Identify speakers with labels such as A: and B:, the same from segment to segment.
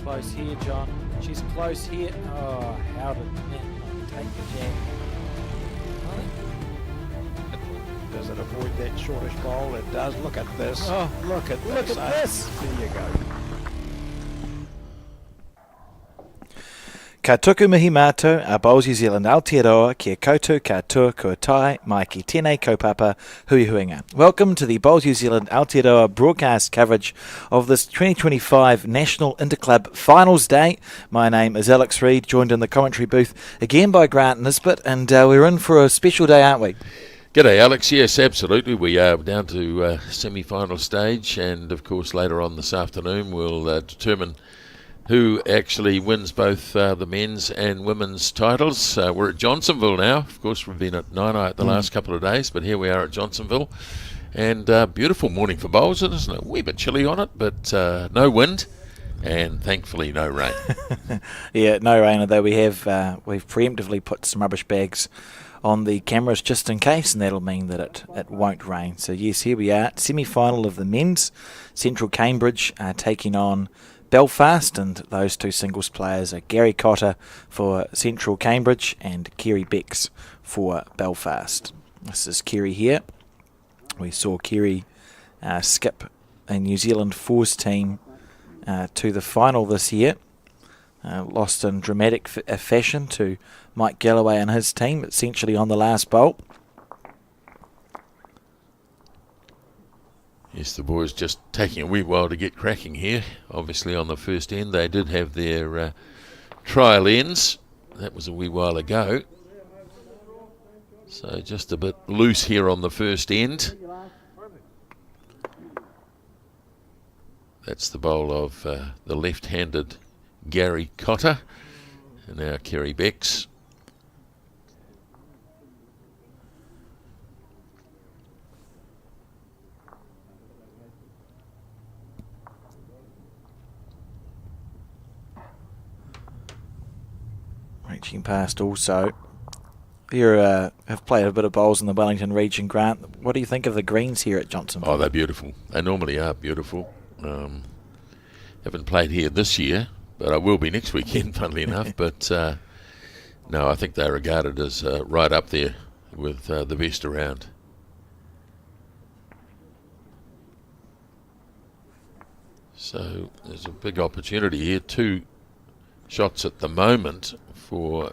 A: close here, John. She's close here. Oh, how did that not take the jab?
B: Does it avoid that shortish bowl? It does. Look at this.
A: Oh, look at this.
B: There you go.
C: Ka tuku mihi mātou, a Bowls New Zealand Aotearoa, kia koutou katoa kua tae, mai ki tēnei kaupapa hui huinga. Welcome to the Bowls New Zealand Aotearoa broadcast coverage of this 2025 National Interclub Finals Day. My name is Alex Reid, joined in the commentary booth again by Grant Nisbet, and we're in for a special day, aren't we?
D: G'day Alex, yes absolutely, we are down to semi-final stage, and of course later on this afternoon we'll determine who actually wins both the men's and women's titles. We're at Johnsonville now. Of course, we've been at Nainai the last couple of days, but here we are at Johnsonville. And beautiful morning for bowls, isn't it? A wee bit chilly on it, but no wind and thankfully no rain.
C: Yeah, no rain, although we've preemptively put some rubbish bags on the cameras just in case, and that'll mean that it won't rain. So yes, here we are, semi-final of the men's. Central Cambridge taking on Belfast, and those two singles players are Gary Cotter for Central Cambridge and Kerry Becks for Belfast. This is Kerry here. We saw Kerry skip a New Zealand fours team to the final this year. Lost in dramatic fashion to Mike Galloway and his team, essentially on the last bowl.
D: Yes, the boys just taking a wee while to get cracking here. Obviously on the first end they did have their trial ends. That was a wee while ago. So just a bit loose here on the first end. That's the bowl of the left-handed Gary Cotter. And now Kerry Becks.
C: Reaching past also. You have played a bit of bowls in the Wellington region, Grant. What do you think of the greens here at Johnsonville?
D: Oh, they're beautiful. They normally are beautiful. Haven't played here this year, but I will be next weekend, funnily enough. But no, I think they're regarded as right up there with the best around. So there's a big opportunity here. 2 shots at the moment for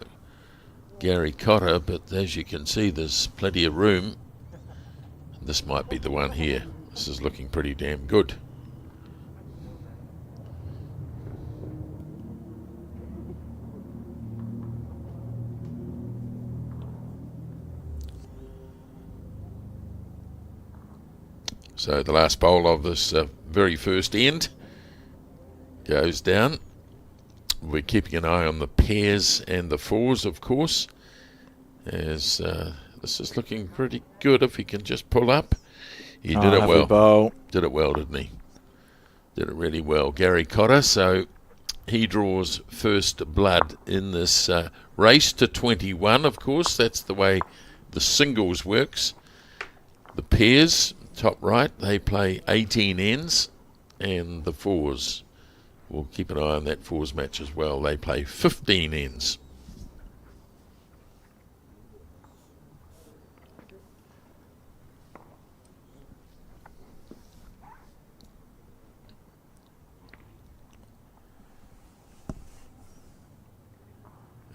D: Gary Cotter, but as you can see there's plenty of room. This might be the one here. This is looking pretty damn good. So the last bowl of this very first end goes down. We're keeping an eye on the pairs and the fours, of course, as this is looking pretty good if he can just pull up. He did it well.
C: Bowl.
D: Did it well, didn't he? Did it really well. Gary Cotter, so he draws first blood in this race to 21, of course. That's the way the singles works. The pairs, top right, they play 18 ends, and the fours, we'll keep an eye on that fours match as well. They play 15 ends.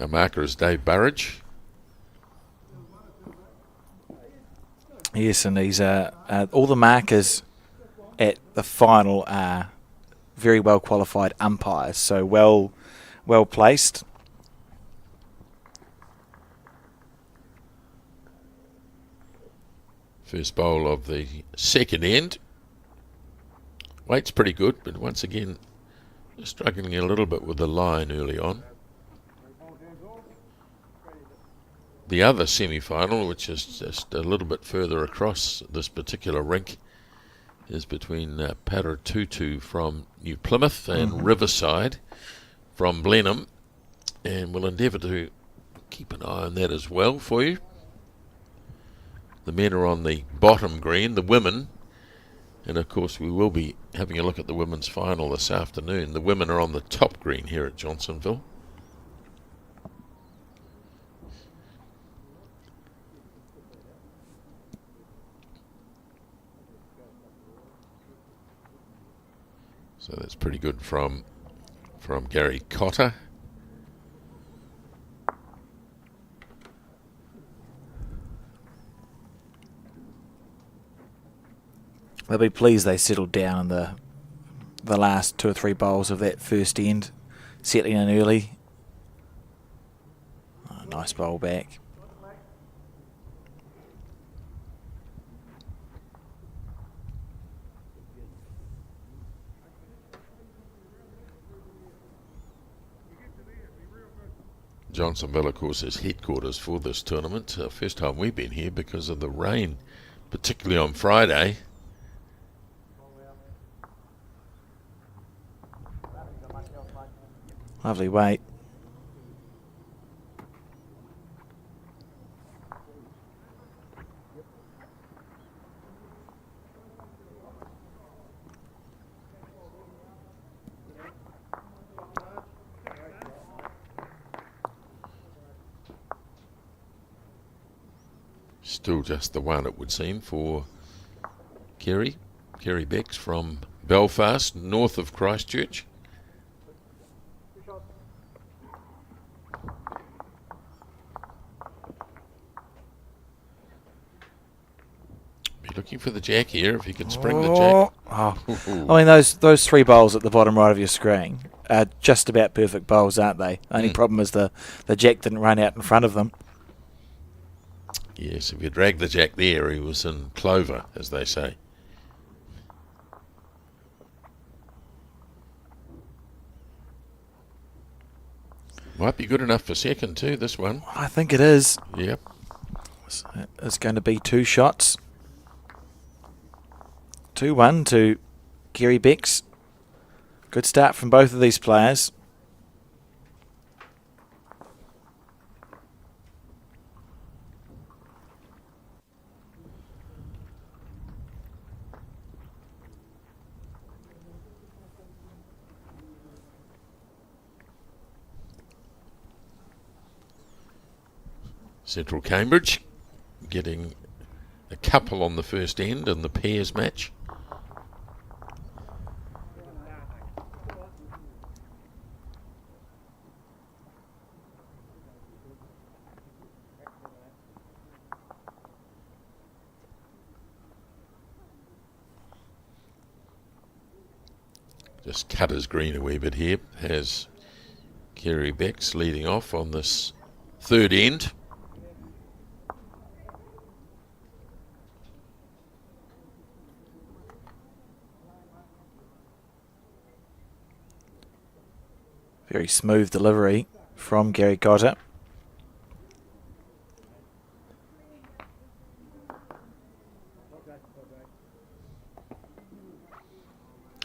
D: Our marker is Dave Burridge.
C: Yes, and he's all the markers at the final are very well qualified umpires, so well placed.
D: First bowl of the second end. Weight's pretty good, but once again struggling a little bit with the line early on. The other semi-final, which is just a little bit further across this particular rink, is between Paratutu from New Plymouth and Riverside from Blenheim, and we'll endeavour to keep an eye on that as well for you. The men are on the bottom green, the women And of course we will be having a look at the women's final this afternoon. The women are on the top green here at Johnsonville. So that's pretty good from Gary Cotter.
C: They'll be pleased they settled down in the last 2 or 3 bowls of that first end, settling in early. Oh, nice bowl back.
D: Johnsonville, of course, is headquarters for this tournament. First time we've been here because of the rain, particularly on Friday.
C: Lovely weight.
D: Still just the one, it would seem, for Kerry Becks from Belfast, north of Christchurch. Be looking for the jack here, if he can spring the jack.
C: Oh. I mean, those 3 bowls at the bottom right of your screen are just about perfect bowls, aren't they? Only problem is the jack didn't run out in front of them.
D: Yes, if you drag the jack there, he was in clover, as they say. Might be good enough for second too, this one.
C: I think it is.
D: Yep.
C: It's going to be 2 shots. 2-1 to Kerry Becks. Good start from both of these players.
D: Central Cambridge getting a couple on the first end in the pairs match. Just cut his green a wee bit here. Has Kerry Becks leading off on this third end.
C: Very smooth delivery from Gary Cotter.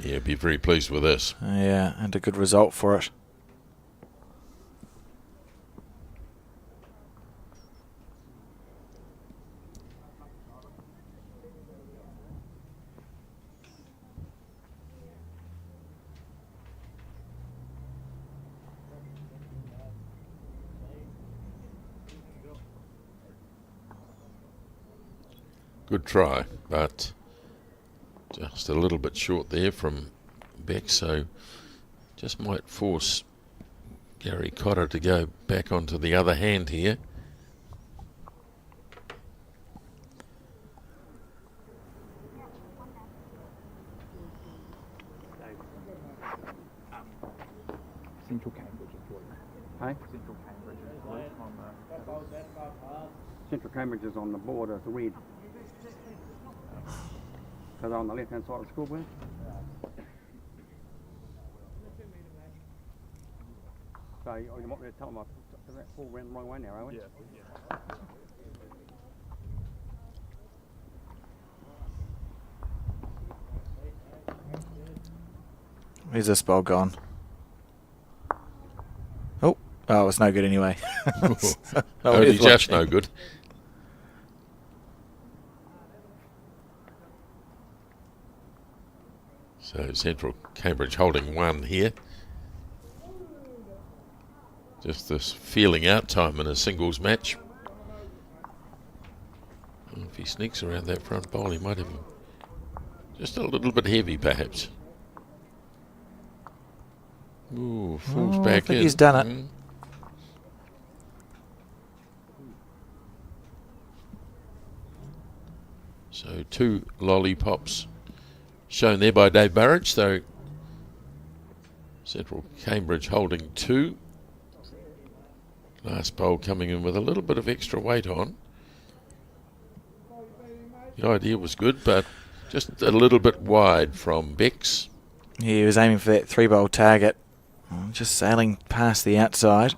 D: Yeah, be very pleased with this.
C: Yeah, and a good result for it.
D: Good try, but just a little bit short there from Beck, so just might force Gary Cotter to go back onto the other hand here.
E: Central Cambridge is what? Hey? Central Cambridge is on the... Central Cambridge is on the border, it's red. So they're on the left-hand side of the scoreboard. So you want me to tell them that all ran the wrong way now, are we? Yeah.
C: Where's this ball gone? Oh, it's no good anyway.
D: Only just no good. So Central Cambridge holding 1 here. Just this feeling out time in a singles match. If he sneaks around that front bowl, he might have him just a little bit heavy, perhaps. Ooh, falls back
C: I think
D: in.
C: he's done it.
D: So 2 lollipops shown there by Dave Burridge. So Central Cambridge holding 2. Last bowl coming in with a little bit of extra weight on. The idea was good, but just a little bit wide from Bex.
C: Yeah, he was aiming for that 3-bowl target. Just sailing past the outside.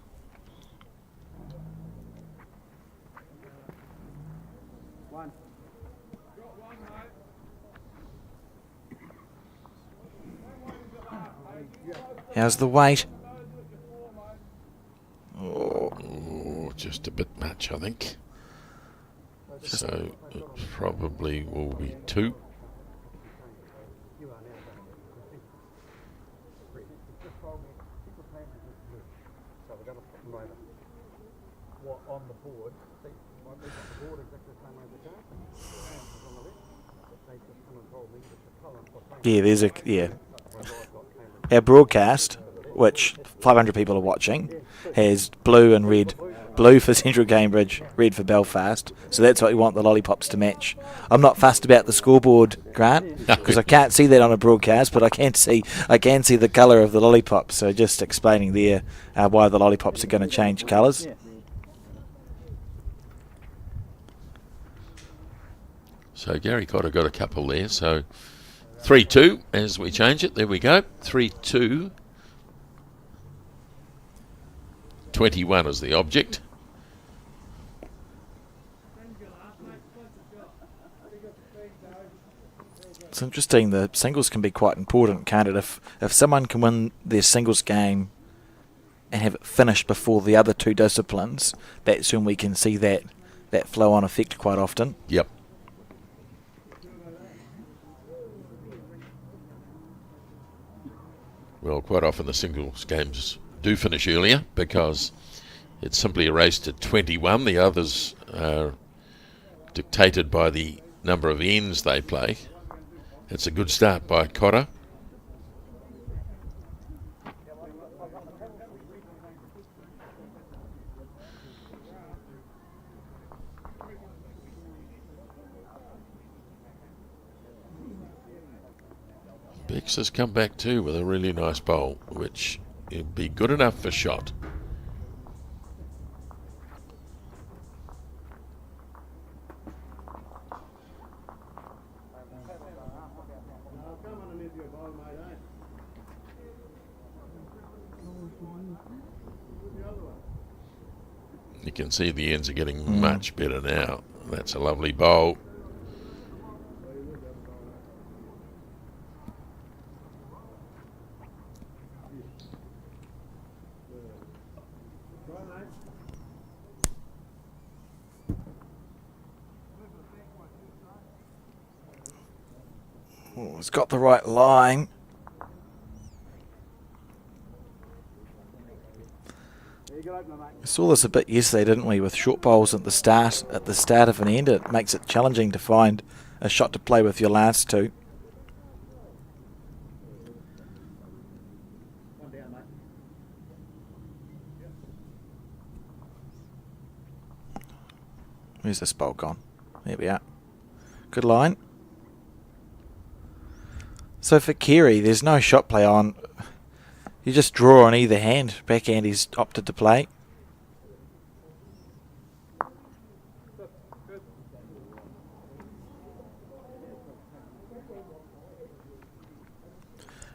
C: How's the weight?
D: Oh, just a bit much, I think. So it probably will be 2.
E: On the board, the board exactly the same way as the on the left. They just come and told me that the colour.
C: Yeah, there's our broadcast, which 500 people are watching, has blue and red. Blue for Central Cambridge, red for Belfast. So that's what we want the lollipops to match. I'm not fussed about the scoreboard, Grant, because I can't see that on a broadcast, but I can see the colour of the lollipops. So just explaining there why the lollipops are going to change colours.
D: So Gary Cotter got a couple there. So 3-2 as we change it. There we go. 3-2. 21 is the object.
C: It's interesting, the singles can be quite important, can't it? If someone can win their singles game and have it finished before the other 2 disciplines, that's when we can see that flow-on effect quite often.
D: Yep. Well, quite often the singles games do finish earlier because it's simply a race to 21. The others are dictated by the number of ends they play. It's a good start by Cotter. Bex has come back too with a really nice bowl, which would be good enough for shot. You can see the ends are getting much better now. That's a lovely bowl.
C: Oh, it's got the right line. We saw this a bit yesterday, didn't we, with short bowls at the start of an end. It makes it challenging to find a shot to play with your last 2. Where's this bowl gone? There we are. Good line. So for Carey, there's no shot play on. You just draw on either hand. Backhand he's opted to play.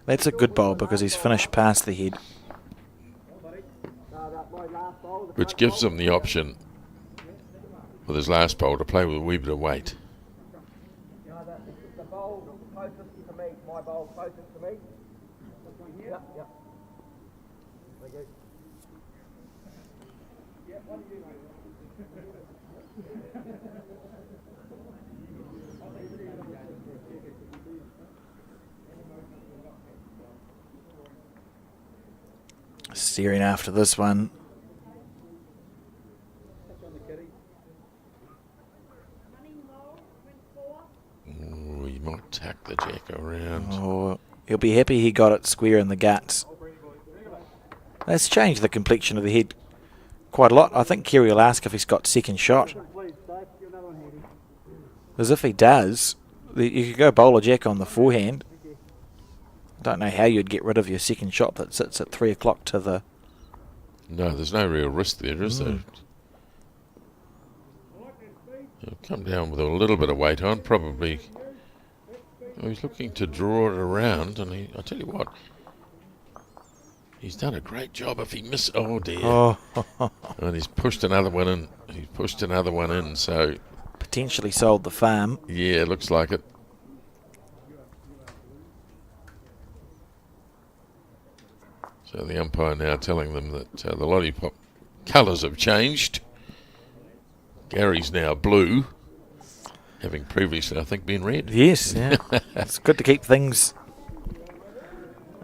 C: That's a good bowl because he's finished past the head.
D: Which gives him the option with his last bowl to play with a wee bit of weight.
F: The bowl closest to me, my bowl closest to me. Yep, yep. Very good.
C: Steering after this one.
D: Oh, he might tack the jack around.
C: Oh, he'll be happy he got it square in the guts. That's changed the complexion of the head quite a lot. I think Kerry will ask if he's got second shot. As if he does, you could go bowler jack on the forehand. I don't know how you'd get rid of your second shot that sits at 3 o'clock to the...
D: No, there's no real risk there, is there? He'll come down with a little bit of weight on, probably. Oh, he's looking to draw it around, and I tell you what, he's done a great job. If he misses, oh dear,
C: Oh,
D: and he's pushed another one in. So
C: potentially sold the farm.
D: yeah, it looks like it. So the umpire now telling them that the lollipop colours have changed. Gary's now blue, having previously, I think, been red.
C: Yes, yeah. It's good to keep things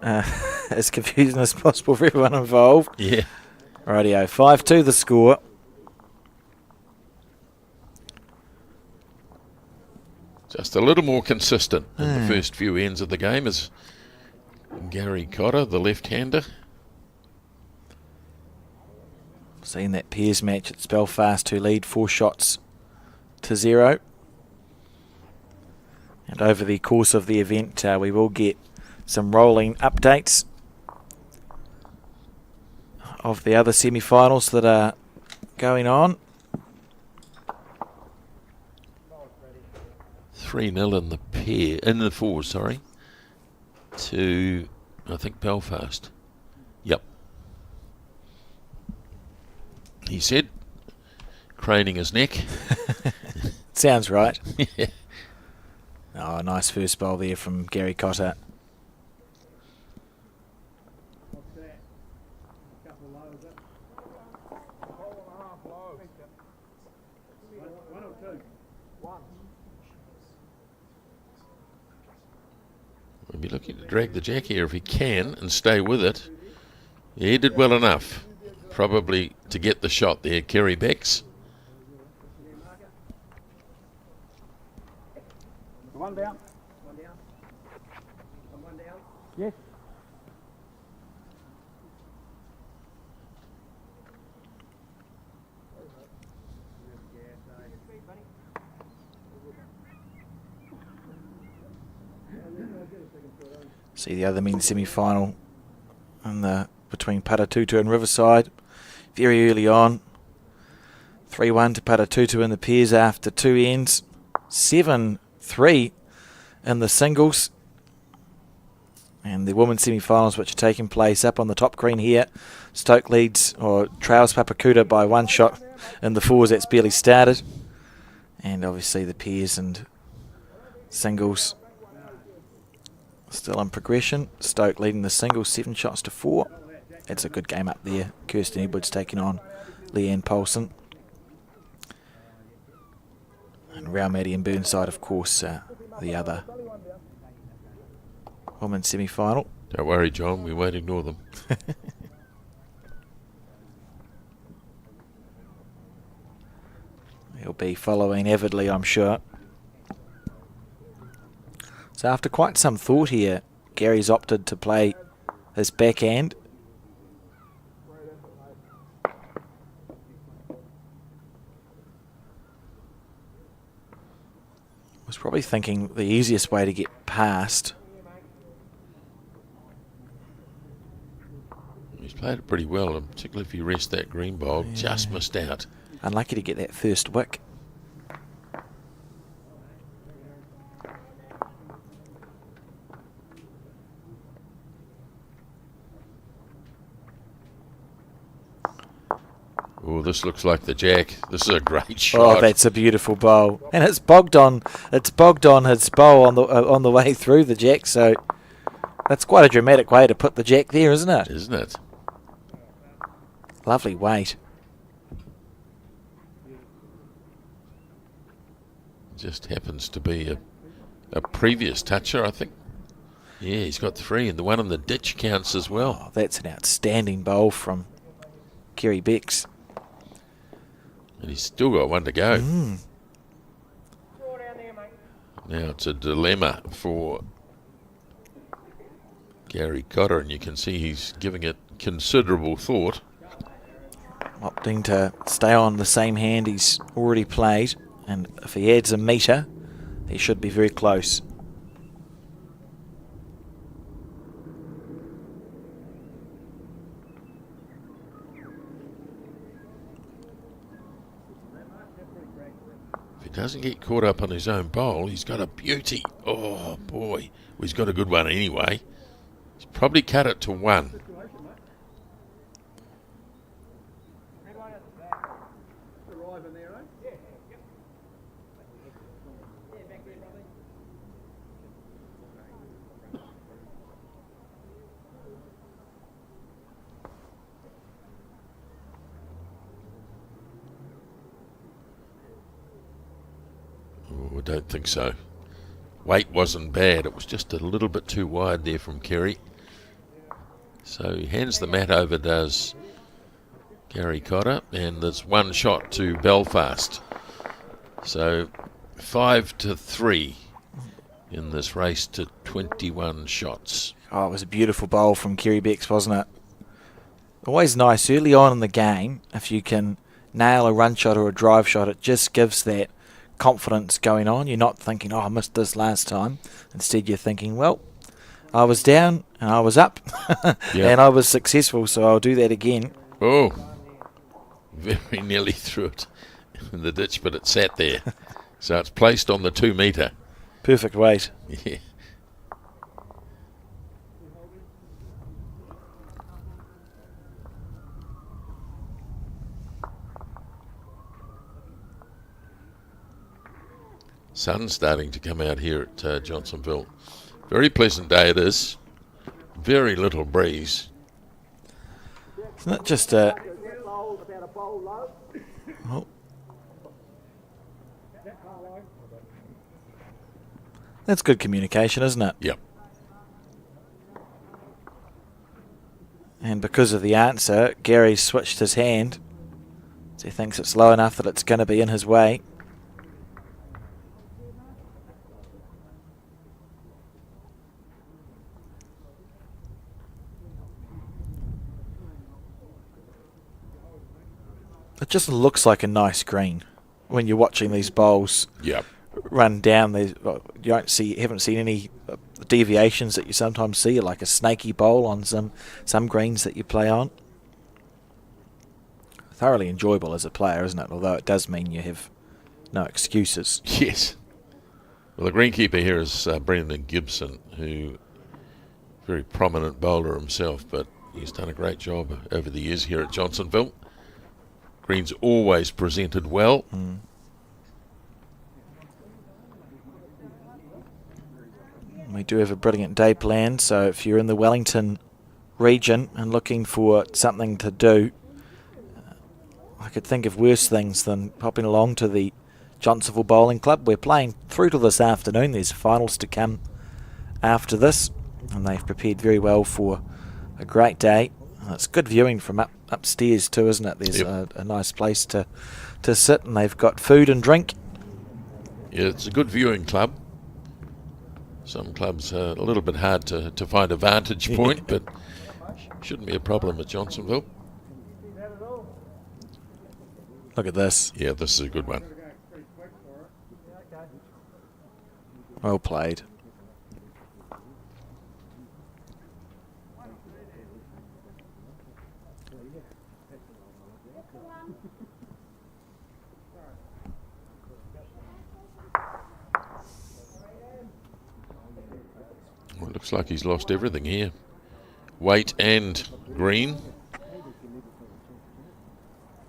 C: as confusing as possible for everyone involved.
D: Yeah.
C: Rightio, 5-2 the score.
D: Just a little more consistent in the first few ends of the game as Gary Cotter, the left-hander.
C: Seen that pairs match at Belfast, who lead 4 shots to 0. And over the course of the event, we will get some rolling updates of the other semi-finals that are going on.
D: 3-0 in the pair, in the fours, sorry, to, I think, Belfast. Yep. He said, craning his neck.
C: Sounds right.
D: Yeah.
C: Oh, nice first bowl there from Gary Cotter.
D: We'll be looking to drag the jack here if he can and stay with it. Yeah, he did well enough. Probably to get the shot there, Kerry Becks.
E: One down.
F: One down. One down.
E: Yes.
C: See the other men's semi-final between Paratutu and Riverside. Very early on. 3-1 to Paratutu in the pairs after 2 ends. 7-3 in the singles. And the women's semi-finals, which are taking place up on the top green here. Stoke leads or trails Papakuta by 1 shot in the fours. That's barely started. And obviously the pairs and singles still in progression. Stoke leading the singles 7 shots to 4. It's a good game up there. Kirsten Edwards taking on Leanne Paulson. And Raumati and Burnside, of course, the other women's semi-final.
D: Don't worry, John, we won't ignore them.
C: He'll be following avidly, I'm sure. So after quite some thought here, Gary's opted to play his backhand. Was probably thinking the easiest way to get past.
D: He's played it pretty well, and particularly if you rest that green bowl, just missed out.
C: Unlucky to get that first wick.
D: Oh, this looks like the jack. This is a great shot.
C: Oh, that's a beautiful bowl, and it's bogged on. It's bogged on his bowl on the way through the jack. So that's quite a dramatic way to put the jack there, isn't it?
D: Isn't it?
C: Lovely weight.
D: Just happens to be a previous toucher, I think. Yeah, he's got 3, and the one in the ditch counts as well.
C: Oh, that's an outstanding bowl from Kerry Becks.
D: And he's still got 1 to go.
C: Mm.
D: Now it's a dilemma for Gary Cotter, and you can see he's giving it considerable thought.
C: Opting to stay on the same hand he's already played, and if he adds a metre, he should be very close.
D: If he doesn't get caught up on his own bowl, he's got a beauty. Oh boy, well, he's got a good one anyway. He's probably cut it to 1. Oh, I don't think so. Weight wasn't bad. It was just a little bit too wide there from Kerry. So he hands the mat over, does Gary Cotter, and there's 1 shot to Belfast. So 5-3 in this race to 21 shots.
C: Oh, it was a beautiful bowl from Kerry Becks, wasn't it? Always nice early on in the game. If you can nail a run shot or a drive shot, it just gives that confidence going on. You're not thinking, oh, I missed this last time. Instead, you're thinking, well, I was down and I was up and I was successful, so I'll do that again.
D: Oh, very nearly threw it in the ditch, but it sat there. So it's placed on the 2 metre.
C: Perfect weight.
D: Yeah. Sun's starting to come out here at Johnsonville. Very pleasant day it is. Very little breeze.
C: It's not just a... Oh. That's good communication, isn't it?
D: Yep.
C: And because of the answer, Gary's switched his hand. So he thinks it's low enough that it's going to be in his way. It just looks like a nice green when you're watching these bowls
D: Yep.
C: run down. You haven't seen any deviations that you sometimes see, like a snaky bowl on some greens that you play on. Thoroughly enjoyable as a player, isn't it? Although it does mean you have no excuses.
D: Yes. Well, the greenkeeper here is Brendan Gibson, who very prominent bowler himself, but he's done a great job over the years here at Johnsonville. Green's always presented well.
C: Mm. We do have a brilliant day planned, so if you're in the Wellington region and looking for something to do, I could think of worse things than popping along to the Johnsonville Bowling Club. We're playing through till this afternoon. There's finals to come after this, and they've prepared very well for a great day. It's good viewing from upstairs too, isn't it? There's a nice place to sit, and they've got food and drink.
D: Yeah, it's a good viewing club. Some clubs are a little bit hard to find a vantage point, but shouldn't be a problem at Johnsonville.
C: Look at this.
D: Yeah, this is a good one.
C: Well played.
D: Well, it looks like he's lost everything here. Weight and green.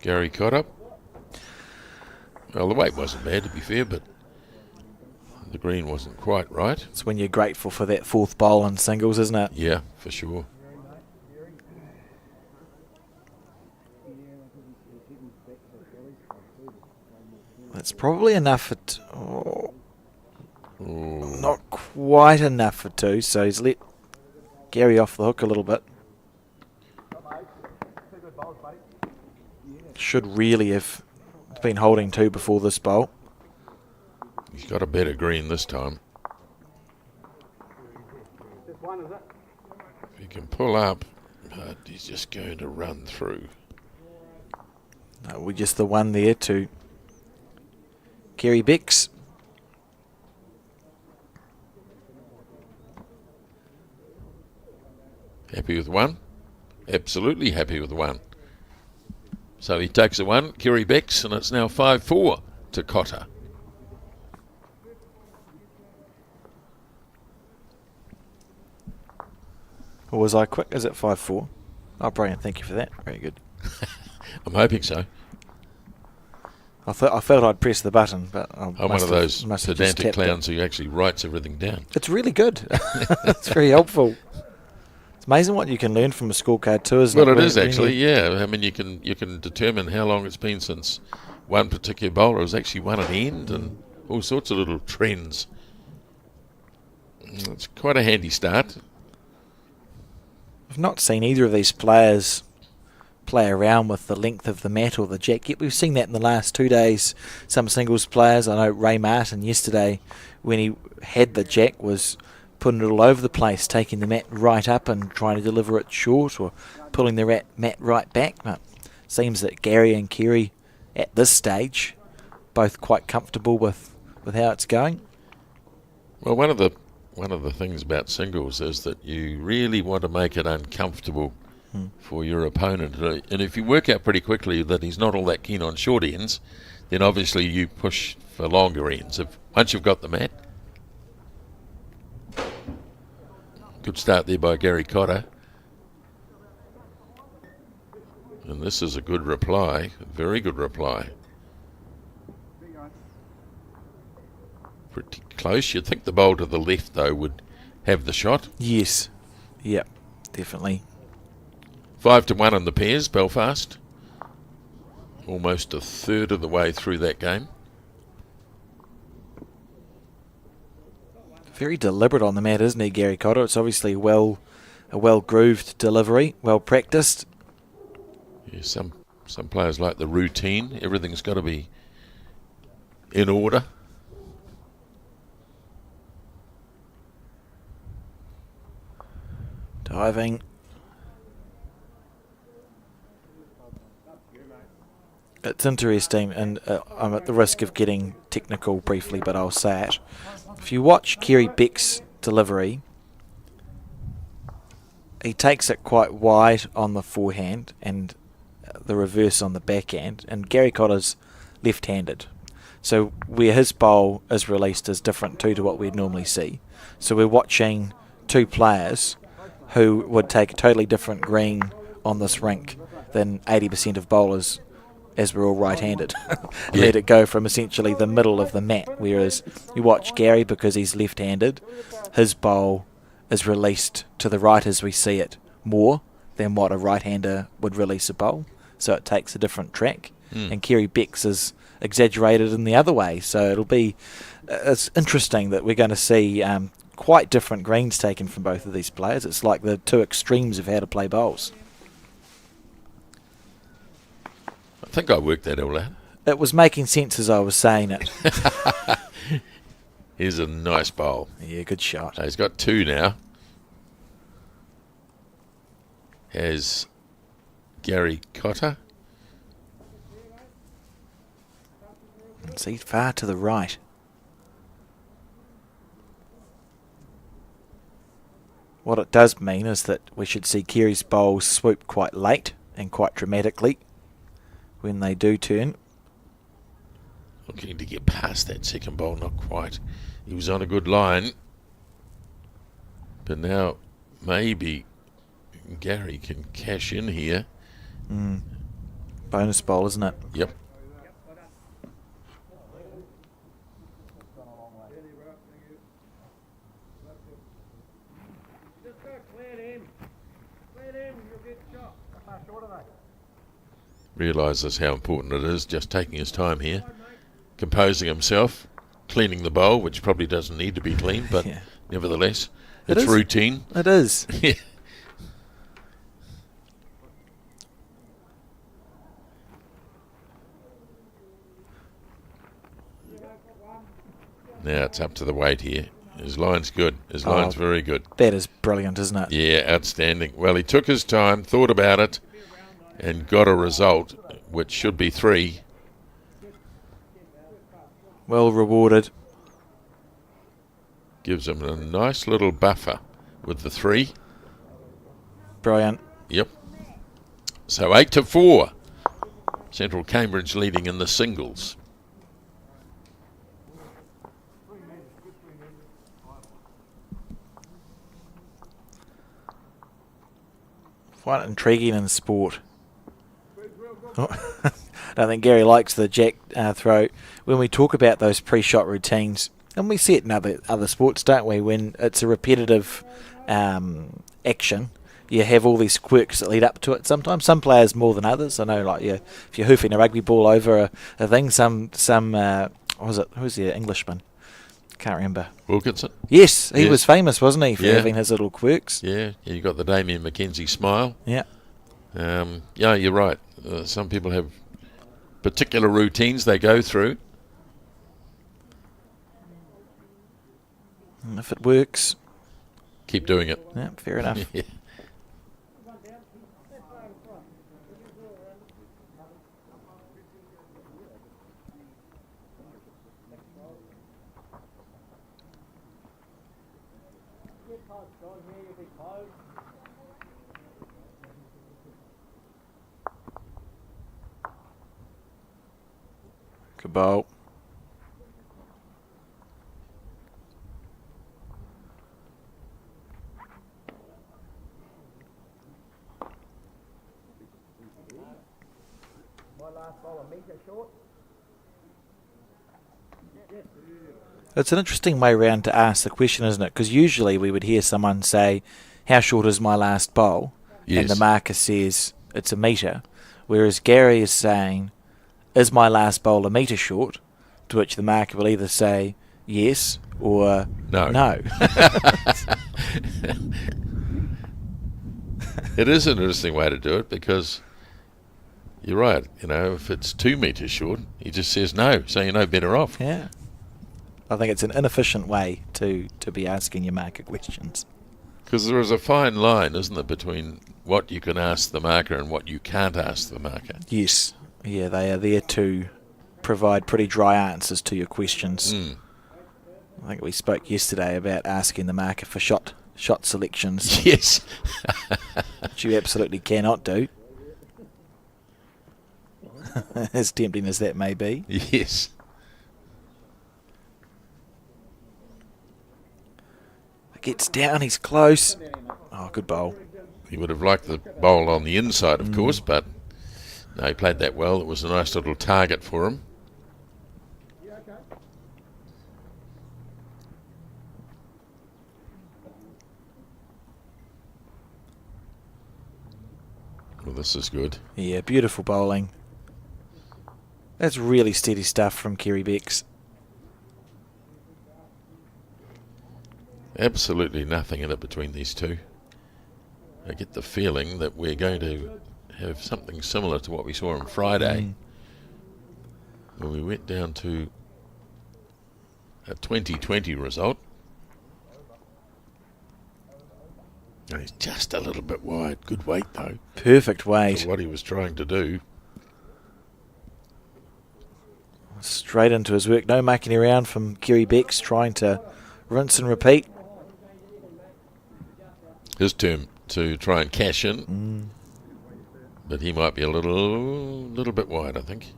D: Gary Cotter. Well, the weight wasn't bad, to be fair, but the green wasn't quite right.
C: It's when you're grateful for that fourth bowl in singles, isn't it?
D: Yeah, for sure.
C: It's probably enough.
D: Ooh.
C: Not quite enough for 2, so he's let Gary off the hook a little bit. Should really have been holding 2 before this bowl.
D: He's got a better green this time.
E: This one, is it?
D: He can pull up, but he's just going to run through.
C: No, we're just the one there to Kerry Bix.
D: Happy with 1? Absolutely happy with 1. So he takes a 1, Kerry Bex, and it's now 5-4 to Cotter.
C: Or was I quick? Is it 5-4? Oh, brilliant. Thank you for that. Very good.
D: I'm hoping so.
C: I felt I'd press the button, but
D: I'm one of those pedantic clowns who actually writes everything down.
C: It's really good. It's very helpful. It's amazing what you can learn from a scorecard too, isn't it?
D: Well, it is actually, yeah. I mean, you can determine how long it's been since one particular bowler was actually won at end, and all sorts of little trends. It's quite a handy start.
C: I've not seen either of these players play around with the length of the mat or the jack yet. We've seen that in the last 2 days. Some singles players, I know Ray Martin yesterday, when he had the jack, was putting it all over the place, taking the mat right up and trying to deliver it short, or pulling the mat right back. But it seems that Gary and Kerry at this stage both quite comfortable with how it's going.
D: Well, one of the things about singles is that you really want to make it uncomfortable for your opponent. And if you work out pretty quickly that he's not all that keen on short ends, then obviously you push for longer ends. Once you've got the mat. Good start there by Gary Cotter. And this is a good reply, a very good reply. Pretty close. You'd think the bowl to the left, though, would have the shot.
C: Yes. Yep, definitely.
D: 5-1 on the pairs, Belfast. Almost a third of the way through that game.
C: Very deliberate on the mat, isn't he, Gary Cotter? It's obviously a well-grooved delivery, well-practiced.
D: Yeah, some players like the routine. Everything's got to be in order.
C: Diving. It's interesting, and I'm at the risk of getting technical briefly, but I'll say it. If you watch Kerry Beck's delivery, he takes it quite wide on the forehand and the reverse on the backhand, and Gary Cotter's left-handed. So where his bowl is released is different too to what we'd normally see. So we're watching two players who would take a totally different green on this rink than 80% of bowlers, as we're all right-handed. Let it go from essentially the middle of the mat, whereas you watch Gary, because he's left-handed, his bowl is released to the right as we see it more than what a right-hander would release a bowl, so it takes a different track. And Kerry Beck's is exaggerated in the other way, so it'll be it's interesting that we're going to see quite different greens taken from both of these players. It's like the two extremes of how to play bowls.
D: I think I worked that all out.
C: It was making sense as I was saying it.
D: Here's a nice bowl.
C: Yeah, good shot.
D: So he's got two now. Has Gary Cotter.
C: And see, far to the right. What it does mean is that we should see Kerry's bowls swoop quite late and quite dramatically when they do turn.
D: Looking to get past that second bowl, not quite. He was on a good line. But now maybe Gary can cash in here.
C: Bonus bowl, isn't it?
D: Yep. Realises how important it is, just taking his time here, composing himself, cleaning the bowl, which probably doesn't need to be cleaned, but
C: Yeah.
D: nevertheless,
C: It
D: it's
C: is.
D: routine.
C: It is.
D: Yeah. Now it's up to the weight here. His line's good. His line's very good.
C: That is brilliant, isn't it?
D: Yeah, outstanding. Well, he took his time, thought about it, and got a result, which should be 3.
C: Well rewarded.
D: Gives him a nice little buffer with the 3.
C: Brilliant.
D: Yep. So 8-4. Central Cambridge leading in the singles.
C: Quite intriguing in sport. Oh, I think Gary likes the jack throw. When we talk about those pre-shot routines, and we see it in other sports, don't we? When it's a repetitive action, you have all these quirks that lead up to it. Sometimes some players more than others. I know, like if you're hoofing a rugby ball over a thing, some what was it? Who's the Englishman? Can't remember.
D: Wilkinson?
C: Yes, he
D: Yes.
C: was famous, wasn't he, for
D: Yeah.
C: having his little quirks?
D: Yeah, you got the Damien McKenzie smile.
C: Yeah.
D: Yeah, you're right. Some people have particular routines they go through.
C: And if it works,
D: Keep doing it.
C: yeah, fair enough.
D: Yeah.
C: Good ball.
F: My last ball a metre short.
C: It's an interesting way round to ask the question, isn't it? Because usually we would hear someone say, how short is my last bowl?
D: Yes.
C: And the marker says it's a metre. Whereas Gary is saying, is my last bowl a metre short? To which the marker will either say yes or
D: No.
C: no.
D: It is an interesting way to do it because you're right. You know, if it's 2 metres short, he just says no, so you're no better off.
C: Yeah. I think it's an inefficient way to be asking your marker questions.
D: Because there is a fine line, isn't there, between what you can ask the marker and what you can't ask the marker.
C: Yes. Yeah, they are there to provide pretty dry answers to your questions. I think we spoke yesterday about asking the marker for shot selections,
D: Yes.
C: which you absolutely cannot do. As tempting as that may be.
D: Yes.
C: Gets down, he's close. Oh, good bowl.
D: He would have liked the bowl on the inside, of course, but no, he played that well. It was a nice little target for him. Well, this is good.
C: Yeah, beautiful bowling. That's really steady stuff from Kerry Becks.
D: Absolutely nothing in it between these two. I get the feeling that we're going to have something similar to what we saw on Friday, when we went down to a 2020 result. And he's just a little bit wide. Good weight, though,
C: Perfect weight.
D: for what he was trying to do.
C: Straight into his work. No mucking around from Kerry Becks, trying to rinse and repeat.
D: His turn to try and cash in, but he might be a little bit wide, I think.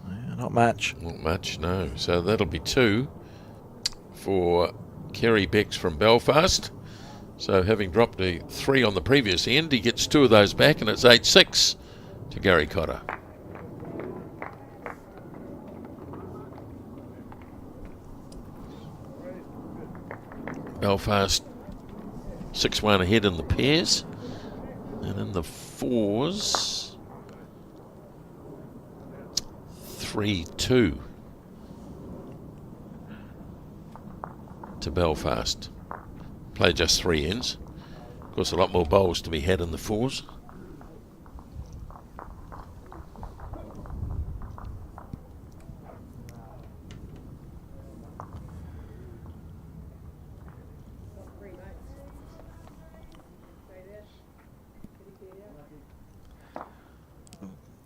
C: Yeah, not much.
D: Not much, no. So that'll be 2 for Kerry Becks from Belfast. So having dropped a 3 on the previous end, he gets 2 of those back, and it's 8-6 to Gary Cotter. Belfast 6-1 ahead in the pairs, and in the fours 3-2. to Belfast. Play just 3 ends. Of course, a lot more bowls to be had in the 4s.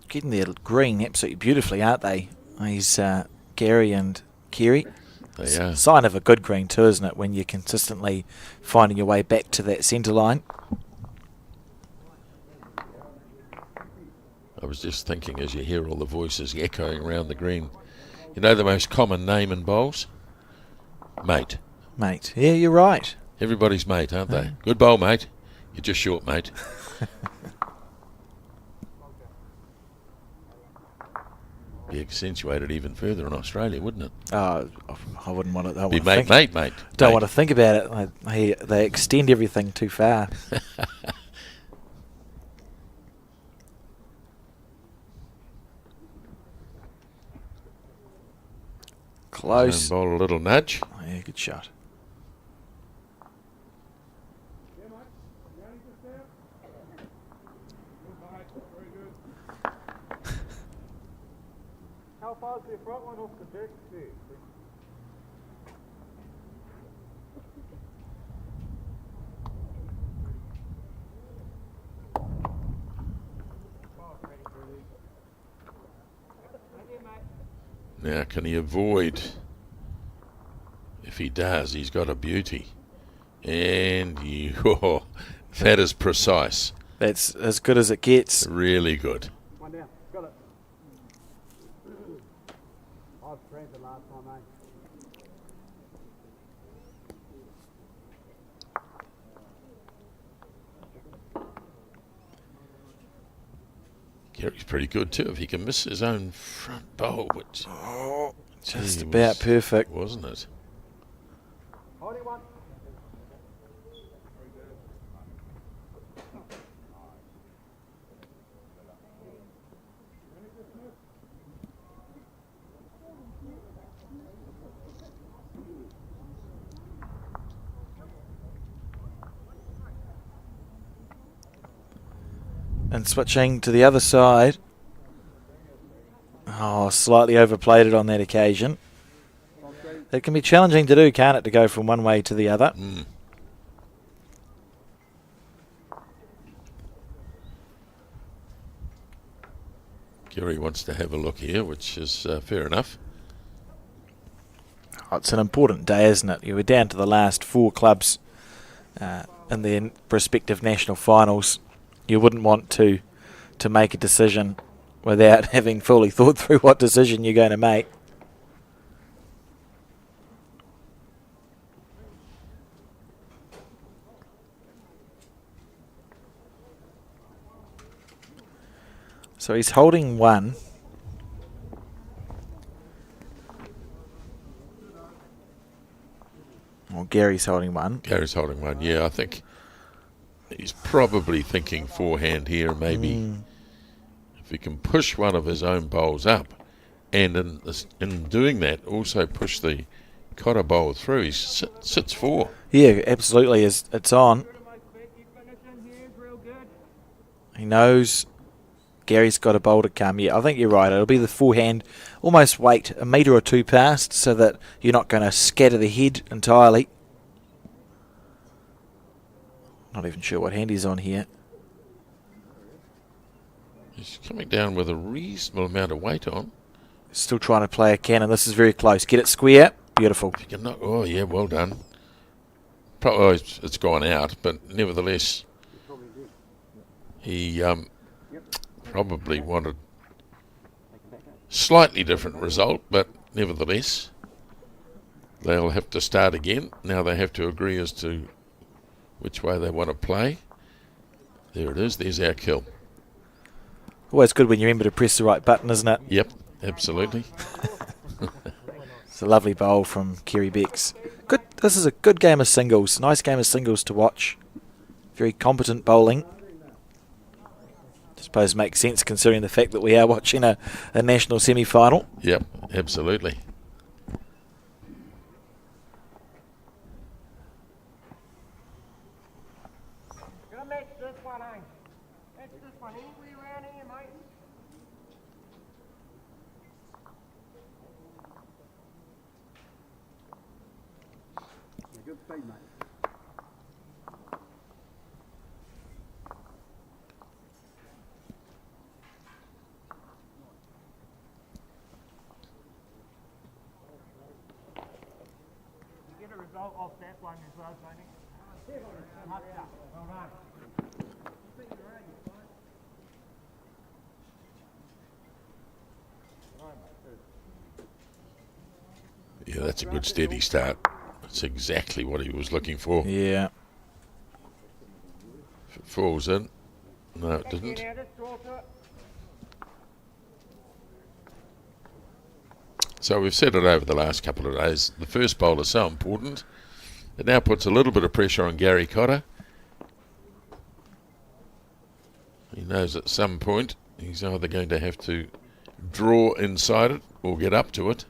C: Getting their green absolutely beautifully, aren't they? These Gary and Kerry.
D: They are.
C: Sign of a good green too, isn't it, when you're consistently finding your way back to that centre line.
D: I was just thinking as you hear all the voices echoing around the green. You know the most common name in bowls? Mate.
C: Mate. Yeah, you're right.
D: Everybody's mate, aren't they? Good bowl, mate. You're just short, mate. Be accentuated even further in Australia, wouldn't it?
C: I wouldn't want to.
D: Be mate.
C: Don't want to think about it. They extend everything too far. Close.
D: Bowl a little nudge.
C: Oh, yeah, good shot.
F: How far is the front one off the deck there?
D: Now, can he avoid? If he does, he's got a beauty. And that is precise.
C: That's as good as it gets.
D: Really good.
E: One down. Got it. I was stranded last time,
D: Gary's pretty good too. If he can miss his own front bowl, which
C: Just about perfect.
D: wasn't it?
E: Holding one.
C: And switching to the other side. Oh, slightly overplayed it on that occasion. It can be challenging to do, can't it, to go from one way to the other?
D: Mm. Gary wants to have a look here, which is fair enough.
C: Oh, it's an important day, isn't it? You were down to the last 4 clubs in their respective national finals. You wouldn't want to make a decision without having fully thought through what decision you're going to make. So he's holding one. Well, Gary's holding one.
D: Gary's holding one. Yeah, I think he's probably thinking forehand here. Maybe if he can push one of his own bowls up, and in doing that, also push the Cotter bowl through, he sits 4.
C: Yeah, absolutely. It's on. He knows Gary's got a bowl to come. Yeah, I think you're right. It'll be the forehand. Almost wait a metre or 2 past so that you're not going to scatter the head entirely. Not even sure what hand he's on here.
D: He's coming down with a reasonable amount of weight on.
C: Still trying to play a cannon. This is very close. Get it square. Beautiful.
D: If you can knock, oh yeah, well done. Probably it's gone out, but nevertheless, he probably wanted slightly different result, but nevertheless, they'll have to start again. Now they have to agree as to which way they want to play. There it is. There's our kill.
C: Always good when you remember to press the right button, isn't it?
D: Yep, absolutely.
C: It's a lovely bowl from Kerry Becks. Good. This is a good game of singles. Nice game of singles to watch. Very competent bowling. I suppose makes sense considering the fact that we are watching a national semi-final.
D: Yep, absolutely.
F: match this one, eh? Match this one anywhere around here, mate.
E: Good speed, mate.
F: You get a result off that one as well, Tony. Well done.
D: Yeah, that's a good steady start. That's exactly what he was looking for.
C: Yeah.
D: If it falls in. No, it didn't.
F: Now just draw to it.
D: So we've said it over the last couple of days. The first bowl is so important. It now puts a little bit of pressure on Gary Cotter. He knows at some point he's either going to have to draw inside it or get up to it.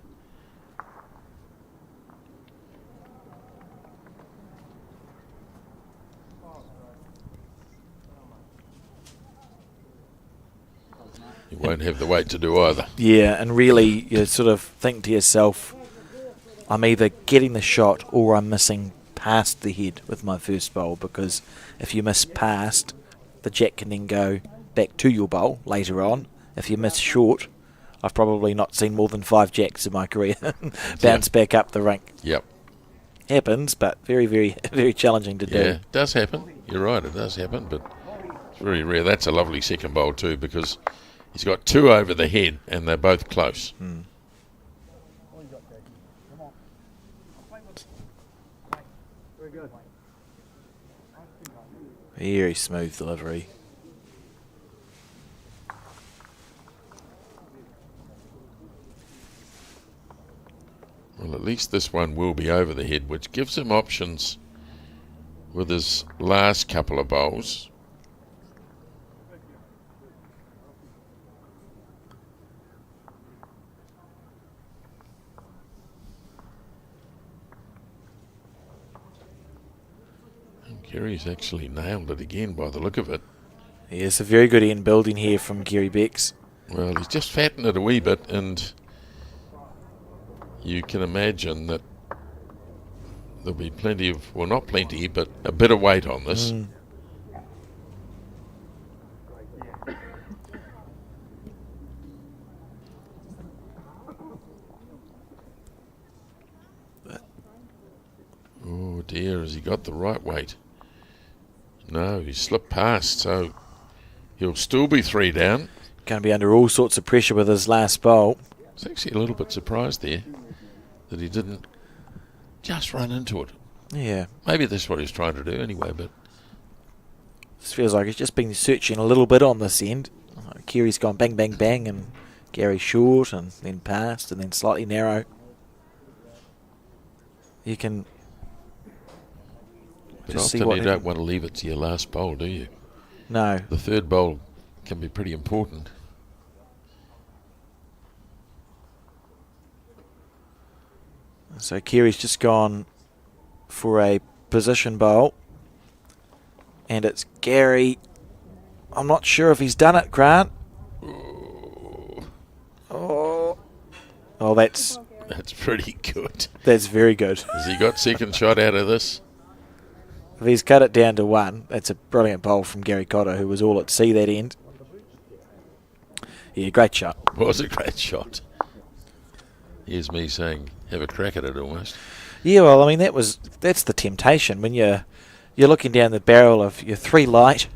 D: You won't have the weight to do either.
C: Yeah, and really you sort of think to yourself, I'm either getting the shot or I'm missing past the head with my first bowl, because if you miss past, the jack can then go back to your bowl later on. If you miss short, I've probably not seen more than 5 jacks in my career bounce back up the rink.
D: Yep.
C: Happens, but very, very, very challenging to do.
D: Yeah, it does happen. You're right, it does happen, but it's very rare. That's a lovely second bowl too, because he's got 2 over the head and they're both close.
E: Very good.
C: Very smooth delivery.
D: Well, at least this one will be over the head, which gives him options with his last couple of bowls. And Kerry's actually nailed it again by the look of it.
C: Yes, a very good end building here from Gary Becks.
D: Well, he's just fattened it a wee bit, and you can imagine that there'll be plenty of, well, not plenty, but a bit of weight on this. Oh dear, has he got the right weight? No, he slipped past, so he'll still be 3 down.
C: Going to be under all sorts of pressure with his last bowl.
D: I was actually a little bit surprised there that he didn't just run into it.
C: Yeah.
D: Maybe that's what he's trying to do anyway, but
C: This feels like he's just been searching a little bit on this end. Kerry's gone bang, bang, bang, and Gary short, and then past, and then slightly narrow. You can
D: but
C: just see
D: often
C: what
D: you don't want to leave it to your last bowl, do you?
C: No.
D: The third bowl can be pretty important.
C: So Kerry's just gone for a position bowl, and it's Gary. I'm not sure if he's done it, Grant. Oh, that's
D: pretty good.
C: That's very good.
D: Has he got second shot out of this?
C: If he's cut it down to 1, that's a brilliant bowl from Gary Cotter, who was all at sea that end. Yeah, great shot.
D: Was a great shot. Here's me saying, have a crack at it almost.
C: Yeah, well, I mean that's the temptation when you're looking down the barrel of your 3 light.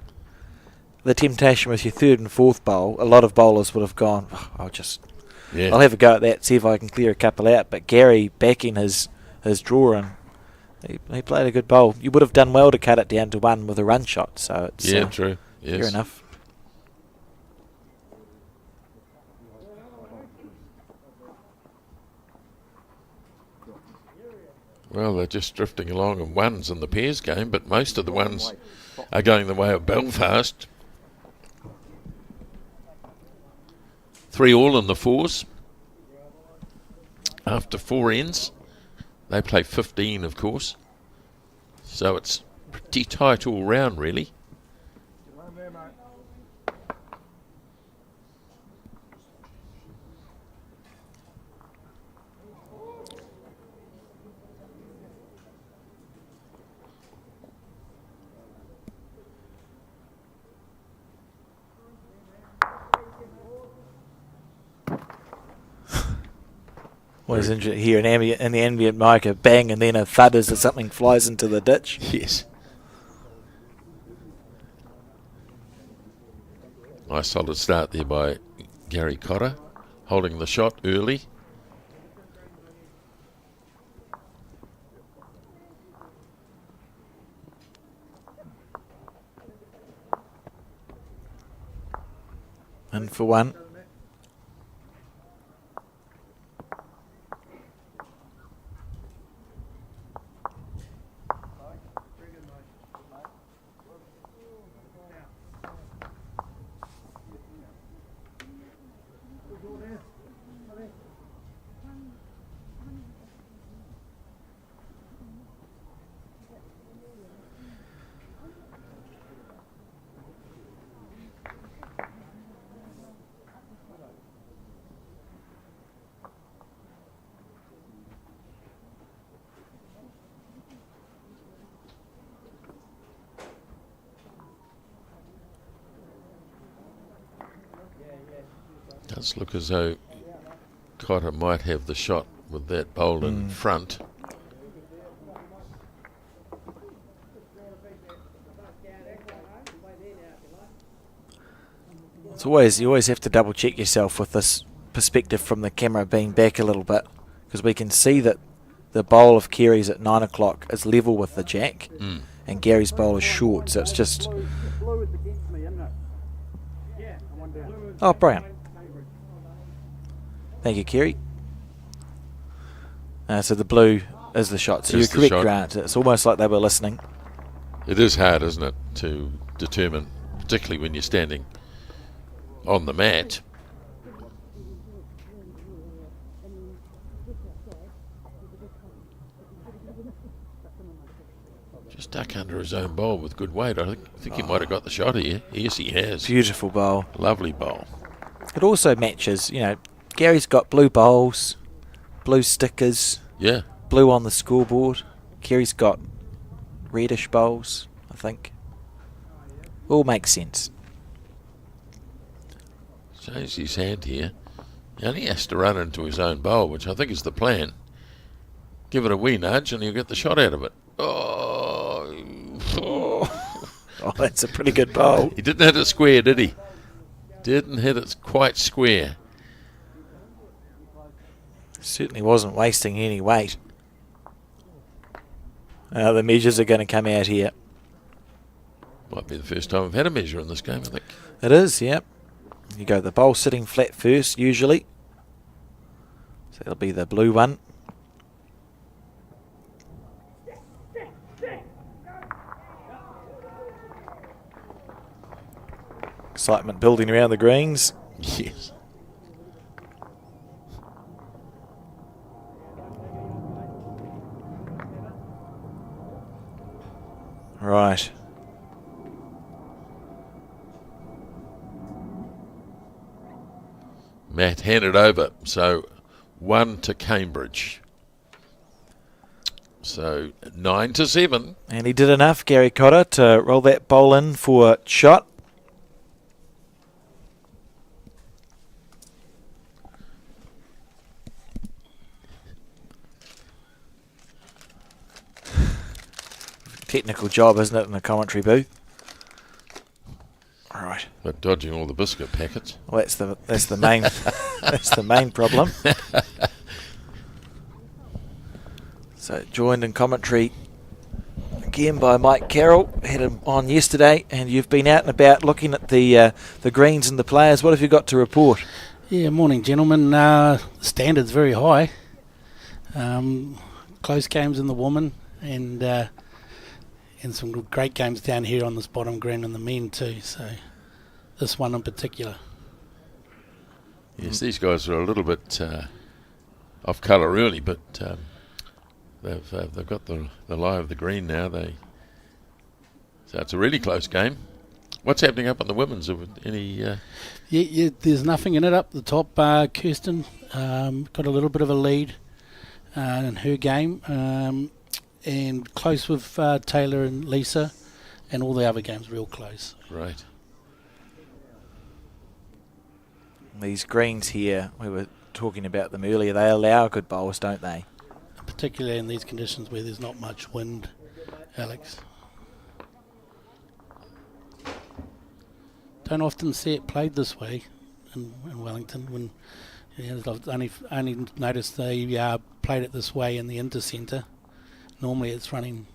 C: The temptation with your 3rd and 4th bowl, a lot of bowlers would have gone, I'll have a go at that, see if I can clear a couple out. But Gary backing his draw, and he played a good bowl. You would have done well to cut it down to 1 with a run shot. So it's
D: true. Yes.
C: Fair enough.
D: Well, they're just drifting along in 1s in the pairs game, but most of the 1s are going the way of Belfast. 3 all in the 4s. After 4 ends, they play 15, of course. So it's pretty tight all round, really.
C: Always interesting to hear in the ambient mic a bang and then a thud as something flies into the ditch.
D: Yes. Nice solid start there by Gary Cotter, holding the shot early.
C: And for one.
D: Does look as though Cotter might have the shot with that bowl in front.
C: It's always, you always have to double check yourself with this perspective from the camera being back a little bit, because we can see that the bowl of Kerry's at 9 o'clock is level with the jack, and Gary's bowl is short, so it's just... Oh, brilliant. Thank you, Kerry. So the blue is the shot. So you're correct, Grant. It's almost like they were listening.
D: It is hard, isn't it, to determine, particularly when you're standing on the mat. Just duck under his own bowl with good weight. I think he might have got the shot here. Yes, he has.
C: Beautiful bowl.
D: Lovely bowl.
C: It also matches, you know, Gary's got blue bowls, blue stickers,
D: Yeah.
C: blue on the scoreboard. Kerry's got reddish bowls, I think. All makes sense.
D: Shows his hand here. He only has to run into his own bowl, which I think is the plan. Give it a wee nudge and he'll get the shot out of it.
C: Oh, that's a pretty good bowl.
D: He didn't hit it square, did he? Didn't hit it quite square.
C: Certainly wasn't wasting any weight. The measures are going to come out here.
D: Might be the first time we've had a measure in this game, I think.
C: It is, yep. You go the bowl sitting flat first, usually. So it'll be the blue one. Excitement building around the greens.
D: Yes.
C: Right.
D: Matt handed over. So 1 to Cambridge. So 9 to 7.
C: And he did enough, Gary Cotter, to roll that bowl in for shot. Technical job, isn't it, in the commentary booth? All right.
D: But dodging all the biscuit packets.
C: Well, that's the main that's the main problem. So joined in commentary again by Mike Carroll. Had him on yesterday, and you've been out and about looking at the greens and the players. What have you got to report?
G: Yeah, morning, gentlemen. Standards very high. Close games in the women, and some great games down here on this bottom green in the men too. So this one in particular.
D: Yes, these guys are a little bit off colour early, but they've got the lie of the green now. So it's a really close game. What's happening up on the women's? Any?
G: Yeah, there's nothing in it up the top. Kirsten got a little bit of a lead in her game, and close with Taylor and Lisa, and all the other games real close.
D: Right.
C: These greens here, we were talking about them earlier, they allow good bowls, don't they?
G: Particularly in these conditions where there's not much wind, Alex. Don't often see it played this way in Wellington. When I've only noticed they played it this way in the intercentre. Normally it's running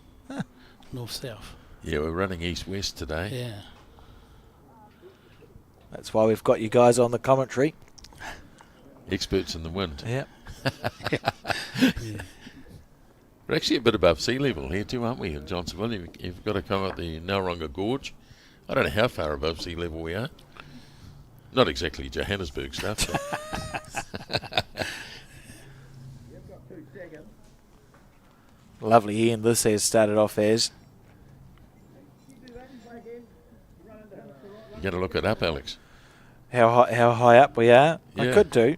G: north-south.
D: Yeah, we're running east-west today.
G: Yeah.
C: That's why we've got you guys on the commentary.
D: Experts in the wind.
C: Yeah.
G: Yeah.
D: We're actually a bit above sea level here too, aren't we, in Johnsonville? You've got to come up the Nowrunga Gorge. I don't know how far above sea level we are. Not exactly Johannesburg stuff.
C: Lovely, Ian. This has started off as...
D: You're going to look it up, Alex?
C: How high up we are? I
D: Yeah.
C: could do.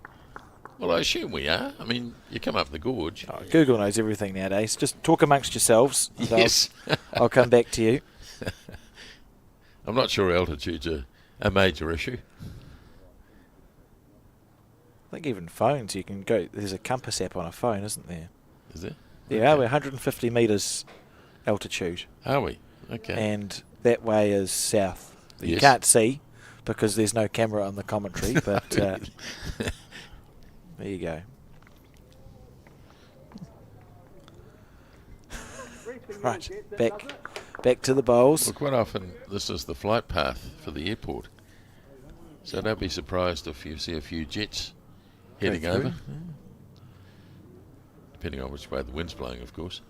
D: Well, I assume we are. I mean, you come up the gorge.
C: Oh, Google knows everything nowadays. Just talk amongst yourselves. and
D: Yes.
C: I'll come back to you.
D: I'm not sure altitude's a major issue.
C: I think even phones, you can go... There's a compass app on a phone, isn't there?
D: Is there?
C: Yeah, we're 150 metres altitude.
D: Are we? Okay.
C: And that way is south. You
D: Yes.
C: can't see because there's no camera on the commentary, but there you go. Right, back to the bowls.
D: Well, quite often this is the flight path for the airport. So don't be surprised if you see a few jets heading
C: Go through,
D: over. Depending on which way the wind's blowing, of course.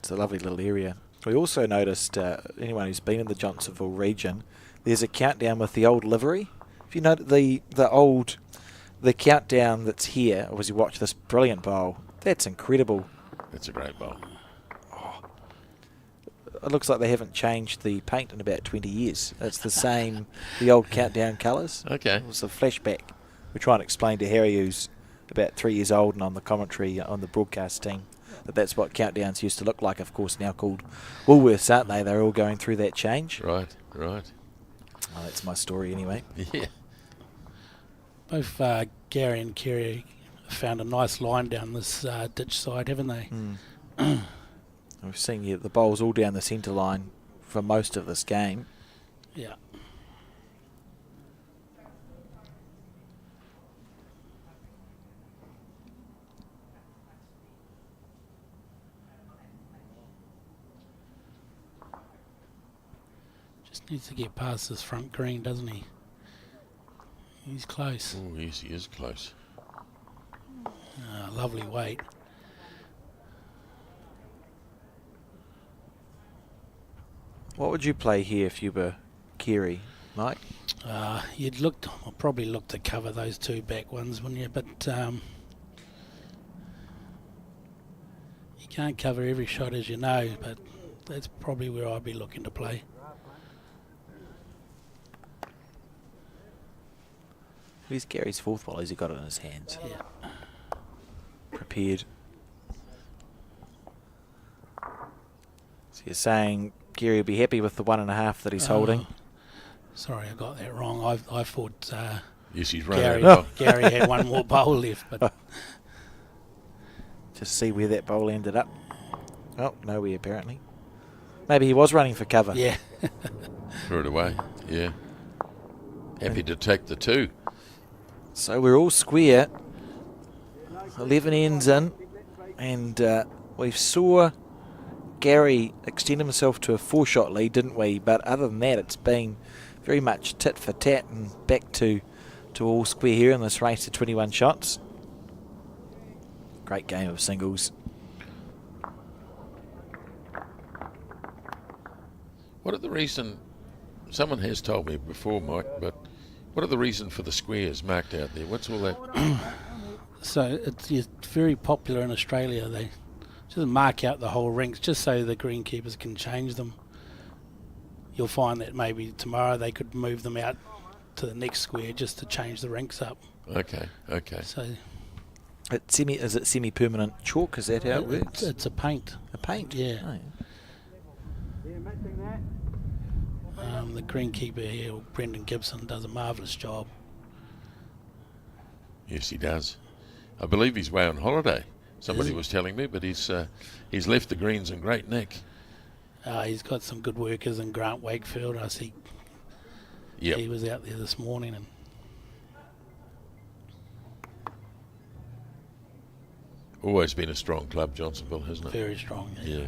C: It's a lovely little area. We also noticed, anyone who's been in the Johnsonville region, there's a countdown with the old livery. If you note the countdown that's here, as you watch this brilliant bowl, that's incredible.
D: That's a great bowl.
C: It looks like they haven't changed the paint in about 20 years. It's the same, the old countdown colours.
D: Okay.
C: It was a flashback. We try and explain to Harry, who's about 3 years old and on the commentary on the broadcast team, that's what countdowns used to look like, of course, now called Woolworths, aren't they? They're all going through that change.
D: Right, right.
C: Well, that's my story anyway.
D: Yeah.
G: Both Gary and Kerry found a nice line down this ditch side, haven't they?
C: We've seen the bowls all down the centre line for most of this game.
G: Yeah. Just needs to get past this front green, doesn't he? He's close.
D: Oh, yes, he is close.
G: Lovely weight.
C: What would you play here if you were Kerry, Mike?
G: You'd probably look to cover those two back ones, wouldn't you? But you can't cover every shot, as you know, but that's probably where I'd be looking to play.
C: Where's Gary's fourth ball? Has he got it in his hands?
G: Yeah.
C: Prepared. So you're saying Gary will be happy with the 1.5 that he's holding?
G: Sorry, I got that wrong. I thought
D: Yes, he's running.
G: Gary had one more bowl left, but
C: Just see where that bowl ended up. Oh, nowhere apparently. Maybe he was running for cover.
G: yeah.
D: Threw it away. Yeah. Happy to take the 2.
C: So we're all square. 11 ends in. And we saw Gary extend himself to a 4-shot lead, didn't we? But other than that, it's been very much tit for tat and back to all square here in this race to 21 shots. Great game of singles.
D: What are the reason? Someone has told me before, Mike, but what are the reason for the squares marked out there? What's all that?
G: So it's very popular in Australia. They just mark out the whole rings just so the greenkeepers can change them. you'll find that maybe tomorrow they could move them out to the next square just to change the rinks up.
D: Okay.
G: So
C: Is it semi-permanent chalk? Is that how it works?
G: it's a paint.
C: A paint?
G: Yeah.
C: Oh,
G: The greenkeeper here, Brendan Gibson, does a marvellous job.
D: Yes, he does. I believe he's away on holiday. Somebody was telling me, but he's left the greens in great nick.
G: He's got some good workers in Grant Wakefield. I see he was out there this morning. And
D: always been a strong club, Johnsonville, hasn't it?
G: very strong.
D: Yeah.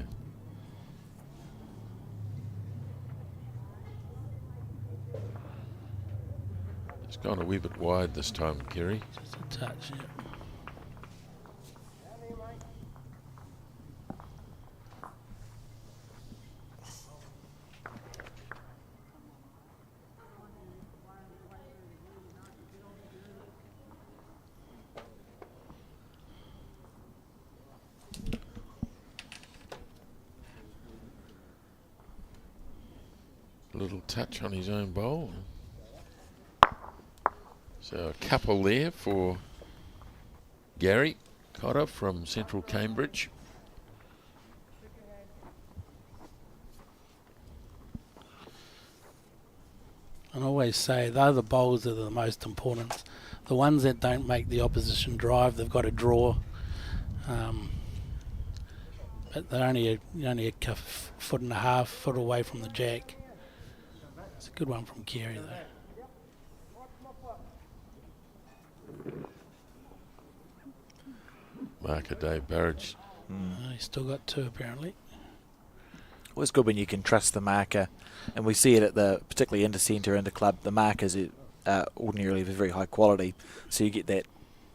D: It's gone a wee bit wide this time, Kerry.
G: Just a touch, yeah.
D: A little touch on his own bowl. So a couple there for Gary Cotter from Central Cambridge.
G: And I always say they're the bowls that are the most important. The ones that don't make the opposition drive, they've got to draw. But they're only a foot and a half, foot away from the jack. It's a good one from Kerry though.
D: Marker Dave Burridge.
G: He's still got two apparently.
C: Well, it's good when you can trust the marker, and we see it at the particularly Intercentre, Interclub. The markers are ordinarily of very high quality, so you get that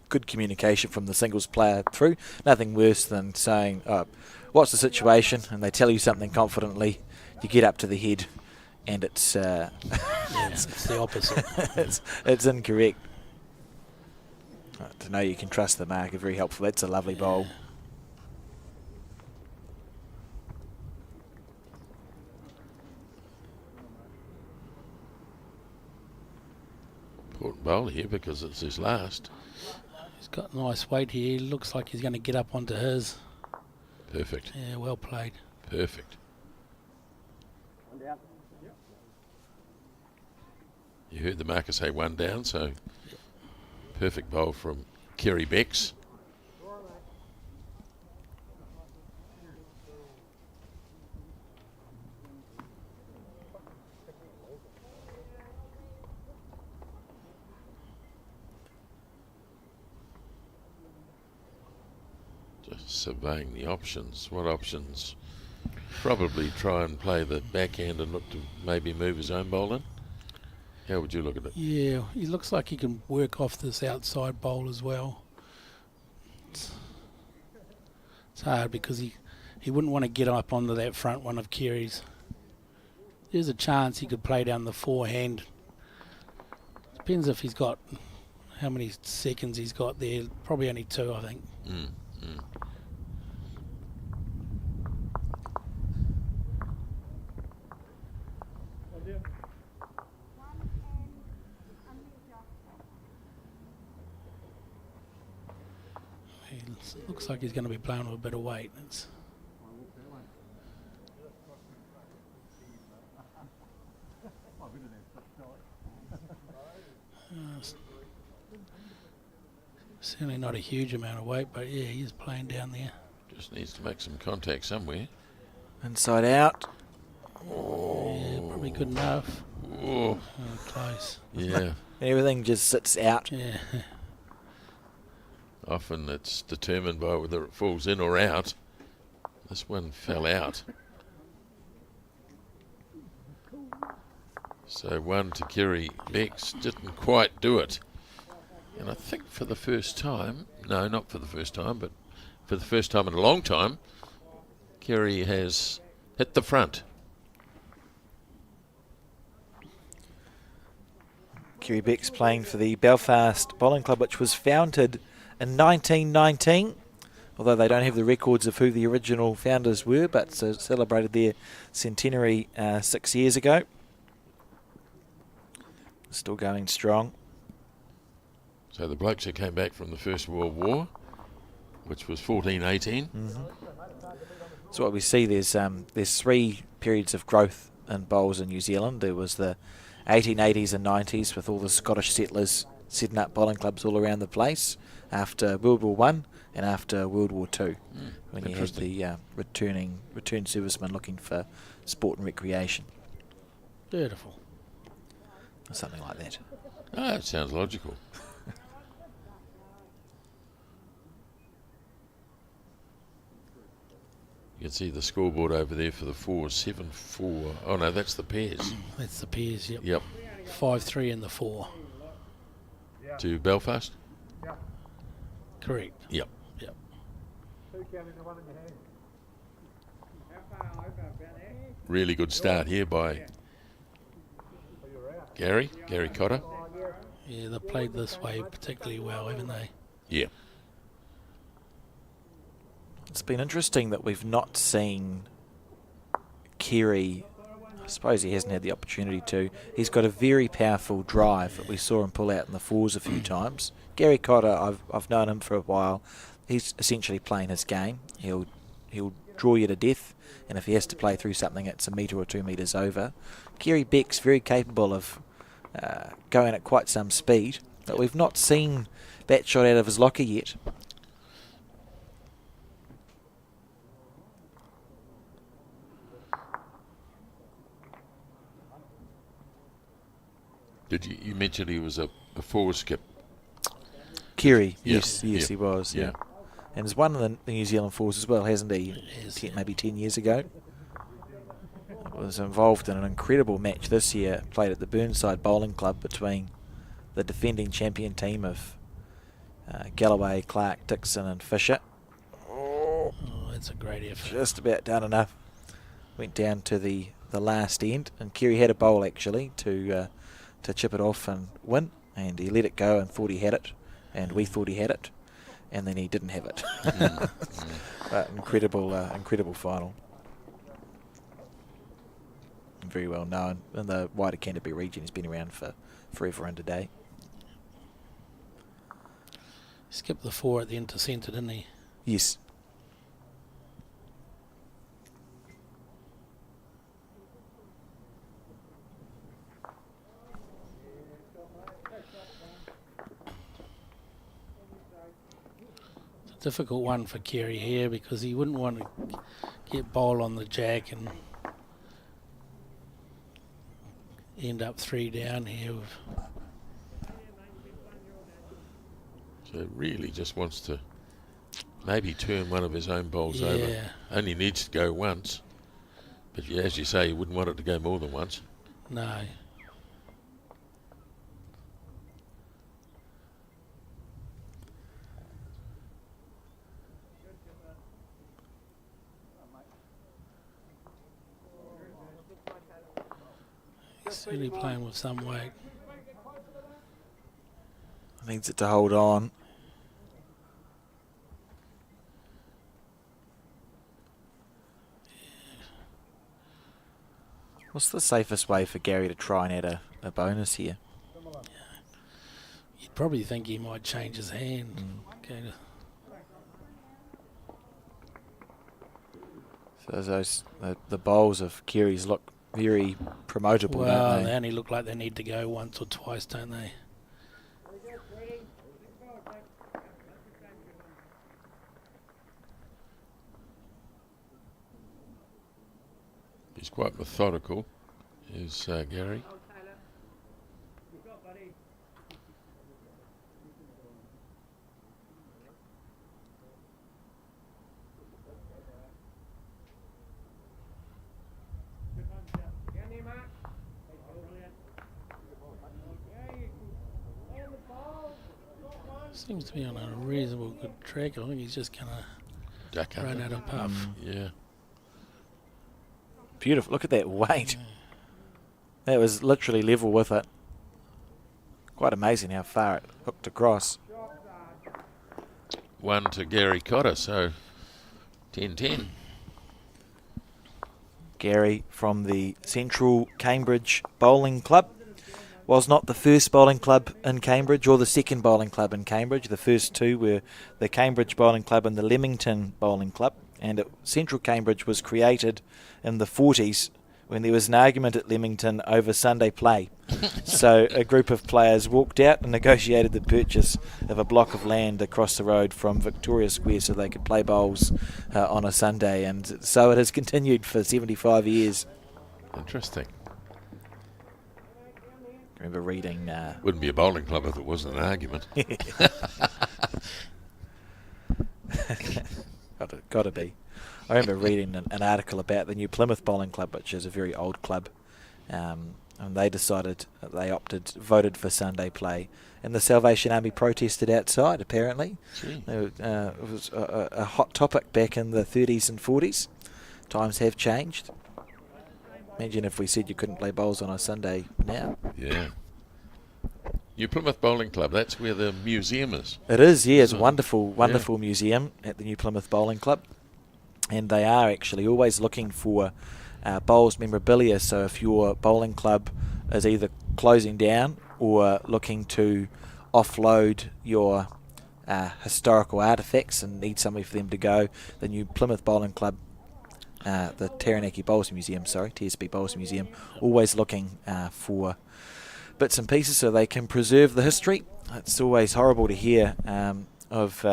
C: good communication from the singles player through. Nothing worse than saying, oh, what's the situation, and they tell you something confidently. You get up to the head, and it's
G: It's the opposite.
C: it's incorrect. To know you can trust the marker, very helpful. That's a lovely bowl.
D: Important bowl here because it's his last.
G: He's got nice weight here. He looks like he's going to get up onto his.
D: Perfect.
G: Yeah, well played.
D: Perfect. You heard the marker say one down, so perfect bowl from Kerry Becks. Just surveying the options. What options? Probably try and play the backhand and look to maybe move his own bowl in. How would you look at it?
G: Yeah, he looks like he can work off this outside bowl as well. It's hard because he wouldn't want to get up onto that front one of Kerry's. There's a chance he could play down the forehand. Depends if he's got how many seconds he's got there. Probably only 2, I think. Looks like he's going to be playing with a bit of weight. Certainly not a huge amount of weight, but yeah, he's playing down there.
D: Just needs to make some contact somewhere.
C: Inside out.
G: Yeah, probably good enough.
D: Oh,
G: Close.
D: yeah.
C: Everything just sits out.
G: Yeah.
D: Often it's determined by whether it falls in or out. This one fell out. So one to Kerry Becks, didn't quite do it. And I think for the first time, no, not for the first time, but for the first time in a long time, Kerry has hit the front.
C: Kerry Becks playing for the Belfast Bowling Club, which was founded in 1919 although they don't have the records of who the original founders were, but celebrated their centenary 6 years ago. Still going strong.
D: So the blokes that came back from the First World War, which was 1418.
C: So what we see, there's 3 periods of growth in bowls in New Zealand. There was the 1880s and 90s with all the Scottish settlers setting up bowling clubs all around the place after World War One and after World War Two, when you had the returned servicemen looking for sport and recreation.
G: Beautiful.
C: Or something like that.
D: Ah, it sounds logical. You can see the scoreboard over there for the 4-7-4. Oh no, that's the pairs.
G: That's the pairs, yep.
D: Yep.
G: 5-3 and the 4.
D: To Belfast?
G: Correct.
D: Yep.
G: Yep.
D: Really good start here by Gary Cotter.
G: Yeah, they played this way particularly well, haven't they?
D: Yeah.
C: It's been interesting that we've not seen Kerry. I suppose he hasn't had the opportunity to. He's got a very powerful drive that we saw him pull out in the 4s a few times. Gary Cotter, I've known him for a while. He's essentially playing his game. He'll draw you to death, and if he has to play through something that's a metre or 2 metres over. Kerry Beck's very capable of going at quite some speed, but we've not seen that shot out of his locker yet.
D: Did you mentioned he was a forward skip?
C: Kerry,
D: Yeah,
C: yes,
D: yeah,
C: he was. Yeah.
D: yeah.
C: And he's won the New Zealand Force as well, hasn't he?
G: Yes,
C: Maybe 10 years ago. Was involved in an incredible match this year, played at the Burnside Bowling Club between the defending champion team of Galloway, Clark, Dixon and Fisher.
G: Oh, that's a great effort.
C: Just about done enough. Went down to the last end, and Kerry had a bowl actually to chip it off and win, and he let it go and thought he had it, and we thought he had it, and then he didn't have it. But incredible final. Very well known in the wider Canterbury region. He's been around for forever and a day.
G: Skipped the 4 at the intercentre, didn't he?
C: Yes.
G: It's a difficult one for Kerry here because he wouldn't want to get bowl on the jack and end up 3 down here.
D: So really just wants to maybe turn one of his own bowls over. Only needs to go once. But as you say, you wouldn't want it to go more than once.
G: No. He's certainly playing with some weight.
C: Needs it to hold on. What's the safest way for Gary to try and add a bonus here?
G: You'd probably think he might change his hand.
C: So those the bowls of Kerry's look very promotable,
G: Well,
C: don't
G: they
C: they?
G: only look like they need to go once or twice, don't they?
D: He's quite methodical, is Gary.
G: Seems to be on a reasonable good track. I think he's just going
D: Duck
G: to run
D: under.
G: out of puff.
D: Yeah.
C: Beautiful. Look at that weight. That was literally level with it. Quite amazing how far it hooked across.
D: 1 to Gary Cotter, so 10-10.
C: Gary from the Central Cambridge Bowling Club was not the first bowling club in Cambridge or the second bowling club in Cambridge. The first two were the Cambridge Bowling Club and the Leamington Bowling Club. And Central Cambridge was created in the 40s when there was an argument at Leamington over Sunday play. So a group of players walked out and negotiated the purchase of a block of land across the road from Victoria Square so they could play bowls on a Sunday. And so it has continued for 75 years.
D: Interesting.
C: I remember reading...
D: Wouldn't be a bowling club if it wasn't an argument.
C: Got to be. I remember reading an article about the New Plymouth Bowling Club, which is a very old club, and they voted for Sunday play, and the Salvation Army protested outside, apparently. It was a hot topic back in the 30s and 40s. Times have changed. Imagine if we said you couldn't play bowls on a Sunday now.
D: Yeah. New Plymouth Bowling Club, that's where the museum is.
C: It is, yeah. It's a wonderful museum at the New Plymouth Bowling Club. And they are actually always looking for bowls memorabilia. So if your bowling club is either closing down or looking to offload your historical artefacts and need somewhere for them to go, the New Plymouth Bowling Club, the Taranaki Bowls Museum, TSB Bowls Museum, always looking for bits and pieces so they can preserve the history. It's always horrible to hear of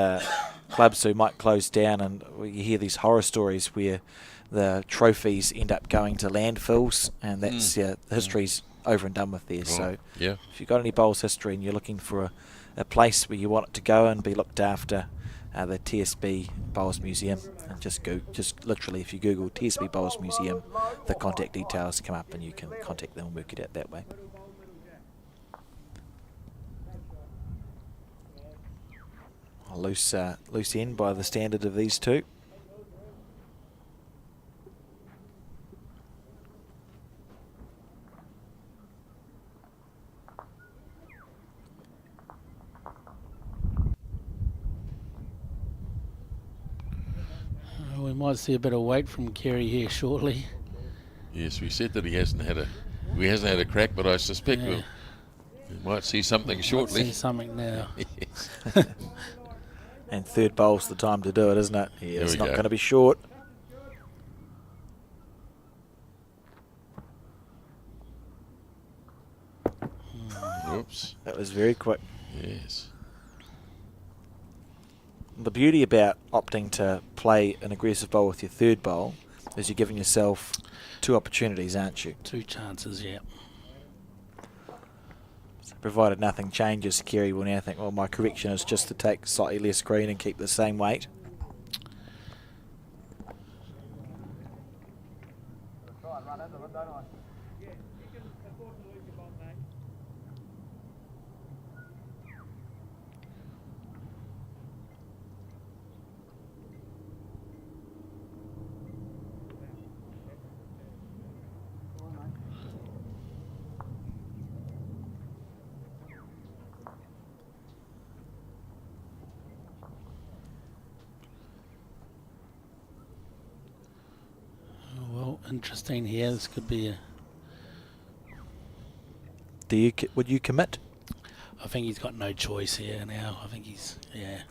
C: clubs who might close down, and you hear these horror stories where the trophies end up going to landfills, and that's the history's over and done with there. So if you've got any bowls history and you're looking for a place where you want it to go and be looked after, the TSB Bowls Museum, and just literally if you Google TSB Bowls Museum, the contact details come up and you can contact them and work it out that way. A loose end by the standard of these two.
G: We might see a bit of weight from Kerry here shortly.
D: Yes, we said that he hasn't had a crack, but I suspect we might see something shortly.
G: See something now.
D: Yes.
C: And third bowl's the time to do it, isn't it? Yeah, it's not going to be short.
D: Oops.
C: That was very quick.
D: Yes.
C: The beauty about opting to play an aggressive bowl with your third bowl is you're giving yourself two opportunities, aren't you?
G: Two chances, yeah.
C: Provided nothing changes, Kerry will now think, well, my correction is just to take slightly less green and keep the same weight.
G: Interesting here. This could be a...
C: Would you commit?
G: I think he's got no choice here now. I think he's... Yeah.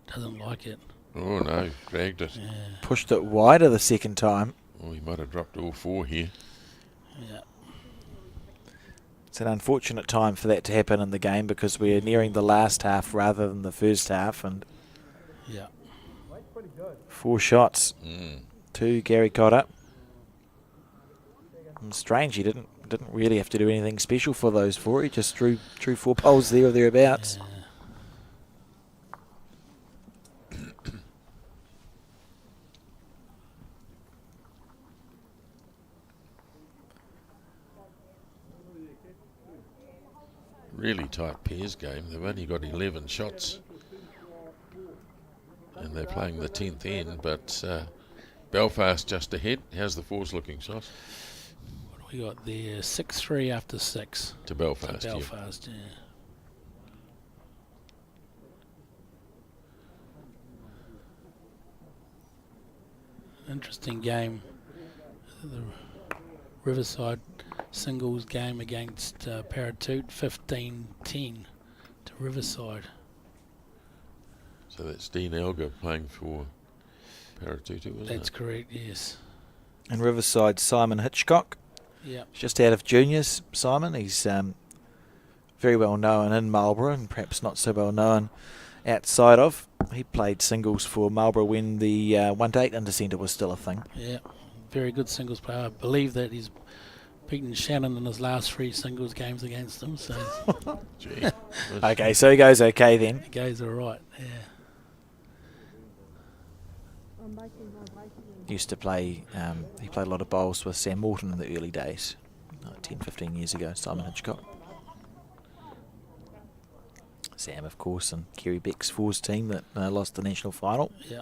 G: Doesn't like it.
D: Oh no, dragged it.
G: Yeah.
C: Pushed it wider the second time.
D: Oh, he might have dropped all four here.
G: Yeah.
C: It's an unfortunate time for that to happen in the game because we're nearing the last half rather than the first half, and
G: yeah,
C: 4 shots to Gary Cotter. And strange, he didn't really have to do anything special for those 4. He just drew 4 poles there or thereabouts.
G: Yeah.
D: Really tight pairs game. They've only got 11 shots. And they're playing the 10th end, but Belfast just ahead. How's the fours looking, Sauce?
G: What do We got there 6-3 after 6
D: to Belfast.
G: to Belfast. Yeah. Interesting game. The Riverside singles game against Paratoot, 15-10 to Riverside.
D: So that's Dean Elgar playing for Paratutu, wasn't
G: That's
D: it?
G: correct, yes.
C: And Riverside, Simon Hitchcock.
G: Yeah.
C: Just out of juniors, Simon. He's very well known in Marlborough and perhaps not so well known outside of. He played singles for Marlborough when the 1-8 intercentre was still a thing.
G: Yeah, very good singles player. I believe that he's beaten Shannon in his last 3 singles games against him, so
D: Gee.
C: Okay, so he goes okay then.
G: it goes all right, yeah.
C: Used to play, he played a lot of bowls with Sam Morton in the early days, 10, 15 years ago, Simon Hitchcock. Sam, of course, and Kerry Beck's fours team that lost the national final.
G: Yeah.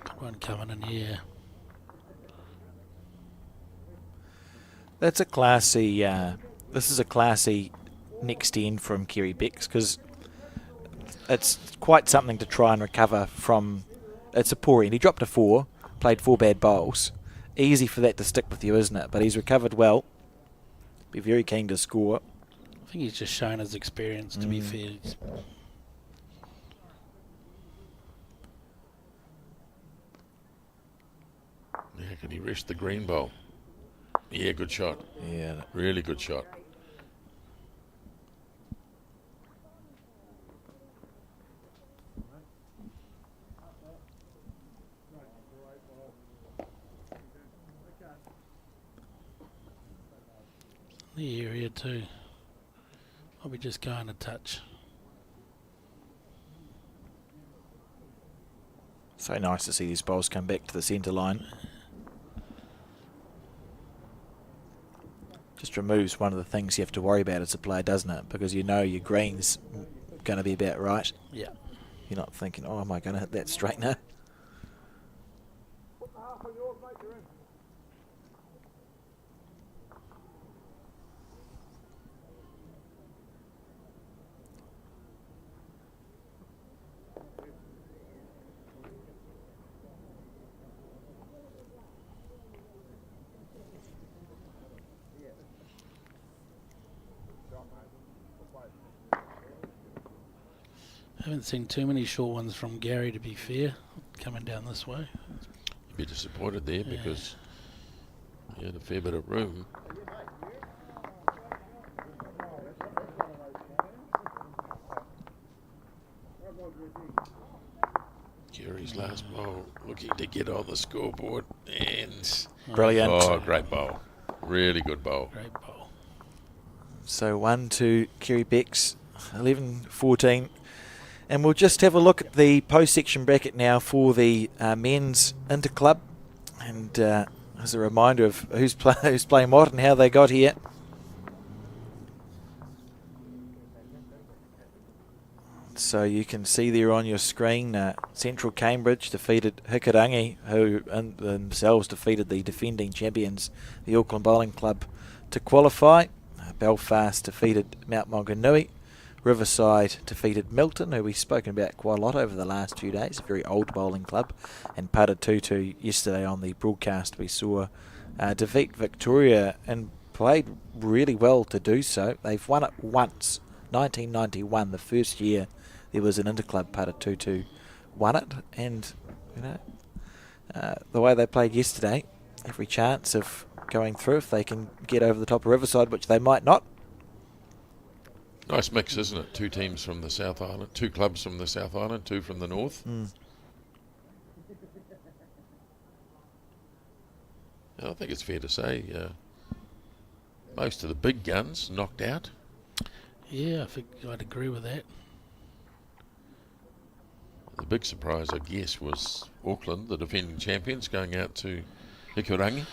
G: Good one coming in here.
C: That's a classy, this is a classy next end from Kerry Beck's because it's quite something to try and recover from. It's a poor end. He dropped a 4, played 4 bad bowls. Easy for that to stick with you, isn't it? But he's recovered well. Be very keen to score.
G: I think he's just shown his experience, to be fair.
D: Yeah, can he rest the green bowl? Yeah, good shot.
C: Yeah.
D: Really good shot.
G: The area too. I'll be just going a touch.
C: So nice to see these bowls come back to the centre line. Just removes one of the things you have to worry about as a player, doesn't it? Because you know your green's going to be about right.
G: Yeah.
C: You're not thinking, oh, am I going to hit that straight now?
G: Haven't seen too many short ones from Gary, to be fair, coming down this way.
D: You'd be disappointed there because he had a fair bit of room. Gary's last bowl looking to get on the scoreboard and
C: Brilliant.
D: oh, great bowl. Really good bowl.
G: Great bowl.
C: So 1 to Kerry Beck's, 11-14. And we'll just have a look at the post-section bracket now for the men's Interclub. And as a reminder of who's playing what and how they got here. So you can see there on your screen, Central Cambridge defeated Hikurangi, who themselves defeated the defending champions, the Auckland Bowling Club, to qualify. Belfast defeated Mount Maunganui. Riverside defeated Milton, who we've spoken about quite a lot over the last few days, a very old bowling club. And Paratutu, yesterday on the broadcast, we saw defeat Victoria and played really well to do so. They've won it once, 1991, the first year there was an Interclub. Paratutu won it, and you know the way they played yesterday, every chance of going through if they can get over the top of Riverside, which they might not.
D: Nice mix, isn't it? 2 teams from the South Island, 2 clubs from the South Island, 2 from the North. I think it's fair to say most of the big guns knocked out.
G: Yeah, I think I'd agree with that.
D: The big surprise, I guess, was Auckland, the defending champions, going out to Hikurangi.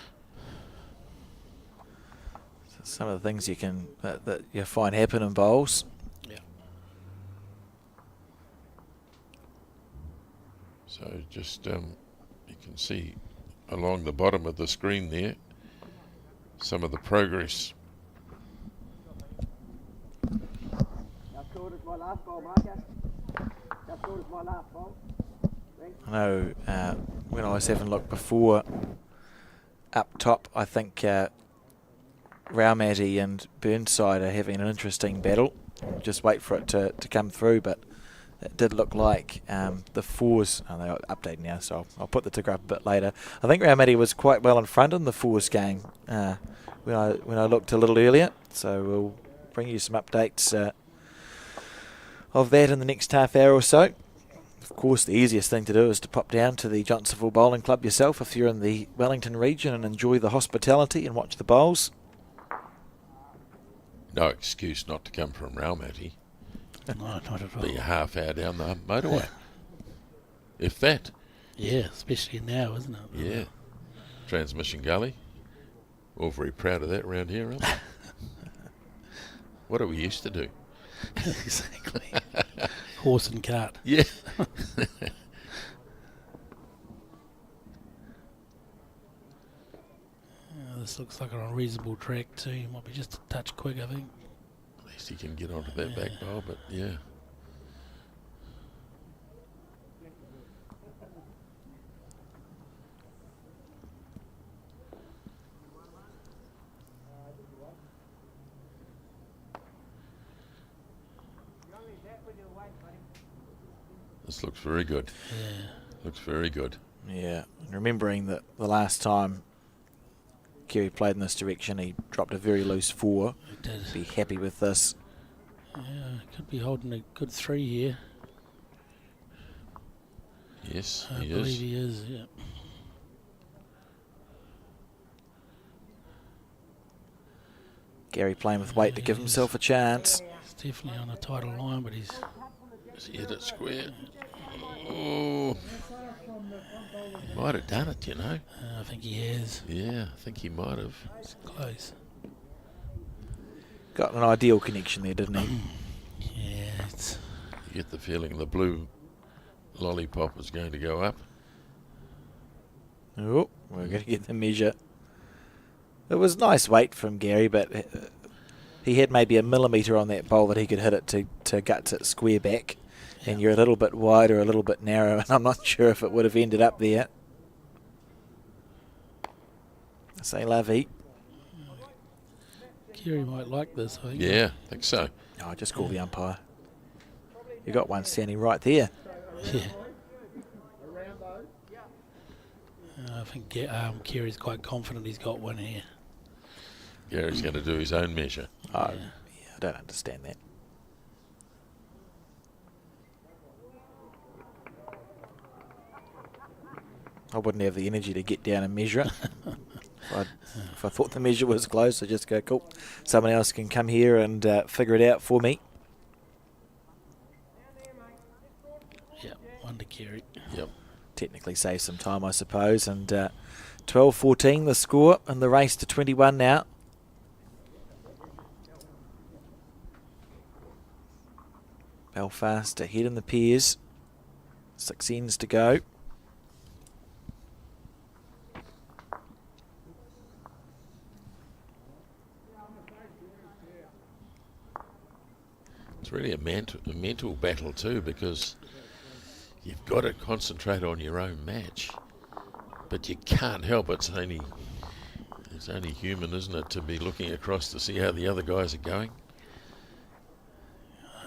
C: Some of the things you can that you find happen in bowls.
G: Yeah.
D: So just you can see along the bottom of the screen there some of the progress.
F: That's good as my last ball, Marcus. That's good as my last ball.
C: I know when I was having a look before, up top, I think Raumati and Burnside are having an interesting battle. Just wait for it to come through, but it did look like the fours, they're updated now, so I'll put the ticker up a bit later. I think Raumati was quite well in front in the fours game when I looked a little earlier, so we'll bring you some updates of that in the next half hour or so. Of course, the easiest thing to do is to pop down to the Johnsonville Bowling Club yourself if you're in the Wellington region and enjoy the hospitality and watch the bowls.
D: No excuse not to come from Raumati.
G: No, not at all.
D: Be a half hour down the motorway. If that.
G: Yeah, especially now, isn't it?
D: Yeah. Transmission Gully. All very proud of that round here, aren't we? What do we used to do?
G: Exactly. Horse and cart.
D: Yeah.
G: This looks like an unreasonable track too. Might be just a touch quick, I think.
D: At least he can get onto that back bowl, but yeah. This looks very good.
G: Yeah.
D: Looks very good.
C: Yeah, and remembering that the last time Kerry played in this direction, he dropped a very loose four.
G: He did.
C: Be happy with this.
G: Yeah, could be holding a good 3 here.
D: Yes,
G: I
D: he
G: believe
D: is.
G: he is, yeah.
C: Gary playing with weight to give himself a chance.
G: He's definitely on a tighter line, but he's...
D: Has he hit it square? Oh. He might have done it, you know.
G: I think he has.
D: Yeah, I think he might have.
G: It's close.
C: Got an ideal connection there, didn't he?
G: Yeah, it's...
D: You get the feeling the blue lollipop is going to go up.
C: Oh, we're going to get the measure. It was nice weight from Gary, but he had maybe a millimetre on that bowl that he could hit it to guts it square back.
G: Yeah.
C: And you're a little bit wide or a little bit narrow, and I'm not sure if it would have ended up there. Say la vie.
G: Kerry might like this, I think.
D: Yeah, I think so.
C: Oh, just call the umpire. You got one standing right there.
G: Yeah. I think Kerry's quite confident he's got one here.
D: Gary's going to do his own measure.
C: Oh, yeah, I don't understand that. I wouldn't have the energy to get down and measure it. If I thought the measure was close, I'd just go, cool. Someone else can come here and figure it out for me.
G: Yeah, one to Kerry.
D: Yep.
C: Technically save some time, I suppose. And 12-14 the score and the race to 21 now. Belfast ahead in the pairs. 6 ends to go.
D: It's really a mental battle too, because you've got to concentrate on your own match, but you can't help it. It's only human, isn't it, to be looking across to see how the other guys are going.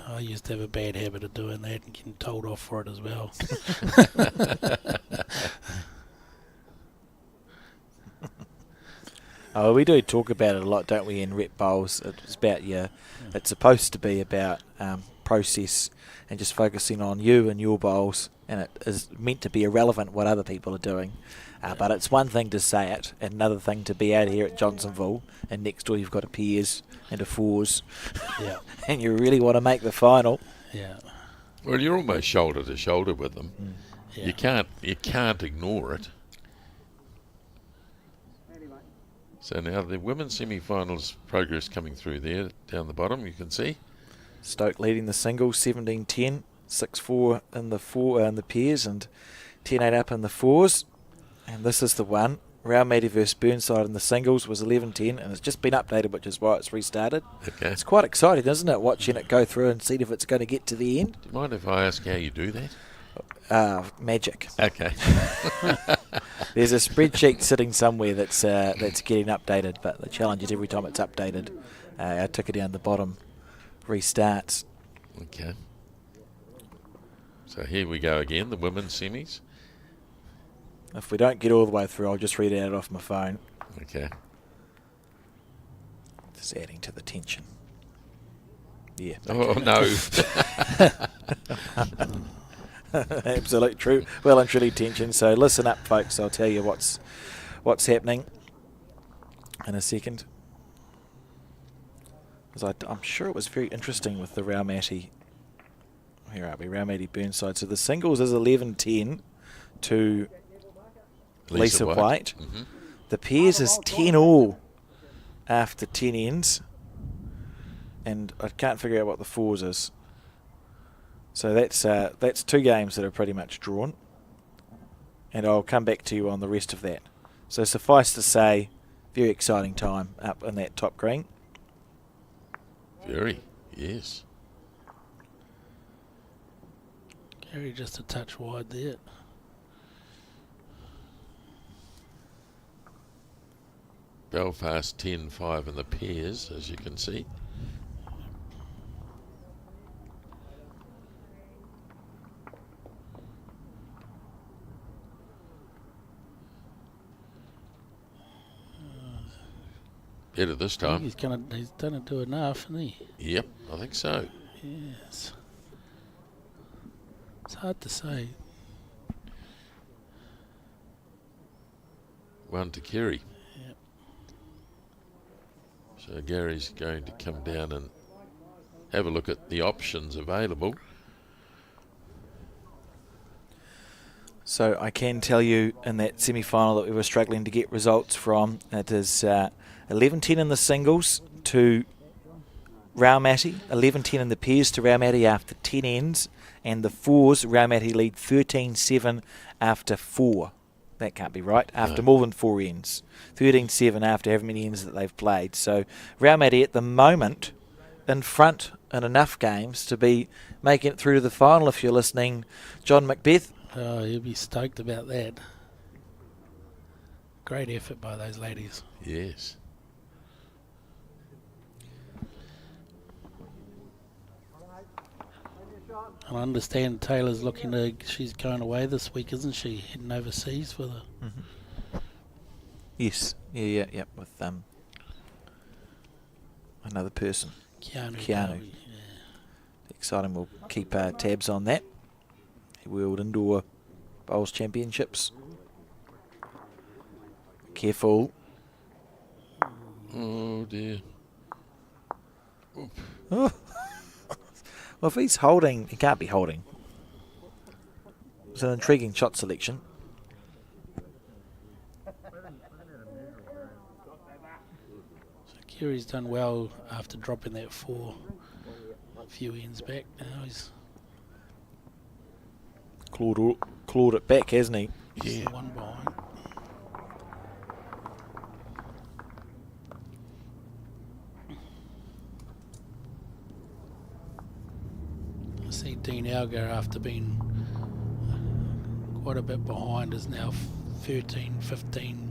G: I used to have a bad habit of doing that and getting told off for it as well.
C: Oh, we do talk about it a lot, don't we, in rep bowls? It's about it's supposed to be about process and just focusing on you and your bowls, and it is meant to be irrelevant what other people are doing. But it's one thing to say it, and another thing to be out here at Johnsonville, and next door you've got a pairs and a fours,
G: Yeah.
C: and you really want to make the final.
G: Yeah.
D: Well, you're almost shoulder to shoulder with them.
G: Yeah.
D: You can't ignore it. So now the women's semi-finals progress coming through there down the bottom. You can see
C: Stoke leading the singles 17-10, 6-4 in the pairs and 10-8 up in the fours. And this is the one. Raumati versus Burnside in the singles was 11-10, and it's just been updated, which is why it's restarted.
D: Okay.
C: It's quite exciting, isn't it, watching it go through and see if it's going to get to the end?
D: Do you mind if I ask how you do that?
C: Magic.
D: Okay.
C: There's a spreadsheet sitting somewhere that's getting updated, but the challenge is every time it's updated, our ticker down the bottom restarts.
D: Okay. So here we go again, the women's semis.
C: If we don't get all the way through, I'll just read it out off my phone.
D: Okay.
C: Just adding to the tension. Yeah.
D: Oh, no.
C: Absolute true. Well and truly tension. So listen up, folks. I'll tell you what's happening in a second. Because I'm sure it was very interesting with the Raumati. Where are we? Raumati Burnside. So the singles is 11-10 to Lisa White.
D: Mm-hmm.
C: The pairs is 10-all after 10 ends. And I can't figure out what the fours is. So that's two games that are pretty much drawn. And I'll come back to you on the rest of that. So suffice to say, very exciting time up in that top green.
D: Very, yes.
G: Gary just a touch wide there.
D: Belfast 10-5 in the pairs, as you can see. Better this
G: I
D: time.
G: think he's done it to enough, hasn't he?
D: Yep, I think so.
G: Yes. It's hard to say.
D: One to Kerry.
G: Yep.
D: So Gary's going to come down and have a look at the options available.
C: So I can tell you in that semi-final that we were struggling to get results from, it is 11-10 in the singles to Raumati, 11-10 in the pairs to Raumati after 10 ends, and the fours, Raumati lead 13-7 after 4. That can't be right, after more than 4 ends. 13-7 after however many ends that they've played. So Raumati at the moment in front in enough games to be making it through to the final, if you're listening, John Macbeth.
G: Oh, he'll be stoked about that. Great effort by those ladies.
D: Yes.
G: And I understand Taylor's she's going away this week, isn't she? Heading overseas for the...
C: Mm-hmm. Yes, yeah, with another person.
G: Keanu.
C: Yeah. Exciting, we'll keep tabs on that. World Indoor Bowls Championships. Careful.
D: Oh, dear.
C: Oh. Well, if he's holding, he can't be holding. It's an intriguing shot selection.
G: So Kerry's done well after dropping that 4 a few ends back. Now he's
C: clawed it back, hasn't he?
G: yeah. One behind. I see Dean Algar, after being quite a bit behind, is now 13, 15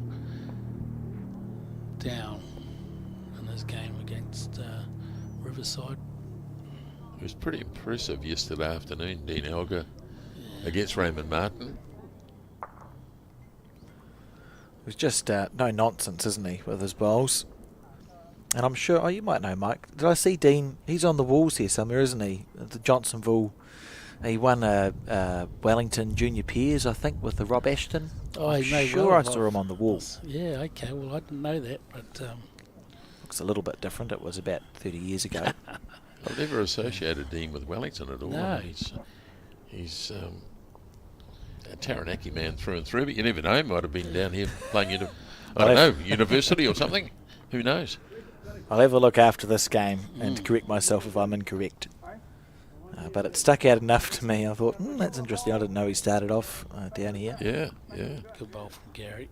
G: down in his game against Riverside.
D: It was pretty impressive yesterday afternoon, Dean Elgar against Raymond Martin.
C: It was just no nonsense, isn't he, with his bowls? And I'm sure, you might know, Mike. Did I see Dean? He's on the walls here somewhere, isn't he? At the Johnsonville. He won Wellington Junior Pairs, I think, with the Rob Ashton.
G: Oh,
C: I'm sure I saw him on the walls.
G: Yeah, okay. Well, I didn't know that, but
C: looks a little bit different. It was about 30 years ago.
D: I've never associated Dean with Wellington at all.
G: No.
D: He's a Taranaki man through and through, but you never know. He might have been down here playing I don't know, university or something. Who knows?
C: I'll have a look after this game and correct myself if I'm incorrect. But it stuck out enough to me. I thought, that's interesting. I didn't know he started off down here.
D: Yeah, yeah.
G: Good bowl from Gary.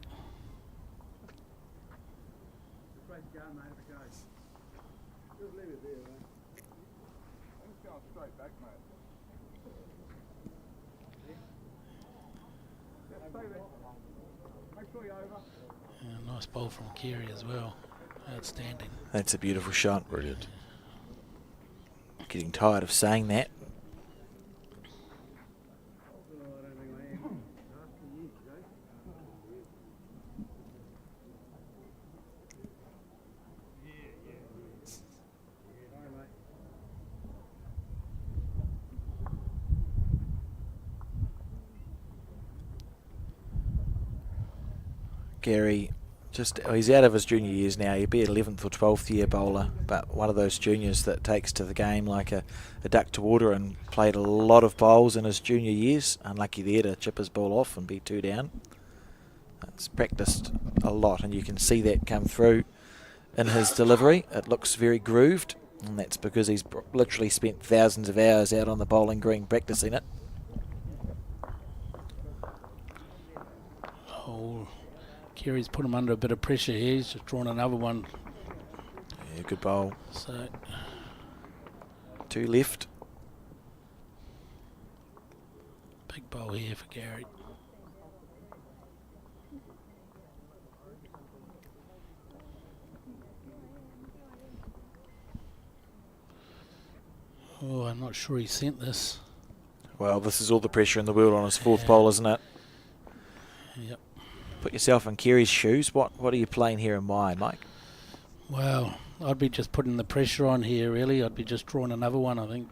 G: Yeah, nice bowl from Gary as well. Outstanding.
C: That's a beautiful shot.
D: Brilliant.
C: Getting tired of saying that. Gary, he's out of his junior years now. He'd be 11th or 12th year bowler, but one of those juniors that takes to the game like a duck to water, and played a lot of bowls in his junior years. Unlucky there to chip his ball off and be 2 down. It's practiced a lot, and you can see that come through in his delivery. It looks very grooved, and that's because he's literally spent thousands of hours out on the bowling green practicing it.
G: Oh, Gary's put him under a bit of pressure here. He's just drawn another one.
C: Yeah, good bowl.
G: So
C: 2 left.
G: big bowl here for Gary. Oh, I'm not sure he sent this.
C: Well, this is all the pressure in the world on his 4th bowl, isn't it?
G: Yep.
C: Put yourself in Kerry's shoes. What are you playing here in mind, Mike?
G: Well, I'd be just putting the pressure on here, really. I'd be just drawing another one, I think.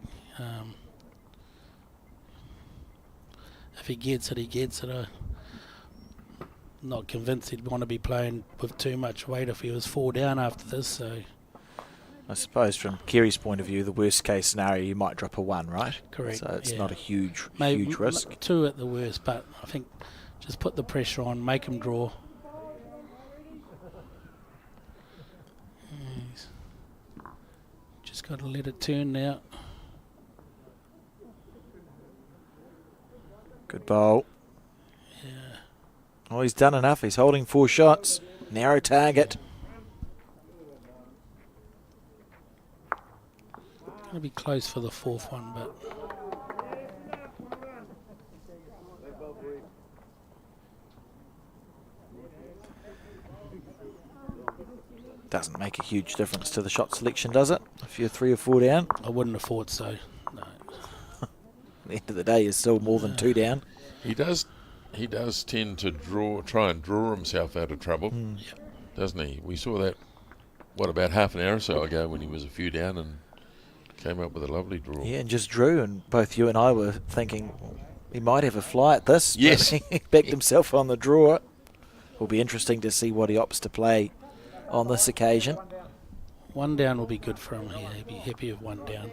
G: If he gets it, he gets it. I'm not convinced he'd want to be playing with too much weight if he was 4 down after this. So
C: I suppose from Kerry's point of view, the worst case scenario, you might drop a 1, right?
G: Correct.
C: So it's
G: yeah.
C: not a huge risk.
G: 2 at the worst, but I think just put the pressure on, make him draw. Just got to let it turn now.
C: Good bowl.
G: Yeah.
C: Oh, he's done enough. He's holding 4 shots. Narrow target.
G: Going to be close for the 4th one, but
C: Doesn't make a huge difference to the shot selection, does it? If you're 3 or 4 down.
G: I wouldn't have thought so. No.
C: At the end of the day, you're still more than 2 down.
D: He does tend to try and draw himself out of trouble, doesn't he? We saw that, about half an hour or so ago when he was a few down and came up with a lovely draw.
C: Yeah, and just drew, and both you and I were thinking he might have a fly at this.
D: Yes.
C: He backed himself on the draw. Will be interesting to see what he opts to play on this occasion.
G: 1 down will be good for him here. He'll be happy with 1 down.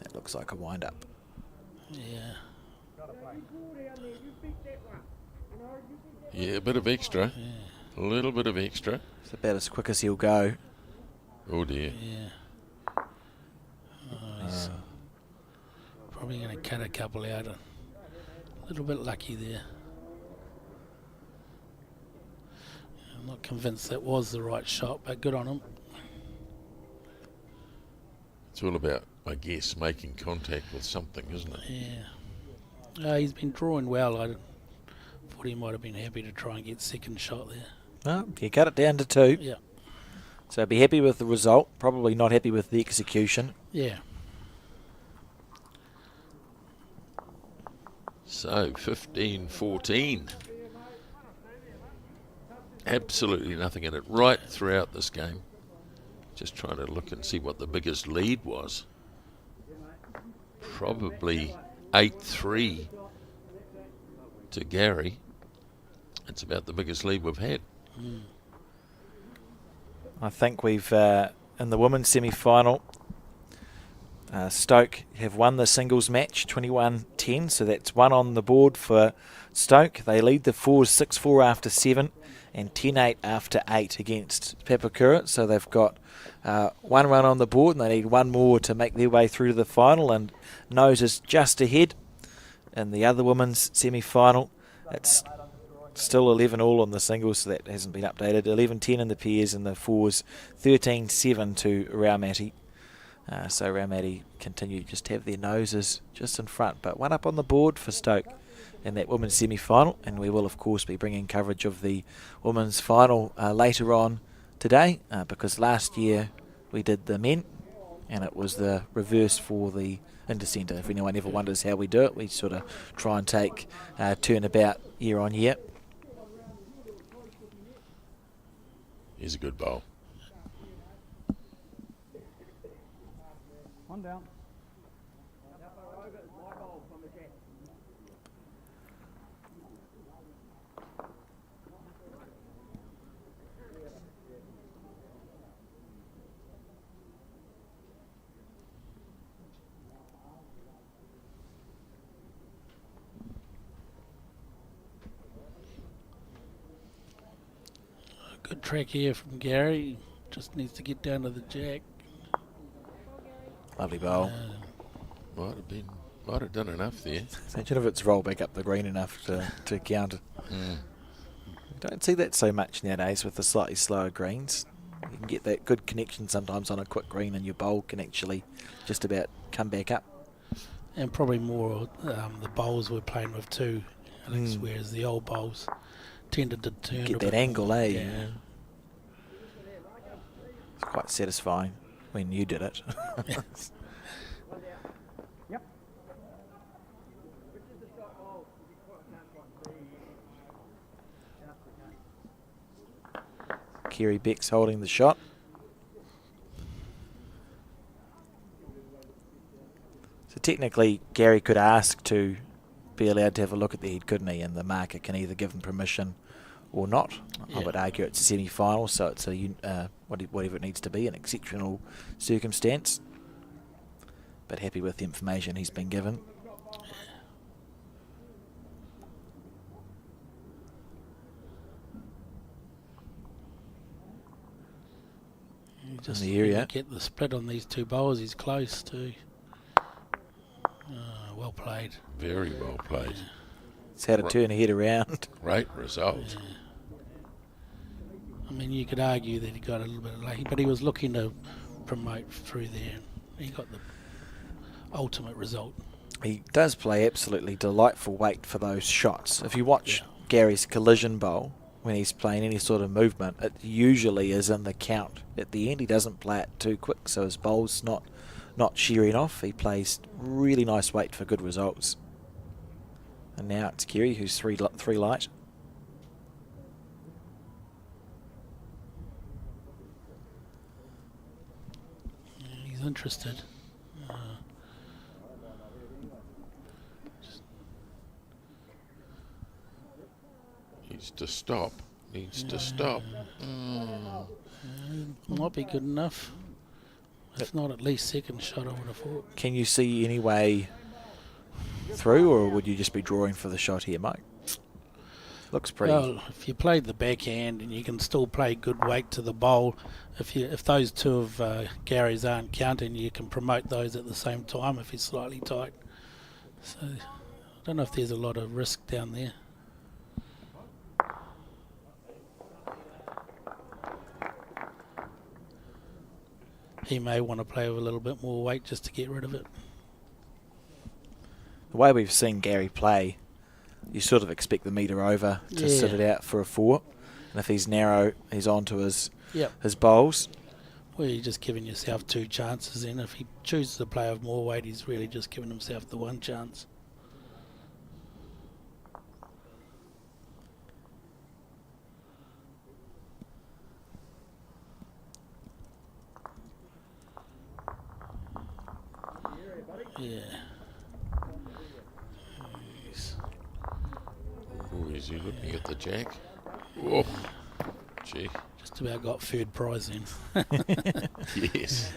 C: That looks like a wind-up.
G: Yeah.
D: Yeah, a bit of extra.
G: Yeah.
D: A little bit of extra.
C: It's about as quick as he'll go.
D: Oh dear.
G: Yeah. Oh, he's probably going to cut a couple out. A little bit lucky there. I'm not convinced that was the right shot, but good on him.
D: It's all about, I guess, making contact with something, isn't it?
G: Yeah. He's been drawing well. I thought he might have been happy to try and get 2nd shot there.
C: Well, he cut it down to 2.
G: Yeah.
C: So be happy with the result. Probably not happy with the execution.
G: Yeah.
D: So, 15-14. Absolutely nothing in it right throughout this game. Just trying to look and see what the biggest lead was. Probably 8-3 to Gary. It's about the biggest lead we've had.
C: I think we've, in the women's semi-final, Stoke have won the singles match 21-10, so that's 1 on the board for Stoke. They lead the fours 6-4 after 7 and 10-8 after 8 against Papakura, so they've got 1 run on the board and they need 1 more to make their way through to the final, and Nose is just ahead in the other women's semi-final. It's still 11 all on the singles, so that hasn't been updated. 11-10 in the pairs and the fours, 13-7 to Raumati. So Raumati continue just to have their noses just in front, but 1 up on the board for Stoke in that women's semi-final, and we will of course be bringing coverage of the women's final later on today, because last year we did the men and it was the reverse for the intercentre. If anyone ever wonders how we do it, we sort of try and take turnabout year on year.
D: Here's a good bowl.
E: One down.
G: Good track here from Gary. Just needs to get down to the jack.
C: Lovely bowl.
D: Might have done enough there.
C: Imagine if it's rolled back up the green enough to count it. Don't see that so much nowadays with the slightly slower greens. You can get that good connection sometimes on a quick green, and your bowl can actually just about come back up.
G: And probably more the bowls we're playing with too, Alex, whereas the old bowls tended to turn
C: Get
G: a
C: that
G: bit
C: angle,
G: more.
C: eh?
G: Yeah.
C: It's quite satisfying when you did it.
E: Yep.
C: Kerry Beck's holding the shot. So technically, Gary could ask to be allowed to have a look at the head, couldn't he? And the marker can either give him permission or not. I would argue it's a semi-final, so it's a whatever it needs to be, an exceptional circumstance. But happy with the information he's been given.
G: Just
C: in the area.
G: Get the split on these two bowls. He's close too. Well played.
D: Very well played.
C: It's how to turn a head around.
D: Great result.
G: I mean, you could argue that he got a little bit late, but he was looking to promote through there, and he got the ultimate result.
C: He does play absolutely delightful weight for those shots. If you watch Gary's collision bowl, when he's playing any sort of movement, it usually is in the count. At the end, he doesn't play it too quick, so his bowl's not shearing off. He plays really nice weight for good results. And now it's Kerry who's three light.
G: He's interested.
D: Needs to stop. Needs to stop.
G: Might be good enough. If not, at least second shot, I would have thought.
C: Can you see any way through, or would you just be drawing for the shot here, Mike? Looks pretty.
G: Well, if you played the backhand and you can still play good weight to the bowl, if those two of Gary's aren't counting, you can promote those at the same time if he's slightly tight. So I don't know if there's a lot of risk down there. He may want to play with a little bit more weight just to get rid of it.
C: The way we've seen Gary play, you sort of expect the metre over to sit it out for a 4. And if he's narrow, he's on to his bowls.
G: Well, you're just giving yourself 2 chances, and if he chooses to play with more weight, he's really just giving himself the 1 chance. Yeah.
D: Oh, is he looking at the jack? Oh, gee.
G: Just about got third prize in.
D: Yes.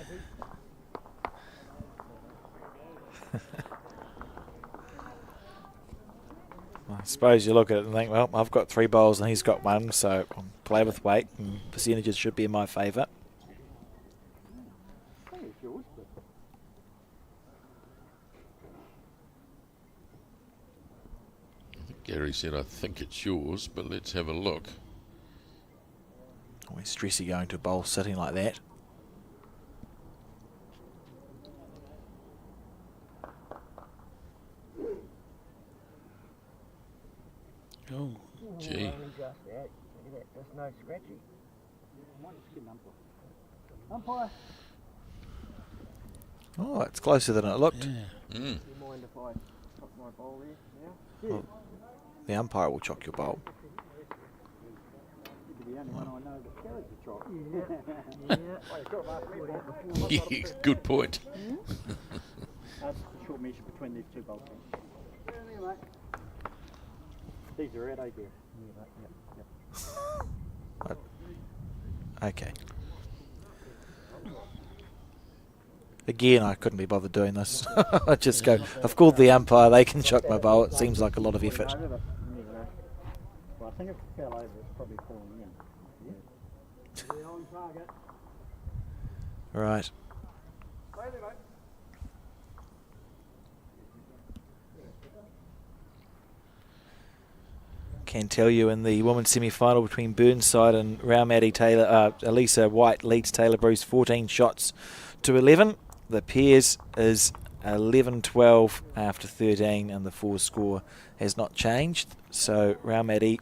C: I suppose you look at it and think, well, I've got 3 bowls and he's got 1, so I'll play with weight and percentages should be in my favour.
D: Gary said, I think it's yours, but let's have a look.
C: Always stressy going to a bowl sitting like that.
G: Oh,
D: Gee.
F: Only just that. Look at that. There's no scratchy. Umpire.
C: Oh, it's closer than it looked.
G: yeah.
D: Mm.
F: Do you mind if I put my bowl there now?
C: Well, the umpire will chock your bowl.
F: The only one I know that carries the chalk. Yeah. Well, you could have asked me that before.
D: Yeah, good point.
E: That's the short measure between these two bowls. These are at idea.
C: Okay. Again, I couldn't be bothered doing this. I just go, I've called the umpire, they can chock my bowl. It seems like a lot of effort.
E: Well, I think if it fell over, it's probably falling in.
F: Yeah, on target.
C: Right.
F: Stay there, mate.
C: Can tell you in the women's semi-final between Burnside and Raumati Taylor, Elisa White leads Taylor Bruce 14 shots to 11. The pairs is 11-12 after 13, and the 4 score has not changed. So Raumati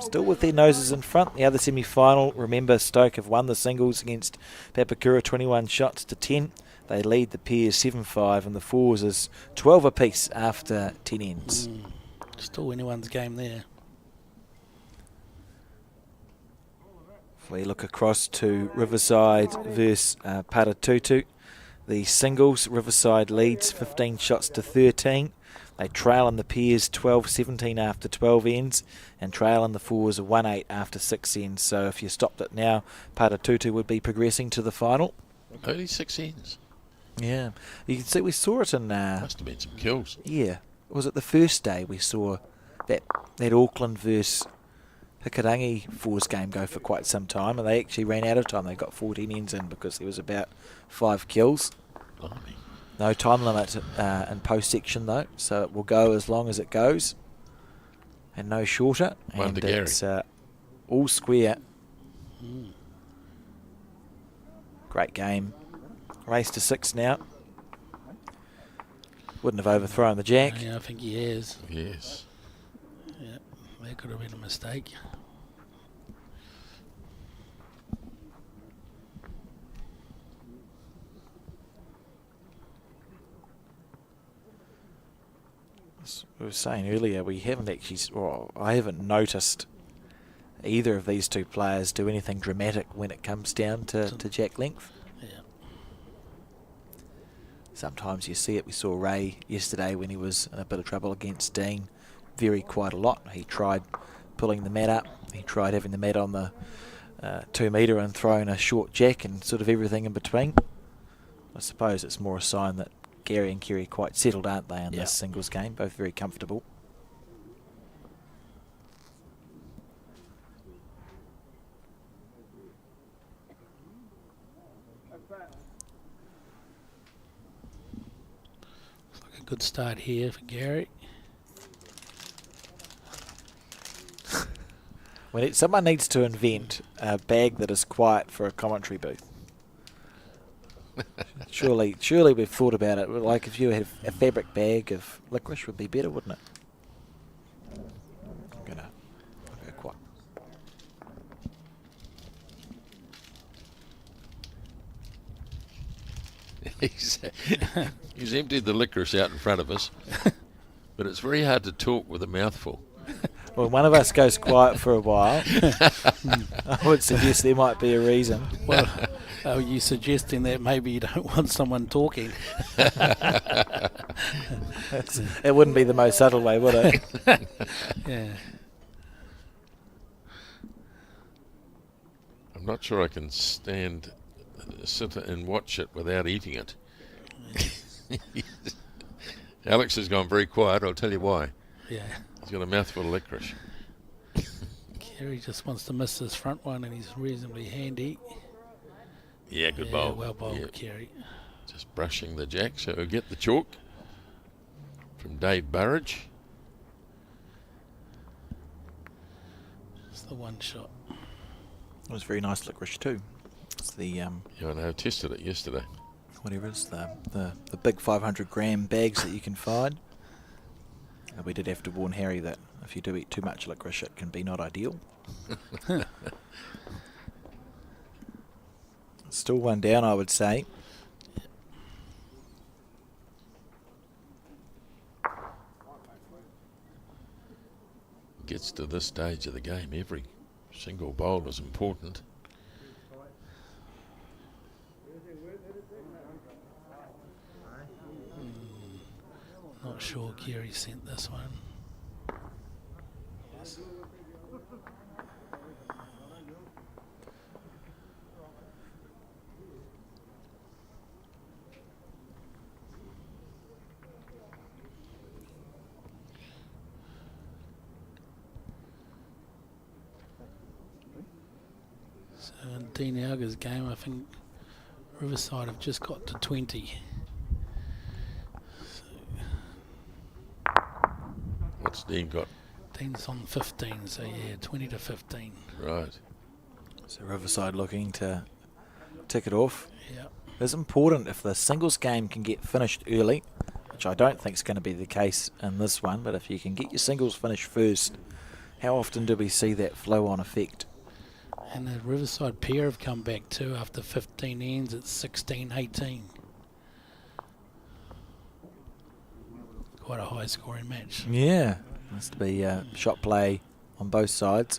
C: still with their noses in front. The other semi-final, remember, Stoke have won the singles against Papakura 21 shots to 10. They lead the pairs 7-5, and the 4s is 12 apiece after 10 ends.
G: Still anyone's game there.
C: If we look across to Riverside versus Paratutu, the singles, Riverside leads 15 shots to 13. They trail in the pairs 12-17 after 12 ends, and trail in the 4s 1-8 after 6 ends. So if you stopped it now, Paratutu would be progressing to the final.
D: Only 6 ends.
C: Yeah, you can see we saw it in.
D: Must have been some kills.
C: Yeah, was it the first day we saw that Auckland versus Hikarangi 4s game go for quite some time, and they actually ran out of time. They got 14 ends in because there was about 5 kills.
D: Blimey.
C: No time limit in post section though, so it will go as long as it goes, and no shorter.
D: One
C: And
D: to Gary.
C: it's all square. Great game. Race to 6 now. Wouldn't have overthrown the jack.
G: Yeah, I think he is.
D: Yes.
G: Yeah, that could have been a mistake.
C: As we were saying earlier, we haven't actually, well, I haven't noticed either of these two players do anything dramatic when it comes down to jack length.
G: Yeah.
C: Sometimes you see it. We saw Ray yesterday when he was in a bit of trouble against Dean, vary quite a lot. He tried pulling the mat up. He tried having the mat on the 2 metre and throwing a short jack and sort of everything in between. I suppose it's more a sign that Gary and Kerry quite settled, aren't they, in this singles game? Both very comfortable.
G: Looks like a good start here for Gary.
C: Someone needs to invent a bag that is quiet for a commentary booth. Surely we've thought about it. Like if you had a fabric bag of licorice would be better, wouldn't it? I'm gonna go quiet.
D: He's emptied the licorice out in front of us, but it's very hard to talk with a mouthful.
C: Well, one of us goes quiet for a while. I would suggest there might be a reason.
G: Well, are you suggesting that maybe you don't want someone talking?
C: It wouldn't be the most subtle way, would it?
G: Yeah.
D: I'm not sure I can sit and watch it without eating it. Alex has gone very quiet. I'll tell you why.
G: Yeah.
D: He's got a mouthful of licorice.
G: Kerry just wants to miss this front one, and he's reasonably handy.
D: Yeah, good bowl.
G: Well bowled,
D: Yeah.
G: Kerry.
D: Just brushing the jack, so we'll get the chalk from Dave Burridge.
G: It's the one shot.
C: It was very nice licorice too. It's the
D: Yeah, I know. I tested it yesterday.
C: whatever it is, the big 500-gram bags that you can find. We did have to warn Harry that if you do eat too much licorice, it can be not ideal. Still one down, I would say.
D: Gets to this stage of the game, every single bowl is important.
G: Not sure Kerry sent this one. Yes. So in Dean Alger's game, I think Riverside have just got to 20.
D: What's Dean got?
G: Dean's on 15, so yeah, 20 to 15.
D: Right.
C: So Riverside looking to tick it off.
G: Yeah.
C: It's important if the singles game can get finished early, which I don't think is going to be the case in this one, but if you can get your singles finished first, how often do we see that flow-on effect?
G: And the Riverside pair have come back too after 15 ends. It's 16-18. Quite a high-scoring match.
C: Yeah, must be shot play on both sides.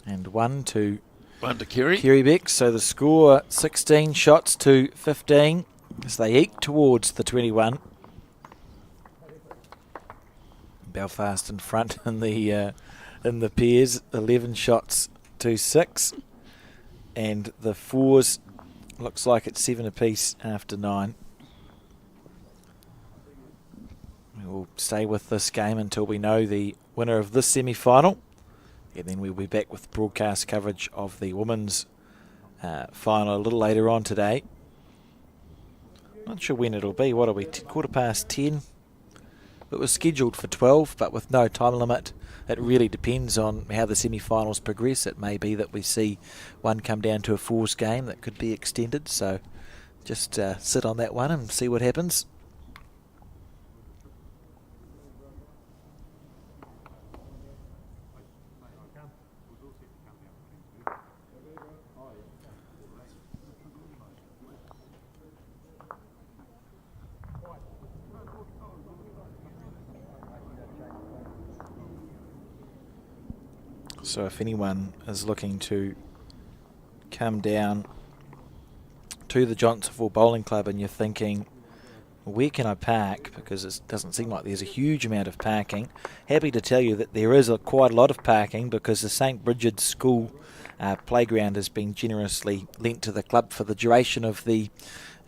C: And 1 to
D: One to Kerry.
C: Kerry Beck. So the score 16 shots to 15 as they eke towards the 21. Belfast in front in the pairs, 11 shots to 6, and the fours looks like it's 7 apiece after 9. We will stay with this game until we know the winner of this semi-final, and then we'll be back with broadcast coverage of the women's final a little later on today. Not sure when it'll be. What are we? 10:15. It was scheduled for 12, but with no time limit. It really depends on how the semi-finals progress. It may be that we see one come down to a fours game that could be extended. So just sit on that one and see what happens. So if anyone is looking to come down to the Johnsonville Bowling Club and you're thinking, where can I park? Because it doesn't seem like there's a huge amount of parking. Happy to tell you that there is quite a lot of parking because the St. Bridget's School playground has been generously lent to the club for the duration of the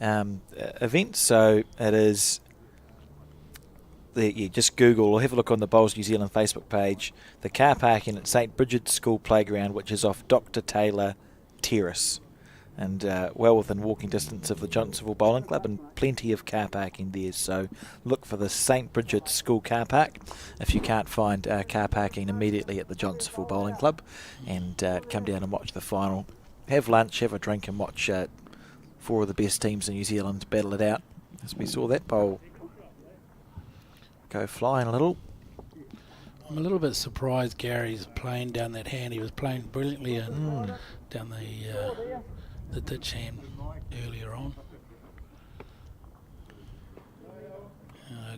C: event. So it is... just Google or have a look on the Bowls New Zealand Facebook page. The car parking at St. Bridget's School Playground, which is off Dr. Taylor Terrace, and well within walking distance of the Johnsonville Bowling Club, and plenty of car parking there. So look for the St. Bridget's School car park if you can't find car parking immediately at the Johnsonville Bowling Club, and come down and watch the final. Have lunch, have a drink, and watch 4 of the best teams in New Zealand battle it out, as we saw that bowl go flying a little.
G: I'm a little bit surprised Gary's playing down that hand. He was playing brilliantly down the ditch hand earlier on.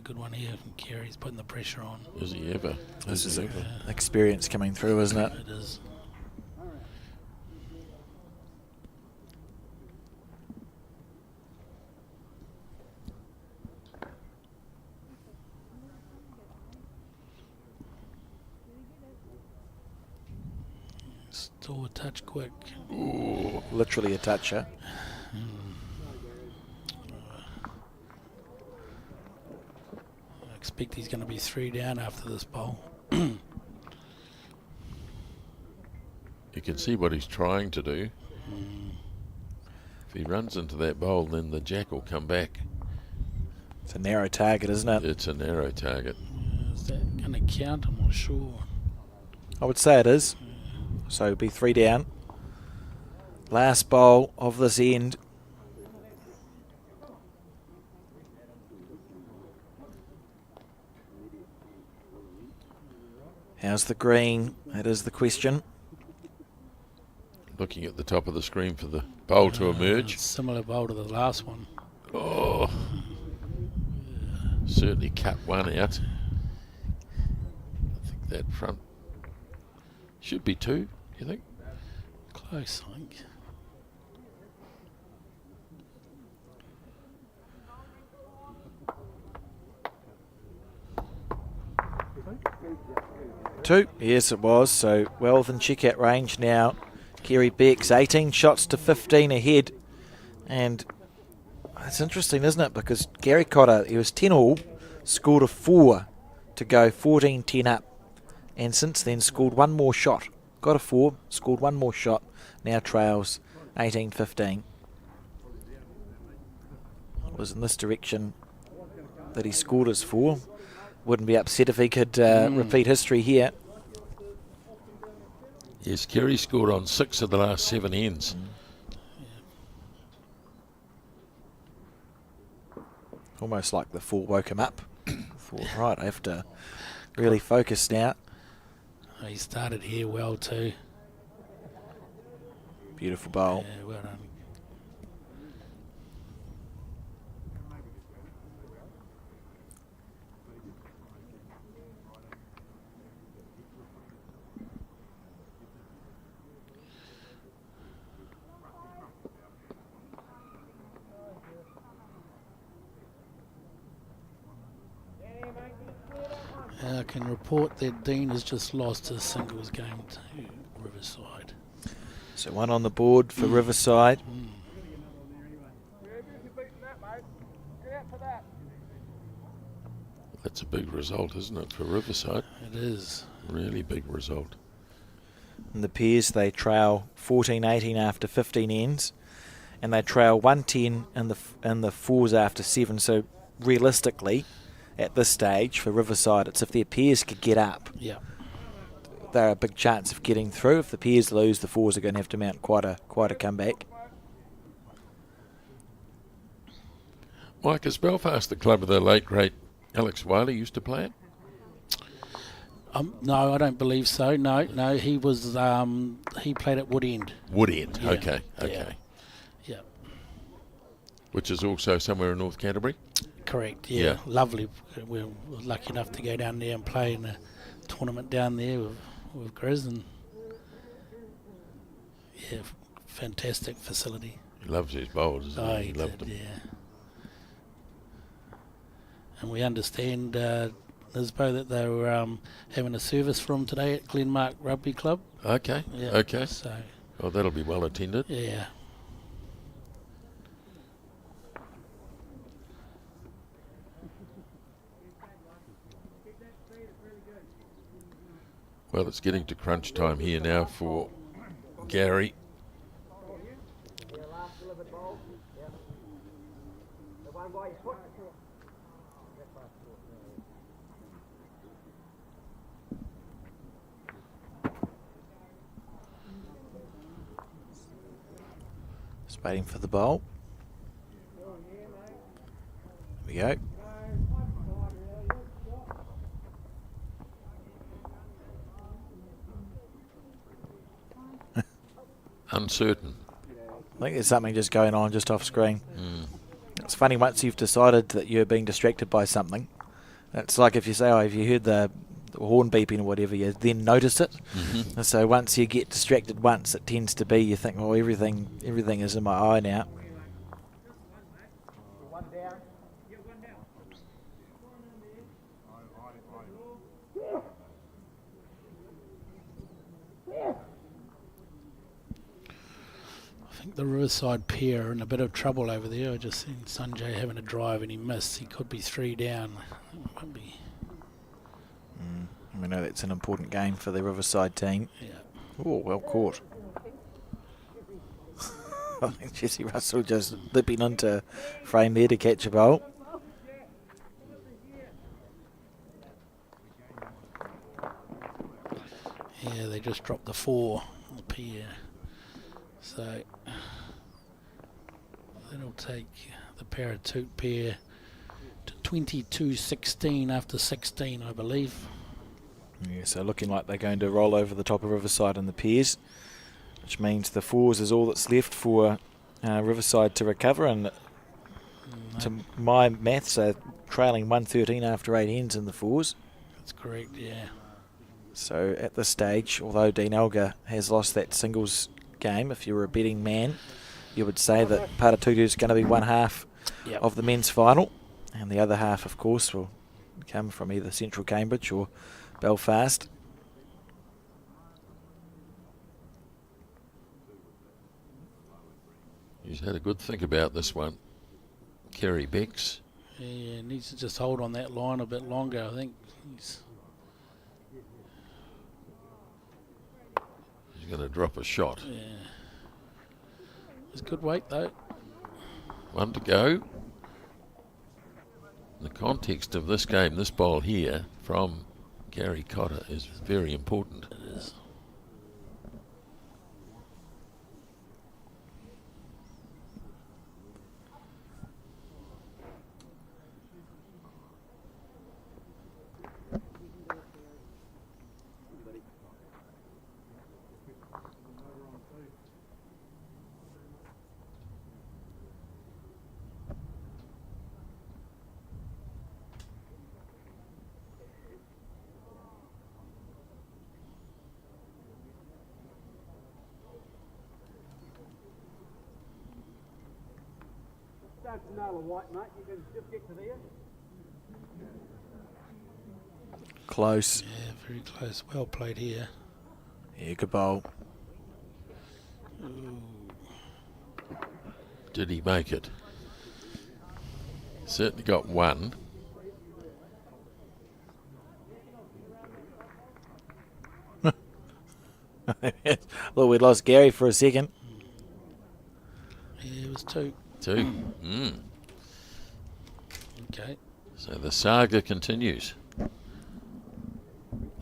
G: Good one here from Kerry. He's putting the pressure on.
D: Is he ever?
C: This is experience coming through, isn't it?
G: It is. Still a touch quick.
C: Ooh, literally a toucher.
G: expect he's going to be 3 down after this bowl.
D: You can see what he's trying to do. If he runs into that bowl, then the jack will come back.
C: It's a narrow target, isn't it?
D: It's a narrow target.
G: Is that going to count? I'm not sure.
C: I would say it is. So it'll be 3 down. Last bowl of this end. How's the green? That is the question.
D: Looking at the top of the screen for the bowl to emerge.
G: Similar bowl to the last one.
D: Oh, certainly cut one out. I think that front should be 2, you think?
G: Close, I think.
C: Two, yes it was, so well within check-out range now. Kerry Beck's 18 shots to 15 ahead, and it's interesting, isn't it, because Gary Cotter, he was 10 all, scored a 4 to go 14-10 up, and since then scored one more shot, got a 4, scored one more shot, now trails 18-15. It was in this direction that he scored his 4. Wouldn't be upset if he could repeat history here.
D: Yes, Kerry scored on 6 of the last 7 ends.
C: Almost like the 4 woke him up. Thought, right, I have to really focus now.
G: He started here well too.
C: Beautiful bowl.
G: Yeah, well done. I can report that Dean has just lost his singles game to Riverside.
C: So one on the board for Riverside.
D: That's a big result, isn't it, for Riverside?
G: It is.
D: Really big result.
C: And the pairs, they trail 14-18 after 15 ends, and they trail 110 in the 4s after 7. So realistically, at this stage for Riverside, it's if their pairs could get up.
G: Yeah.
C: They're a big chance of getting through. If the pairs lose, the 4s are going to have to mount quite a comeback.
D: Mike, is Belfast the club of the late, great Alex Wiley used to play it?
G: No, I don't believe so. No, he was. He played at Woodend.
D: Woodend,
G: Yeah.
D: okay.
G: Yeah.
D: Which is also somewhere in North Canterbury?
G: Correct. Yeah.
D: Yeah.
G: Lovely. We were lucky enough to go down there and play in a tournament down there with Grizz, and yeah, fantastic facility.
D: He loves his bowls, doesn't
G: Oh,
D: he? He loved them.
G: yeah. And we understand, Nisbo, that they were having a service for him today at Glenmark Rugby Club.
D: Okay,
G: Yeah.
D: okay.
G: So,
D: Oh, that'll be well attended.
G: yeah.
D: Well, it's getting to crunch time here now for Gary.
C: Just waiting for the bowl. There we go.
D: Uncertain.
C: I think there's something just going on just off screen. It's funny, once you've decided that you're being distracted by something, it's like if you say, oh, have you heard the horn beeping or whatever, you then notice it. And so once you get distracted once, it tends to be, you think, oh, everything is in my eye now.
G: I think think the Riverside pair are in a bit of trouble over there. I just seen Sanjay having a drive and he missed. He could be 3 down. Might be.
C: We know that's an important game for the Riverside team.
G: Yeah.
C: Oh, well caught. I think Jesse Russell just lipping into frame there to catch a bolt.
G: Yeah, they just dropped the 4 on the pair. So that'll take the Paratoot pair to 22-16 after 16, I believe.
C: Yeah, so looking like they're going to roll over the top of Riverside in the pairs, which means the 4s is all that's left for Riverside to recover. And to my maths, are trailing 113 after 8 ends in the 4s.
G: That's correct, yeah.
C: So at this stage, although Dean Elgar has lost that singles game, if you were a betting man, you would say that Paratutu is going to be one half of the men's final, and the other half, of course, will come from either Central Cambridge or Belfast.
D: He's had a good think about this one. Kerry Becks.
G: Yeah, needs to just hold on that line a bit longer, I think. He's
D: going to drop a shot.
G: Yeah. It's good weight though.
D: 1 to go. In the context of this game, this ball here from Gary Cotter is very important.
G: It is.
F: Don't nail a white, mate. You can just get to there.
C: Close.
G: Yeah, very close. Well played here.
C: Yeah, good bowl.
G: Ooh.
D: Did he make it? Certainly got 1.
C: Well, we lost Gary for a second.
G: Yeah, it was 2.
D: 2.
G: Okay.
D: So the saga continues.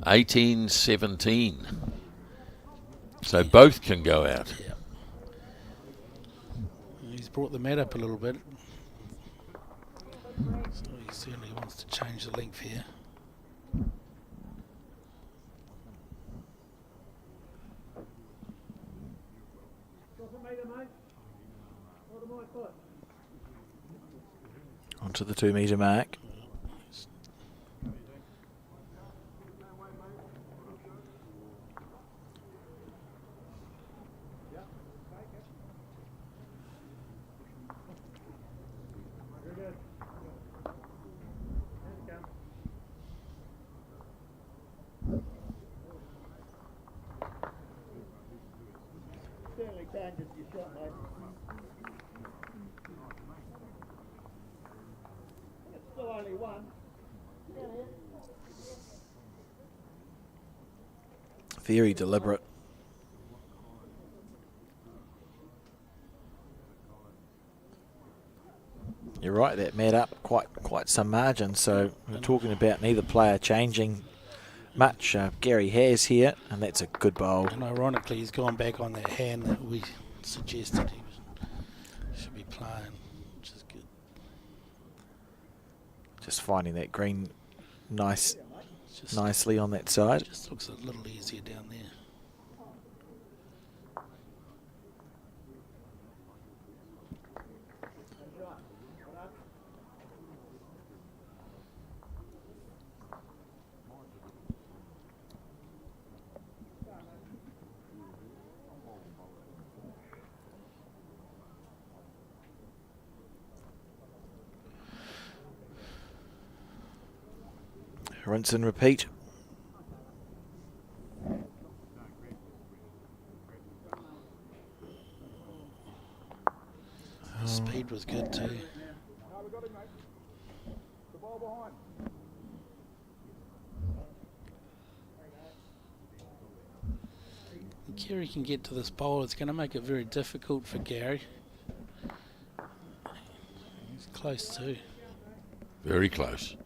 D: 18-17. So both can go out.
G: Yeah. He's brought the mat up a little bit. So he certainly wants to change the length here.
C: Onto the 2 metre mark.
F: Certainly can't just your shot, mate. It's still only 1.
C: Very deliberate. You're right, that made up quite some margin. So we're talking about neither player changing much. Gary has here, and that's a good bowl.
G: And ironically, he's gone back on that hand that we suggested he should be playing, which is good.
C: Just finding that green
G: Just
C: nicely on that side.
G: Just looks a little easier down there.
C: Rinse and repeat.
G: Kerry can get to this bowl. It's going to make it very difficult for Gary. He's close too.
D: Very close.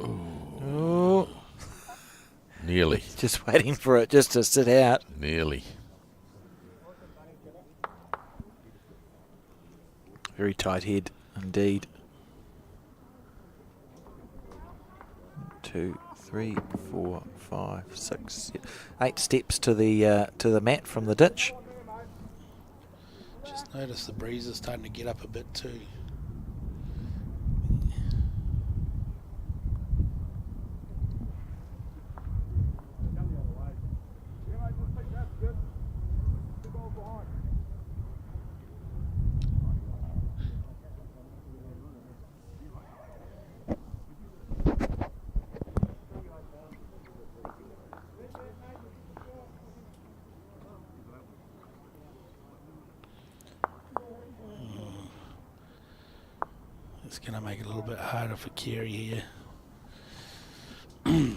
C: Oh.
D: Nearly.
C: Just waiting for it just to sit out.
D: Nearly.
C: Very tight head indeed. 2, 3, 4, 5, 6, 8 steps to the mat from the ditch.
G: Just notice the breeze is starting to get up a bit too. It's going to make it a little bit harder for Kerry here.
D: You're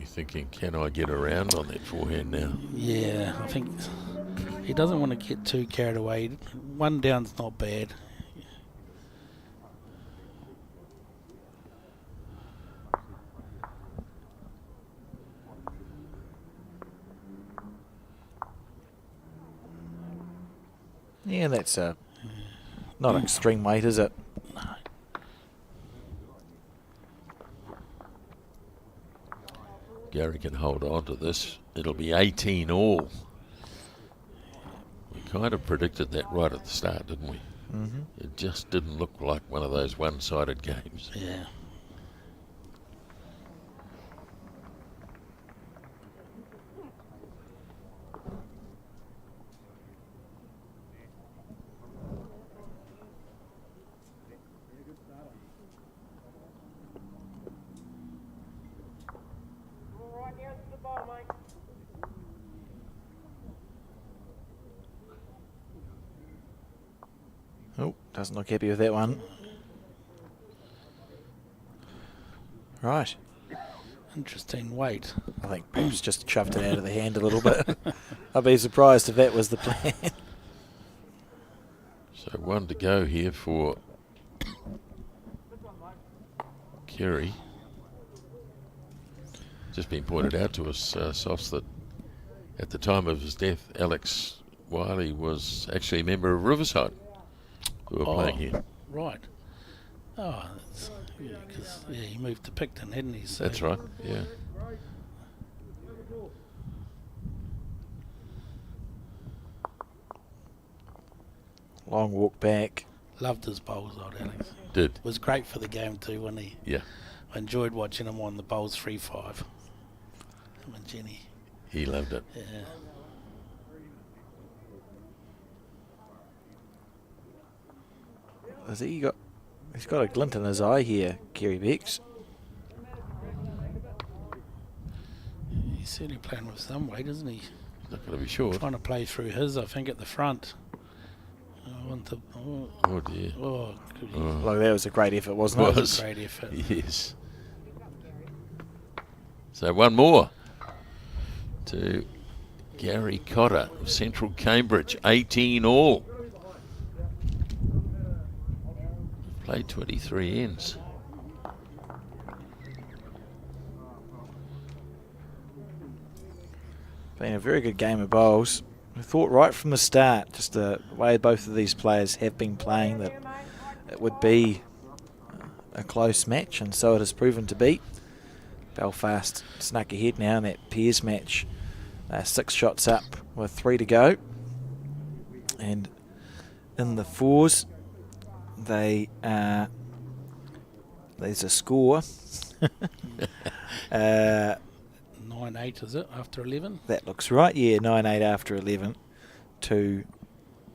D: thinking, can I get around on that forehand now?
G: Yeah, I think he doesn't want to get too carried away. One down's not bad.
C: Yeah, that's not extreme weight, is it?
D: Gary can hold on to this. It'll be 18 all. We kind of predicted that right at the start, didn't we?
C: Mm-hmm.
D: It just didn't look like one of those one-sided games.
G: Yeah.
C: Oh, doesn't look happy with that one. Right.
G: Interesting weight.
C: I think perhaps just shoved it out of the hand a little bit. I'd be surprised if that was the plan.
D: So one to go here for Kerry. Just been pointed out to us, Softs, that at the time of his death, Alex Wiley was actually a member of Riverside who were playing here.
G: Right. Oh, that's, yeah, because he moved to Picton, hadn't he? So
D: That's right, yeah.
C: Long walk back.
G: loved his bowls, old Alex.
D: Did.
G: Was great for the game too, wasn't he?
D: Yeah.
G: I enjoyed watching him on the bowls 3-5. Him and Jenny.
D: He loved it.
G: Yeah.
C: Has he got? He's got a glint in his eye here, Kerry Bex.
G: He's certainly playing with some weight, isn't he?
D: Not going to be short.
G: Trying to play through his, I think, at the front. I want to.
D: Oh dear.
G: Oh, could he?
C: Like that was a great effort, wasn't it?
D: Was.
G: Great effort.
D: Yes. So one more to Gary Cotter of Central Cambridge, 18 all. Played 23 ends.
C: Been a very good game of bowls. I thought right from the start, just the way both of these players have been playing, that it would be a close match, and so it has proven to be. Belfast snuck ahead now in that Peers match. 6 shots up with 3 to go. And in the fours, there's a score.
G: 9-8, is it, after 11?
C: That looks right, yeah, 9-8 after 11 to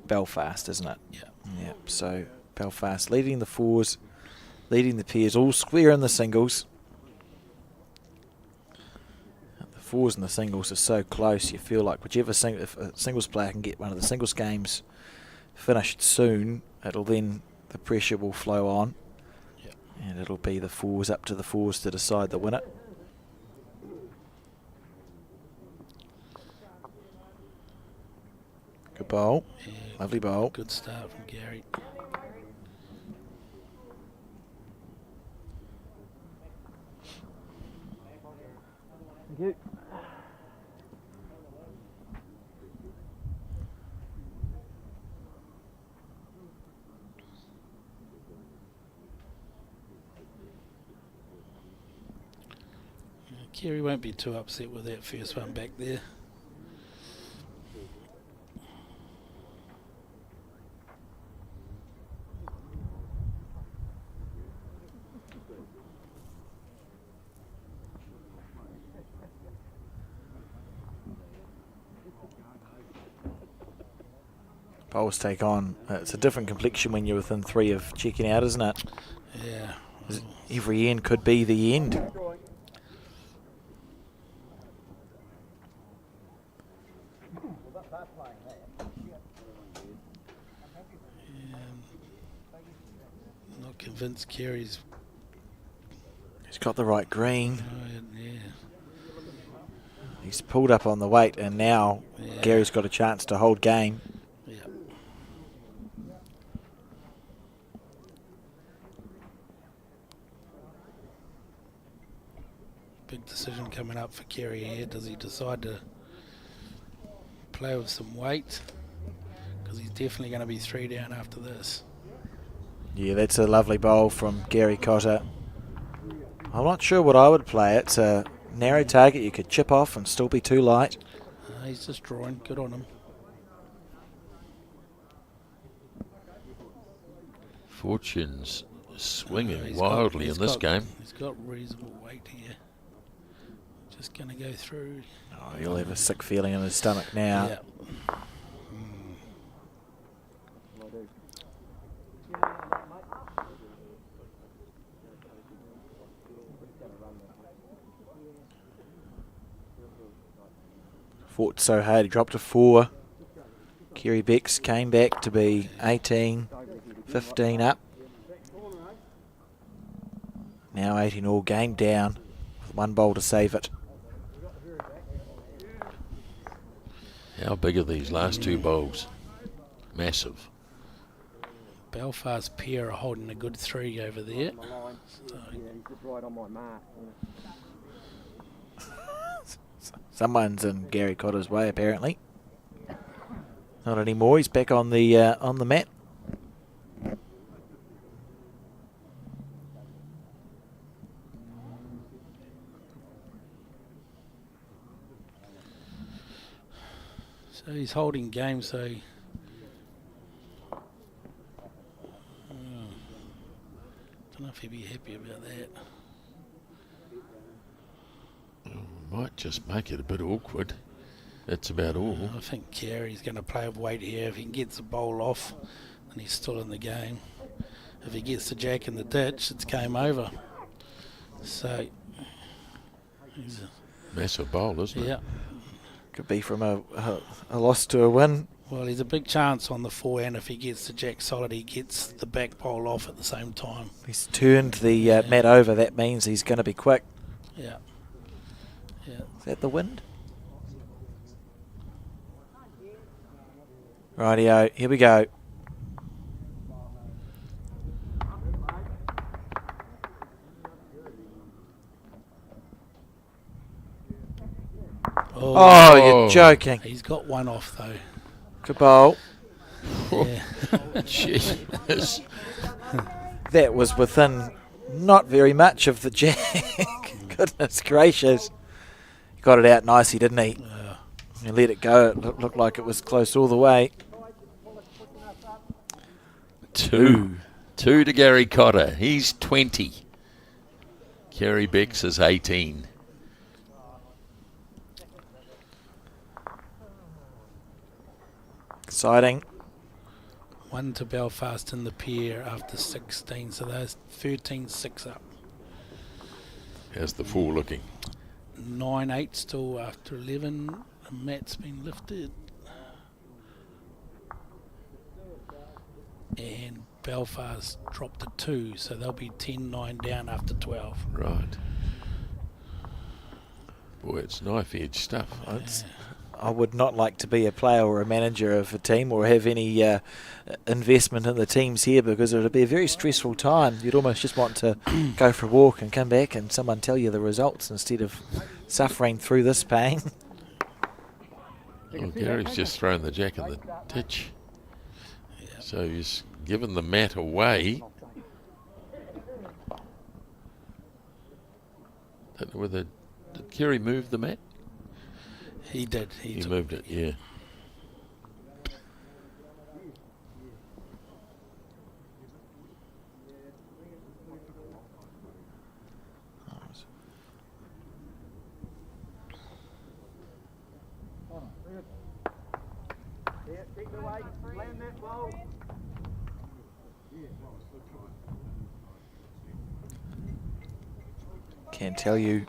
C: Belfast, isn't it?
G: Yeah.
C: Yeah, so Belfast leading the fours, leading the pairs, all square in the singles. fours and the singles are so close, you feel like whichever if a singles player can get one of the singles games finished soon, the pressure will flow on.
G: Yep.
C: And it'll be the fours, up to the fours to decide the winner. Good bowl.
G: Yeah,
C: Lovely bowl.
G: good start from Gary.
F: Thank you.
G: Gary won't be too upset with that first one back there.
C: Bowls take on. It's a different complexion when you're within 3 of checking out, isn't it?
G: Yeah.
C: Every end could be the end.
G: Not convinced Gary's.
C: He's got the right green.
G: Yeah.
C: He's pulled up on the weight, and now Gary's got a chance to hold game.
G: Yeah. Big decision coming up for Gary here. Does he decide to play with some weight? Because he's definitely going to be 3 down after this.
C: Yeah, that's a lovely bowl from Gary Cotter. I'm not sure what I would play. It's a narrow target you could chip off and still be too light.
G: He's just drawing. Good on him.
D: Fortune's swinging
G: He's
D: wildly in this game.
G: He's got reasonable weight here. Just going to go through.
C: Oh, he'll have a sick feeling in his stomach now.
G: Yeah.
C: Fought so hard, he dropped to 4. Kerry Becks came back to be 18, 15 up. Now 18 all, game down, with 1 bowl to save it.
D: How big are these last 2 bowls? Massive.
G: Belfast pair are holding a good 3 over there. So,
F: Yeah, he's just right on my mark.
C: Someone's in Gary Cotter's way, apparently. Not anymore. He's back on the mat.
G: so he's holding game. So don't know if he'd be happy about that.
D: Might just make it a bit awkward. That's about all.
G: I think Gary's going to play with weight here. If he gets the bowl off, then he's still in the game. If he gets the jack in the ditch, it's game over. So, he's
D: Massive bowl, isn't it?
G: yeah.
C: Could be from a loss to a win.
G: Well, he's a big chance on the forehand. If he gets the jack solid, he gets the back bowl off at the same time.
C: He's turned the mat over. That means he's going to be quick.
G: Yeah. Yeah.
C: Is that the wind? Rightio, here we go. Oh, you're joking.
G: He's got 1 off though.
C: Good bowl.
G: Yeah.
D: Jeez.
C: That was within not very much of the jack. Goodness gracious. He got it out nicely, didn't he? He let it go. It looked like it was close all the way.
D: 2 to Gary Cotter. He's 20. Kerry Becks is 18.
C: Exciting.
G: 1 to Belfast in the pair after 16, so there's 13-6 up.
D: How's the 4 looking?
G: 9-8 still after 11. The mat's been lifted. And Belfast dropped to 2, so they'll be 10-9 down after 12.
D: Right. Boy, it's knife-edge stuff.
C: I would not like to be a player or a manager of a team or have any investment in the teams here, because it would be a very stressful time. You'd almost just want to go for a walk and come back and someone tell you the results instead of suffering through this pain.
D: Well, Gary's just thrown the jack in the ditch. So he's given the mat away. Don't know whether... Did Kerry move the mat?
G: He did.
D: He moved it, yeah.
F: Keep the weight, land that ball.
C: Can tell you,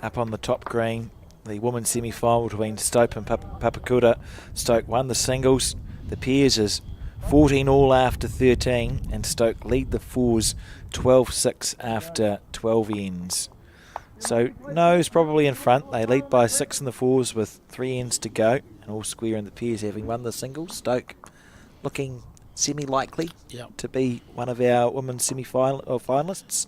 C: up on the top green, the women's semi-final between Stoke and Papakura. Stoke won the singles. The pairs is 14 all after 13, and Stoke lead the fours 12-6 after 12 ends. So No's probably in front. They lead by 6 in the fours with 3 ends to go, and all square in the pairs having won the singles. Stoke looking semi-likely to be one of our women's semi-finalists.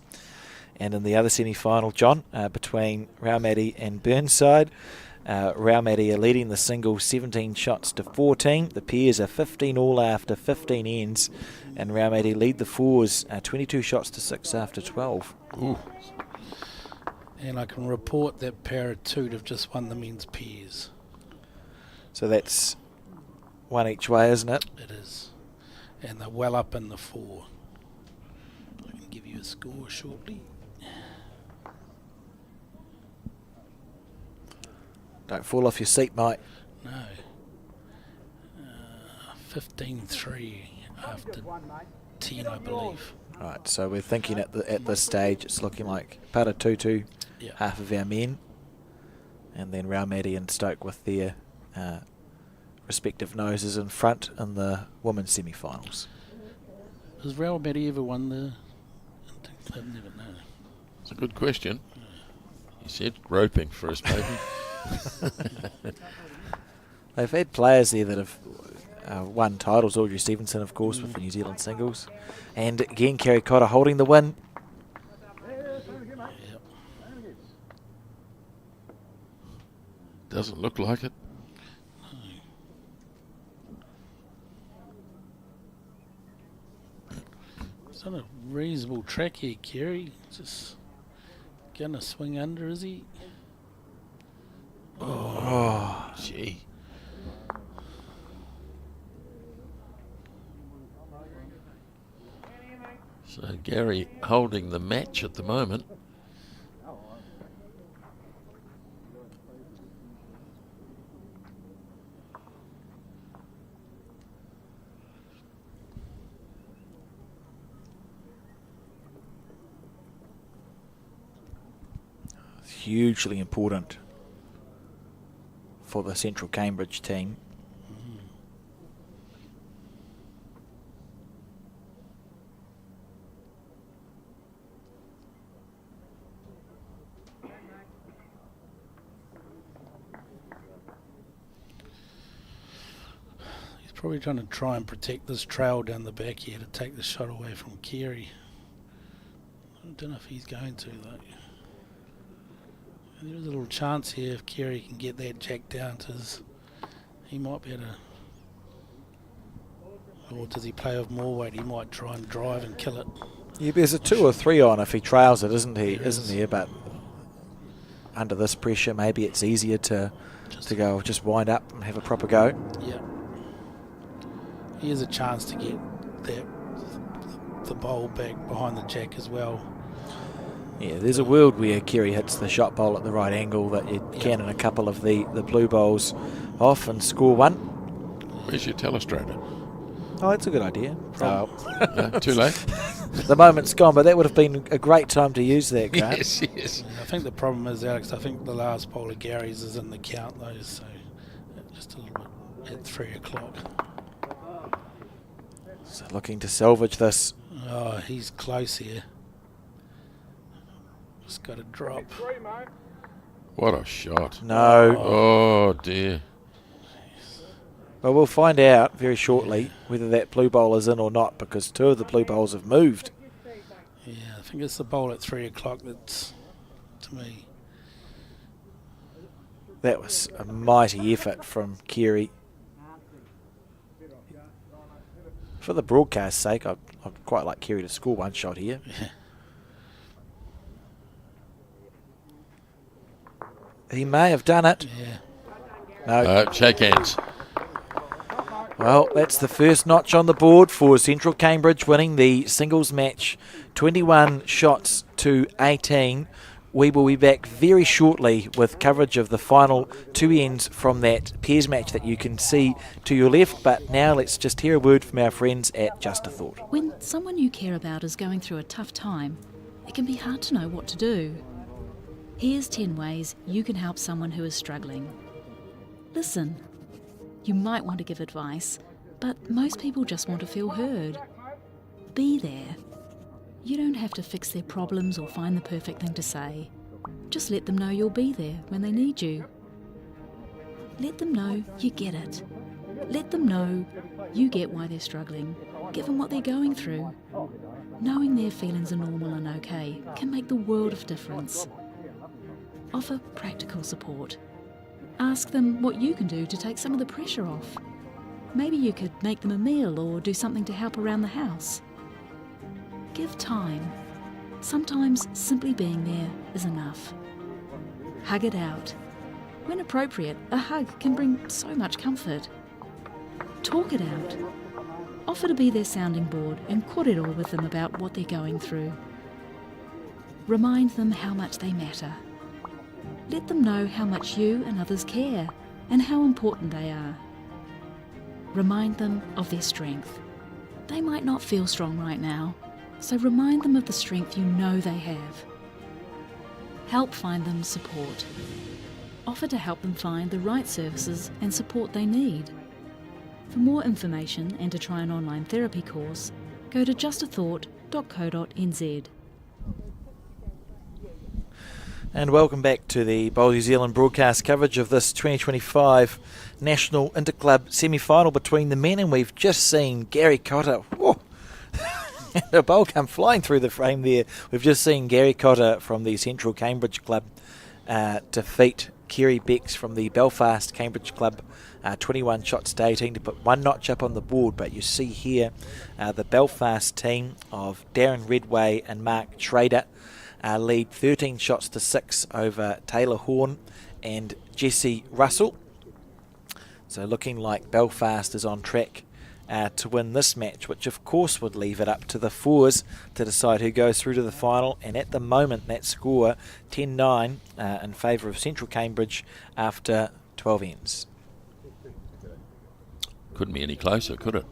C: And in the other semi-final, John, between Raumati and Burnside, Raumati are leading the singles 17 shots to 14. The pairs are 15 all after 15 ends, and Raumati lead the fours 22 shots to 6 after 12.
D: Ooh.
G: And I can report that Paratude have just won the men's pairs.
C: So that's one each way, isn't it?
G: It is. And they're well up in the 4. I can give you a score shortly.
C: Don't fall off your seat, Mike.
G: No. 15-3 after 10, I believe.
C: Right, so we're thinking at this stage it's looking like Paratutu, half of our men, and then Raumati and Stoke with their respective noses in front in the women's semi-finals.
G: Has Raumati ever won the Interclub? Never know.
D: It's a good question. He said groping for his baby.
C: They've had players there that have won titles. Audrey Stevenson, of course, with the New Zealand singles. And again, Kerry Cotter holding the win.
D: Doesn't look like it.
G: It's on a reasonable track here, Kerry. Just gonna swing under, is he?
D: Oh, gee. So Gary holding the match at the moment.
C: Hugely important for the Central Cambridge team.
G: He's probably trying to try and protect this trail down the back here to take the shot away from Kerry. I don't know if he's going to though. There's a little chance here if Kerry can get that jack down to his, he might be able to, or does he play with more weight? He might try and drive and kill it.
C: Yeah, there's a 2 or 3 on if he trails it, isn't he? Isn't there? But under this pressure, maybe it's easier to go just wind up and have a proper go.
G: Yeah. Here's a chance to get that the bowl back behind the jack as well.
C: Yeah, there's a world where Kerry hits the shot bowl at the right angle that you can in a couple of the blue bowls off and score 1.
D: Where's your telestrator?
C: Oh, that's a good idea.
D: No, too late.
C: The moment's gone, but that would have been a great time to use that, Grant.
D: Yes, yes.
G: I think the problem is, Alex, I think the last bowl of Gary's is in the count, though, so just a little bit at 3 o'clock.
C: So looking to salvage this.
G: Oh, he's close here. Just got to drop.
D: What a shot.
C: No.
D: Oh, dear.
C: Well, we'll find out very shortly whether that blue bowl is in or not, because 2 of the blue bowls have moved.
G: Yeah, I think it's the bowl at 3 o'clock that's, to me.
C: That was a mighty effort from Kerry. For the broadcast's sake, I'd quite like Kerry to score one shot here. He may have done it.
G: Yeah.
C: No.
D: Shake hands.
C: Well, that's the first notch on the board for Central Cambridge, winning the singles match 21 shots to 18. We will be back very shortly with coverage of the final 2 ends from that pairs match that you can see to your left. But now let's just hear a word from our friends at Just a Thought.
H: When someone you care about is going through a tough time, it can be hard to know what to do. Here's 10 ways you can help someone who is struggling. Listen. You might want to give advice, but most people just want to feel heard. Be there. You don't have to fix their problems or find the perfect thing to say. Just let them know you'll be there when they need you. Let them know you get it. Let them know you get why they're struggling, given what they're going through. Knowing their feelings are normal and okay can make the world of difference. Offer practical support. Ask them what you can do to take some of the pressure off. Maybe you could make them a meal or do something to help around the house. Give time. Sometimes simply being there is enough. Hug it out. When appropriate, a hug can bring so much comfort. Talk it out. Offer to be their sounding board and kōrero with them about what they're going through. Remind them how much they matter. Let them know how much you and others care and how important they are. Remind them of their strength. They might not feel strong right now, so remind them of the strength you know they have. Help find them support. Offer to help them find the right services and support they need. For more information and to try an online therapy course, go to justathought.co.nz.
C: And welcome back to the Bowl New Zealand broadcast coverage of this 2025 National Interclub semi-final between the men, and we've just seen Gary Cotter. Whoa. The bowl come flying through the frame there. We've just seen Gary Cotter from the Central Cambridge Club defeat Kerry Becks from the Belfast Cambridge Club 21 shots to 18 to put one notch up on the board. But you see here the Belfast team of Darren Redway and Mark Trader lead 13 shots to 6 over Taylor Horn and Jesse Russell. So looking like Belfast is on track to win this match, which of course would leave it up to the fours to decide who goes through to the final. And at the moment that score 10-9 in favour of Central Cambridge after 12 ends.
D: Couldn't be any closer, could it?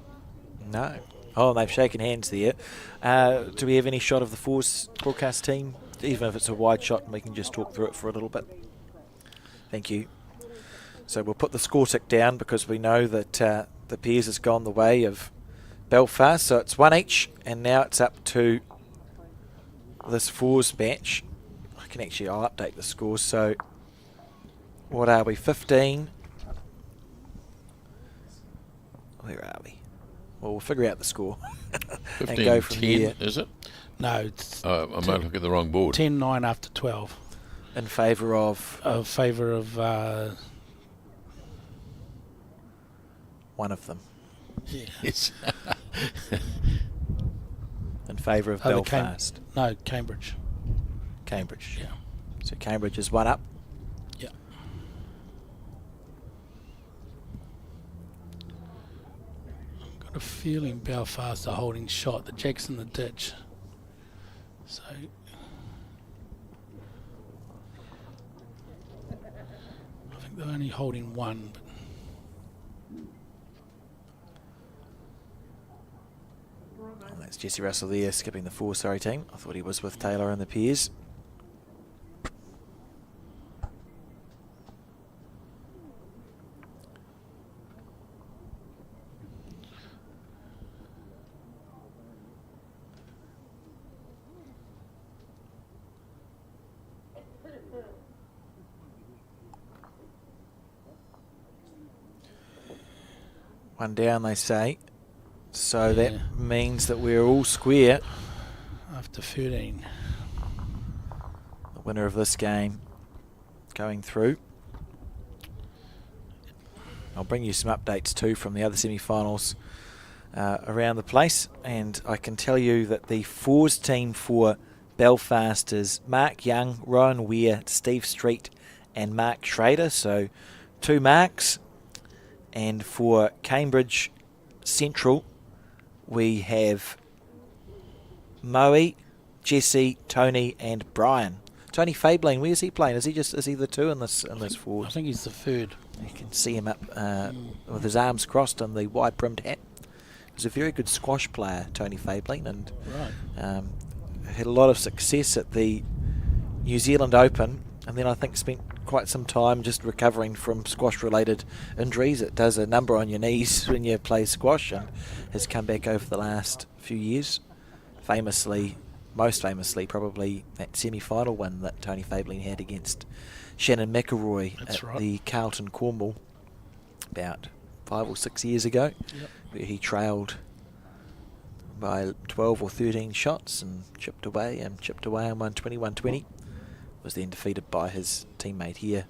C: No. Oh, they've shaken hands there. Do we have any shot of the fours broadcast team? Even if it's a wide shot, and we can just talk through it for a little bit. Thank you. So we'll put the score tick down because we know that the pairs has gone the way of Belfast. So it's 1 each, and now it's up to this fours match. I'll update the scores. So what are we? 15. Where are we? Well, we'll figure out the score and go from
D: 15-10,
C: there.
D: is it?
G: No, it's
D: I might look at the wrong board.
G: 10-9 after 12.
C: In favour of?
G: In favour of...
C: one of them.
G: Yeah.
D: Yes.
C: In favour of Belfast.
G: Cambridge.
C: Cambridge.
G: Yeah.
C: So Cambridge is one up.
G: Yeah. I've got a feeling Belfast are holding shot. The Jack's in the ditch. So... I think they're only holding one. But
C: That's Jesse Russell there, skipping the 4 team. I thought he was with Taylor and the Peers. One down, they say. So that means that we're all square.
G: After 13.
C: The winner of this game going through. I'll bring you some updates too from the other semi-finals around the place. And I can tell you that the 4s team for Belfast is Mark Young, Ryan Weir, Steve Street and Mark Schrader. So 2 marks. And for Cambridge Central, we have Moe, Jesse, Tony, and Brian. Tony Fabling, where's he playing? Is he the 2 in this forward?
G: I think he's the 3rd.
C: You can see him up with his arms crossed and the wide brimmed hat. He's a very good squash player, Tony Fabling, and had a lot of success at the New Zealand Open, and then I think spent quite some time just recovering from squash-related injuries. It does a number on your knees when you play squash, and has come back over the last few years. Most famously, probably that semi-final win that Tony Fabling had against Shannon McElroy the Carlton Cornwall about 5 or 6 years ago, where he trailed by 12 or 13 shots and chipped away and won 21-20. Was then defeated by his teammate here,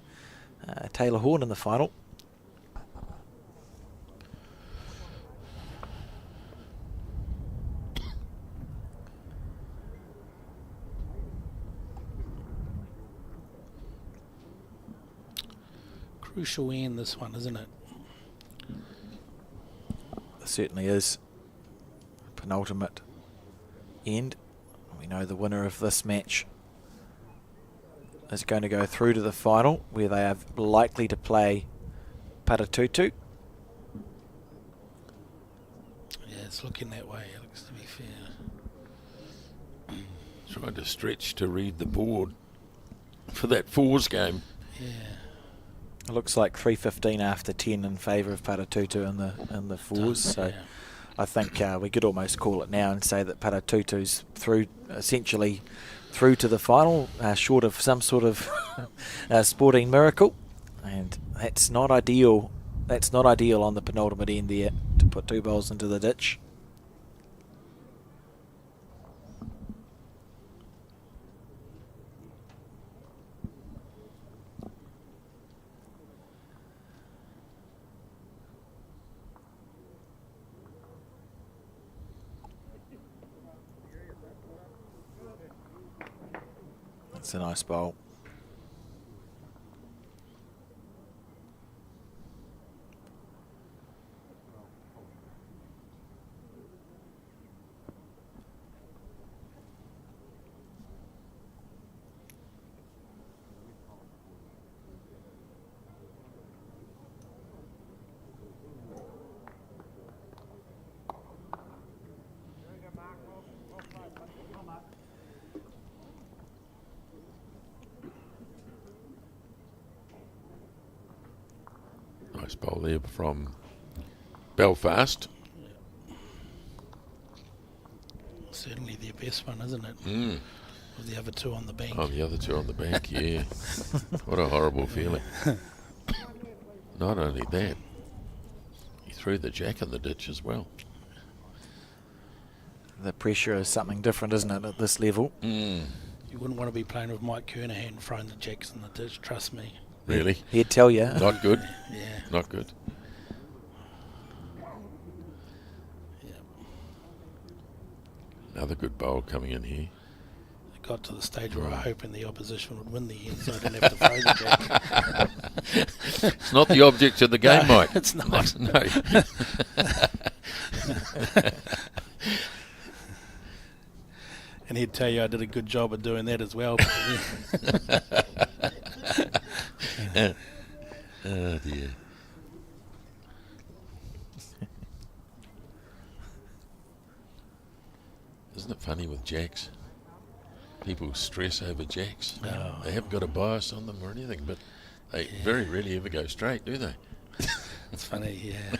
C: Taylor Horn, in the final.
G: Crucial end, this one, isn't it?
C: It certainly is. Penultimate end. We know the winner of this match is going to go through to the final, where they are likely to play Paratutu.
G: Yeah, it's looking that way, Alex, to be fair.
D: Trying to stretch to read the board for that 4s game.
G: Yeah.
C: It looks like 3:15 after 10 in favour of Paratutu in the 4s. So I think we could almost call it now and say that Paratutu's essentially through to the final, short of some sort of sporting miracle, and that's not ideal. That's not ideal on the penultimate end there, to put 2 balls into the ditch. It's a nice bowl.
D: Nice bowl there from Belfast.
G: Certainly their best one, isn't it?
D: Mm.
G: With the other 2 on the bank.
D: Oh, the other 2 on the bank, yeah. What a horrible feeling. Not only that, he threw the jack in the ditch as well.
C: The pressure is something different, isn't it, at this level?
D: Mm.
G: You wouldn't want to be playing with Mike Kernahan throwing the jacks in the ditch, trust me.
D: Really?
C: He'd tell you.
D: Not good.
G: Yeah.
D: Not good.
G: Yeah.
D: Another good bowl coming in here.
G: It got to the stage where I was hoping the opposition would win the end, so I didn't have to throw the jack.
D: It's not the object of the game,
G: No,
D: Mike.
G: it's not.
D: No.
G: And he'd tell you I did a good job of doing that as well.
D: Oh dear. Isn't it funny with jacks? People stress over jacks.
G: Oh.
D: They haven't got a bias on them or anything, but they very rarely ever go straight, do they?
G: It's funny, yeah.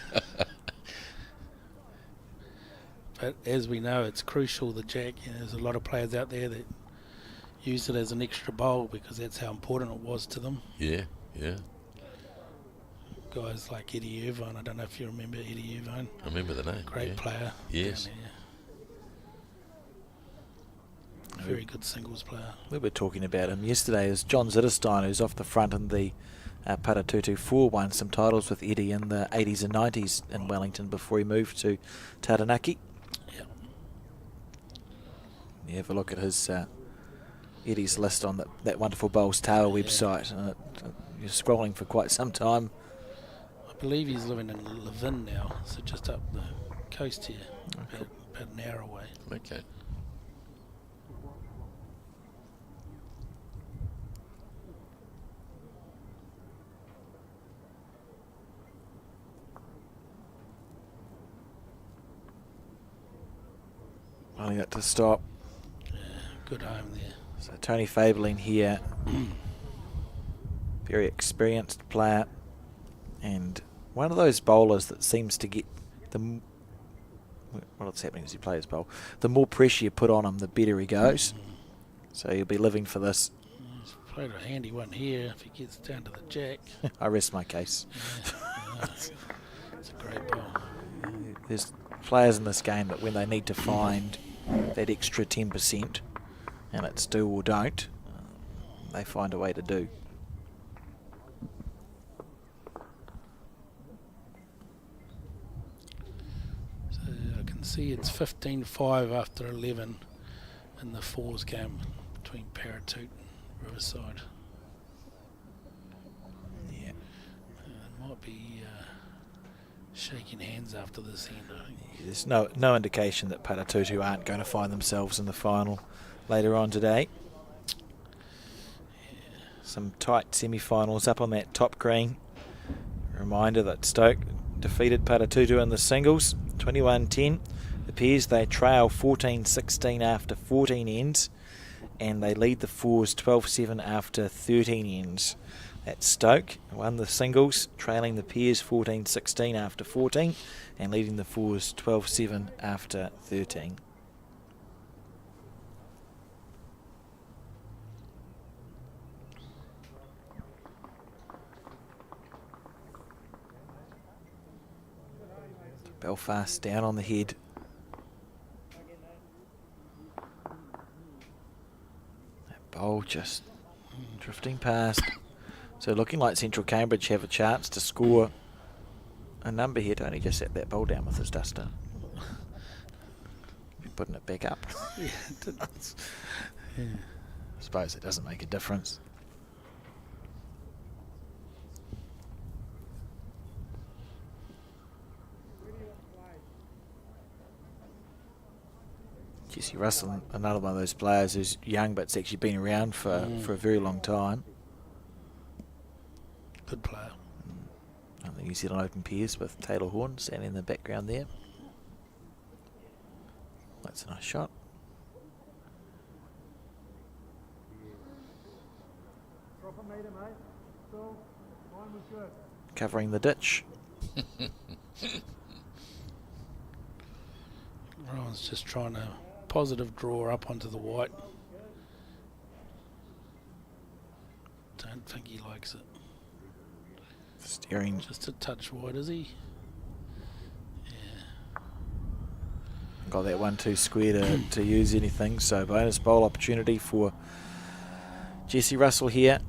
G: But as we know, it's crucial, the jack. You know, there's a lot of players out there that use it as an extra bowl because that's how important it was to them.
D: Yeah, yeah.
G: Guys like Eddie Irvine, I don't know if you remember Eddie Irvine.
D: I remember the name.
G: Great
D: yeah.
G: player.
D: Yes.
G: down there. Very good singles player.
C: We were talking about him yesterday. Is John Zitterstein, who's off the front in the Paratutu 4, won some titles with Eddie in the 80s and 90s in Wellington before he moved to Taranaki.
G: Yep.
C: You have a look at his Eddie's list on that wonderful Bowls Tower website, and you're scrolling for quite some time.
G: I believe he's living in Levin now, so just up the coast here, about an hour away.
D: Okay.
C: Only got to stop.
G: Yeah, good home there.
C: So Tony Fabelin here, very experienced player, and one of those bowlers that seems to get what's happening as he plays bowl. The more pressure you put on him, the better he goes. So he'll be living for this.
G: He's played a handy one here if he gets down to the jack.
C: I rest my case.
G: Yeah, it's a great bowl.
C: There's players in this game that when they need to find that extra 10%, and it's do or don't, they find a way to do.
G: So I can see it's 15-5 after 11 in the fours game between Paratoot and Riverside.
C: Yeah.
G: It might be shaking hands after this end, I think.
C: There's no indication that Paratutu aren't going to find themselves in the final later on today. Some tight semi-finals up on that top green. A reminder that Stoke defeated Paratutu in the singles, 21-10. The pairs, they trail 14-16 after 14 ends, and they lead the fours 12-7 after 13 ends. That's Stoke, won the singles, trailing the pairs 14-16 after 14, and leading the fours 12-7 after 13. Belfast down on the head. That bowl just drifting past. So looking like Central Cambridge have a chance to score a number here. Tony just set that ball down with his duster. Putting it back up.
G: Yeah.
C: I suppose it doesn't make a difference. Jesse Russell, another one of those players who's young but's actually been around for a very long time.
G: Good player.
C: On the New Zealand Open pairs with Taylor Horn standing in the background there. That's a nice shot. Covering the ditch.
G: Rowan's just trying to positive draw up onto the white. Don't think he likes it.
C: Steering.
G: Just a touch wide, is he? Yeah.
C: Got that 1-2 square to use anything, so bonus bowl opportunity for Jesse Russell here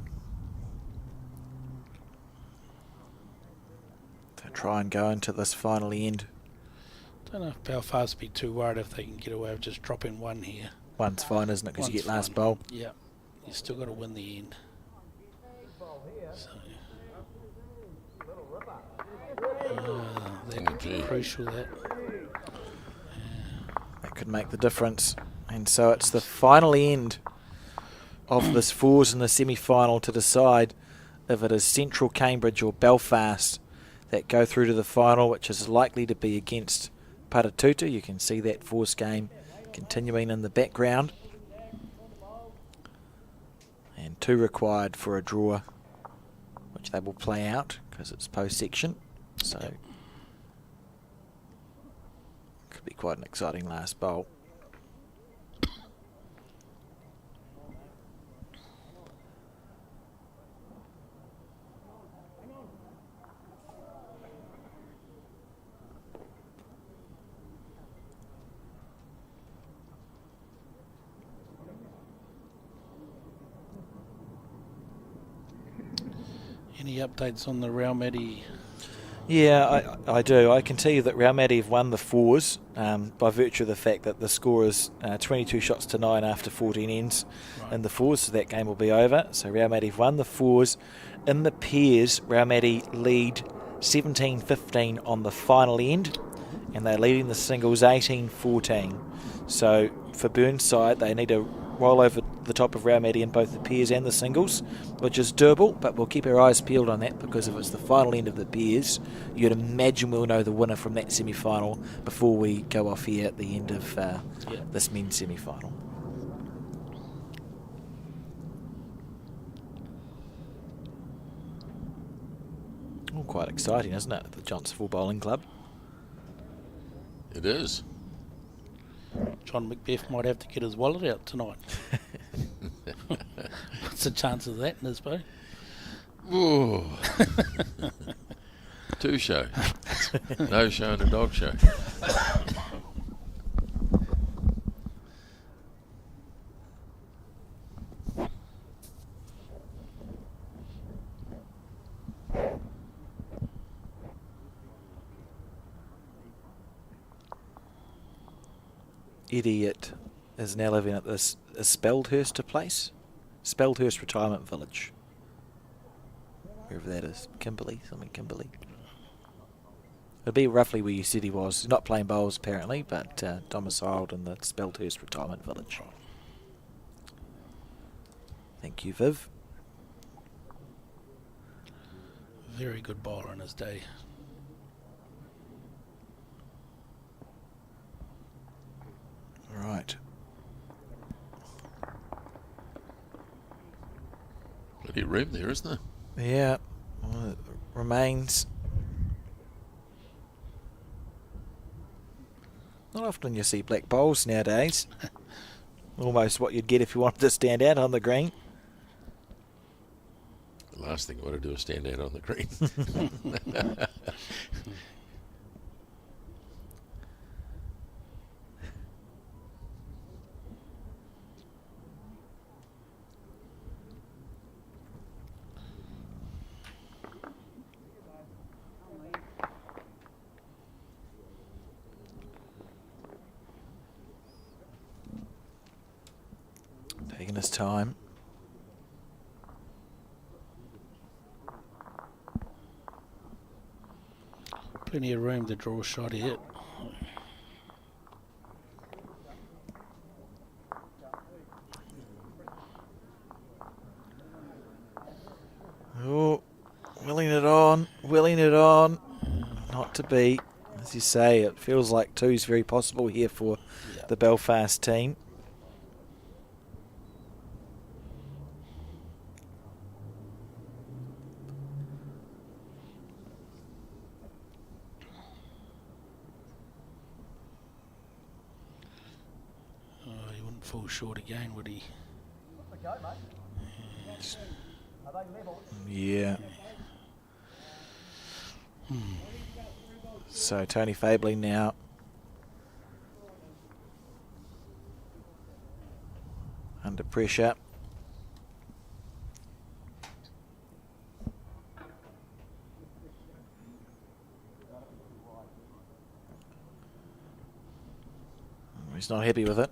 C: to try and go into this final end.
G: Don't know if Belfast be too worried if they can get away with just dropping one here.
C: One's fine, isn't it? Because you
G: One's
C: get last
G: fine.
C: bowl.
G: Yeah. You still got to win the end. So, that could be crucial, that.
C: That could make the difference. And so it's the final end of this fours in the semi-final to decide if it is Central Cambridge or Belfast that go through to the final, which is likely to be against Paratutu. You can see that fours game continuing in the background. And 2 required for a draw, which they will play out because it's post-section. So could be quite an exciting last bowl.
G: Any updates on the Raumati?
C: Yeah, I do. I can tell you that Raumati have won the 4s by virtue of the fact that the score is 22 shots to 9 after 14 ends in the 4s, so that game will be over. So Raumati have won the 4s. In the pairs, Raumati lead 17-15 on the final end, and they're leading the singles 18-14. So for Burnside, they need to roll over the top of Raumati in both the pairs and the singles, which is doable, but we'll keep our eyes peeled on that, because if it's the final end of the pairs, you'd imagine we'll know the winner from that semi-final before we go off here at the end of this men's semi-final. Oh, quite exciting, isn't it, at the Johnsonville Bowling Club?
D: It is.
G: John Macbeth might have to get his wallet out tonight. What's the chance of that, Nisbo?
D: Ooh. 2 show. No show and a dog show.
C: Idiot is now living at this Speldhurst place, Speldhurst Retirement Village, wherever that is, Kimberley. It'd be roughly where you said he was. He's not playing bowls apparently, but domiciled in the Speldhurst Retirement Village. Thank you, Viv.
G: Very good bowler in his day.
C: Right.
D: Plenty of room there, isn't there?
C: Yeah. Well, it remains. Not often you see black bowls nowadays. Almost what you'd get if you wanted to stand out on the green.
D: The last thing I want to do is stand out on the green.
C: Taking his time.
G: Plenty of room to draw a shot here.
C: Oh, willing it on. Not to be. As you say, it feels like 2's very possible here for the Belfast team.
G: He wouldn't fall short again, would he?
C: Yeah. So Tony Fabling now under pressure. He's not happy with it.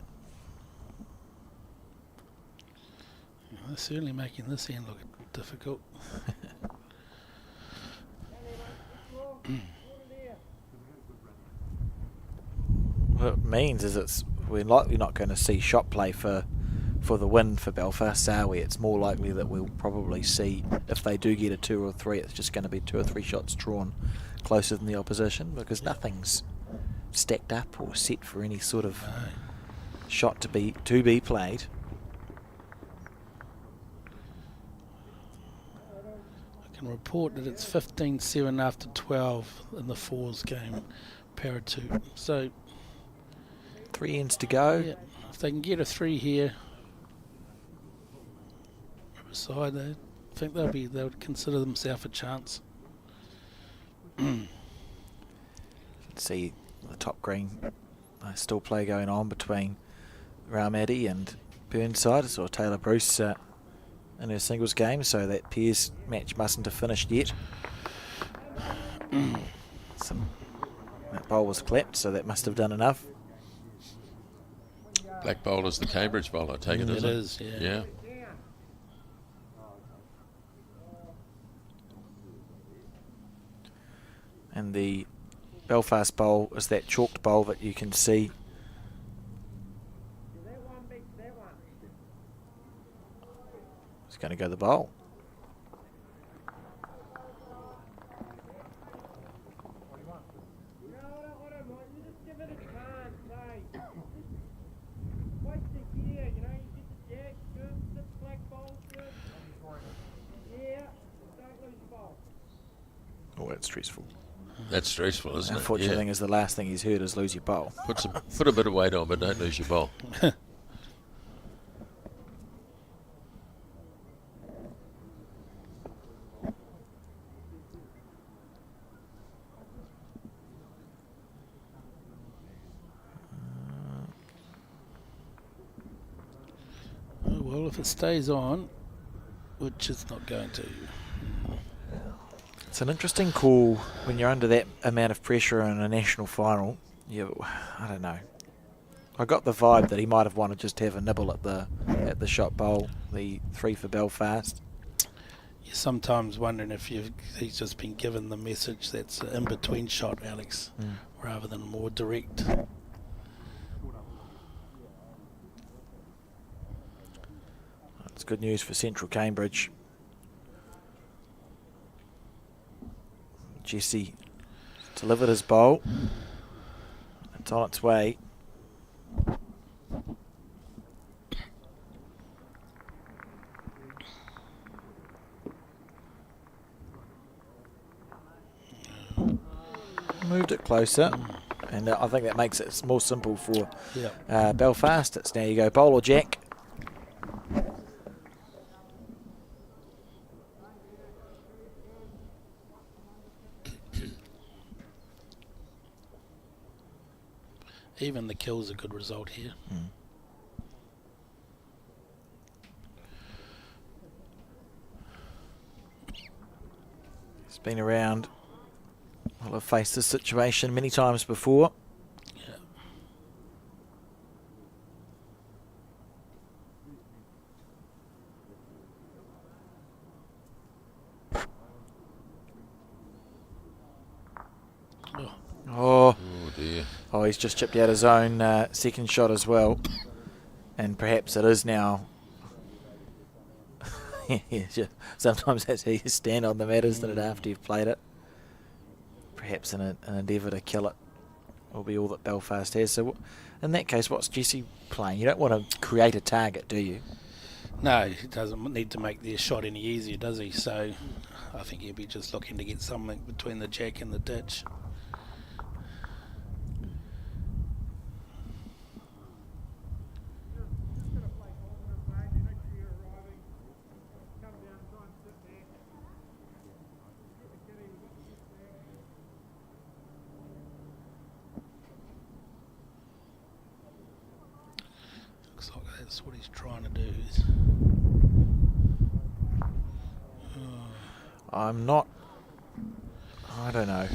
G: They're certainly making this end look difficult.
C: What it means is we're likely not going to see shot play for the win for Belfast, are we? It's more likely that we'll probably see, if they do get a 2 or 3, it's just going to be 2 or 3 shots drawn closer than the opposition, because nothing's stacked up or set for any sort of shot to be played.
G: I can report that it's 15-7 after 12 in the fours game, Para 2. So
C: 3 ends to go.
G: yeah, if they can get a 3 here, side, I think they would consider themselves a chance.
C: See the top green still play going on between Raumati and Burnside. I saw Taylor Bruce in her singles game, so that pairs match mustn't have finished yet. That bowl was clapped, so that must have done enough.
D: Black bowler's the Cambridge bowler, I take it,
G: It
D: isn't it?
G: is, yeah.
D: Yeah.
C: And the Belfast bowl is that chalked bowl that you can see. It's going to go the bowl. Oh, that's stressful.
D: That's stressful, isn't
C: The
D: it?
C: unfortunate
D: Yeah.
C: thing is the last thing he's heard is lose your bowl.
D: Put a bit of weight on, but don't lose your bowl.
G: Oh, well, if it stays on, which it's not going to.
C: It's an interesting call when you're under that amount of pressure in a national final. I don't know. I got the vibe that he might have wanted just to have a nibble at the shot bowl, the 3 for Belfast.
G: You're sometimes wondering if he's just been given the message that's an in-between shot, Alex, rather than more direct.
C: It's good news for Central Cambridge. Jesse delivered his bowl. It's on its way. Moved it closer, and I think that makes it more simple for Belfast. It's now you go bowl or jack.
G: Even the kill's a good result here.
C: He's been around. Well, I've faced this situation many times before.
G: Yeah.
C: Oh,
D: Oh dear.
C: oh, he's just chipped out his own second shot as well. And perhaps it is now. Sometimes that's how you stand on the mat, isn't it, after you've played it? Perhaps an endeavour to kill it will be all that Belfast has. So in that case, what's Jesse playing? You don't want to create a target, do you?
G: No, he doesn't need to make their shot any easier, does he? So I think he'll be just looking to get something between the jack and the ditch. Looks like that's what he's trying to do.
C: I'm not. I don't know.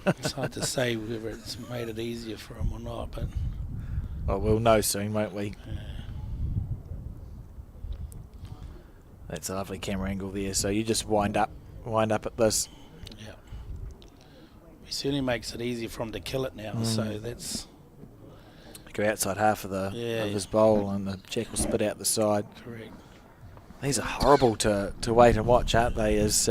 G: It's hard to say whether it's made it easier for him or not, but
C: Well, we'll know soon, won't we? That's a lovely camera angle there. So you just wind up at this.
G: yeah. He certainly makes it easier for him to kill it now, so that's
C: Go outside half of
G: Yeah.
C: his bowl, and the jack will spit out the side.
G: correct.
C: These are horrible to wait and watch, aren't they? As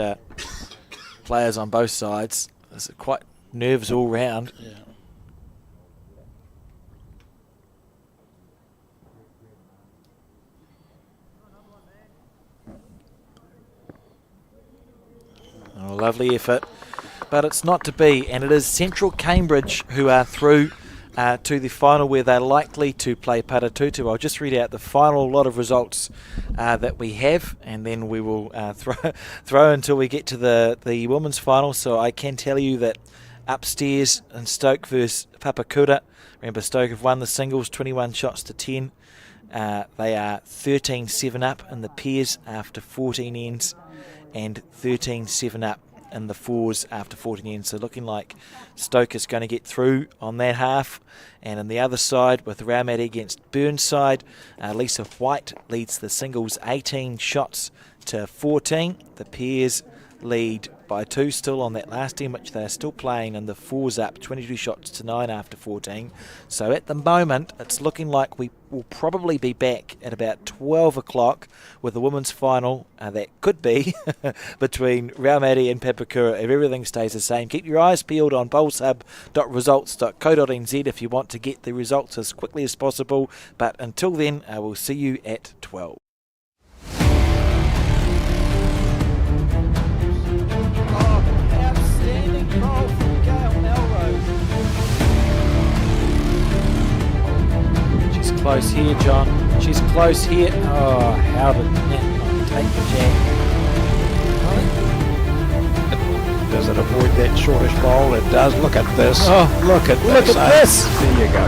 C: players on both sides, there's quite nerves all round.
G: Yeah.
C: Lovely effort. But it's not to be, and it is Central Cambridge who are through to the final, where they're likely to play Paratutu. I'll just read out the final lot of results that we have, and then we will throw until we get to the women's final. So I can tell you that upstairs in Stoke versus Papakura, remember Stoke have won the singles 21 shots to 10. They are 13-7 up in the pairs after 14 ends, and 13-7 up in the fours after 14 ends. So looking like Stoke is going to get through on that half. And on the other side, with Raumati against Burnside, Lisa White leads the singles 18 shots to 14. The pairs lead by 2 still on that last end, which they're still playing, and the fours up 22 shots to 9 after 14. So at the moment, it's looking like we will probably be back at about 12 o'clock with the women's final that could be between Raumati and Papakura if everything stays the same. Keep your eyes peeled on bowlshub.results.co.nz if you want to get the results as quickly as possible. But until then, we'll see you at 12. Outstanding goal from Gail Melrose. She's close here, John. She's close here. Oh, how did that not take the jack?
B: Does it avoid that shortish bowl? It does. Look at this.
C: Oh, look at this.
B: There you go.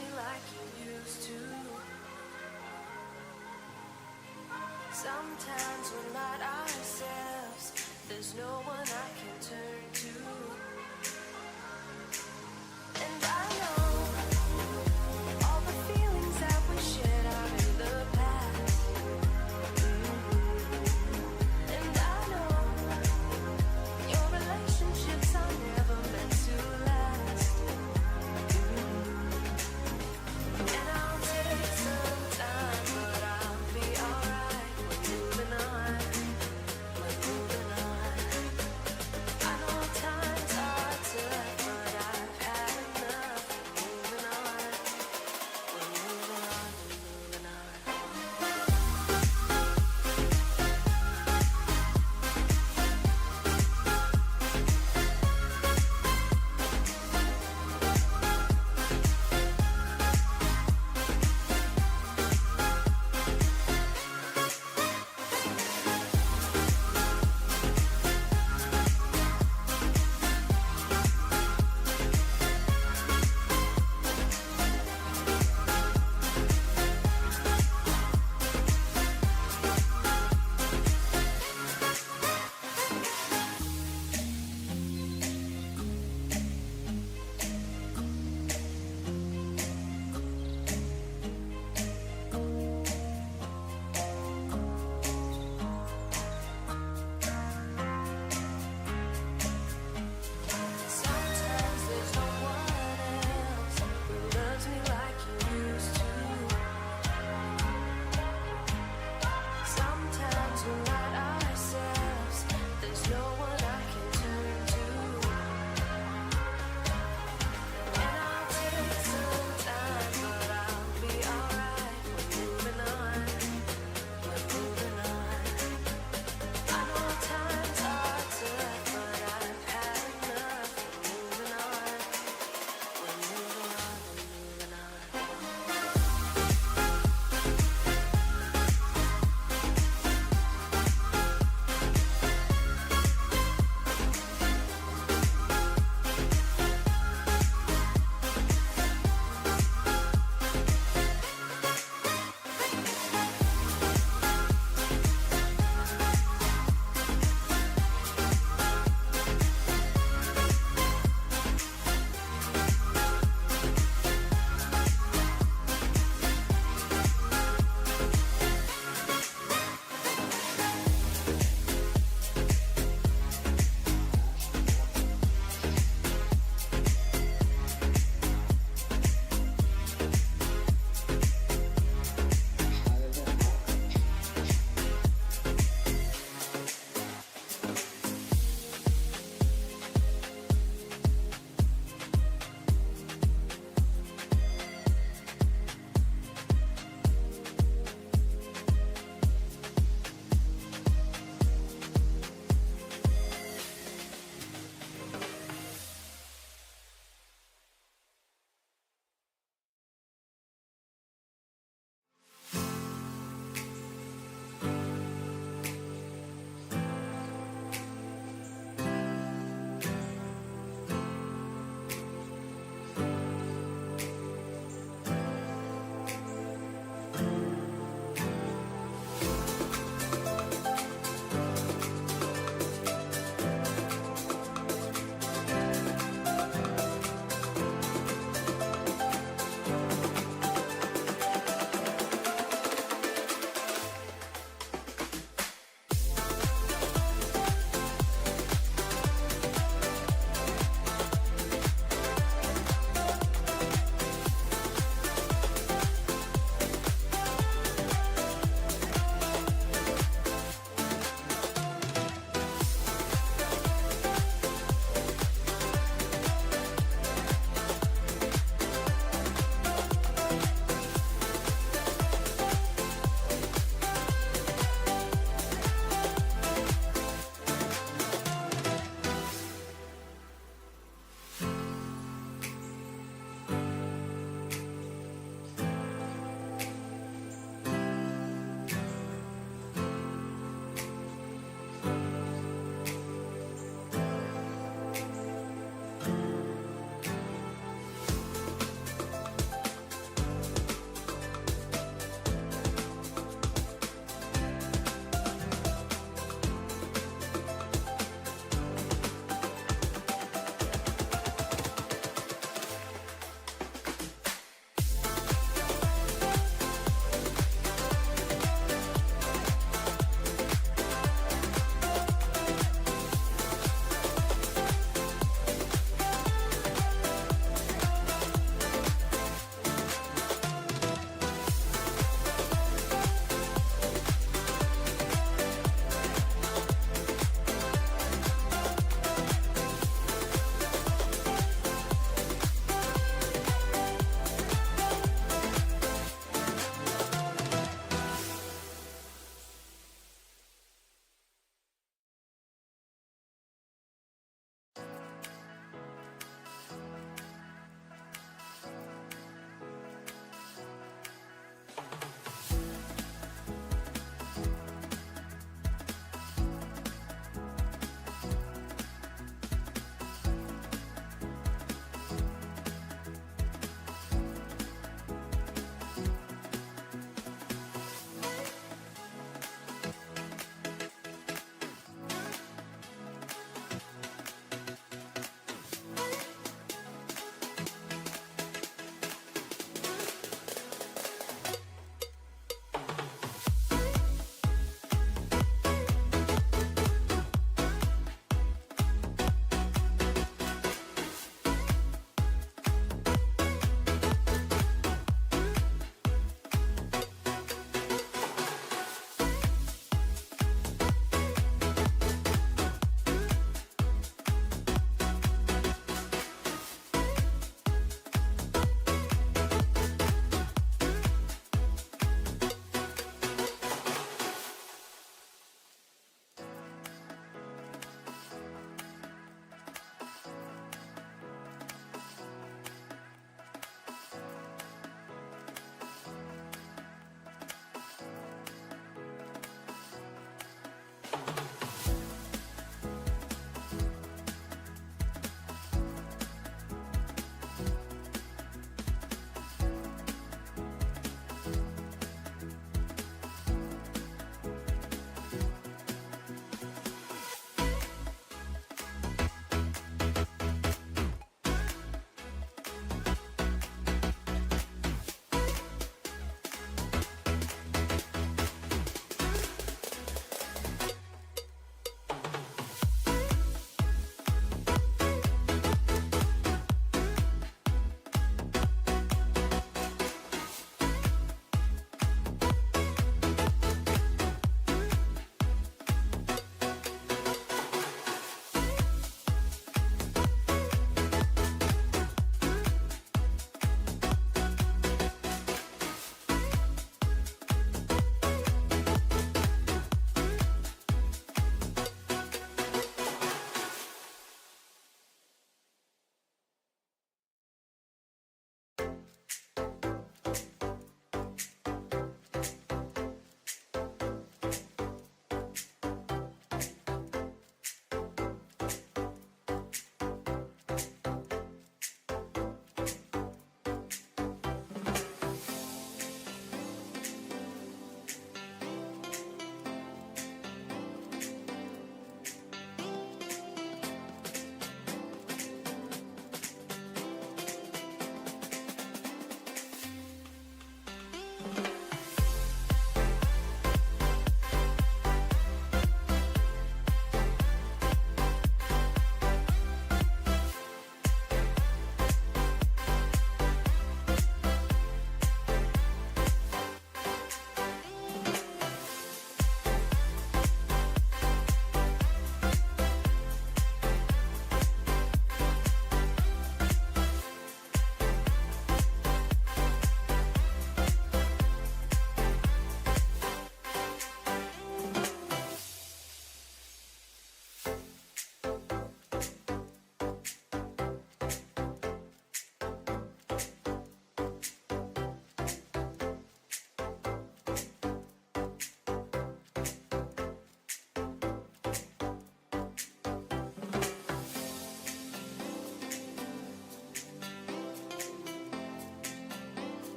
I: me like you used to. Sometimes we're not ourselves. There's no one I can turn to. And I know all the feelings that we shared are in the past. And I know your relationships are never meant to last. And I'll take some time, but I'll be alright. We're moving on. We're moving on. I know times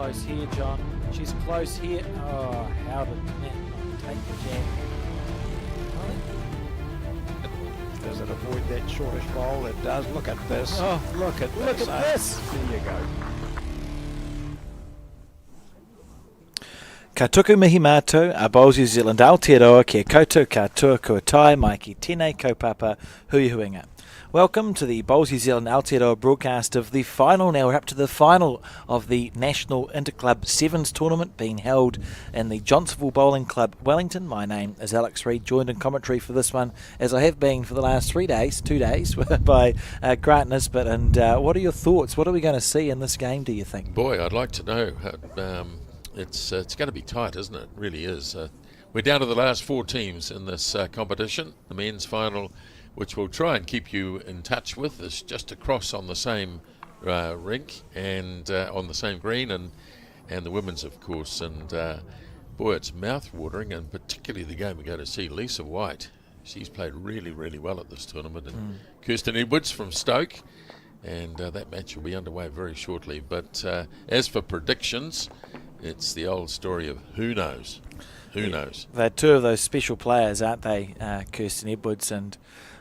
A: close here, John. She's close here. Oh, how did Matt not take the jab?
B: Does it avoid that shortish bowl? It does. Look at this.
A: Oh, look at this.
B: There you go.
C: Ka tuku mihi mātou, a Bowls New Zealand Aotearoa kia koutou katoa kua tai mai ki tēnei kaupapa hui huinga. Welcome to the Bowls New Zealand Aotearoa broadcast of the final. Now we're up to the final of the National Interclub Sevens tournament being held in the Johnsonville Bowling Club, Wellington. My name is Alex Reid, joined in commentary for this one, as I have been for the last 2 days, by Grant Nisbet. And what are your thoughts? What are we going to see in this game, do you think?
D: Boy, I'd like to know. It's going to be tight, isn't it? It really is. We're down to the last 4 teams in this competition. The men's final, which we'll try and keep you in touch with, is just across on the same rink and on the same green, and the women's, of course. And boy, it's mouth-watering, and particularly the game we go to see, Lisa White. She's played really, really well at this tournament. And Kirsten Edwards from Stoke, and that match will be underway very shortly. But as for predictions, it's the old story of who knows. Who knows?
C: They're 2 of those special players, aren't they? Kirsten Edwards and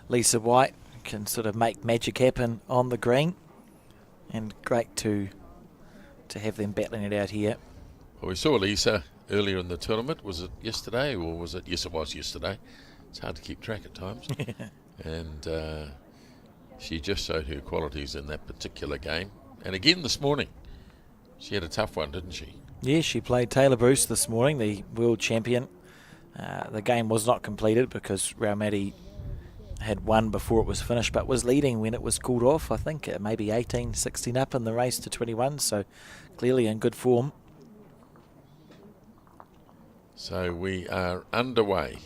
C: Lisa White can sort of make magic happen on the green, and great to have them battling it out here.
D: Well, we saw Lisa earlier in the tournament. Was it yesterday, or was it? Yes, it was yesterday. It's hard to keep track at times. And she just showed her qualities in that particular game. And again this morning, she had a tough one, didn't she?
C: Yeah, she played Taylor Bruce this morning, the world champion. The game was not completed because Raumati had won before it was finished, but was leading when it was called off. I think maybe 18-16 up in the race to 21, so clearly in good form.
D: So we are underway.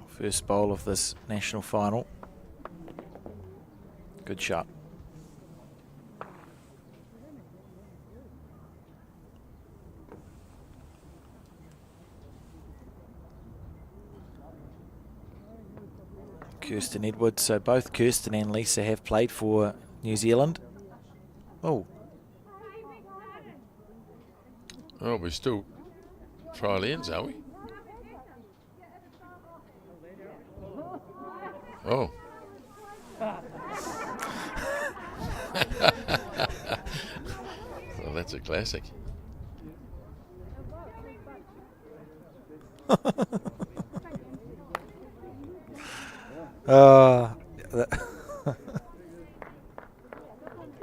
C: First bowl of this national final. Good shot. Kirsten Edwards. So both Kirsten and Lisa have played for New Zealand. Oh.
D: Oh, we're still trial ends, are we? Oh. Well, that's a classic.
C: Well,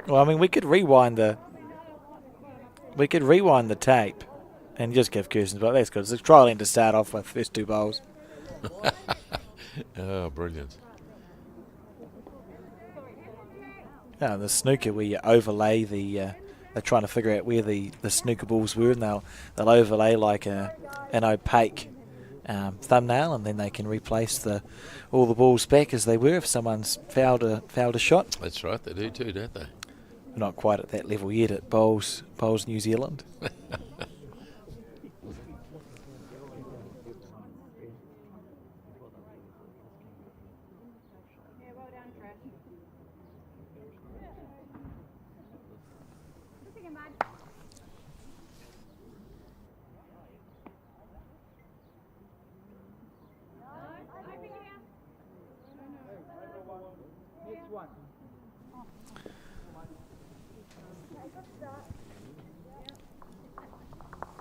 C: I mean, we could rewind the tape and just give Kirsten, but that's good. It's a trial end to start off with, first 2 bowls.
D: Oh, brilliant.
C: Yeah, the snooker where you overlay they're trying to figure out where the snooker balls were, and they'll overlay like an opaque thumbnail, and then they can replace all the balls back as they were if someone's fouled a shot.
D: That's right, they do too, don't they?
C: We're not quite at that level yet at Bowls New Zealand.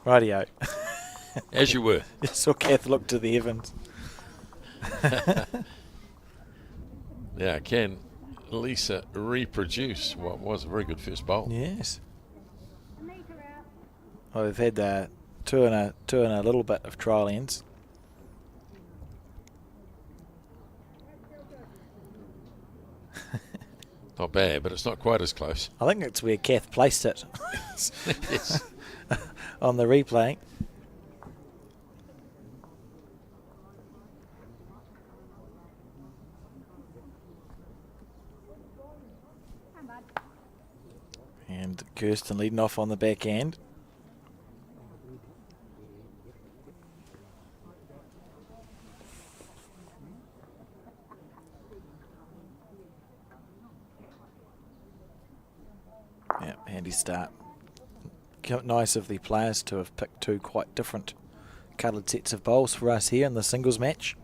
C: Rightio.
D: As you were.
C: You saw Kath look to the heavens.
D: Yeah, can Lisa reproduce what was a very good first bowl?
C: Yes. Well, they've had two and a little bit of trial ends.
D: Not bad, but it's not quite as close.
C: I think it's where Kath placed it.
D: Yes.
C: On the replay. And Kirsten leading off on the back end. Handy start. Nice of the players to have picked two quite different coloured sets of bowls for us here in the singles match.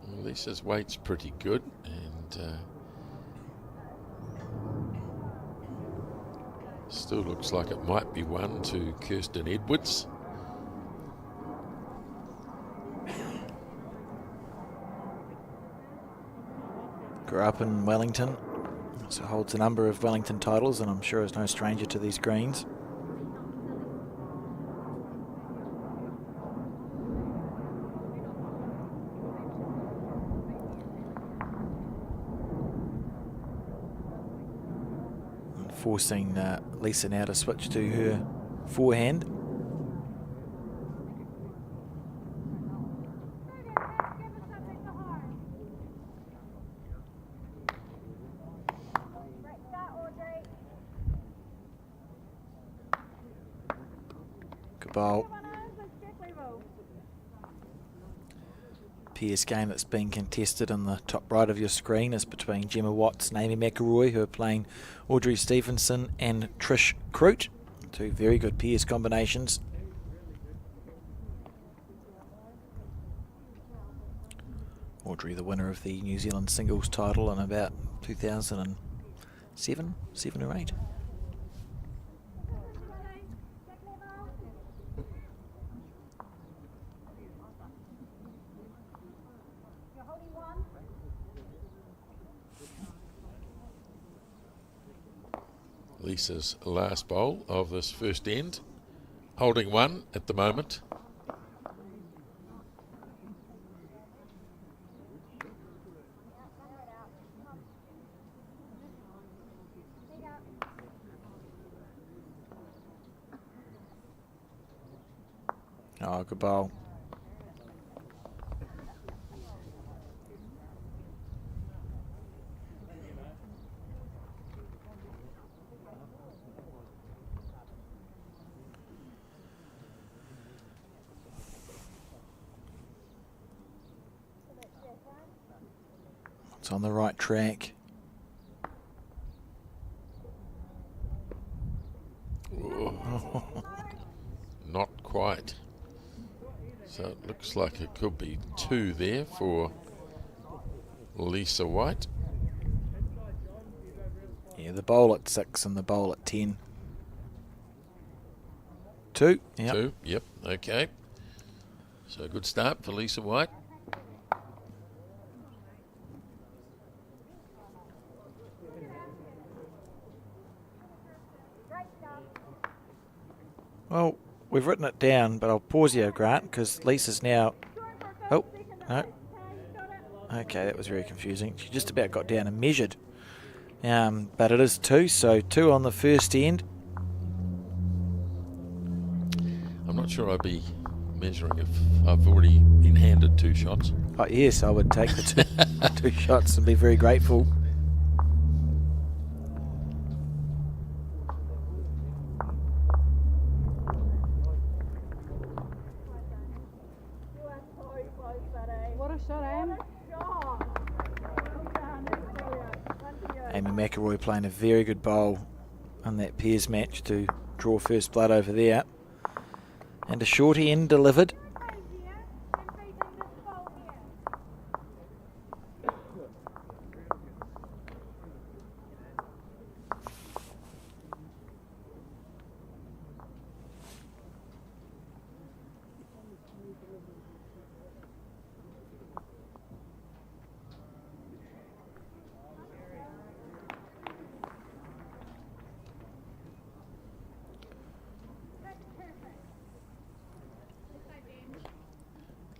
D: Lisa's weight's pretty good, and still looks like it might be one to Kirsten Edwards.
C: Grew up in Wellington, so holds a number of Wellington titles, and I'm sure is no stranger to these greens. Forcing Lisa now to switch to her forehand. Good bowl. PS game that's being contested in the top right of your screen is between Gemma Watts and Amy McElroy, who are playing Audrey Stevenson and Trish Croot. Two very good PS combinations. Audrey, the winner of the New Zealand singles title in about 2007, 7 or 8.
D: Lisa's last bowl of this first end, holding one at the moment.
C: Oh, good bowl. It's on the right track.
D: Not quite. So it looks like it could be two there for Lisa White.
C: Yeah, the bowl at 6 and the bowl at 10. 2. Yep.
D: 2, yep, okay. So a good start for Lisa White.
C: Well, we've written it down, but I'll pause here, Grant, because Lisa's now... Oh, no. Okay, that was very confusing. She just about got down and measured. But it is 2, so 2 on the first end.
D: I'm not sure I'd be measuring if I've already been handed 2 shots.
C: Oh, yes, I would take the 2 shots and be very grateful. Amy McElroy playing a very good bowl on that pairs match to draw first blood over there. And a short end delivered.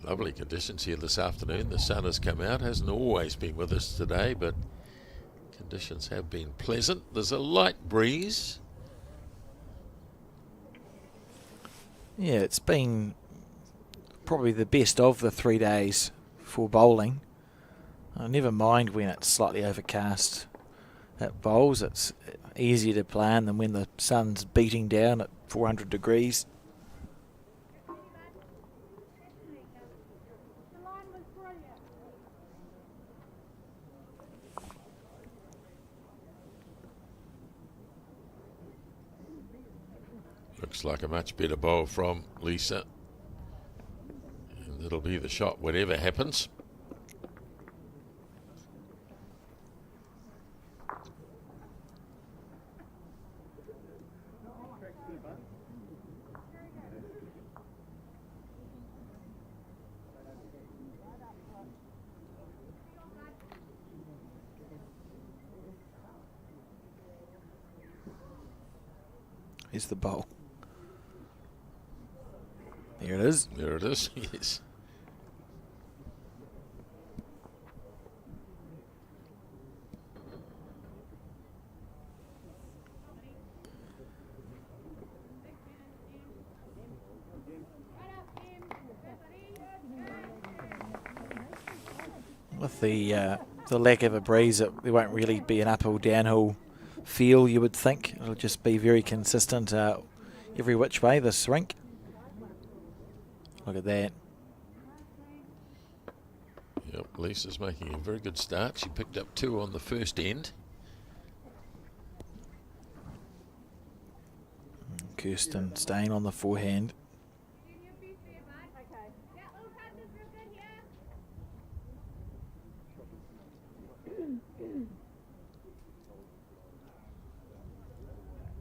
D: Lovely conditions here this afternoon. The sun has come out, hasn't always been with us today, but conditions have been pleasant. There's a light breeze.
C: Yeah, it's been probably the best of the 3 days for bowling. Never mind when it's slightly overcast at bowls. easier to play in than when the sun's beating down at 400 degrees.
D: Looks like a much better bowl from Lisa. And it'll be the shot whatever happens.
C: Here's the bowl. There it is.
D: There it is, yes.
C: With the lack of a breeze, there won't really be an uphill downhill feel, you would think. It'll just be very consistent every which way, this rink. Look at that.
D: Yep, Lisa's making a very good start. She picked up 2 on the first end.
C: Kirsten staying on the forehand.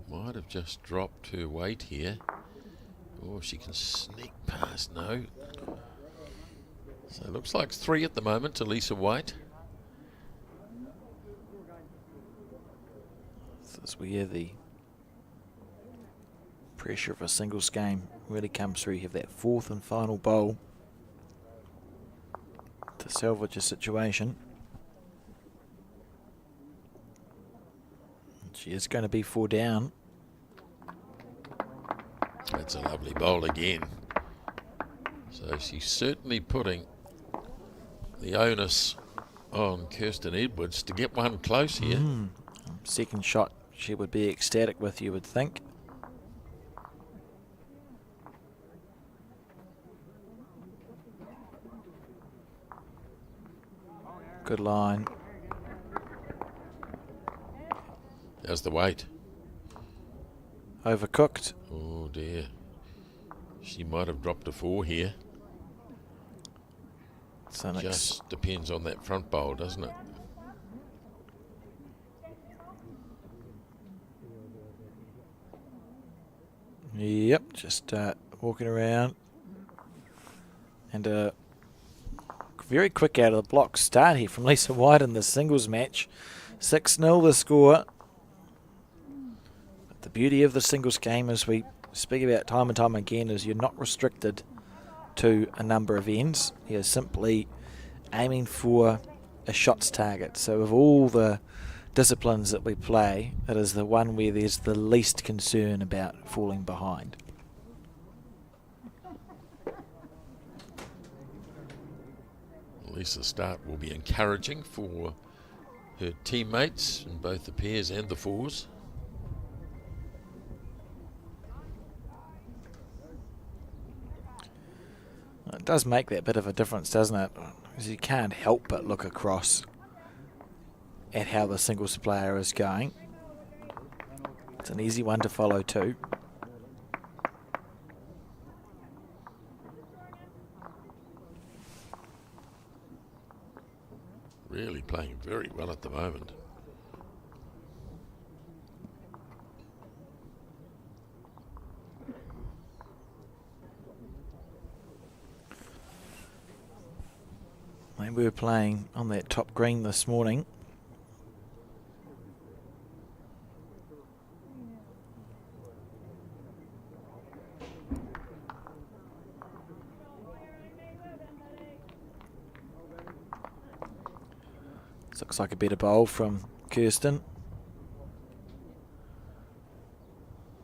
D: Might have just dropped her weight here. Oh, she can sneak past. No. So it looks like 3 at the moment to Lisa White.
C: This is where the pressure of a singles game really comes through. You have that 4th and final bowl to salvage a situation. She is going to be 4 down.
D: That's a lovely bowl again. So she's certainly putting the onus on Kirsten Edwards to get one close here.
C: Second shot she would be ecstatic with, you would think. Good line.
D: How's the weight?
C: Overcooked.
D: Oh dear. She might have dropped a 4 here.
C: So
D: just depends on that front bowl, doesn't it?
C: Yep, just walking around. And a very quick out of the block start here from Lisa White in the singles match. 6-0 the score. But the beauty of the singles game, as we speak about time and time again, is you're not restricted to a number of ends. You're simply aiming for a shots target. So of all the disciplines that we play, it is the one where there's the least concern about falling behind.
D: Lisa's start will be encouraging for her teammates in both the pairs and the fours.
C: It does make that bit of a difference, doesn't it? Because you can't help but look across at how the singles player is going. It's an easy one to follow too.
D: Really playing very well at the moment.
C: We were playing on that top green this morning. This looks like a better bowl from Kirsten.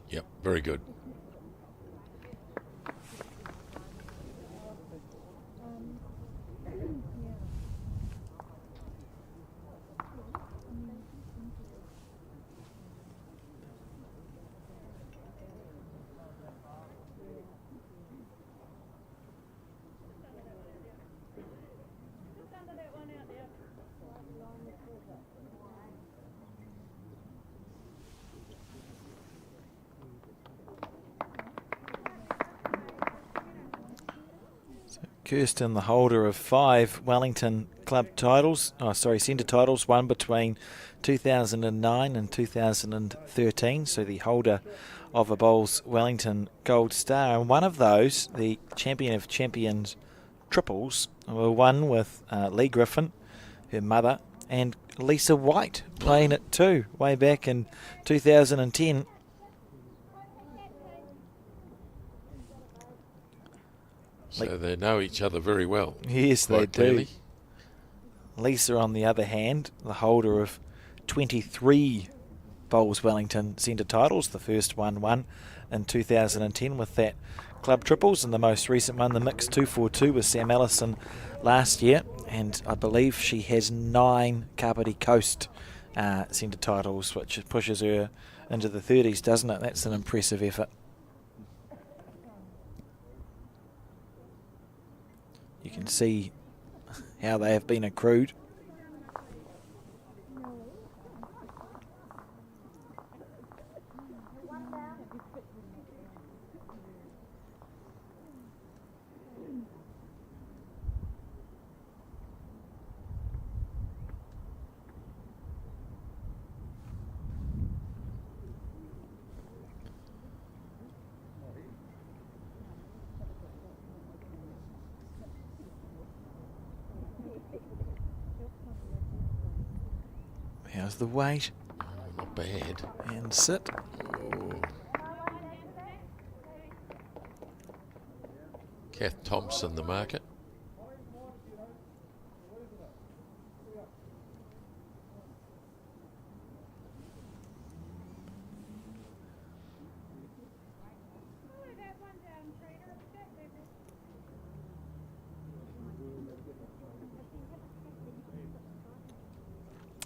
D: Yep, very good.
C: Kirsten, the holder of 5 Wellington club titles, centre titles, one between 2009 and 2013, so the holder of a Bowls Wellington Gold Star, and one of those, the champion of champions triples, were won with Lee Griffin, her mother, and Lisa White playing it too, way back in 2010.
D: So they know each other very well.
C: Yes, they
D: quite clearly.
C: do. Lisa, on the other hand, the holder of 23 Bowls Wellington centre titles. The first one won in 2010 with that club triples, and the most recent one, the mixed 242 with Sam Ellison last year. And I believe she has 9 Kapiti Coast centre titles, which pushes her into the 30s, doesn't it? That's an impressive effort. You can see how they have been accrued. How's the weight?
D: Not bad.
C: And sit.
D: Oh. Kath Thompson, the market.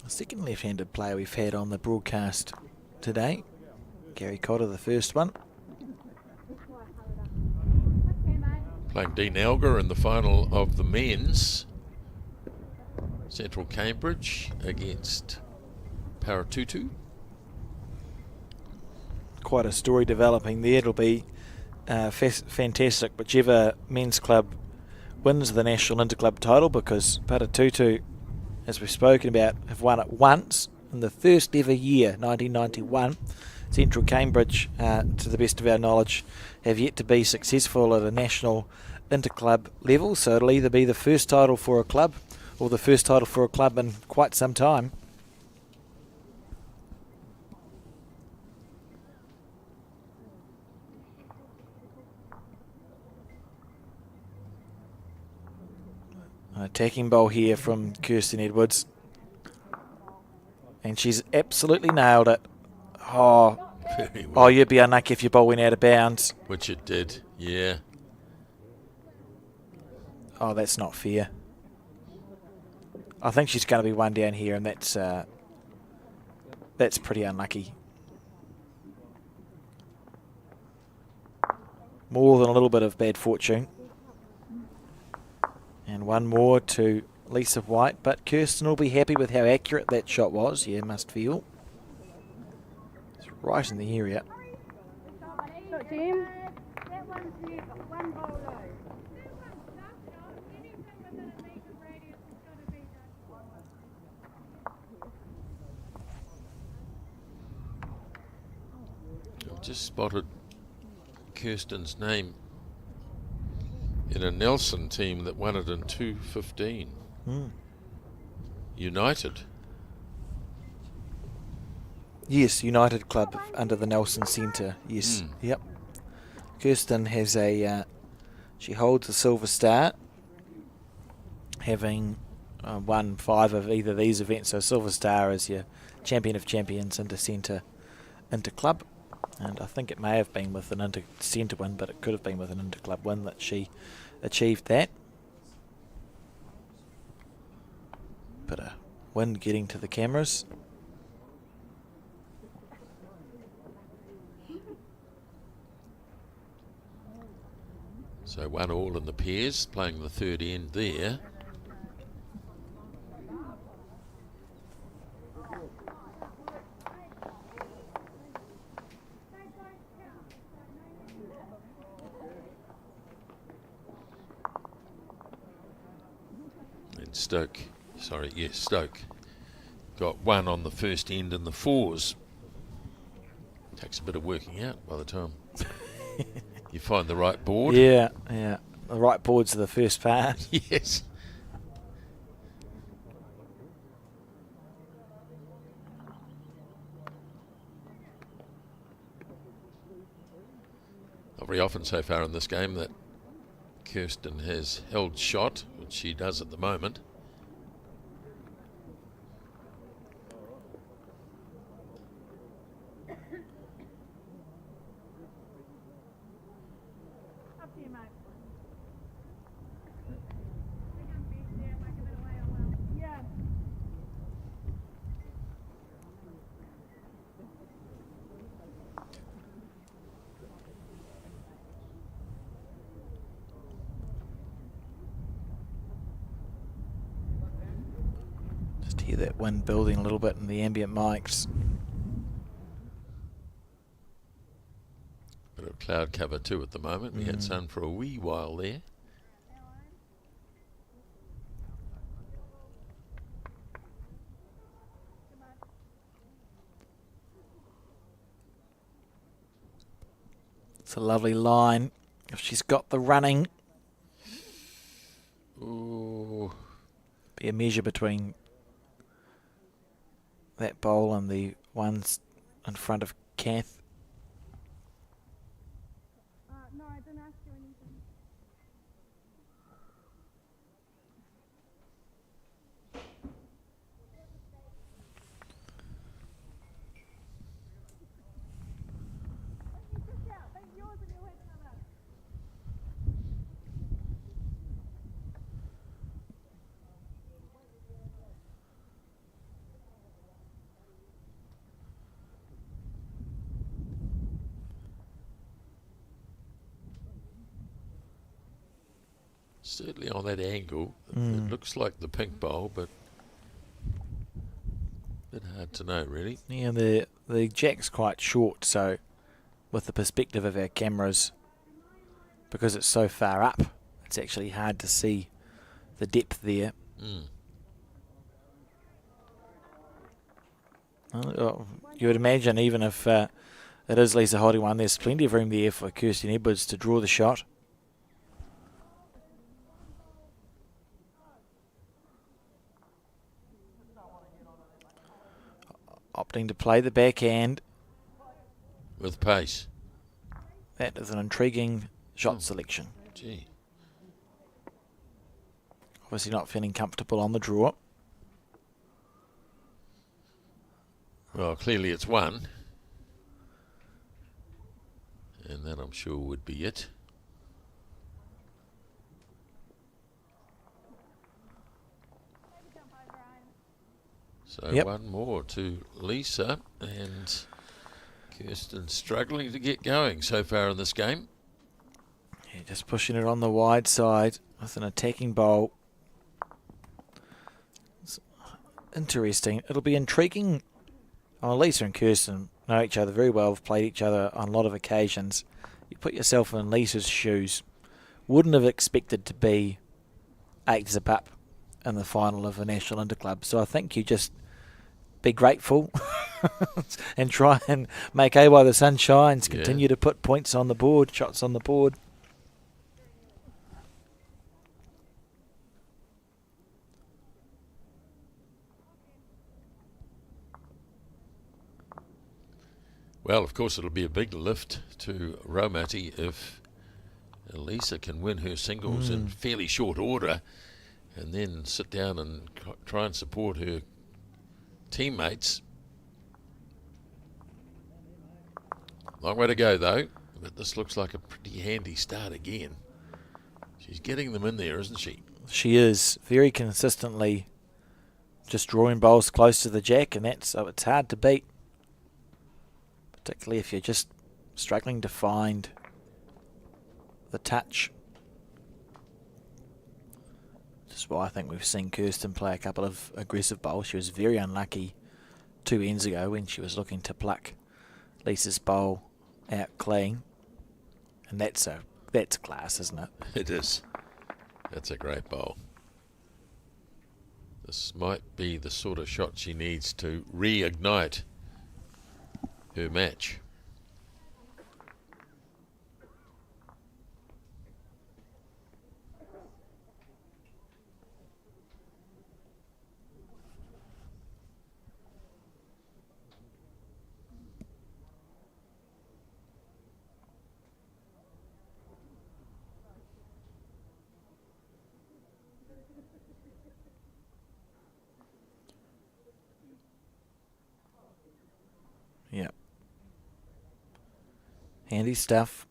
C: Second left-handed player we've had on the broadcast today. Gary Cotter, the first one.
D: Playing Dean Elgar in the final of the men's. Central Cambridge against Paratutu.
C: Quite a story developing there. It'll be fantastic whichever men's club wins the national interclub title, because Paratutu, as we've spoken about, have won it once in the first ever year, 1991. Central Cambridge, to the best of our knowledge, have yet to be successful at a national interclub level, so it'll either be the first title for a club or the first title for a club in quite some time. An attacking bowl here from Kirsten Edwards. And she's absolutely nailed it. Oh,
D: Very well.
C: oh, you'd be unlucky if your ball went out of bounds.
D: Which it did, yeah.
C: Oh, that's not fair. I think she's going to be one down here, and that's pretty unlucky. More than a little bit of bad fortune. And one more to Lisa White, but Kirsten will be happy with how accurate that shot was. Yeah, must feel. It's right in the area.
J: Look, Jim. That one's you, but one bowl low.
D: I've just spotted Kirsten's name in a Nelson team that won it in 2:15. United.
C: Yes, United Club under the Nelson Centre. Yes, yep. Kirsten has she holds a silver star, having won 5 of either of these events. So silver star is your champion of champions inter-centre interclub. And I think it may have been with an inter-centre win, but it could have been with an interclub win that she achieved that. But a win getting to the cameras.
D: So 1-1 in the pairs, playing the third end there. Stoke got one on the first end in the fours. Takes a bit of working out by the time you find the right board.
C: Yeah. The right boards are the first part.
D: Yes. Not very often so far in this game that Kirsten has held shot, which she does at the moment.
J: Up to you, mate. Yeah.
C: Just hear that wind building a little bit in the ambient mics.
D: Bit of cloud cover too at the moment. We had sun for a wee while there.
C: It's a lovely line. If she's got the running,
D: Ooh.
C: be a measure between that bowl and the ones in front of Kath.
J: No, I didn't ask you anything.
D: Certainly on that angle, it looks like the pink bowl, but a bit hard to know really.
C: Yeah, the jack's quite short, so with the perspective of our cameras, because it's so far up, it's actually hard to see the depth there. You would imagine even if it is Lisa holding one, there's plenty of room there for Kirsten Edwards to draw the shot. Opting to play the backhand.
D: With pace.
C: That is an intriguing shot selection.
D: Gee.
C: Obviously not feeling comfortable on the draw.
D: Well, clearly it's one. And that I'm sure would be it. So one more to Lisa, and Kirsten struggling to get going so far in this game.
C: Yeah, just pushing it on the wide side with an attacking bowl. It's interesting. It'll be intriguing. Lisa and Kirsten know each other very well, have played each other on a lot of occasions. You put yourself in Lisa's shoes. Wouldn't have expected to be 8-zip up in the final of a national interclub. So I think you just be grateful and try and make hay while the sun shines. Continue to put points on the board, shots on the board.
D: Well, of course, it'll be a big lift to Raumati if Lisa can win her singles in fairly short order and then sit down and try and support her teammates. Long way to go, though, but this looks like a pretty handy start again. She's getting them in there, isn't she?
C: She is very consistently just drawing bowls close to the jack, and it's hard to beat, particularly if you're just struggling to find the touch. Just why I think we've seen Kirsten play a couple of aggressive bowls. She was very unlucky 2 ends ago when she was looking to pluck Lisa's bowl out clean, and that's class, isn't it?
D: It is. That's a great bowl. This might be the sort of shot she needs to reignite her match.
C: Yeah. Handy stuff.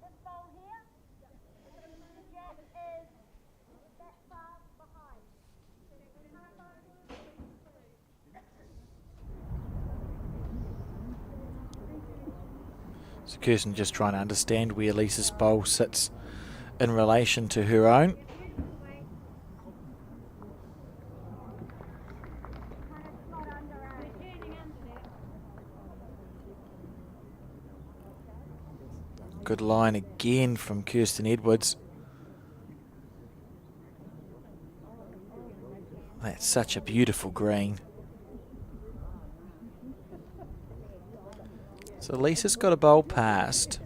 J: This ball here, the jet is that far behind.
C: So Kirsten just trying to understand where Lisa's bowl sits in relation to her own. Good line again from Kirsten Edwards. That's such a beautiful green. So Lisa's got a bowl past.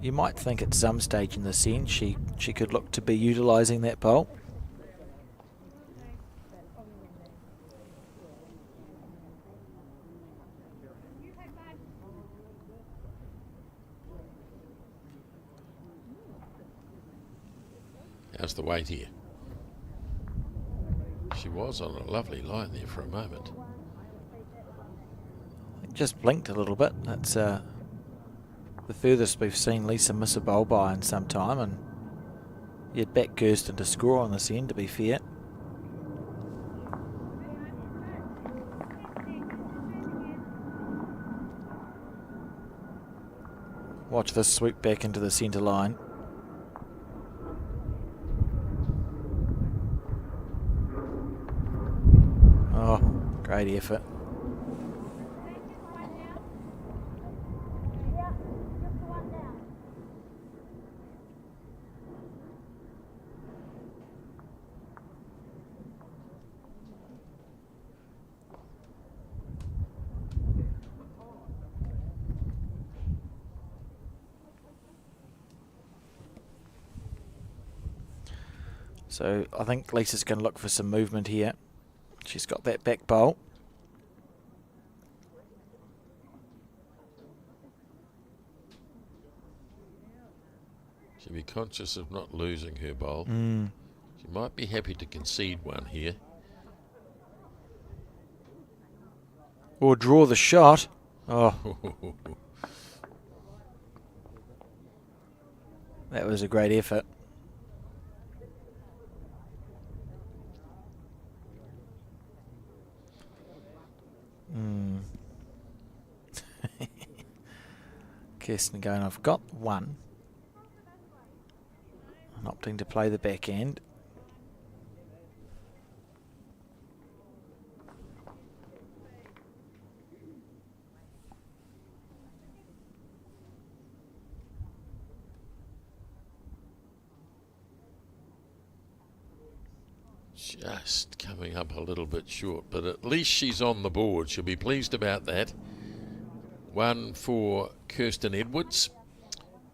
C: You might think at some stage in the scene she could look to be utilising that bowl.
D: How's the weight here? She was on a lovely line there for a moment.
C: It just blinked a little bit. That's the furthest we've seen Lisa miss a bowl by in some time, and you'd back Kirsten to score on this end, to be fair. Watch this sweep back into the centre line. Oh, great effort. So I think Lisa's going to look for some movement here. She's got that back bowl.
D: She'll be conscious of not losing her bowl. She might be happy to concede one here.
C: Or draw the shot. Oh, that was a great effort. Kirsten going, I've got one. And opting to play the back end.
D: Just coming up a little bit short, but at least she's on the board. She'll be pleased about that. One for Kirsten Edwards,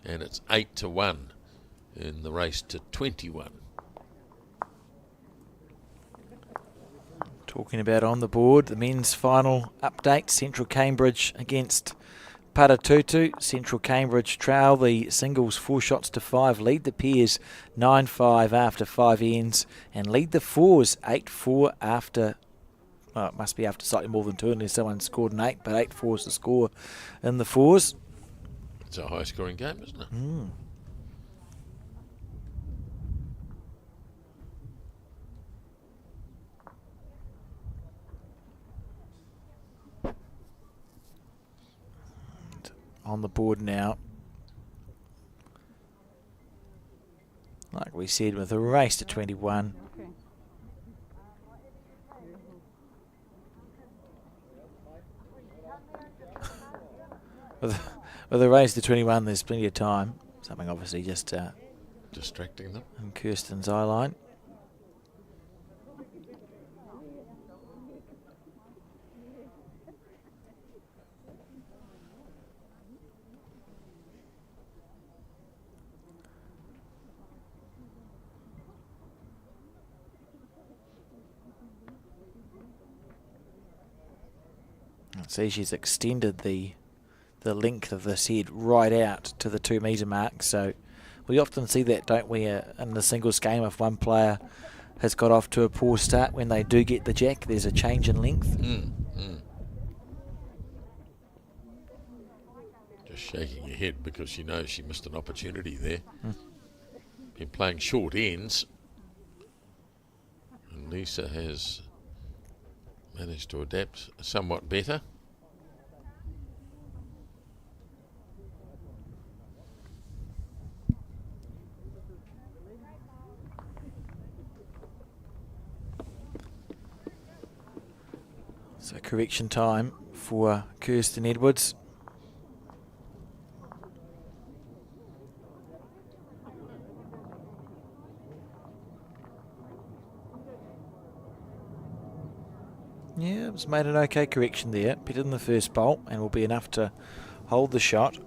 D: and it's 8-1 in the race to 21.
C: Talking about on the board, the men's final update, Central Cambridge against Paratutu. Central Cambridge trail the singles 4-5, lead the pairs 9-5 after 5 ends, and lead the fours 8-4 after, well, it must be after slightly more than 2 unless someone scored an 8, but 8-4 is the score in the fours.
D: It's a high scoring game, isn't it?
C: On the board now. Like we said, with a race to 21. with the race to 21, there's plenty of time. Something obviously just
D: Distracting them.
C: in Kirsten's eye line. See, she's extended the length of this head right out to the 2 metre mark. So we often see that, don't we, in the singles game, if one player has got off to a poor start, when they do get the jack, there's a change in length.
D: Just shaking her head because she knows she missed an opportunity there. Been playing short ends, and Lisa has managed to adapt somewhat better.
C: So correction time for Kirsten Edwards. Yeah, it's made an okay correction there. Better than the first bolt, and will be enough to hold the shot.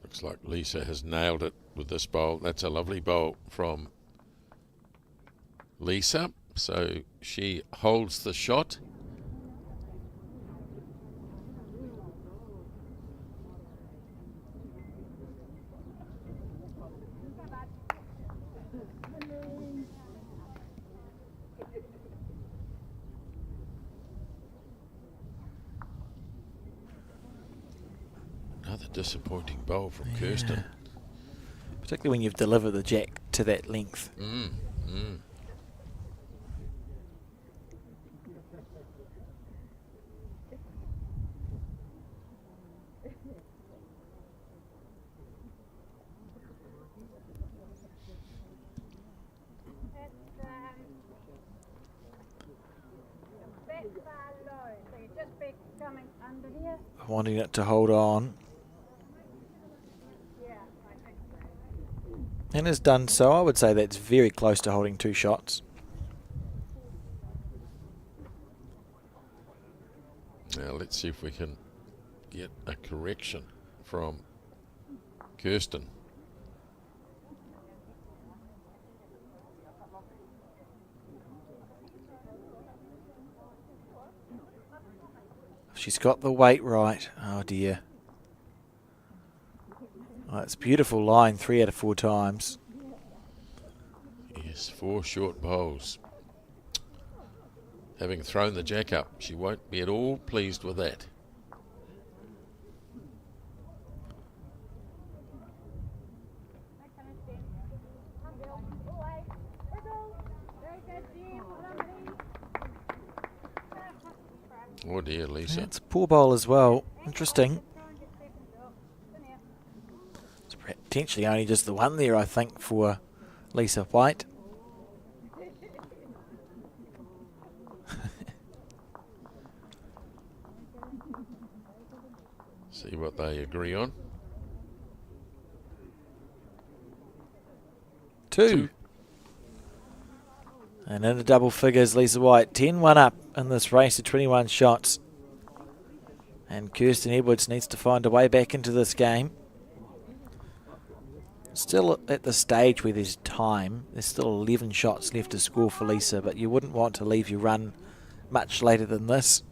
D: Looks like Lisa has nailed it with this bowl. That's a lovely bowl from Lisa. So she holds the shot. Another disappointing bowl from Kirsten.
C: Particularly when you've delivered the jack to that length. Wanting it to hold on. And has done so. I would say that's very close to holding 2 shots.
D: Now let's see if we can get a correction from Kirsten.
C: She's got the weight right. Oh dear. Oh, it's a beautiful line 3 out of 4 times.
D: Yes, 4 short bowls. Having thrown the jack up, she won't be at all pleased with that. Oh dear, Lisa.
C: It's a poor bowl as well. Interesting. It's potentially only just the one there, I think, for Lisa White.
D: See what they agree on.
C: 2. And in the double figures, Lisa White 10-1 up in this race to 21 shots. And Kirsten Edwards needs to find a way back into this game. Still at the stage where there's time. There's still 11 shots left to score for Lisa, but you wouldn't want to leave your run much later than this.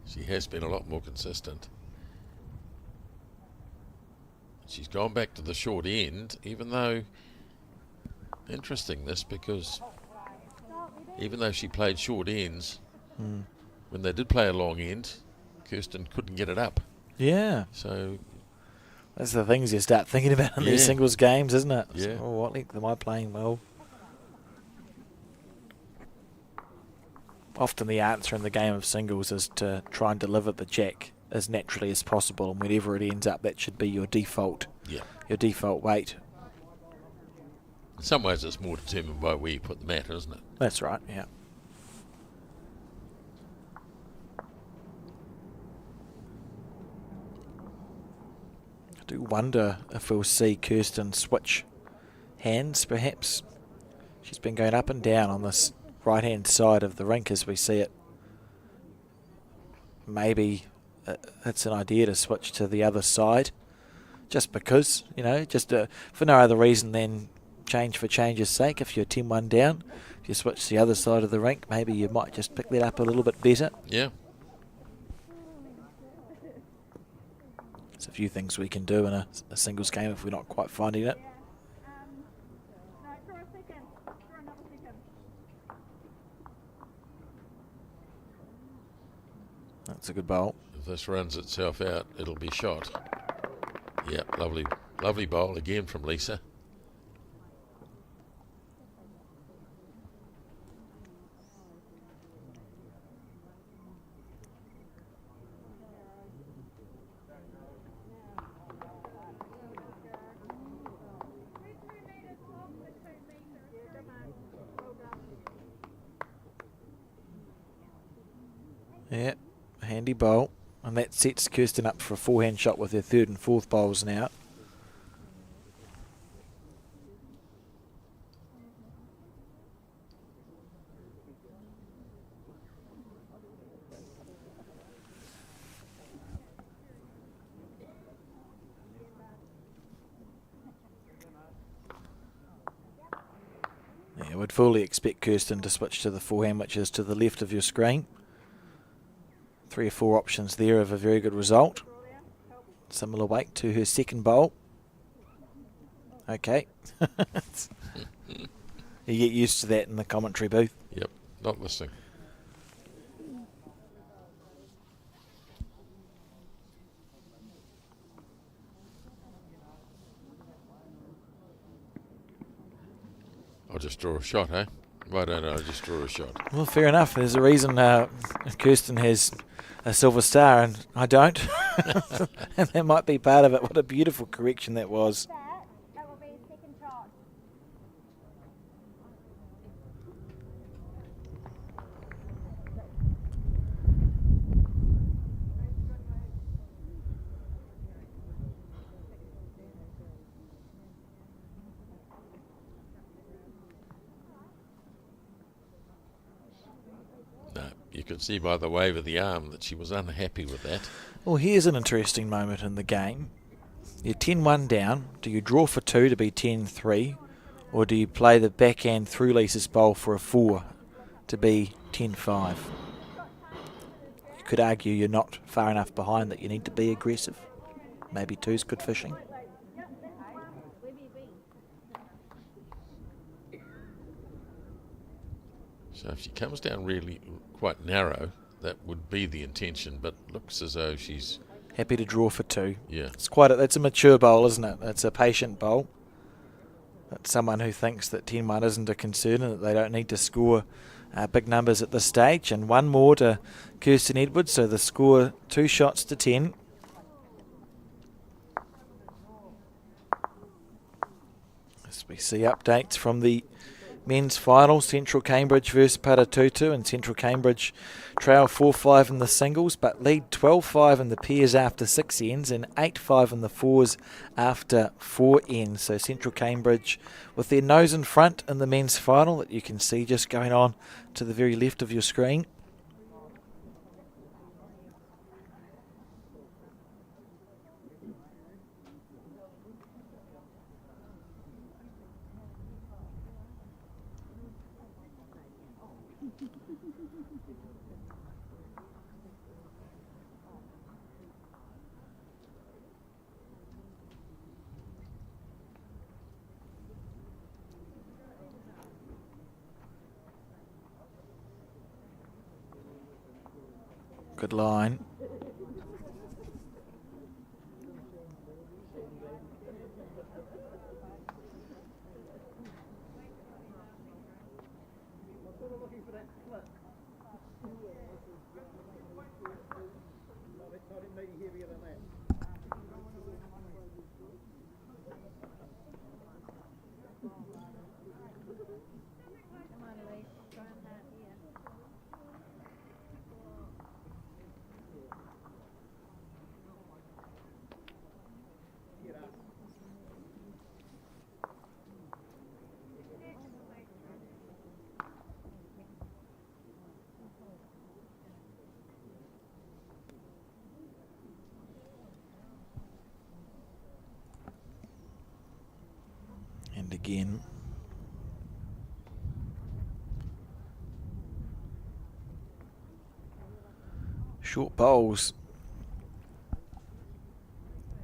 D: She has been a lot more consistent. She's gone back to the short end, even though, interesting this, because even though she played short ends, when they did play a long end, Kirsten couldn't get it up.
C: Yeah.
D: So
C: That's the things you start thinking about in these
D: Yeah.
C: singles games, isn't it?
D: Yeah.
C: Oh, what length am I playing well? Often the answer in the game of singles is to try and deliver the jack as naturally as possible, and wherever it ends up, that should be your default weight.
D: In some ways, it's more determined by where you put the mat, isn't it?
C: That's right, yeah. I do wonder if we'll see Kirsten switch hands, perhaps. She's been going up and down on this right-hand side of the rink as we see it. Maybe it's an idea to switch to the other side, just because, just for no other reason than change for change's sake. If you're 10-1 down, if you switch to the other side of the rink, maybe you might just pick that up a little bit better.
D: Yeah.
C: There's a few things we can do in a singles game if we're not quite finding it.
J: No, for a second. For another second.
C: That's a good bowl.
D: If this runs itself out, it'll be shot. Yeah, lovely bowl again from Lisa.
C: Yeah, handy bowl. And that sets Kirsten up for a forehand shot with her third and fourth bowls now. Yeah, I would fully expect Kirsten to switch to the forehand, which is to the left of your screen. 3 or 4 options there of a very good result. Similar weight to her second bowl. Okay. You get used to that in the commentary booth.
D: Yep, not listening. I'll just draw a shot, eh? Why don't I just draw a shot?
C: Well, fair enough. There's a reason Kirsten has a silver star and I don't. And that might be part of it. What a beautiful correction that was.
J: That will be a second shot.
D: No, you could see by the wave of the arm that she was unhappy with that.
C: Well, here's an interesting moment in the game. You're 10-1 down. Do you draw for 2 to be 10-3? Or do you play the backhand through Lisa's bowl for a 4 to be 10-5? You could argue you're not far enough behind that you need to be aggressive. Maybe 2's good fishing.
D: So if she comes down really quite narrow, that would be the intention, but looks as though she's...
C: Happy to draw for 2.
D: Yeah.
C: That's a mature bowl, isn't it? It's a patient bowl. It's someone who thinks that 10-1 isn't a concern and that they don't need to score big numbers at this stage. And one more to Kirsten Edwards, so the score 2 shots to 10. As we see updates from the men's final, Central Cambridge versus Paratutu, and Central Cambridge trail 4-5 in the singles, but lead 12-5 in the pairs after 6 ends and 8-5 in the fours after 4 ends. So Central Cambridge with their nose in front in the men's final that you can see just going on to the very left of your screen. Good line. again. Short bowls.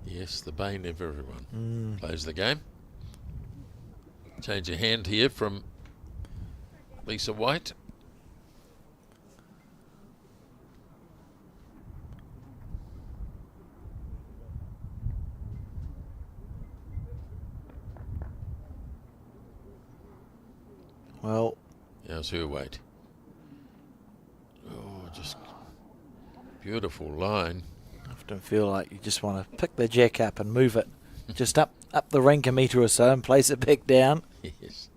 D: Yes, the bane of everyone plays the game. Change of hand here from Lisa White.
C: Well,
D: how's her weight? Oh, just beautiful line.
C: I often feel like you just want to pick the jack up and move it just up the rink a metre or so and place it back down.
D: Yes.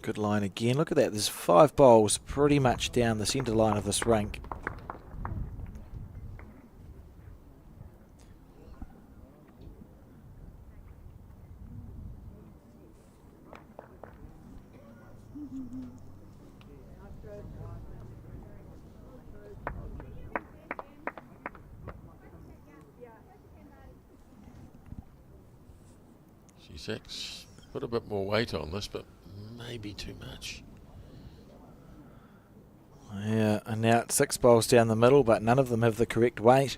C: Good line again. Look at that. There's 5 bowls pretty much down the centre line of this rink.
D: G6. Put a bit more weight on this, but maybe too much.
C: Yeah, and now it's 6 bowls down the middle, but none of them have the correct weight.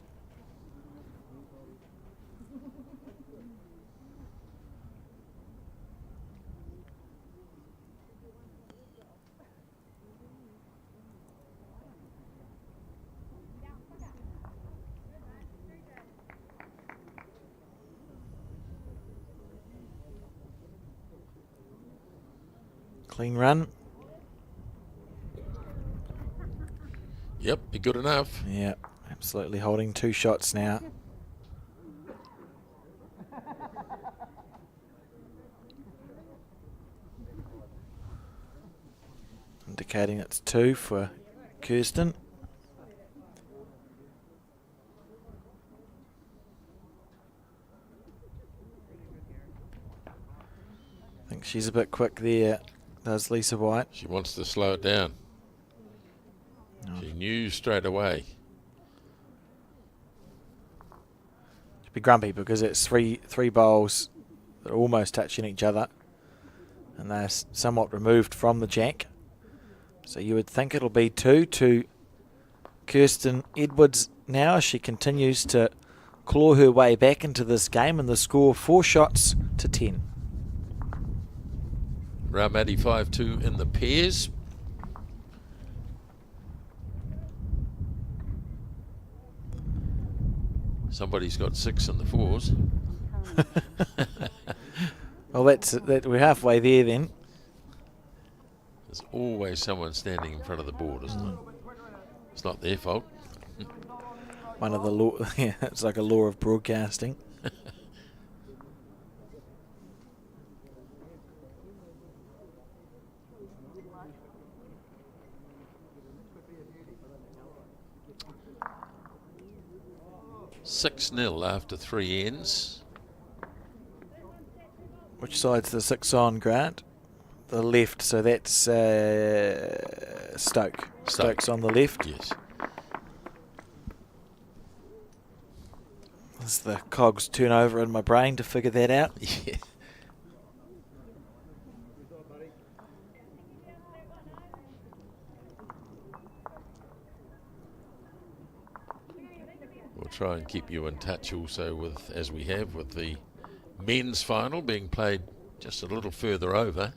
C: Clean run.
D: Yep, be good enough.
C: Yeah, absolutely holding 2 shots now. Indicating it's 2 for Kirsten. I think she's a bit quick there, does Lisa White.
D: She wants to slow it down. She knew straight away.
C: She'd be grumpy because it's three bowls that are almost touching each other, and they're somewhat removed from the jack. So you would think it'll be 2 to Kirsten Edwards now as she continues to claw her way back into this game, and the score 4 shots to 10.
D: Raumati 5-2 in the pairs. Somebody's got 6 in the 4s.
C: Well, that we're halfway there then.
D: There's always someone standing in front of the board, isn't it? It's not their fault.
C: One of the law, yeah, it's like a law of broadcasting.
D: Six 0 after 3 ends.
C: Which side's the 6 on, Grant? The left, so that's Stoke. Stoke's on the left.
D: Yes.
C: As the cogs turn over in my brain to figure that out.
D: Yeah. We'll try and keep you in touch also with, as we have, with the men's final being played just a little further over.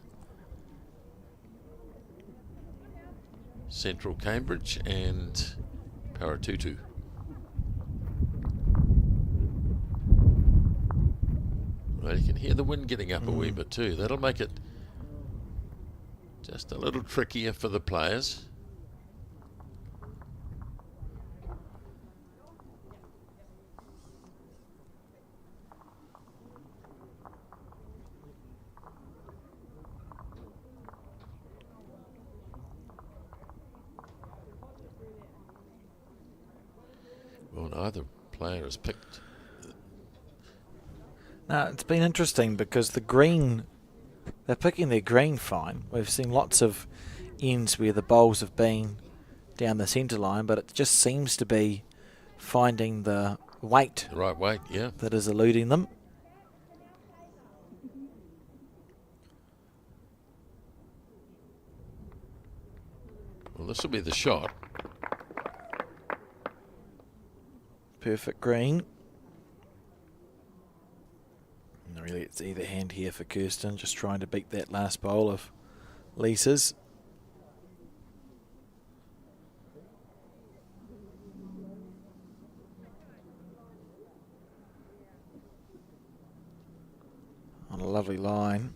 D: Central Cambridge and Paratutu. Well, you can hear the wind getting up a wee bit too. That'll make it just a little trickier for the players. Well, neither player has picked
C: Now, it's been interesting because the green, they're picking their green fine. We've seen lots of ends where the bowls have been down the centre line, but it just seems to be finding the weight.
D: The right weight, yeah.
C: That is eluding them.
D: Well, this will be the shot.
C: Perfect green. And really, it's either hand here for Kirsten, just trying to beat that last bowl of Lisa's. On a lovely line.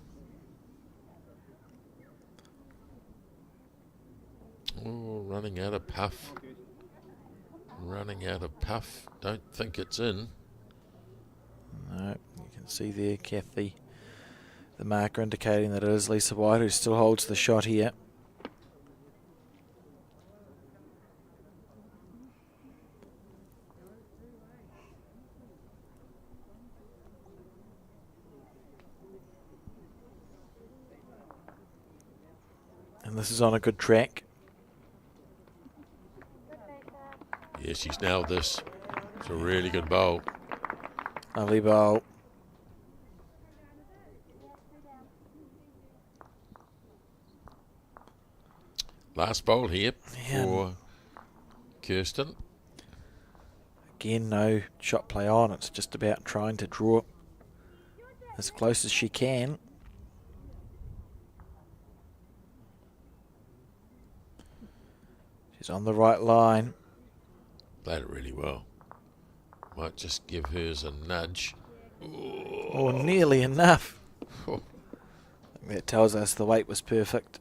D: Oh, running out of puff. Running out of puff. Don't think it's in.
C: No, you can see there, Kathy, the marker indicating that it is Lisa White who still holds the shot here. And this is on a good track.
D: Yeah, she's nailed this. It's a really good bowl.
C: Lovely bowl.
D: Last bowl here for Kirsten.
C: Again, no shot play on. It's just about trying to draw as close as she can. She's on the right line.
D: Played it really well. Might just give hers a nudge.
C: Oh, nearly enough. That tells us the weight was perfect.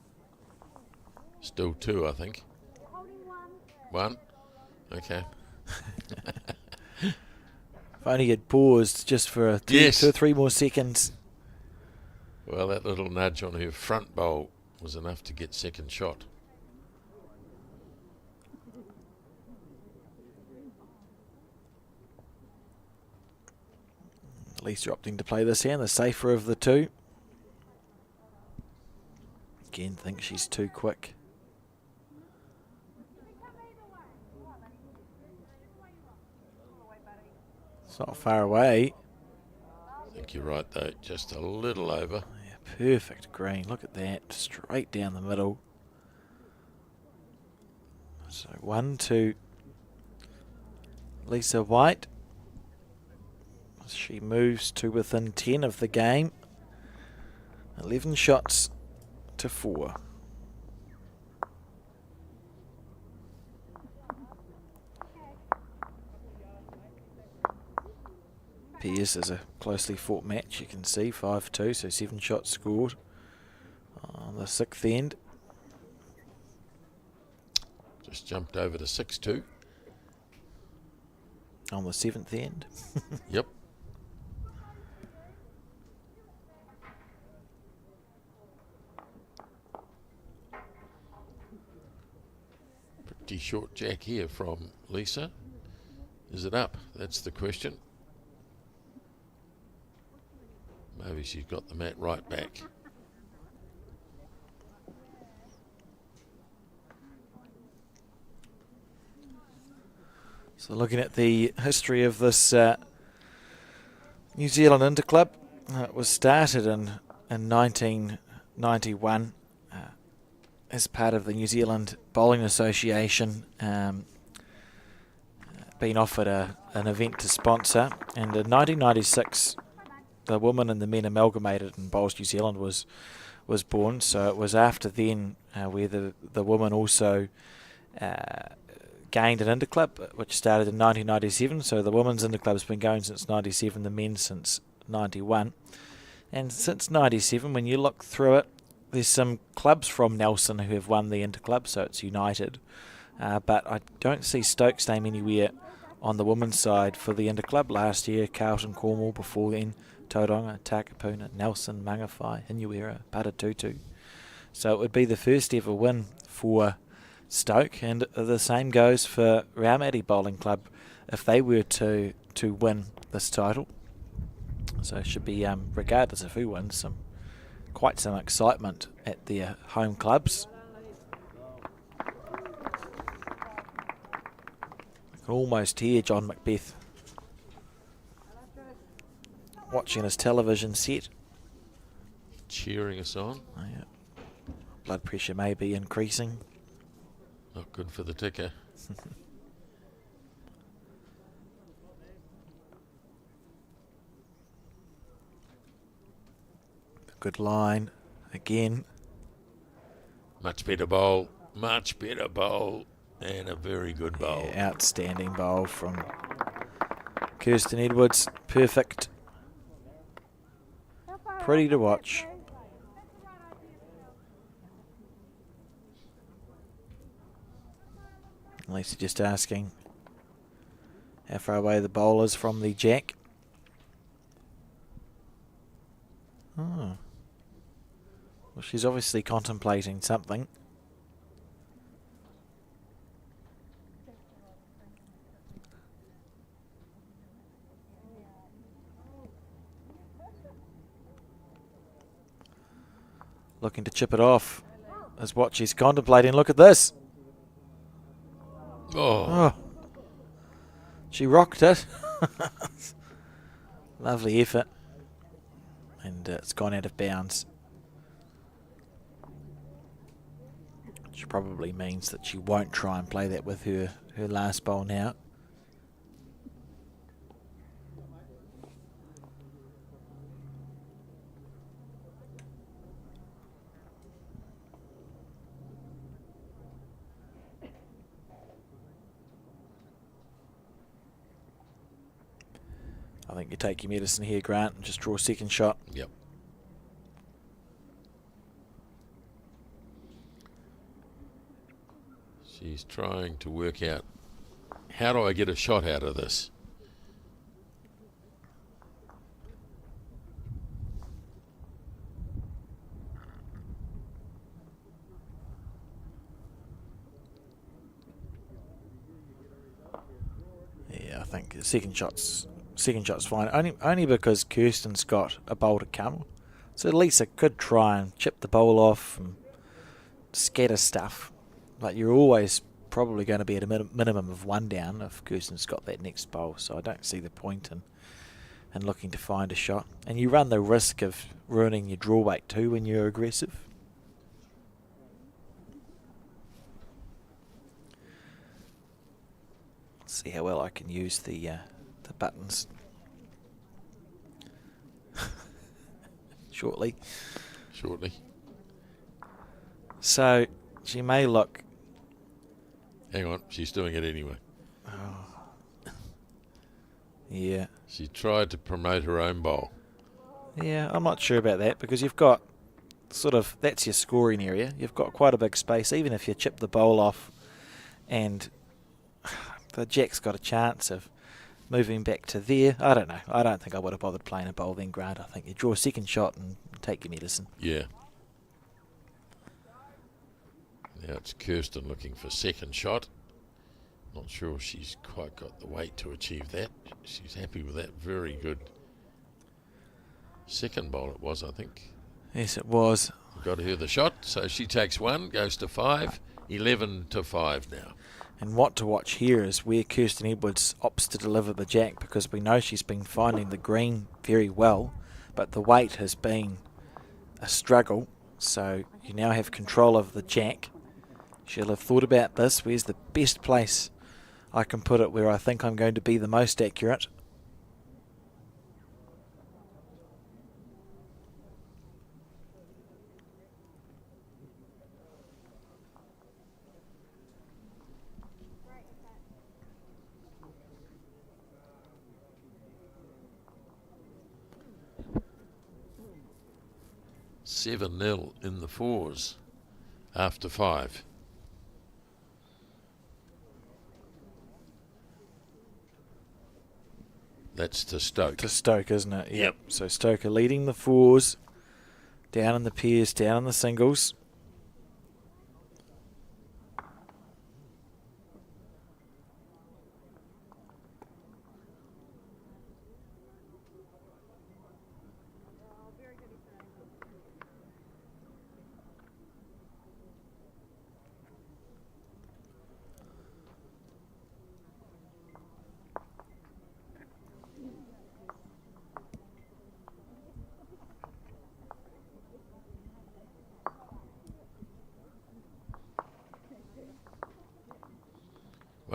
D: Still two, I think. One? Okay.
C: If only you'd paused just for two or three more seconds.
D: Well, that little nudge on her front bowl was enough to get second shot.
C: Lisa opting to play this hand, the safer of the two. Again, thinks she's too quick. It's not far away.
D: I think you're right, though. Just a little over.
C: Yeah, perfect green. Look at that. Straight down the middle. So 1-2. Lisa White. She moves to within 10 of the game. 11 shots to 4. Pearce is a closely fought match, you can see 5-2, so 7 shots scored on the 6th end.
D: Just jumped over to 6-2.
C: On the 7th end.
D: Yep. Pretty short jack here from Lisa. Is it up? That's the question. Maybe she's got the mat right back.
C: So looking at the history of this New Zealand Interclub, it was started in 1991 as part of the New Zealand Bowling Association, being offered an event to sponsor, and in 1996 the women and the men amalgamated and Bowls New Zealand was born. So it was after then where the women also gained an interclub, which started in 1997. So the women's interclub's been going since 97, the men's since 91. And since 97, when you look through it, there's some clubs from Nelson who have won the interclub, so it's united. But I don't see Stokes' name anywhere on the women's side for the interclub. Last year, Carlton, Cornwall, before then, Tauranga, Takapuna, Nelson, Mangawhai, Inuera, Paratutu. So it would be the first ever win for Stoke, and the same goes for Raumati Bowling Club if they were to win this title. So it should be, regardless of who wins, quite some excitement at their home clubs. I can almost hear John Macbeth watching his television set.
D: Cheering us on.
C: Oh, yeah. Blood pressure may be increasing.
D: Not good for the ticker.
C: Good line again.
D: Much better bowl. Much better bowl. And a very good bowl.
C: Yeah, outstanding bowl from Kirsten Edwards. Perfect. Pretty to watch. Lisa just asking how far away the bowl is from the jack. Oh. Well, she's obviously contemplating something. Looking to chip it off is what she's contemplating. Look at this.
D: Oh.
C: She rocked it. Lovely effort. And it's gone out of bounds. Which probably means that she won't try and play that with her last bowl now. I think you take your medicine here, Grant, and just draw a second shot.
D: Yep. She's trying to work out, how do I get a shot out of this?
C: Yeah, I think the second shot's fine. Only because Kirsten's got a bowl to come. So Lisa could try and chip the bowl off and scatter stuff. But you're always probably going to be at a minimum of one down if Kirsten's got that next bowl. So I don't see the point in looking to find a shot. And you run the risk of ruining your draw weight too when you're aggressive. Let's see how well I can use the buttons shortly. So she may look.
D: Hang on, she's doing it anyway.
C: Oh. Yeah.
D: She tried to promote her own bowl.
C: Yeah, I'm not sure about that because you've got that's your scoring area. You've got quite a big space, even if you chip the bowl off and the jack's got a chance of moving back to there. I don't know. I don't think I would have bothered playing a bowl then, Grant. I think you draw a second shot and take your medicine.
D: Yeah. Now it's Kirsten looking for second shot. Not sure she's quite got the weight to achieve that. She's happy with that. Very good second bowl it was, I think.
C: Yes, it was.
D: Got her the shot, so she takes one, goes to 5, 11 to 5 now.
C: And what to watch here is where Kirsten Edwards opts to deliver the jack, because we know she's been finding the green very well, but the weight has been a struggle. So you now have control of the jack. She'll have thought about this. Where's the best place I can put it where I think I'm going to be the most accurate?
D: Seven 0 in the fours after 5. That's to Stoke.
C: To Stoke, isn't it? Yep. So Stoke are leading the fours, down in the pairs, down in the singles.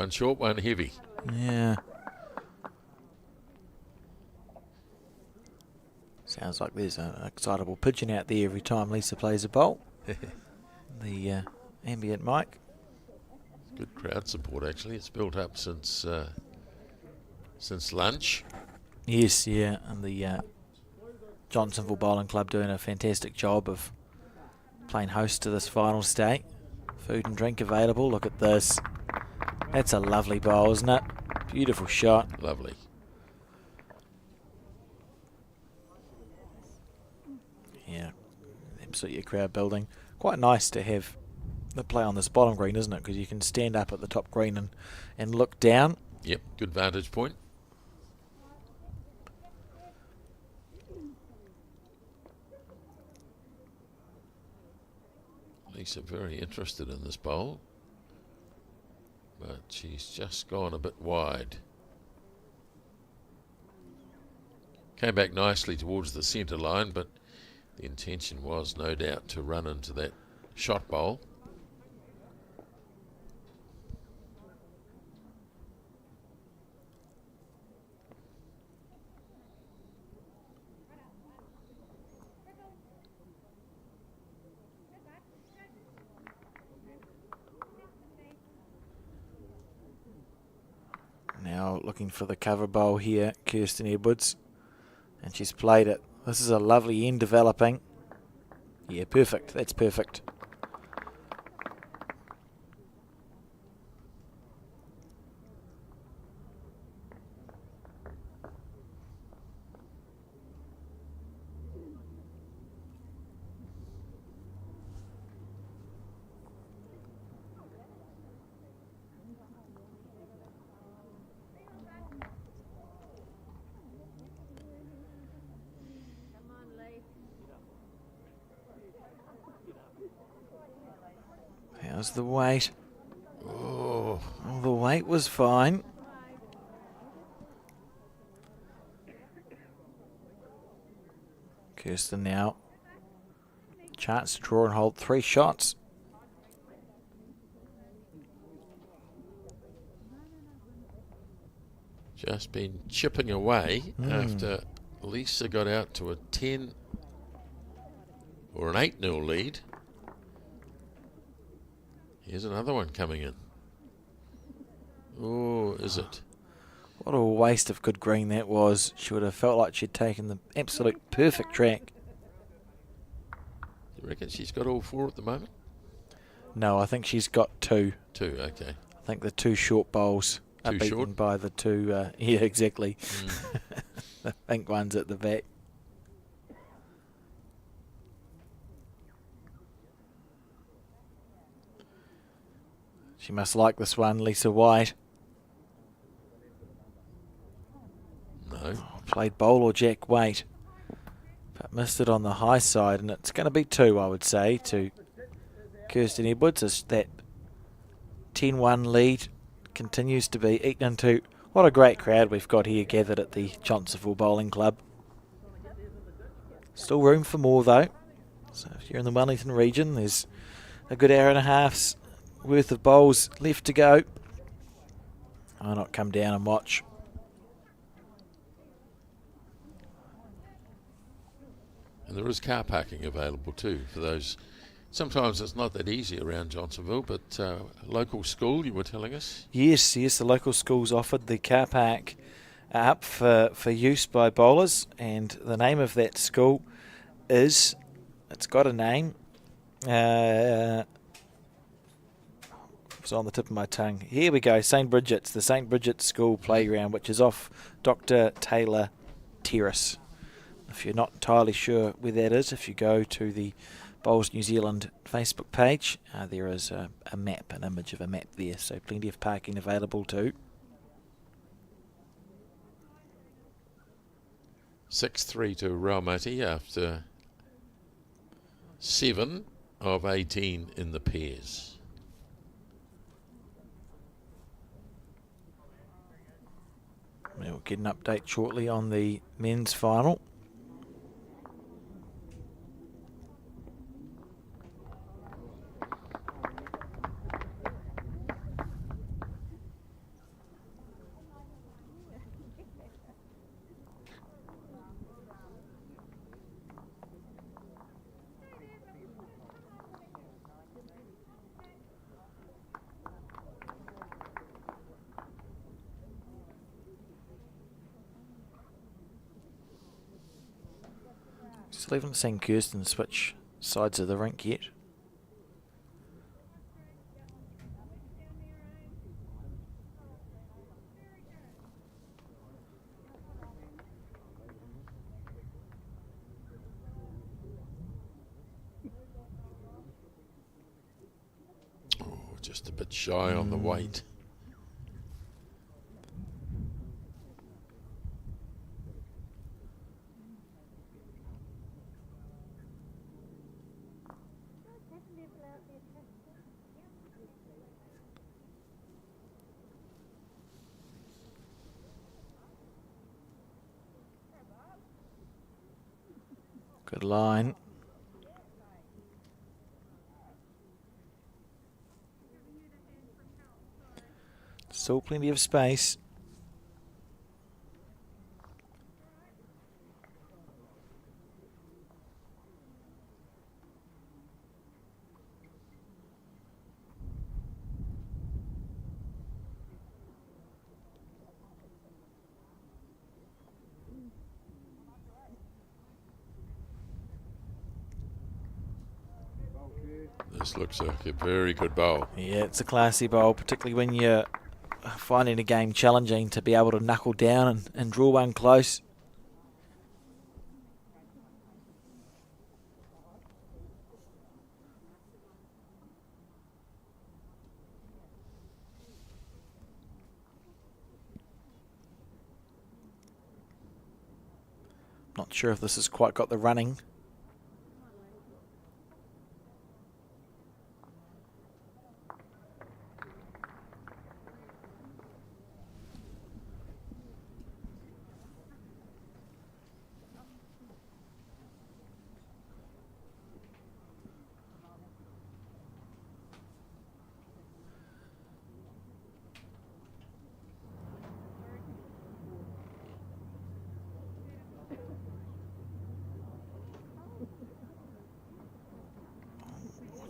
D: One short, one heavy.
C: Yeah. Sounds like there's an excitable pigeon out there every time Lisa plays a bowl. The ambient mic.
D: Good crowd support, actually. It's built up since lunch.
C: Yes, yeah, and the Johnsonville Bowling Club doing a fantastic job of playing host to this final state. Food and drink available. Look at this. That's a lovely bowl, isn't it? Beautiful shot.
D: Lovely.
C: Yeah, absolutely a crowd building. Quite nice to have the play on this bottom green, isn't it? Because you can stand up at the top green and look down.
D: Yep, good vantage point. Lisa very interested in this bowl, but she's just gone a bit wide. Came back nicely towards the centre line, but the intention was no doubt to run into that shot bowl.
C: Now looking for the cover bowl here, Kirsten Edwards. And she's played it. This is a lovely end developing. Yeah, perfect. That's perfect. How's the weight? Oh, the weight was fine. Kirsten now. Chance to draw and hold 3 shots.
D: Just been chipping away after Lisa got out to a 10 or an 8-0 lead. Here's another one coming in. Oh, is it?
C: What a waste of good green that was. She would have felt like she'd taken the absolute perfect track.
D: You reckon she's got all 4 at the moment?
C: No, I think she's got 2.
D: 2, okay.
C: I think the 2 short bowls are
D: Too
C: beaten
D: short?
C: by the 2. Yeah, exactly. The pink ones at the back. She must like this one, Lisa White.
D: No.
C: Played bowl or jack weight, but missed it on the high side, and it's going to be 2, I would say, to Kirsten Edwards. As that 10-1 lead continues to be eaten into. What a great crowd we've got here gathered at the Johnsonville Bowling Club. Still room for more though. So if you're in the Wellington region, there's a good hour and a half's worth of bowls left to go. Why not come down and watch?
D: And there is car parking available too for those. Sometimes it's not that easy around Johnsonville, but local school, you were telling us?
C: Yes, the local schools offered the car park up for use by bowlers, and the name of that school is, it's got a name, it's on the tip of my tongue. Here we go, St. Bridget's, the St. Bridget's School Playground, which is off Dr. Taylor Terrace. If you're not entirely sure where that is, if you go to the Bowls New Zealand Facebook page, there is a map, an image of a map there, so plenty of parking available too.
D: 6-3 to Raumati after 7 of 18 in the pairs.
C: We'll get an update shortly on the men's final. Still haven't seen Kirsten switch sides of the rink yet.
D: Oh, just a bit shy on the weight.
C: Good line. Still plenty of space.
D: This looks like a very good bowl.
C: Yeah, it's a classy bowl, particularly when you're finding a game challenging to be able to knuckle down and draw one close. Not sure if this has quite got the running.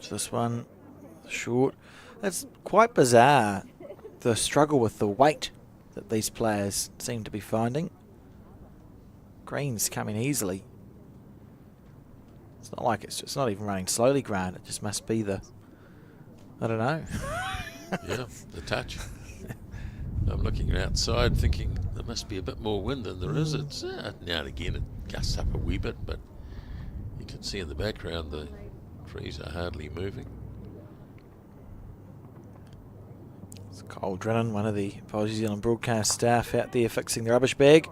C: This one short. It's quite bizarre, the struggle with the weight that these players seem to be finding. Green's coming easily. It's not like it's not even running slowly, Grant. It just must be the, I don't know.
D: Yeah, the touch. I'm looking outside thinking there must be a bit more wind than there is. It's now and again it gusts up a wee bit, but you can see in the background the trees are hardly moving.
C: It's Cole Drennan, one of the New Zealand broadcast staff out there fixing the rubbish bag.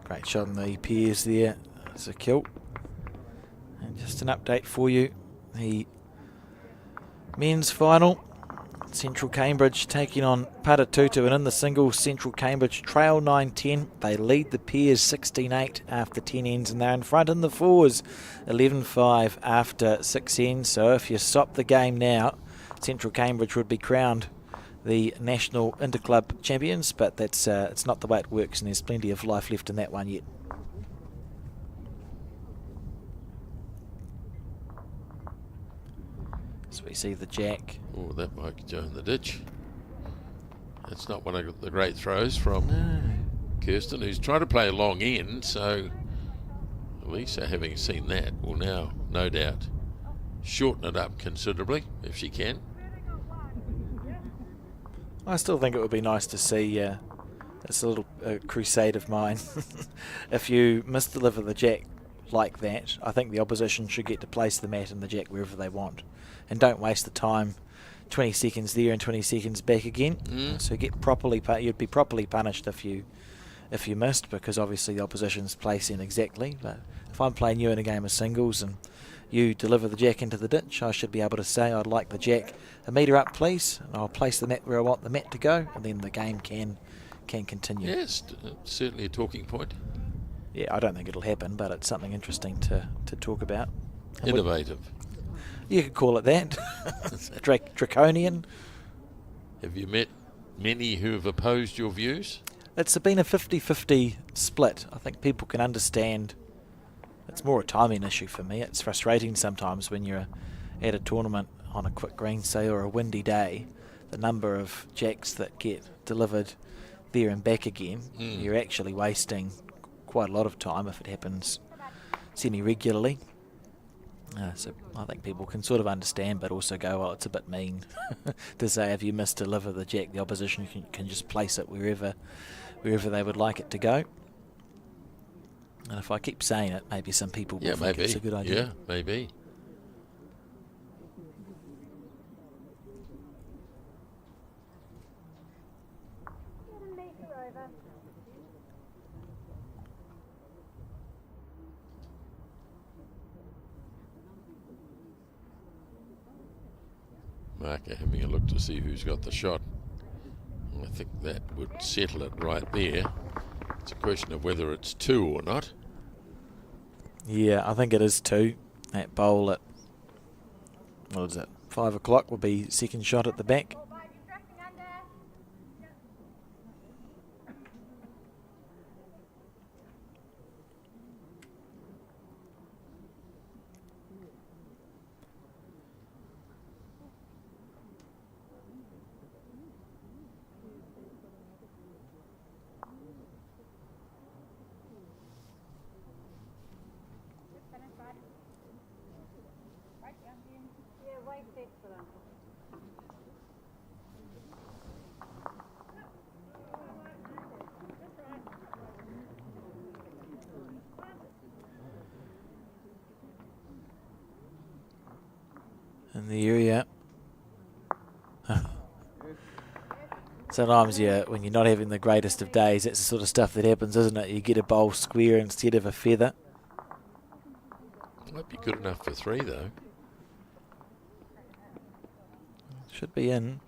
C: Great shot on the piers there. It's a kill. And just an update for you. The men's final. Central Cambridge taking on Paratutu, and in the singles, Central Cambridge trail 9-10. They lead the pairs 16-8 after 10 ends, and they're in front in the fours 11-5 after 6 ends. So if you stop the game now, Central Cambridge would be crowned the national interclub champions, but that's it's not the way it works, and there's plenty of life left in that one yet. So we see the jack.
D: Oh, that might go in the ditch. That's not one of the great throws from Kirsten, who's trying to play a long end, so Lisa, having seen that, will now, no doubt, shorten it up considerably, if she can.
C: I still think it would be nice to see, it's a little crusade of mine, if you misdeliver the jack like that, I think the opposition should get to place the mat and the jack wherever they want. And don't waste the time 20 seconds there and 20 seconds back again. So get properly you'd be properly punished if you missed, because obviously the opposition's placing exactly. But if I'm playing you in a game of singles and you deliver the jack into the ditch, I should be able to say I'd like the jack a metre up, please, and I'll place the mat where I want the mat to go, and then the game can continue.
D: Yes, certainly a talking point.
C: Yeah, I don't think it'll happen, but it's something interesting to talk about. And
D: Innovative.
C: You could call it that. Draconian.
D: Have you met many who have opposed your views?
C: It's been a 50-50 split. I think people can understand. It's more a timing issue for me. It's frustrating sometimes when you're at a tournament on a quick green, say, or a windy day, the number of jacks that get delivered there and back again. You're actually wasting quite a lot of time if it happens semi-regularly. So I think people can sort of understand, but also go, well, it's a bit mean to say if you misdeliver the jack, the opposition can just place it wherever they would like it to go. And if I keep saying it, maybe some people will think it's a good idea.
D: Yeah, maybe. Marker having a look to see who's got the shot. I think that would settle it right there. It's a question of whether it's 2 or not.
C: Yeah, I think it is 2. That bowl at, what is it, 5 o'clock will be second shot at the back. In the area. Sometimes, when you're not having the greatest of days, that's the sort of stuff that happens, isn't it? You get a bowl square instead of a feather.
D: Might be good enough for 3, though.
C: Should be in.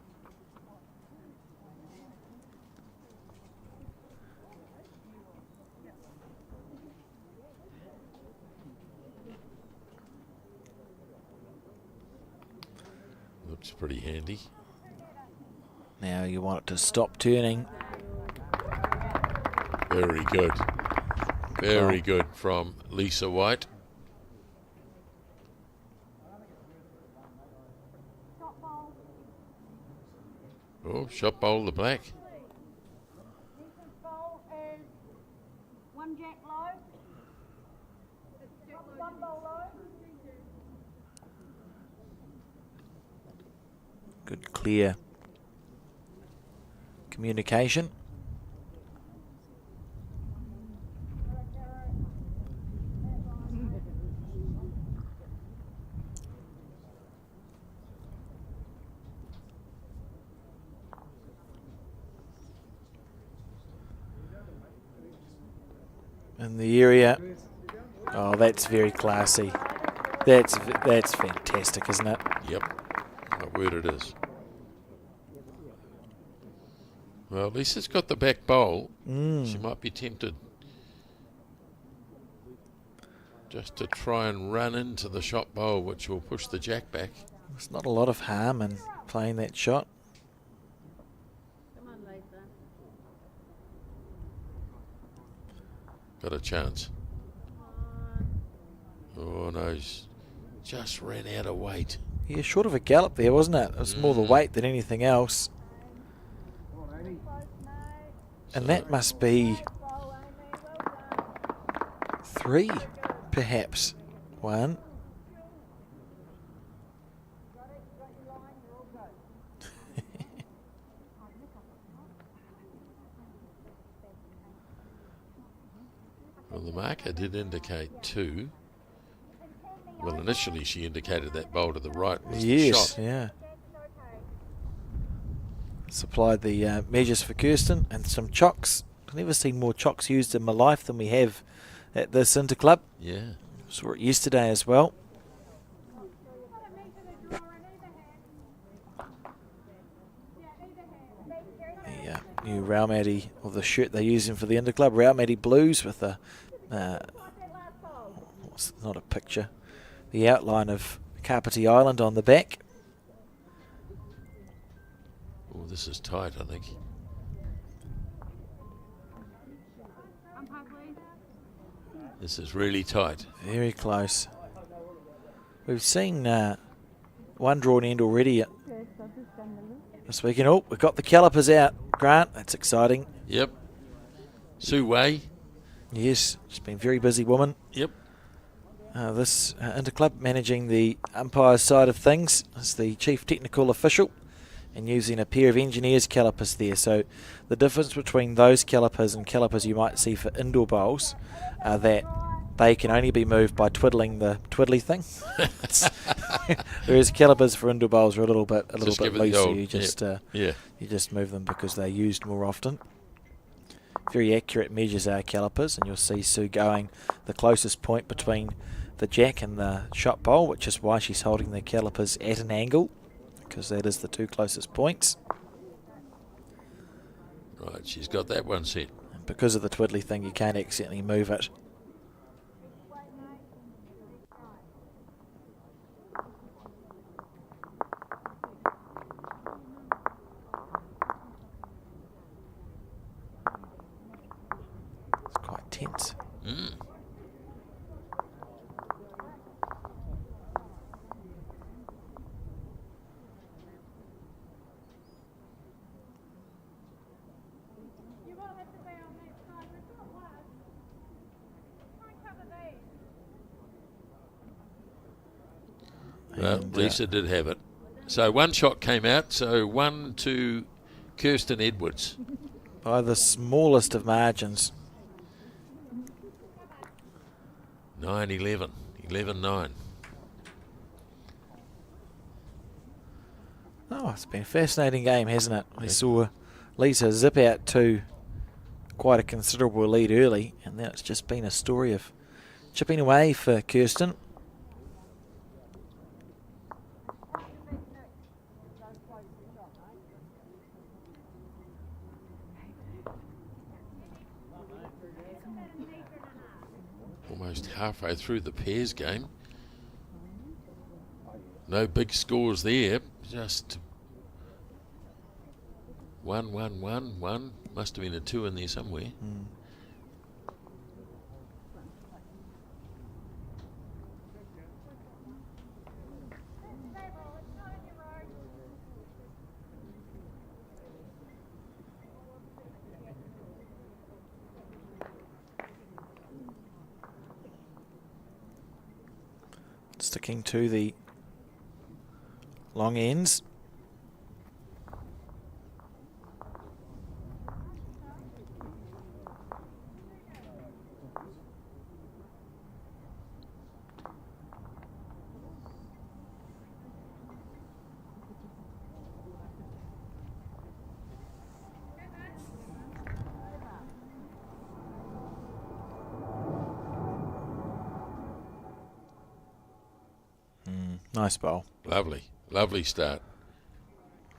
D: Looks pretty handy.
C: Now you want it to stop turning.
D: Very good. Very good from Lisa White. Oh, shot bowl the black.
J: Lisa's bowl is 1 jack low. 1 bowl low.
C: Good clear communication. In the area. Oh, that's very classy. That's fantastic, isn't it?
D: Yep. What word it is. Well, Lisa's got the back bowl. She might be tempted just to try and run into the shot bowl, which will push the jack back.
C: There's not a lot of harm in playing that shot.
D: Got a chance. Oh no, he's just ran out of weight.
C: Yeah, short of a gallop there, wasn't it? It was more the weight than anything else. And that must be 3, perhaps. 1.
D: Well, the marker did indicate 2. Well, initially she indicated that bowl to the right was the shot.
C: Yeah. Supplied the measures for Kirsten and some chocks. I've never seen more chocks used in my life than we have at this Interclub.
D: Yeah.
C: Saw it yesterday as well. The new Raumati, or the shirt they're using for the Interclub, Raumati Blues with the, it's not a picture, the outline of Kapiti Island on the back.
D: Oh, this is tight, I think. This is really tight.
C: Very close. We've seen one drawn end already this weekend. Oh, we've got the calipers out, Grant. That's exciting.
D: Yep. Sue Wei
C: Yes, she's been a very busy woman.
D: Yep.
C: This Interclub managing the umpire side of things as the chief technical official and using a pair of engineers calipers there. So the difference between those calipers and calipers you might see for indoor bowls are that they can only be moved by twiddling the twiddly thing. Whereas calipers for indoor bowls are a little bit
D: give it the
C: looser.
D: old-
C: You just
D: Yeah.
C: you just move them because they're used more often. Very accurate measures are calipers, and you'll see Sue going the closest point between the jack and the shot bowl, which is why she's holding the calipers at an angle, because that is the two closest points.
D: Right, she's got that one set.
C: And because of the twiddly thing, you can't accidentally move it. It's quite tense.
D: Mm.
J: You won't have to be on that side. It's not wide. Try and cover these.
D: Well,
C: And,
D: Lisa did have it. So one shot came out, so 1 to Kirsten Edwards.
C: by the smallest of margins.
D: 9-11. 11-9.
C: Oh, it's been a fascinating game, hasn't it? We saw Lisa zip out to quite a considerable lead early, and then it's just been a story of chipping away for Kirsten.
D: Almost halfway through the pairs game. No big scores there, just 1, 1, 1, 1. Must have been a 2 in there somewhere.
C: Sticking to the long ends. Nice bowl.
D: Lovely, lovely start.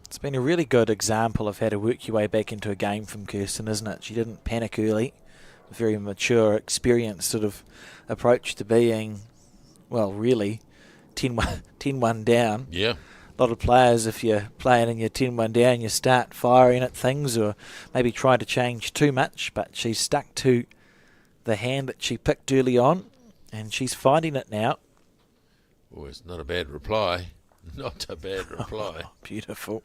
C: It's been a really good example of how to work your way back into a game from Kirsten, isn't it? She didn't panic early. A very mature, experienced sort of approach to being, well, really, 10-1 down.
D: Yeah.
C: A lot of players, if you're playing and you're 10-1 down, you start firing at things or maybe try to change too much, but she's stuck to the hand that she picked early on, and she's finding it now.
D: Oh, it's not a bad reply. Not a bad reply.
C: Beautiful.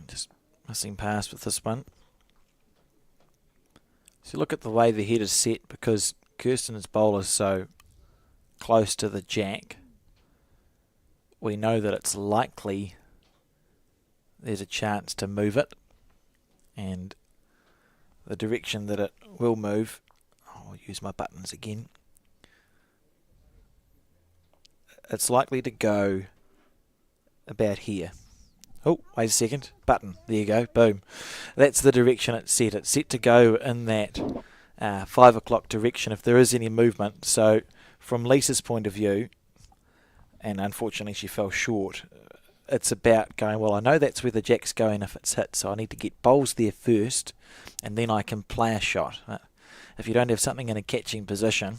C: Just missing pass with this one. So look at the way the head is set, because Kirsten's bowl is so close to the jack. We know that it's likely there's a chance to move it, and the direction that it will move, I'll use my buttons again, it's likely to go about here. Oh, wait a second. Button. There you go. Boom. That's the direction it's set. It's set to go in that 5 o'clock direction if there is any movement. So from Lisa's point of view, and unfortunately she fell short, it's about going, well, I know that's where the jack's going if it's hit, so I need to get bowls there first, and then I can play a shot. If you don't have something in a catching position,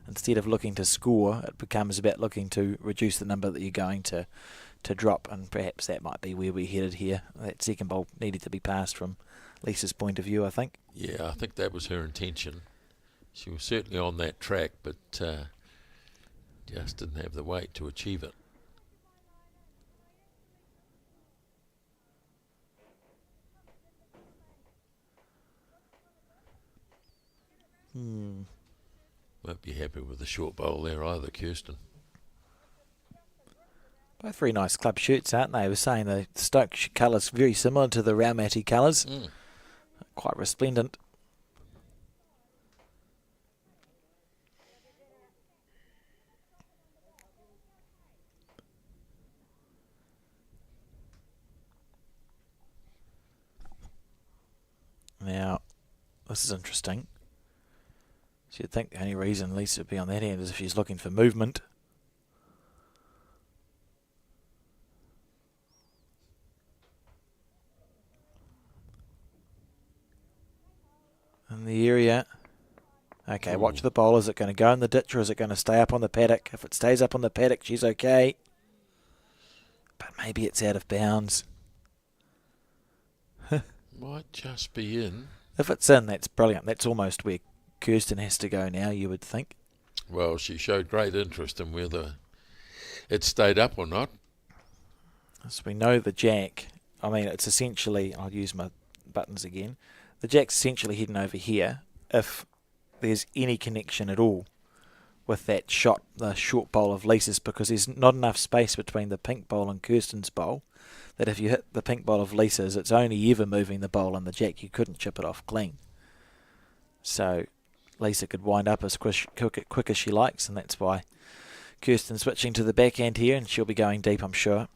C: instead of looking to score, it becomes about looking to reduce the number that you're going to drop, and perhaps that might be where we're headed here. That second bowl needed to be passed from Lisa's point of view, I think.
D: Yeah, I think that was her intention. She was certainly on that track, but just didn't have the weight to achieve it. Won't be happy with the short bowl there either, Kirsten.
C: Both very nice club shirts, aren't they? I was saying the Stoke colours very similar to the Raumati colours. Quite resplendent. Now, this is interesting. So you'd think the only reason Lisa would be on that end is if she's looking for movement. In the area. Okay, watch the bowl. Is it going to go in the ditch or is it going to stay up on the paddock? If it stays up on the paddock, she's okay. But maybe it's out of bounds.
D: Might just be in.
C: If it's in, that's brilliant. That's almost where Kirsten has to go now, you would think.
D: Well, she showed great interest in whether it stayed up or not.
C: So we know the jack, I mean, it's essentially, I'll use my buttons again, the jack's essentially heading over here if there's any connection at all with that shot, the short bowl of Lisa's, because there's not enough space between the pink bowl and Kirsten's bowl that if you hit the pink bowl of Lisa's, it's only ever moving the bowl and the jack. You couldn't chip it off clean. So Lisa could wind up as quick as she likes, and that's why Kirsten's switching to the backhand here, and she'll be going deep, I'm sure.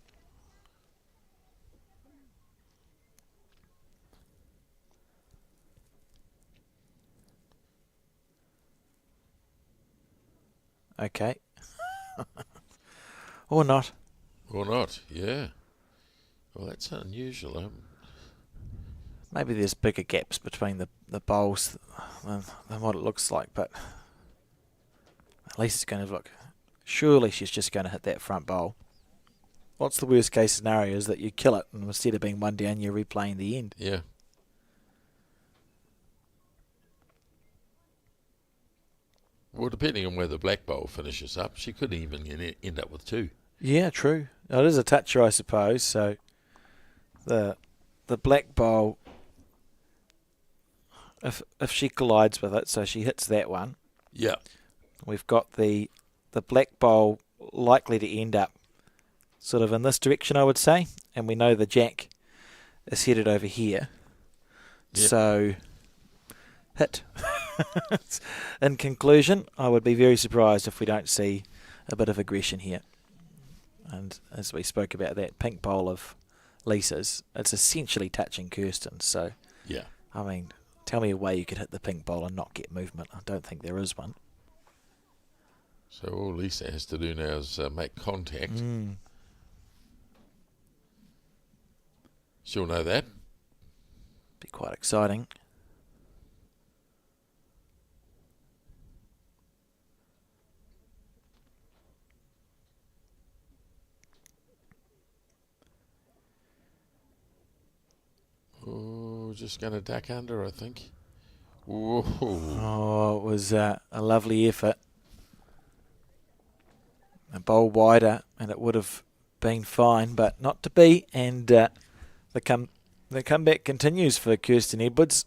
C: Okay. Or not.
D: Or not, yeah. Well, that's unusual.
C: Maybe there's bigger gaps between the bowls than what it looks like, but at least it's going to look. Surely she's just going to hit that front bowl. What's the worst case scenario is that you kill it, and instead of being one down, you're replaying the end.
D: Yeah. Well, depending on where the black bowl finishes up, she could even end up with two.
C: Yeah, true. It is a toucher, I suppose. So the black bowl, if she collides with it, so she hits that one.
D: Yeah.
C: We've got the black bowl likely to end up sort of in this direction, I would say, and we know the jack is headed over here.
D: Yep.
C: So hit. In conclusion, I would be very surprised if we don't see a bit of aggression here. And as we spoke about that pink bowl of Lisa's, it's essentially touching Kirsten. So,
D: yeah,
C: I mean, tell me a way you could hit the pink bowl and not get movement. I don't think there is one.
D: So all Lisa has to do now is make contact. She'll know that.
C: Be quite exciting.
D: Oh, just going to duck under, I think. Whoa.
C: Oh, it was a lovely effort. A bowl wider, and it would have been fine, but not to be. And the comeback continues for Kirsten Edwards.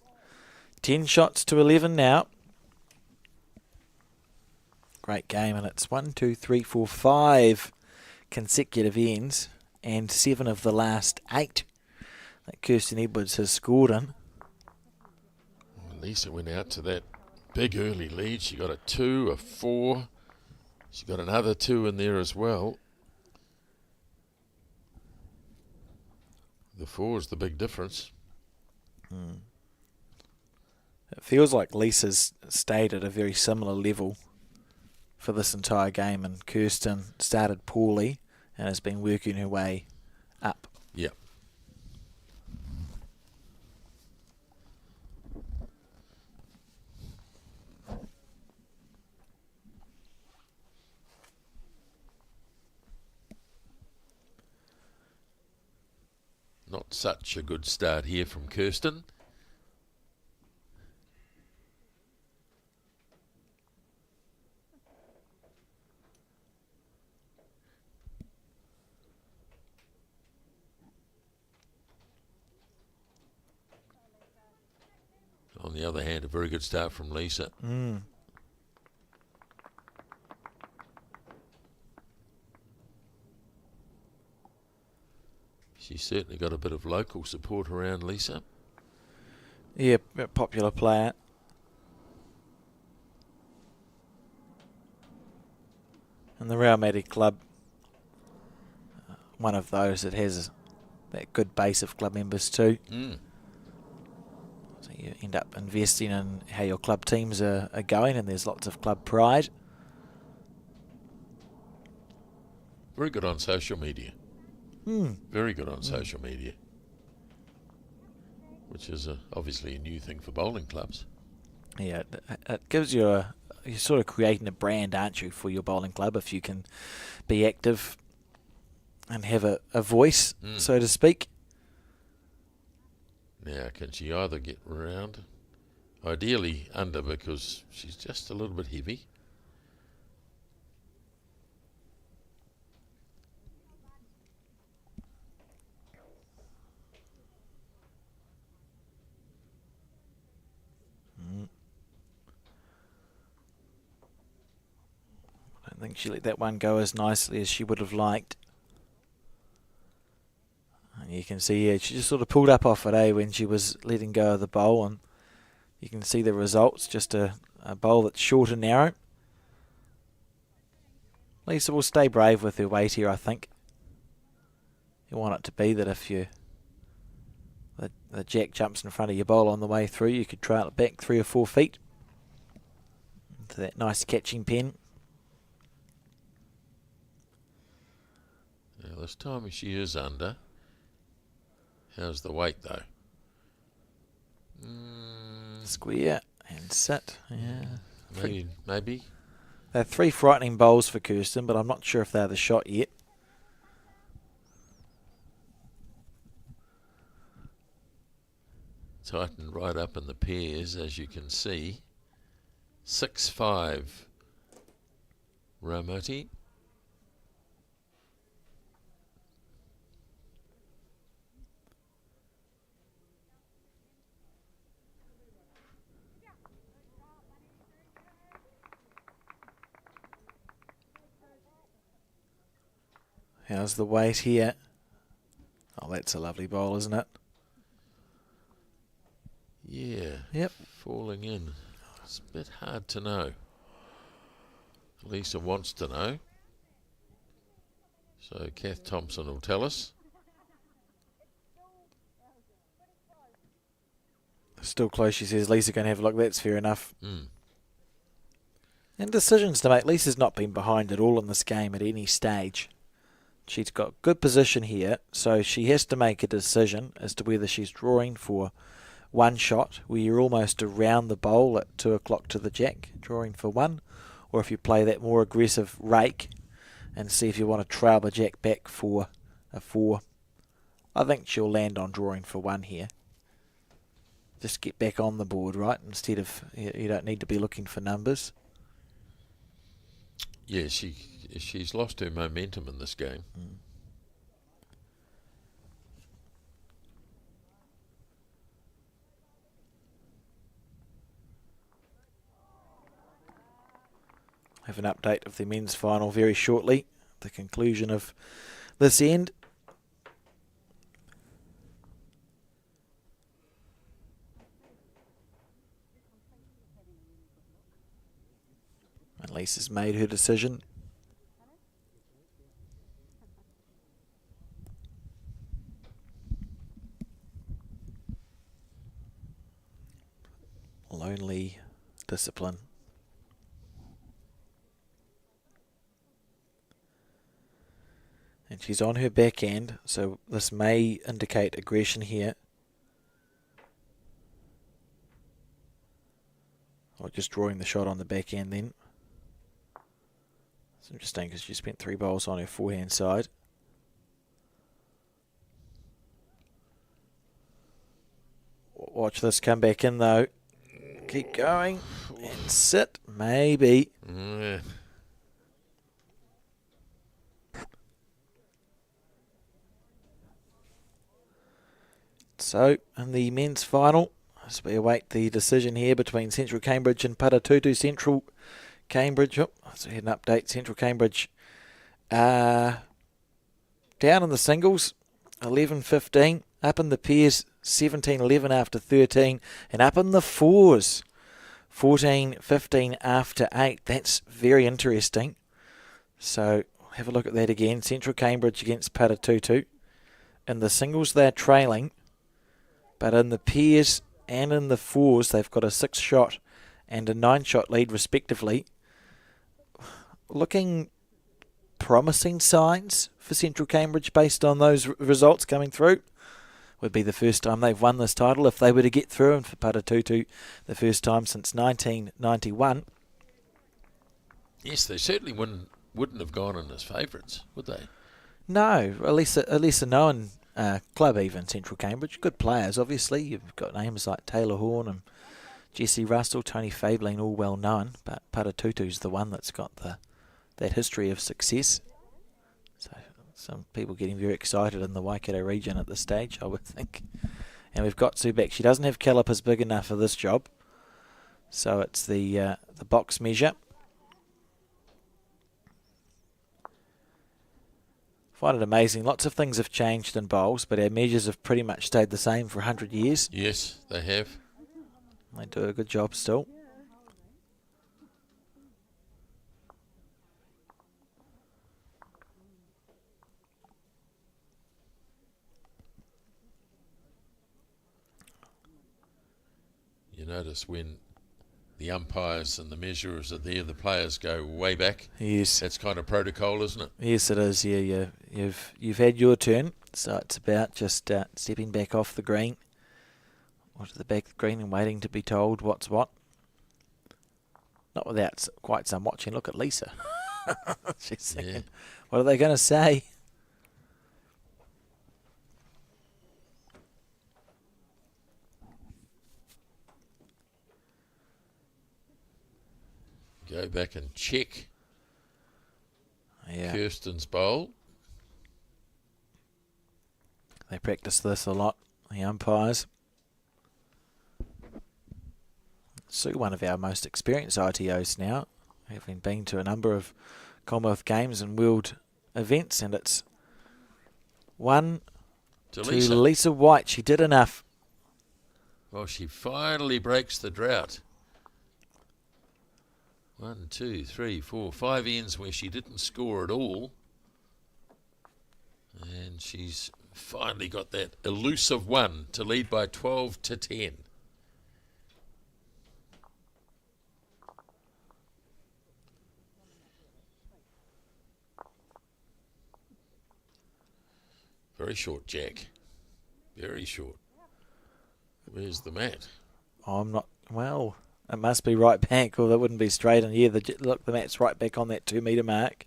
C: 10 shots to 11 now. Great game, and it's 1, 2, 3, 4, 5 consecutive ends, and 7 of the last 8 that Kirsten Edwards has scored in.
D: Well, Lisa went out to that big early lead. She got a 2, a 4. She got another 2 in there as well. The 4 is the big difference.
C: It feels like Lisa's stayed at a very similar level for this entire game, and Kirsten started poorly and has been working her way up.
D: Yeah. Not such a good start here from Kirsten. On the other hand, a very good start from Lisa. She's certainly got a bit of local support around Lisa.
C: Yeah, a popular player. And the Raumati Club, one of those that has that good base of club members too. So you end up investing in how your club teams are going, and there's lots of club pride.
D: Very good on social media. Very good on social media. Which is obviously a new thing for bowling clubs.
C: Yeah, it gives you you're sort of creating a brand, aren't you, for your bowling club if you can be active and have a voice, so to speak.
D: Now, can she either get round? Ideally under, because she's just a little bit heavy.
C: I don't think she let that one go as nicely as she would have liked. And you can see, she just sort of pulled up off it, when she was letting go of the bowl, and you can see the results, just a bowl that's short and narrow. Lisa will stay brave with her weight here, I think. You want it to be that if the jack jumps in front of your bowl on the way through, you could trail it back 3 or 4 feet into that nice catching pen.
D: Now, this time she is under. How's the weight, though?
C: Square and sit. Yeah.
D: Maybe.
C: They're 3 frightening bowls for Kirsten, but I'm not sure if they're the shot yet.
D: Tightened right up in the pairs, as you can see. 6-5. Raumati.
C: How's the weight here? Oh, that's a lovely bowl, isn't it?
D: Yeah.
C: Yep.
D: Falling in. It's a bit hard to know. Lisa wants to know. So Kath Thompson will tell us.
C: Still close, she says. Lisa going to have a look. That's fair enough. And decisions to make. Lisa's not been behind at all in this game at any stage. She's got good position here, so she has to make a decision as to whether she's drawing for one shot, where you're almost around the bowl at 2 o'clock to the jack, drawing for one, or if you play that more aggressive rake and see if you want to trail the jack back for a 4. I think she'll land on drawing for one here. Just get back on the board, right? Instead of, you don't need to be looking for numbers.
D: Yeah, she's lost her momentum in this game.
C: Have an update of the men's final very shortly. The conclusion of this end. And Lisa's made her decision. Lonely discipline. And And she's on her backhand, so this may indicate aggression here. Or just drawing the shot on the backhand then. It's interesting because she spent 3 bowls on her forehand side. Watch this come back in though. Keep going. And sit. Maybe.
D: Yeah.
C: So, in the men's final, as we await the decision here between Central Cambridge and Paratutu. Central Cambridge, so we had an update. Central Cambridge down in the singles, 11-15. Up in the pairs, 17-11 after 13. And up in the fours, 14-15 after 8. That's very interesting. So, have a look at that again. Central Cambridge against Paratutu. In the singles, they're trailing. But in the pairs and in the fours, they've got a 6-shot and a 9-shot lead respectively. Looking promising signs for Central Cambridge based on those results coming through. Would be the first time they've won this title if they were to get through, and for Paratutu, the first time since 1991.
D: Yes, they certainly wouldn't have gone in as favourites, would they?
C: No, at least a known club even, Central Cambridge. Good players, obviously. You've got names like Taylor Horn and Jesse Russell, Tony Fabling, all well known, but Paratutu's the one that's got that history of success. So some people getting very excited in the Waikato region at this stage, I would think. And we've got Sue back. She doesn't have calipers big enough for this job, so it's the box measure. Find it amazing. Lots of things have changed in bowls, but our measures have pretty much stayed the same for 100 years.
D: Yes, they have.
C: They do a good job still.
D: You notice when the umpires and the measurers are there, the players go way back.
C: Yes.
D: That's kind of protocol, isn't it?
C: Yes, it is. Yeah. You've had your turn, so it's about just stepping back off the green, or to the back of the green, and waiting to be told what's what. Not without quite some watching. Look at Lisa. She's thinking, what are they going to say?
D: Go back and check
C: Yeah.
D: Kirsten's bowl.
C: They practice this a lot, the umpires. Sue, one of our most experienced ITOs now, having been to a number of Commonwealth Games and World events, and it's 1
D: To
C: to
D: Lisa.
C: Lisa White. She did enough.
D: Well, she finally breaks the drought. 1, 2, 3, 4, 5 ends where she didn't score at all. And she's finally got that elusive 1 to lead by 12-10. Very short, Jack. Very short. Where's the mat?
C: I'm not, well, it must be right back, or that wouldn't be straight. And yeah, look, the mat's right back on that 2 metre mark.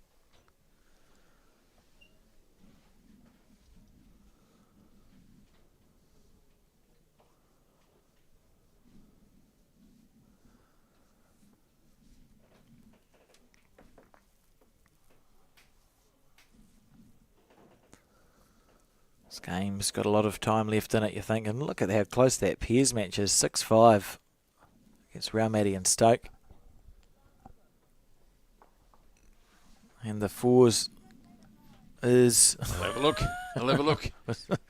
C: This game's got a lot of time left in it, you think, and look at how close that pairs match is. 6-5 against Raumati and Stoke. And the fours is...
D: I'll have a look. I'll have a look.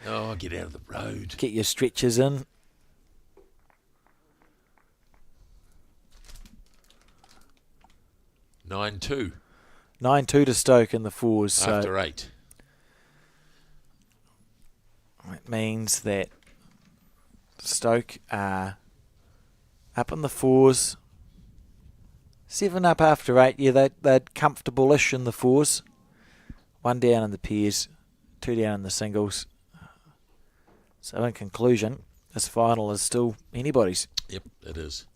D: Oh, get out of the road.
C: Get your stretchers in.
D: Nine 2
C: 9-2 to Stoke in the fours.
D: after
C: so
D: 8.
C: it means that Stoke are up in the fours. 7 up after 8. Yeah, they're comfortable-ish in the fours. 1 down in the pairs. 2 down in the singles. So in conclusion, this final is still anybody's.
D: Yep, it is.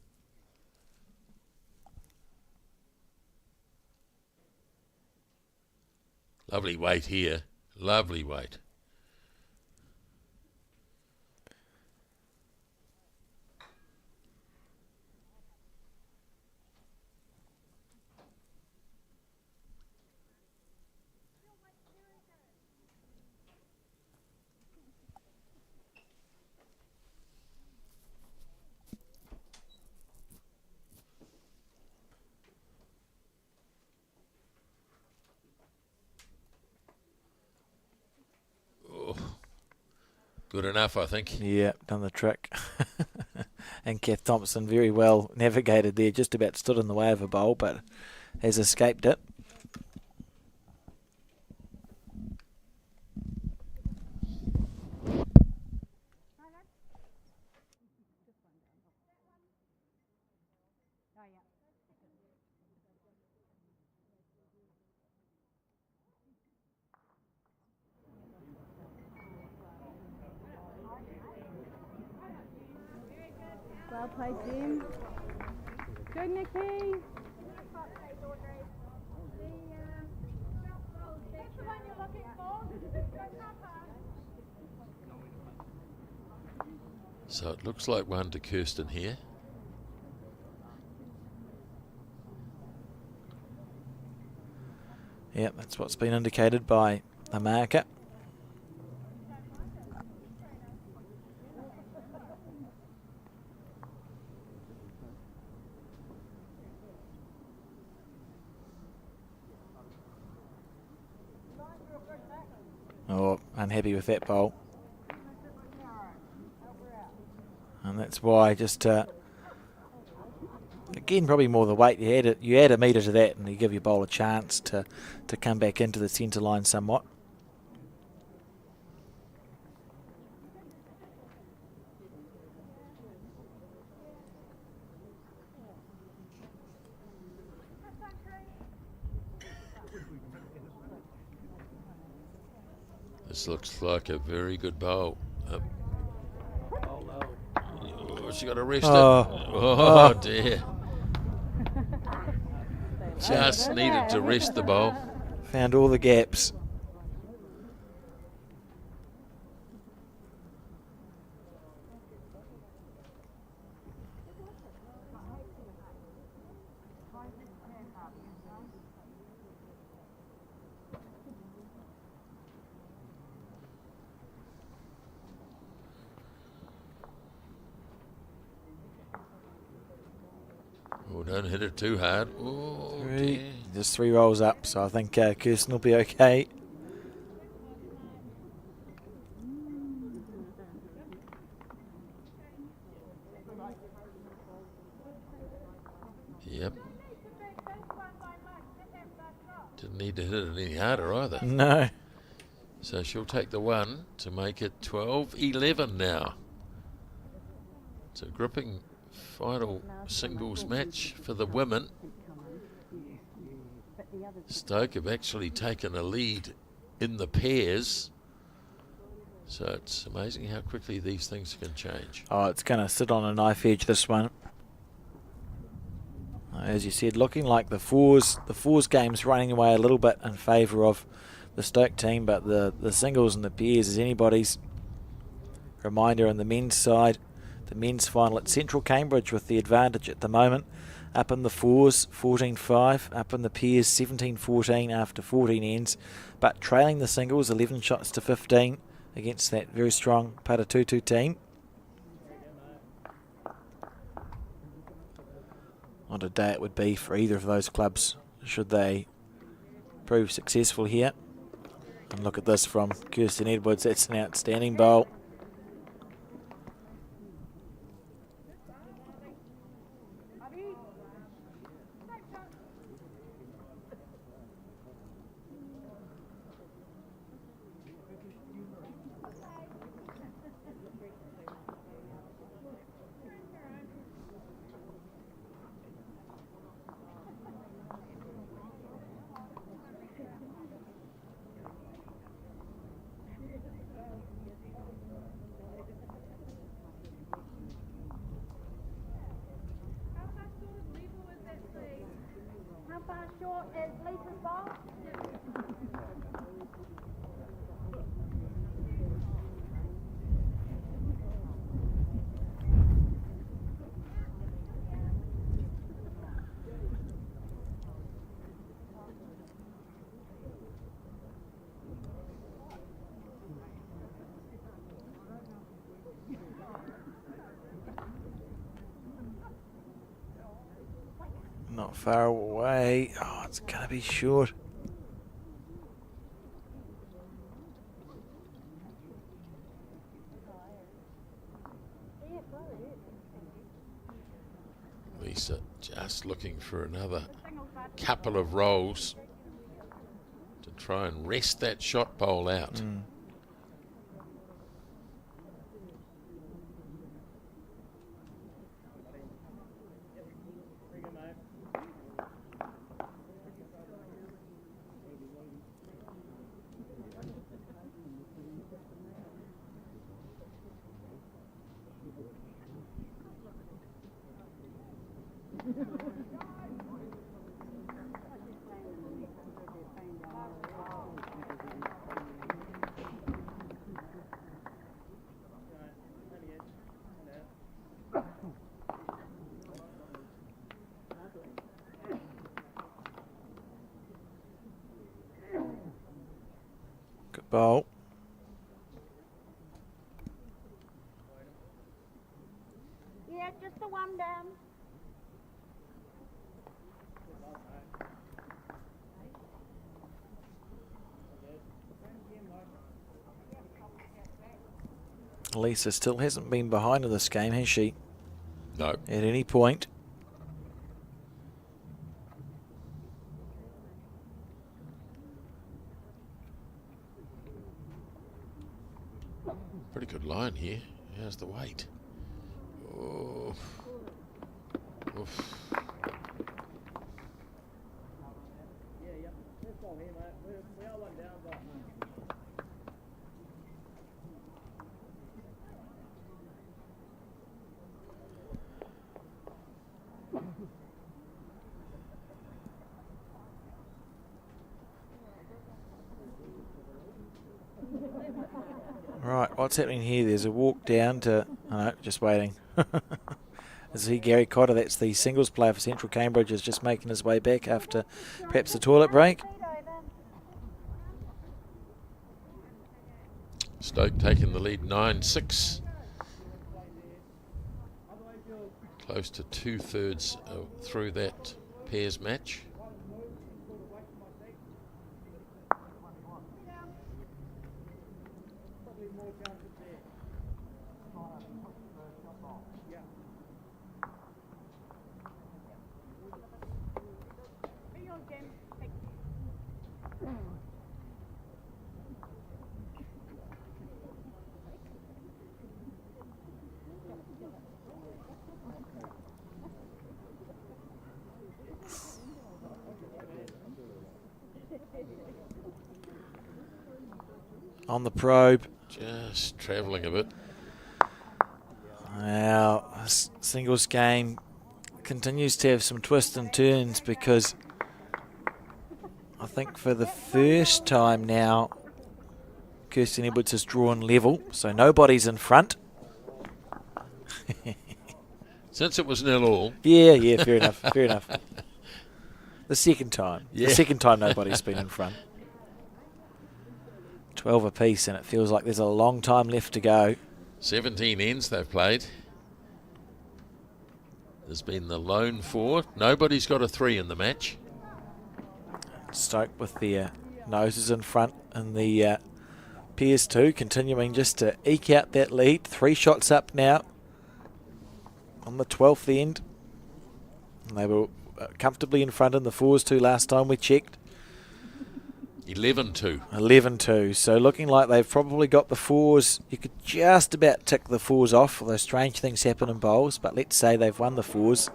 D: Lovely weight here. Lovely weight. Good enough, I think.
C: Yeah, done the trick. And Kath Thompson very well navigated there, just about stood in the way of a bowl, but has escaped it.
K: Well played, Jim. Good, Nikki.
D: So it looks like one to Kirsten here.
C: Yep, that's what's been indicated by the marker. Oh, unhappy with that bowl. And that's why just, again, probably more the weight. You add a metre to that and you give your bowl a chance to come back into the centre line somewhat.
D: This looks like a very good bowl. Oh, she got arrested. Oh, dear. Just needed to rest the bowl.
C: Found all the gaps.
D: Oh, don't hit it too hard. Oh, dear.
C: Just 3 rolls up, so I think Kirsten will be okay.
D: Yep. Didn't need to hit it any harder either.
C: No.
D: So she'll take the 1 to make it 12-11 now. It's a gripping final singles match for the women. Stoke have actually taken a lead in the pairs. So it's amazing how quickly these things can change.
C: Oh, it's going to sit on a knife edge, this one. As you said, looking like the fours game's running away a little bit in favour of the Stoke team, but the singles and the pairs is anybody's. Reminder on the men's side, the men's final at Central Cambridge with the advantage at the moment. Up in the fours, 14-5. Up in the pairs, 17-14 after 14 ends. But trailing the singles, 11 shots to 15 against that very strong Paratutu team. What a day it would be for either of those clubs should they prove successful here. And look at this from Kirsten Edwards. That's an outstanding bowl. Not far away. Oh, it's going to be short.
D: Lisa just looking for another couple of rolls to try and rest that shot pole out.
C: Good ball.
J: Yeah, just the one down.
C: Lisa still hasn't been behind in this game, has she?
D: No.
C: At any point.
D: Pretty good line here. How's the weight? Oh. Oof.
C: Right, what's happening here? There's a walk down to... Oh, no, just waiting. Is he Gary Cotter? That's the singles player for Central Cambridge, is just making his way back after perhaps the toilet break.
D: Stoke taking the lead 9-6. Close to 2/3 through that pairs match.
C: On the probe.
D: Just travelling a bit.
C: Now, singles game continues to have some twists and turns because I think for the first time now, Kirsten Edwards has drawn level, so nobody's in front.
D: Since it was 0-0.
C: Yeah, fair enough, fair enough. The second time.
D: Yeah.
C: The second time nobody's been in front. 12 apiece, and it feels like there's a long time left to go.
D: 17 ends they've played. There's been the lone 4. Nobody's got a 3 in the match.
C: Stoke with their noses in front in the pairs 2, continuing just to eke out that lead. 3 shots up now on the 12th end. And they were comfortably in front in the 4s 2 last time we checked.
D: 11-2.
C: 11-2. So looking like they've probably got the 4s. You could just about tick the 4s off, although strange things happen in bowls. But let's say they've won the 4s.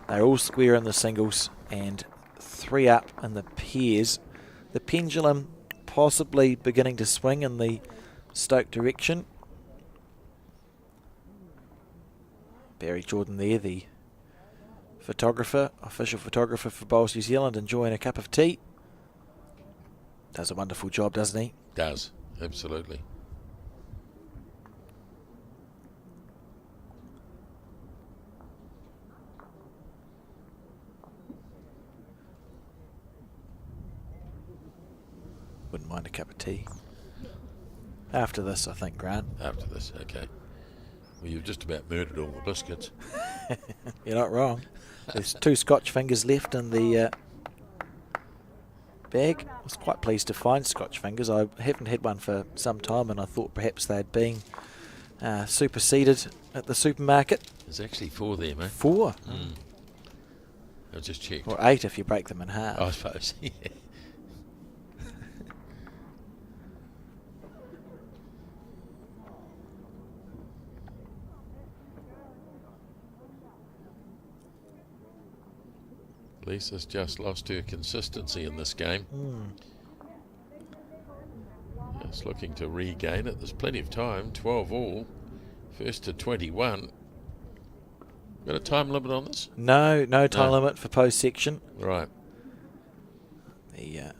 C: They're all square in the singles and 3 up in the pairs. The pendulum possibly beginning to swing in the Stoke direction. Barry Jordan there, the photographer, official photographer for Bowls New Zealand, enjoying a cup of tea. Does a wonderful job, doesn't he?
D: Does, absolutely.
C: Wouldn't mind a cup of tea. After this, I think, Grant.
D: After this, okay. Well, you've just about murdered all the biscuits.
C: You're not wrong. There's 2 Scotch fingers left in the bag. I was quite pleased to find Scotch fingers. I haven't had one for some time, and I thought perhaps they'd been superseded at the supermarket.
D: There's actually 4 there, mate.
C: 4?
D: I just checked.
C: Or 8 if you break them in half.
D: I suppose, yeah. Lisa's just lost her consistency in this game. Just looking to regain it. There's plenty of time. 12 all. First to 21. Got a time limit on this?
C: No time limit for post section.
D: Right.
C: The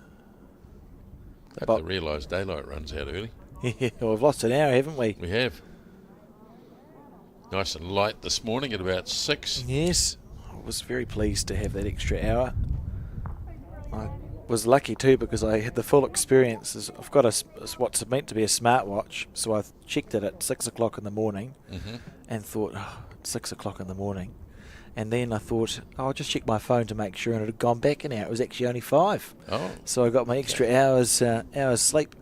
D: I realise daylight runs out early.
C: Yeah, well, we've lost an hour, haven't we?
D: We have. Nice and light this morning at about 6.
C: Yes. I was very pleased to have that extra hour. I was lucky too because I had the full experience. I've got what's meant to be a smartwatch, so I checked it at 6 o'clock in the morning and thought, it's 6 o'clock in the morning. And then I thought, I'll just check my phone to make sure, and it had gone back an hour. It was actually only 5.
D: Oh.
C: So I got my extra hours sleep.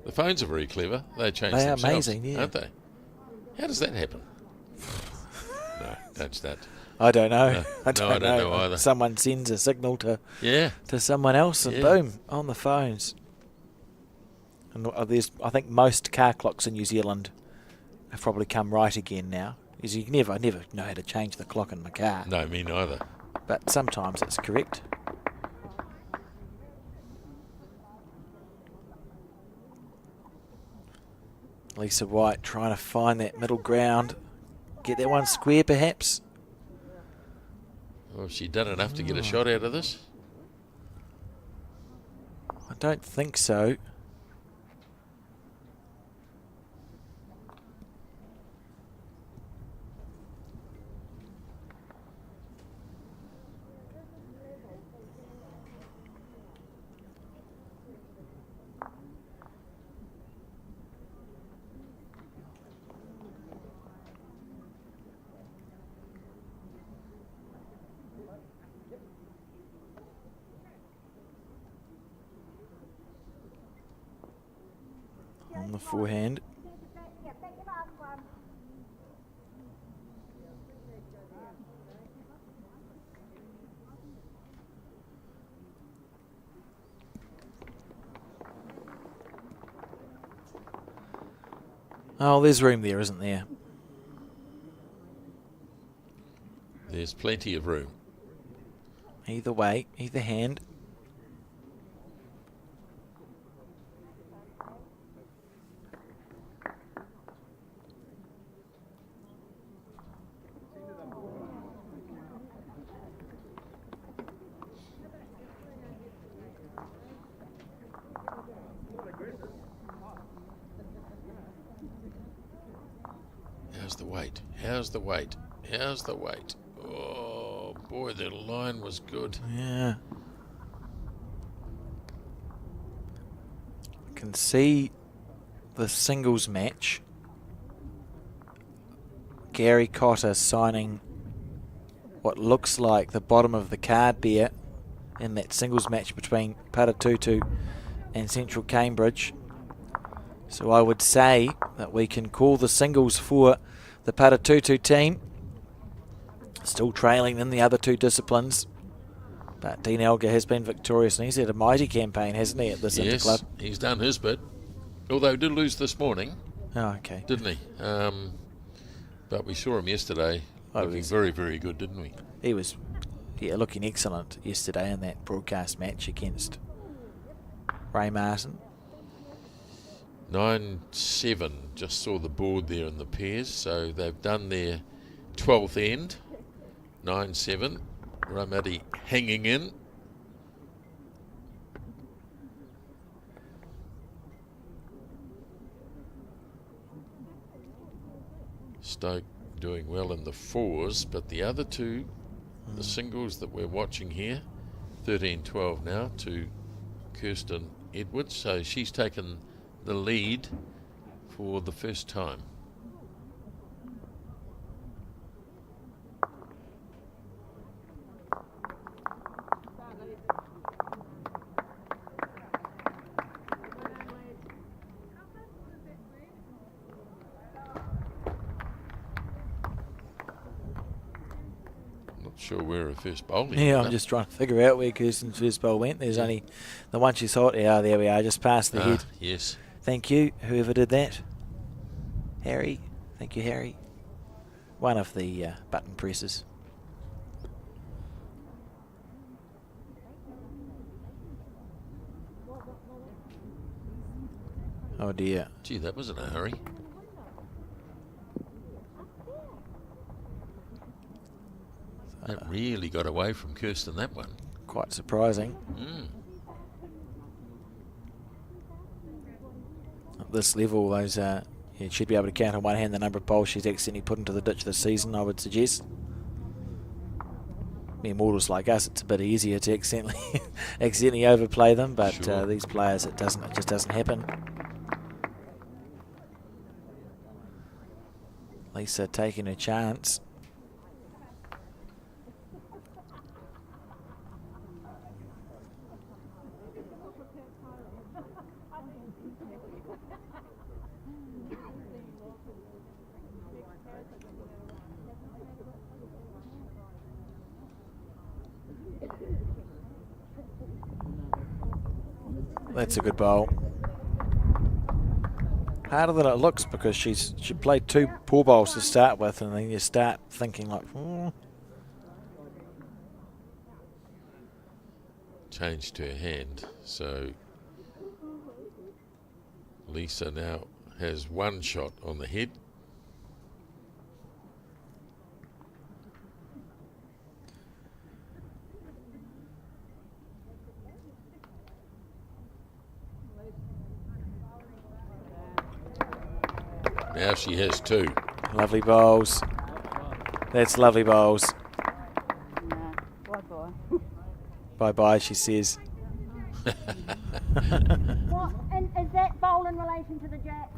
D: The phones are very clever. They change
C: They are
D: themselves,
C: amazing, yeah.
D: aren't they? How does that happen? No, that's that.
C: I don't know.
D: No,
C: I don't
D: know either.
C: Someone sends a signal to someone else, and
D: Yeah.
C: boom, on the phones. And I think most car clocks in New Zealand have probably come right again now. Because you never know how to change the clock in my car.
D: No, me neither.
C: But sometimes it's correct. Lisa White trying to find that middle ground. Get that one square, perhaps.
D: Well, has she done enough to get a shot out of this?
C: I don't think so. On the forehand. Oh, there's room there, isn't there?
D: There's plenty of room.
C: Either way, either hand.
D: How's the weight? How's the weight? How's the weight? Oh, boy, the line was good.
C: Yeah. I can see the singles match. Gary Cotter signing what looks like the bottom of the card there in that singles match between Paratutu and Central Cambridge. So I would say that we can call the singles for the Paratutu team. Still trailing in the other 2 disciplines. But Dean Elgar has been victorious, and he's had a mighty campaign, hasn't he, at this Interclub?
D: Yes, he's done his bit. Although he did lose this morning.
C: Oh, okay.
D: Didn't he? But we saw him yesterday looking very, very good, didn't we?
C: He was looking excellent yesterday in that broadcast match against Ray Martin.
D: 9-7, just saw the board there in the pairs, so they've done their 12th end. 9-7, Ramadi hanging in. Stoke doing well in the 4s, but the other 2, the singles that we're watching here, 13-12 now to Kirsten Edwards, so she's taken the lead for the first time. Sure where her first bowl is.
C: Yeah, I'm just trying to figure out where Kirsten's first bowl went. There's only the one she saw. Yeah, there we are, just past the head.
D: Yes.
C: Thank you, whoever did that. Harry. Thank you, Harry. One of the button presses. Oh dear.
D: Gee, that was in a hurry. That really got away from Kirsten, that one.
C: Quite surprising. At this level, those you should be able to count on one hand the number of bowls she's accidentally put into the ditch this season, I would suggest. Mere mortals like us, it's a bit easier to accidentally overplay them, but
D: Sure.
C: these players, it just doesn't happen. Lisa taking her chance. That's a good bowl. Harder than it looks because she played 2 poor bowls to start with, and then you start thinking like,
D: Changed her hand, so Lisa now has 1 shot on the head. Now she has 2.
C: Lovely bowls. That's lovely bowls. Bye-bye, she says.
J: What? And is that bowl in relation to the jack?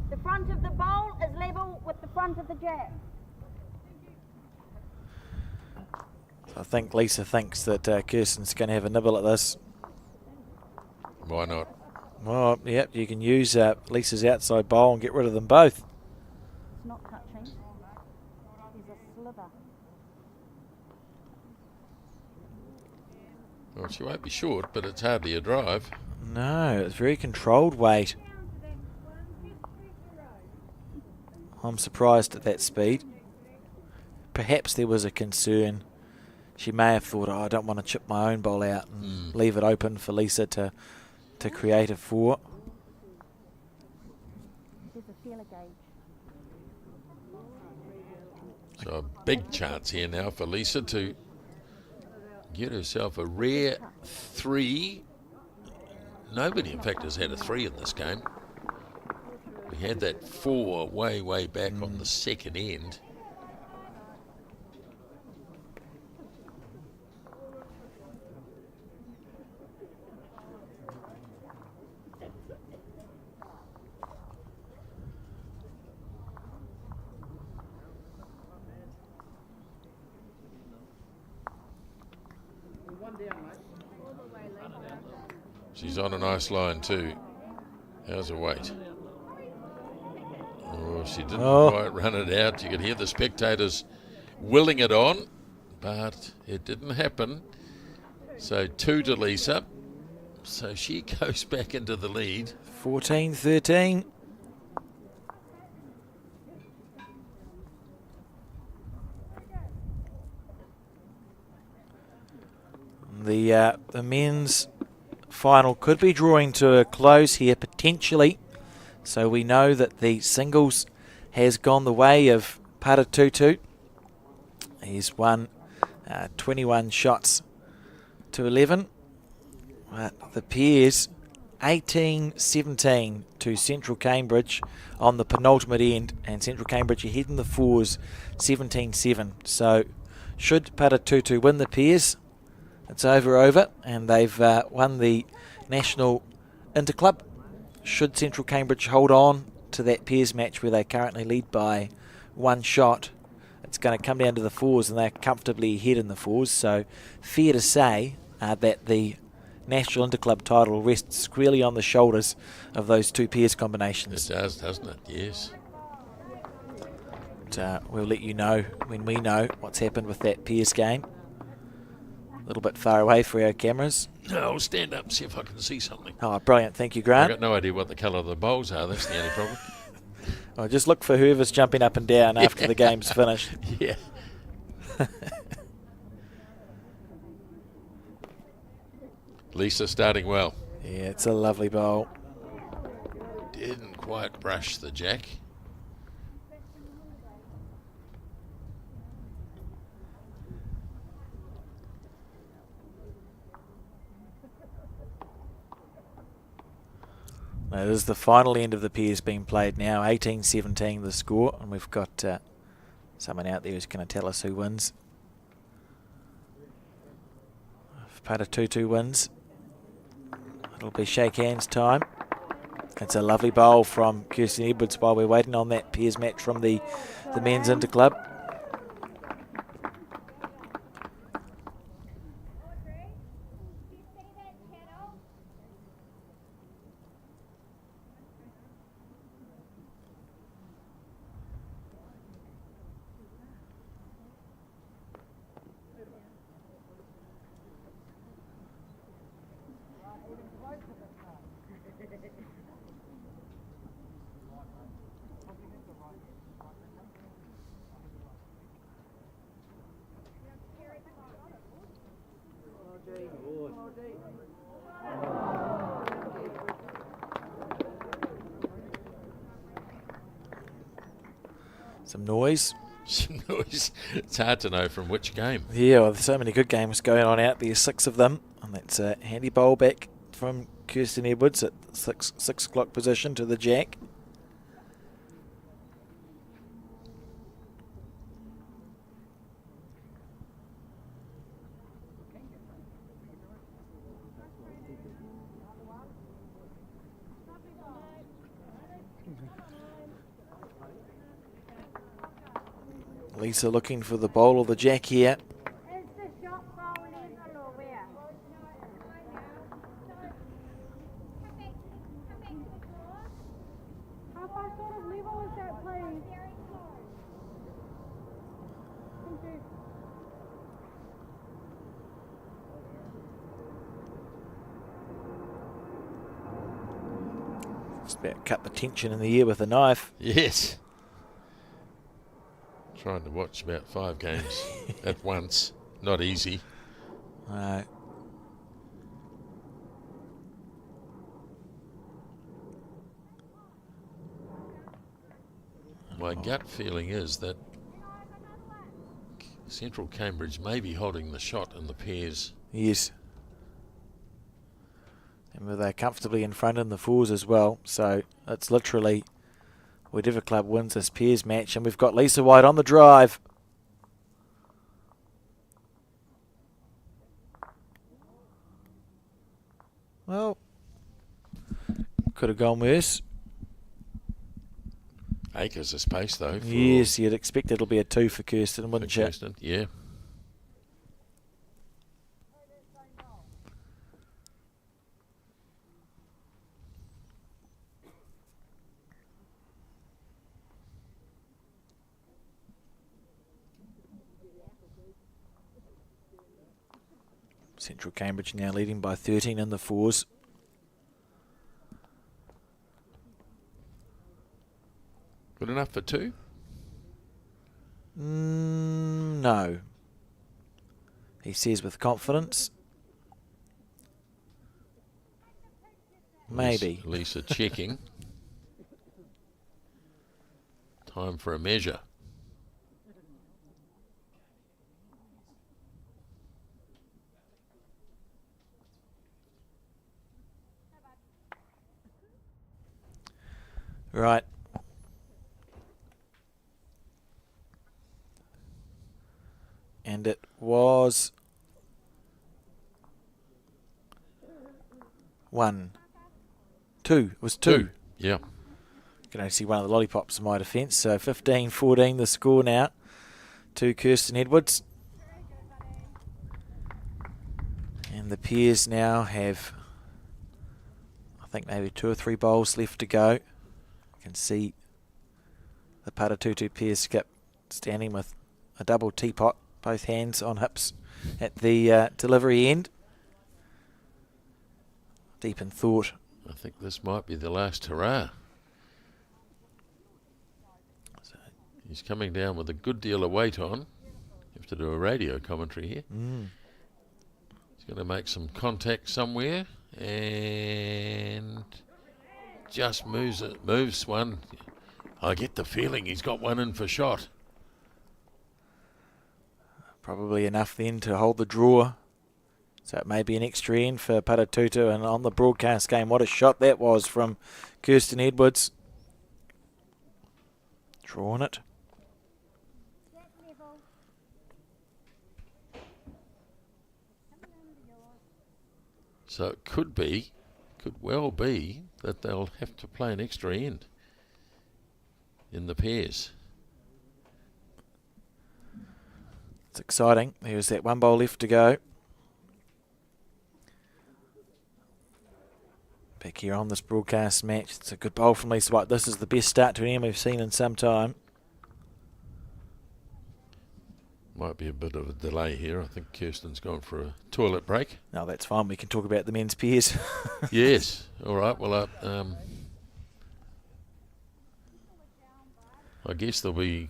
J: The front of the bowl is level with the front of the jack.
C: I think Lisa thinks that Kirsten's going to have a nibble at this.
D: Why not?
C: Well, yep, you can use Lisa's outside bowl and get rid of them both.
J: It's not touching. There's a sliver.
D: Well, she won't be short, but it's hardly a drive.
C: No, it's very controlled weight. I'm surprised at that speed. Perhaps there was a concern. She may have thought, I don't want to chip my own bowl out and leave it open for Lisa to create a 4.
J: There's a feeler gauge.
D: So a big chance here now for Lisa to get herself a rare 3. Nobody, in fact, has had a 3 in this game. We had that 4 way back on the second end. She's on a nice line too. How's her weight? Oh, she didn't quite run it out. You could hear the spectators willing it on, but it didn't happen. So 2 to Lisa. So she goes back into the lead.
C: 14-13. The men's final could be drawing to a close here potentially. So we know that the singles has gone the way of Paratutu. He's won 21 shots to 11. But the pairs 18-17 to Central Cambridge on the penultimate end, and Central Cambridge ahead in the 4s 17-7. So should Paratutu win the pairs, it's over, and they've won the National Interclub. Should Central Cambridge hold on to that pairs match where they currently lead by 1 shot, it's going to come down to the 4s, and they're comfortably ahead in the 4s. So fair to say that the National Interclub title rests squarely on the shoulders of those 2 pairs combinations.
D: It does, doesn't it? Yes.
C: But we'll let you know when we know what's happened with that Pearce game. A little bit far away for our cameras.
D: No, I'll stand up and see if I can see something.
C: Oh, brilliant. Thank you,
D: I've
C: Grant.
D: got no idea what the colour of the bowls are. That's the only problem.
C: Well, just look for whoever's jumping up and down after the game's finished.
D: Yeah. Lisa starting well.
C: Yeah, it's a lovely bowl.
D: Didn't quite brush the jack.
C: Now, this is the final end of the pairs being played now. 18-17 the score, and we've got someone out there who's going to tell us who wins. If Paratutu wins, it'll be shake hands time. It's a lovely bowl from Kirsten Edwards while we're waiting on that pairs match from the men's Interclub. Some noise.
D: Some noise. It's hard to know from which game.
C: Yeah, well, there's so many good games going on out there, 6 of them. And that's a handy bowl back from Kirsten Edwards at 6 o'clock position to the jack. Lisa looking for the bowl or the jack here.
J: Is the shot falling in or where? How far sort of level is that, please? Thank you.
C: Just about cut the tension in the air with a knife.
D: Yes. Trying to watch about 5 games at once. Not easy.
C: No.
D: My gut feeling is that Central Cambridge may be holding the shot in the pairs.
C: Yes. And they're comfortably in front in the fours as well. So it's literally whatever club wins this pairs match. And we've got Lisa White on the drive. Well, could have gone worse.
D: Acres of space though. For
C: Yes, you'd expect it'll be a 2 for Kirsten, wouldn't you?
D: Kirsten, yeah.
C: Central Cambridge now leading by 13 in the fours.
D: Good enough for 2?
C: No. He says with confidence. Maybe.
D: Lisa checking. Time for a measure.
C: Right. And it was 1, 2. It was 2.
D: Yeah.
C: You can only see one of the lollipops in my defence. So 15-14 the score now to Kirsten Edwards. And the pairs now have, I think, maybe 2 or 3 bowls left to go. You can see the Paratutu pair skip standing with a double teapot, both hands on hips at the delivery end. Deep in thought.
D: I think this might be the last hurrah.
C: So
D: he's coming down with a good deal of weight on. You have to do a radio commentary here. He's going to make some contact somewhere and just moves one. I get the feeling he's got one in for shot.
C: probably enough then to hold the draw. So it may be an extra end for Paratutu. And on the broadcast game, what a shot that was from Kirsten Edwards. Drawing it.
D: So it could well be that they'll have to play an extra end in the pairs.
C: It's exciting. There's that one bowl left to go. Back here on this broadcast match. It's a good bowl from Lisa White. This is the best start to an end we've seen in some time.
D: Might be a bit of a delay here. I think Kirsten's gone for a toilet break.
C: No, that's fine. We can talk about the men's pairs.
D: Yes. All right. Well, I guess there'll be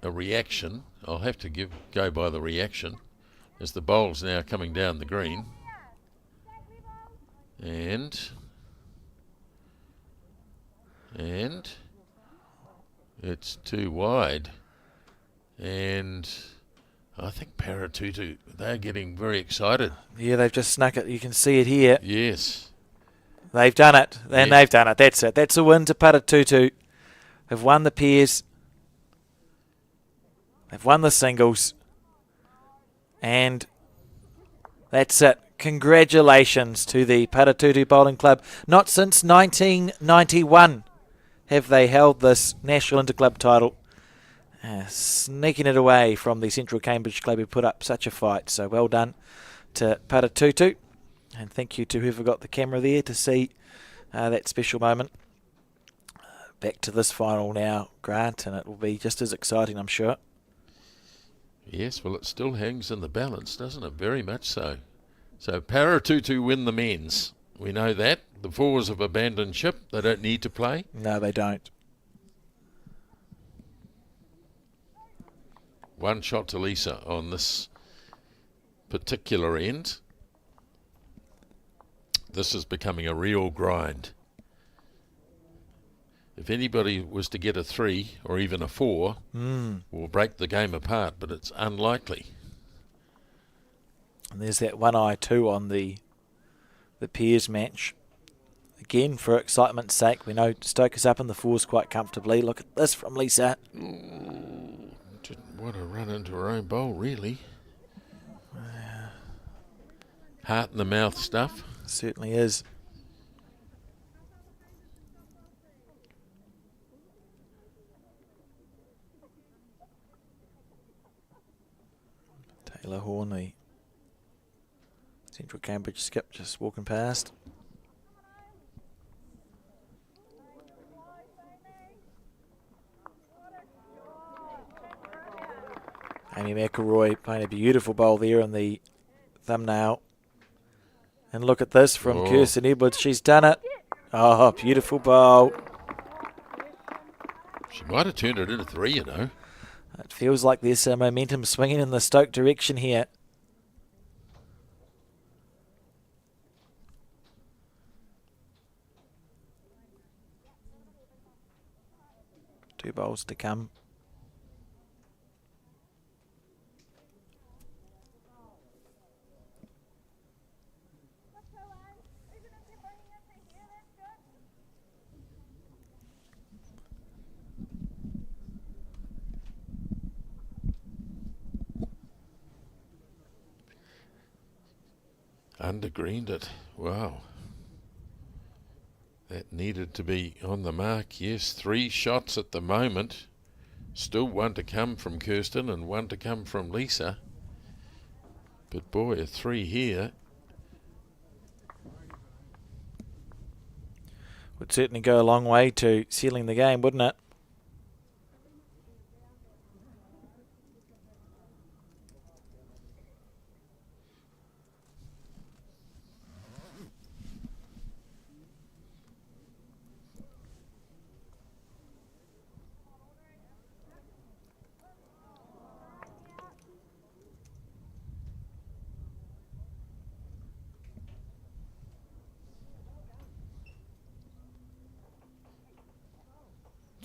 D: a reaction. I'll have to go by the reaction as the bowl's now coming down the green. And it's too wide. And I think Paratutu, they're getting very excited.
C: Yeah, they've just snuck it. You can see it here.
D: Yes.
C: They've done it. And they've done it. That's it. That's a win to Paratutu. They've won the pairs. They've won the singles. And that's it. Congratulations to the Paratutu Bowling Club. Not since 1991 have they held this National Interclub title. Sneaking it away from the Central Cambridge Club who put up such a fight. So well done to Paratutu. And thank you to whoever got the camera there to see that special moment. Back to this final now, Grant, and it will be just as exciting, I'm sure.
D: Yes, well, it still hangs in the balance, doesn't it? Very much so. So Paratutu win the men's. We know that. The fours have abandoned ship. They don't need to play.
C: No, they don't.
D: One shot to Lisa on this particular end. This is becoming a real grind. If anybody was to get a 3 or even a 4, will break the game apart, but it's unlikely.
C: And there's that 1-eye-2 on the pairs match. Again, for excitement's sake, we know Stoke is up in the fours quite comfortably. Look at this from Lisa.
D: Didn't want to run into her own bowl, really. Heart in the mouth stuff.
C: Certainly is. Taylor Horn, the Central Cambridge skip, just walking past. Amy McElroy playing a beautiful bowl there in the thumbnail. And look at this from Kirsten Edwards. She's done it. Oh, beautiful bowl.
D: She might have turned it into 3, you know.
C: It feels like there's some momentum swinging in the Stoke direction here. Two bowls to come.
D: Undergreened it. Wow. That needed to be on the mark. Yes, 3 shots at the moment. Still one to come from Kirsten and one to come from Lisa. But boy, a 3 here.
C: Would certainly go a long way to sealing the game, wouldn't it?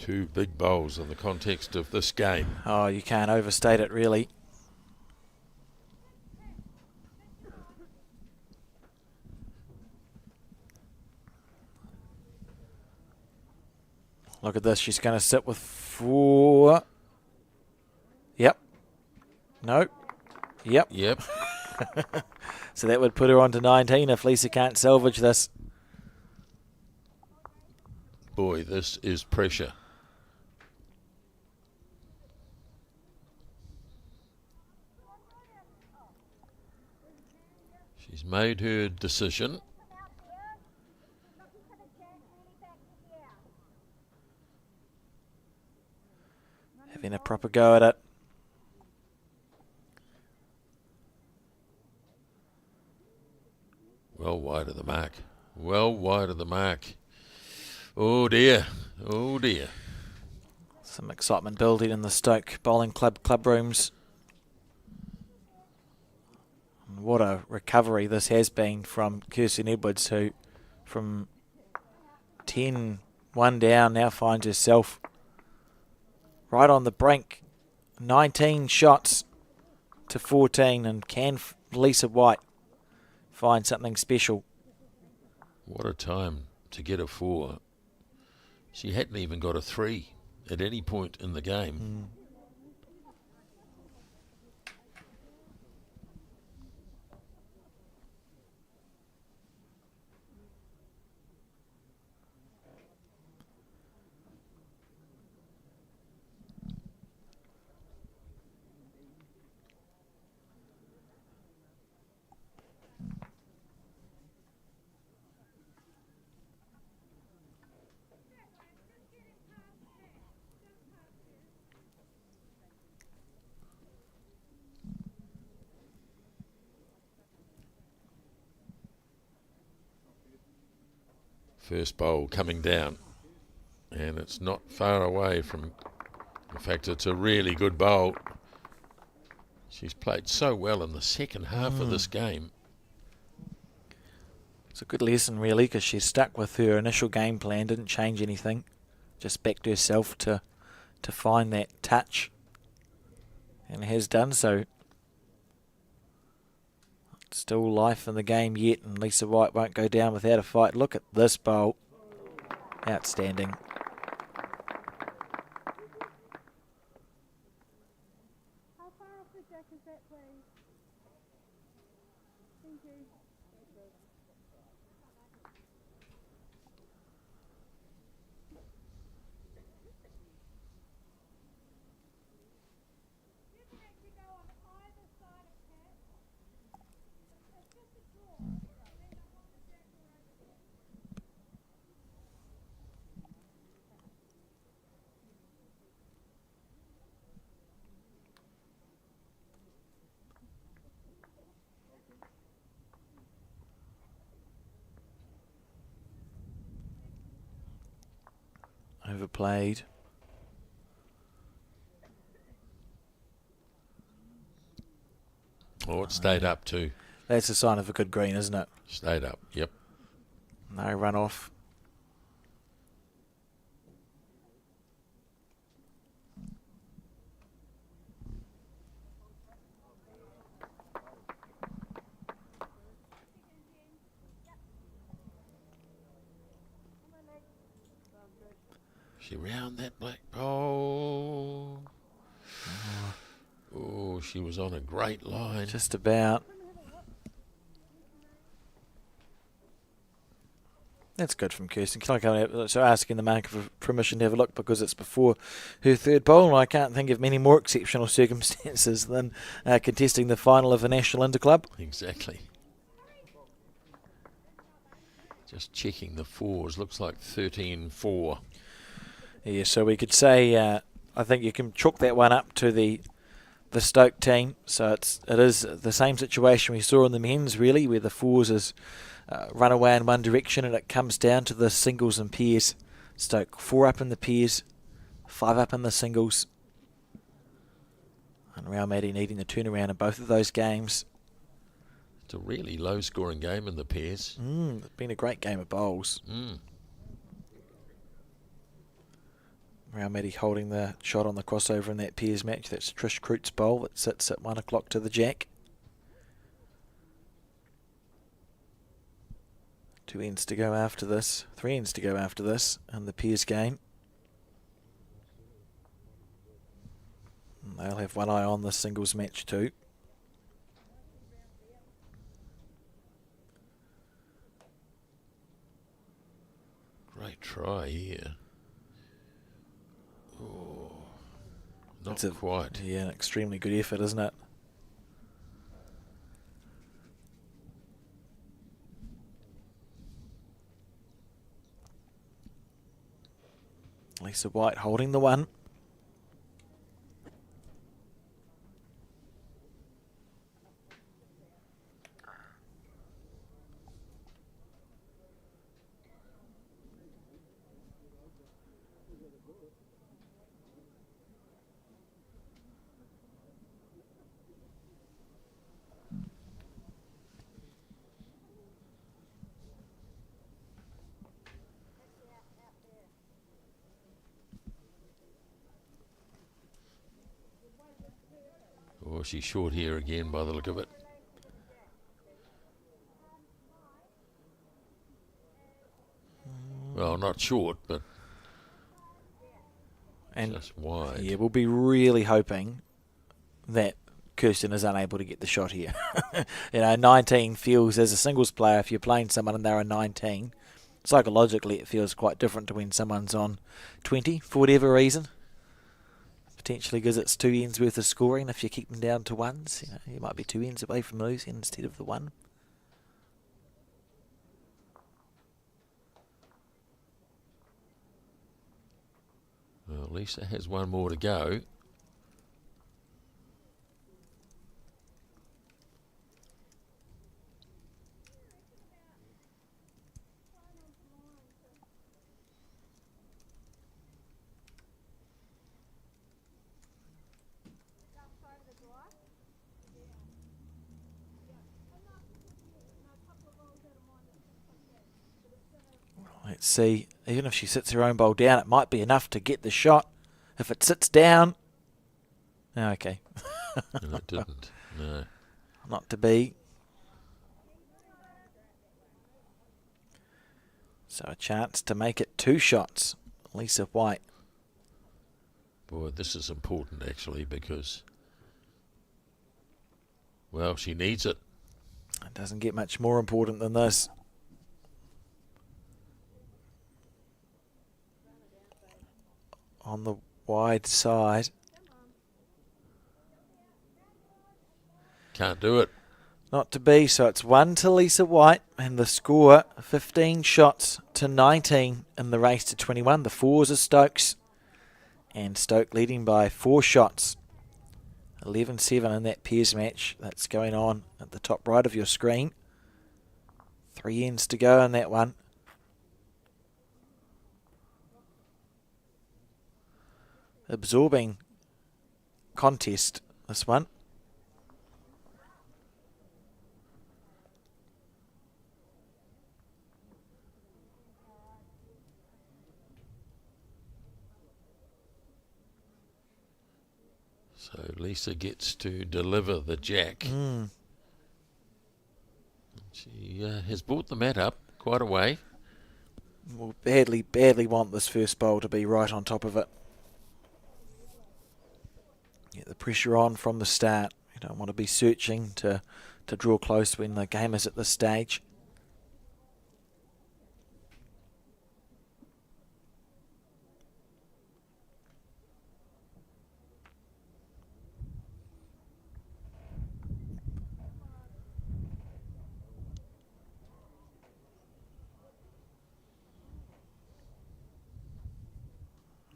D: Two big bowls in the context of this game.
C: Oh, you can't overstate it, really. Look at this. She's going to sit with 4. Yep. Nope. Yep.
D: Yep.
C: So that would put her on to 19 if Lisa can't salvage this.
D: Boy, this is pressure. She's made her decision.
C: Having a proper go at it.
D: Well wide of the mark. Well wide of the mark. Oh dear. Oh dear.
C: Some excitement building in the Stoke Bowling Club club rooms. And what a recovery this has been from Kirsten Edwards, who from 10-1 down now finds herself right on the brink. 19 shots to 14, and can Lisa White find something special?
D: What a time to get a 4. She hadn't even got a 3 at any point in the game. First bowl coming down, and it's not far away from the fact it's a really good bowl. She's played so well in the second half of this game.
C: It's a good lesson, really, because she stuck with her initial game plan, didn't change anything, just backed herself to find that touch, and has done so. Still life in the game yet, and Lisa White won't go down without a fight. Look at this bowl. Outstanding.
K: How far off the deck is that, please? Thank you.
C: Overplayed.
D: Oh, it stayed up too.
C: That's a sign of a good green, isn't it?
D: Stayed up, yep.
C: No run off.
D: She round that black pole. Oh, she was on a great line.
C: Just about. That's good from Kirsten. Can I come out? So asking the marker for permission to have a look because it's before her third bowl, and I can't think of many more exceptional circumstances than contesting the final of a national interclub.
D: Exactly. Just checking the fours. Looks like 13-4.
C: Yeah, so we could say I think you can chalk that one up to the Stoke team. So it is the same situation we saw in the men's, really, where the fours is run away in one direction, and it comes down to the singles and pairs. Stoke 4 up in the pairs, 5 up in the singles, and Real Madrid needing the turnaround in both of those games.
D: It's a really low-scoring game in the pairs.
C: It's been a great game of bowls. Raumati holding the shot on the crossover in that pairs match. That's Trish Krut's bowl that sits at 1 o'clock to the jack. 2 ends to go after this. 3 ends to go after this in the pairs game. And they'll have one eye on the singles match too.
D: Great try here. Oh, not
C: It's
D: quite.
C: Yeah, an extremely good effort, isn't it? Lisa White holding the one.
D: Oh, she's short here again by the look of it. Well, not short, but
C: And
D: just wide.
C: yeah, we'll be really hoping that Kirsten is unable to get the shot here. 19 feels, as a singles player, if you're playing someone and they're a 19, psychologically it feels quite different to when someone's on 20 for whatever reason. Potentially because it's 2 ends worth of scoring if you keep them down to ones. You might be 2 ends away from losing instead of the 1.
D: Well, Lisa has one more to go.
C: Let's see. Even if she sits her own bowl down, it might be enough to get the shot. If it sits down... Okay.
D: No, it didn't. No.
C: Not to be. So a chance to make it 2 shots. Lisa White.
D: Boy, this is important actually because, well, she needs it.
C: It doesn't get much more important than this. On the wide side.
D: Can't do it.
C: Not to be, so it's 1 to Lisa White, and the score 15 shots to 19 in the race to 21. The 4s are Stokes, and Stoke leading by 4 shots. 11-7 in that pairs match that's going on at the top right of your screen. 3 ends to go in that one. Absorbing contest, this one.
D: So Lisa gets to deliver the jack. She has brought the mat up quite a way.
C: We'll badly want this first bowl to be right on top of it. Get the pressure on from the start. You don't want to be searching to draw close when the game is at this stage.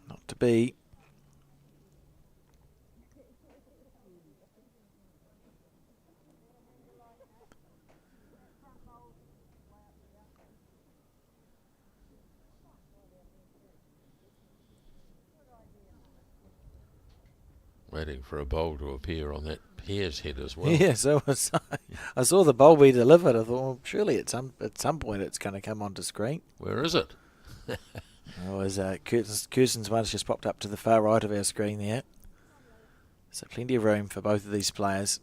C: Not to be.
D: Waiting for a bowl to appear on that pair's head as well.
C: Yeah, so I saw the bowl be delivered. I thought, well, surely at some point it's going to come onto screen.
D: Where is it?
C: Oh, as Kirsten's one's just popped up to the far right of our screen there. So plenty of room for both of these players.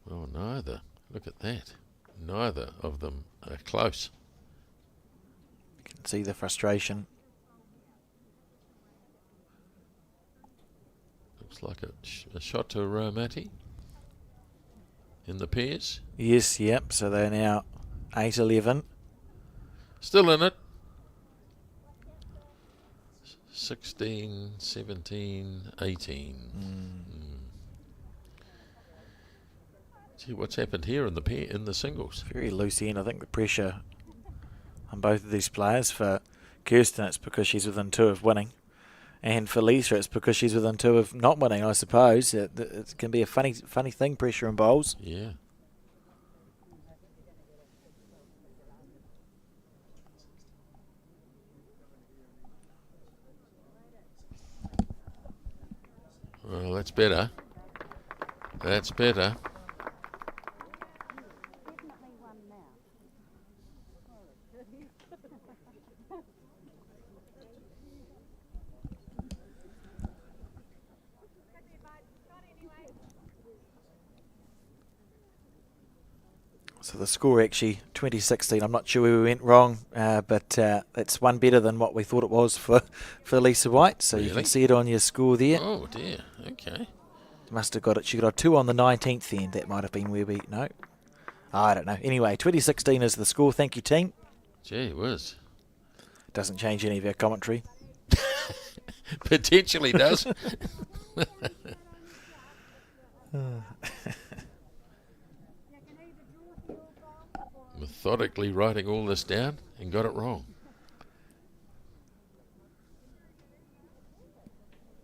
D: Oh, neither. Look at that. Neither of them are close.
C: You can see the frustration.
D: Looks like a shot to Matty in the pairs.
C: Yes, yep. So they're now 8-11.
D: Still in it. 16, 17, 18. See what's happened here in the singles.
C: Very loose end. I think the pressure on both of these players. For Kirsten, it's because she's within 2 of winning. And for Lisa, it's because she's within 2 of not winning, I suppose. It can be a funny thing, pressure in bowls.
D: Yeah. Well, that's better. That's better.
C: So the score actually 2016. I'm not sure where we went wrong, but it's one better than what we thought it was for Lisa White. So you can see it on your score there.
D: Oh dear. Okay.
C: Must have got it. She got a 2 on the 19th then. That might have been where we... No. I don't know. Anyway, 2016 is the score. Thank you, team.
D: Gee whiz.
C: Doesn't change any of our commentary.
D: Potentially does. Methodically writing all this down and got it wrong.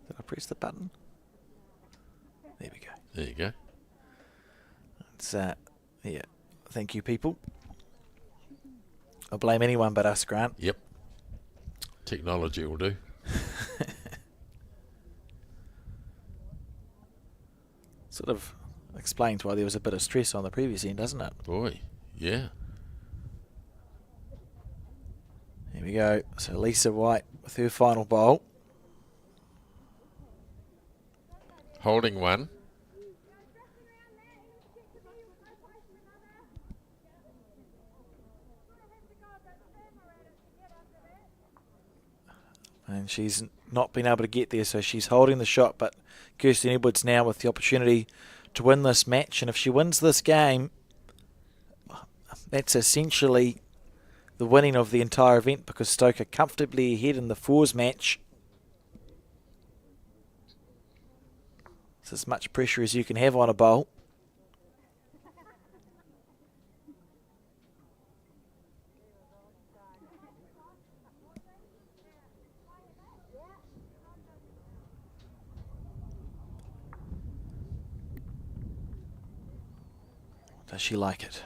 C: Did I press the button? There we go.
D: There you go.
C: It's, yeah. Thank you, people. I'll blame anyone but us, Grant.
D: Yep. Technology will do.
C: Sort of explains why there was a bit of stress on the previous end, doesn't it?
D: Boy, yeah.
C: Here we go. So Lisa White with her final bowl.
D: Holding one.
C: And she's not been able to get there, so she's holding the shot. But Kirsten Edwards now with the opportunity to win this match. And if she wins this game, that's essentially the winning of the entire event, because Stoke are comfortably ahead in the fours match. It's as much pressure as you can have on a bowl. Does she like it?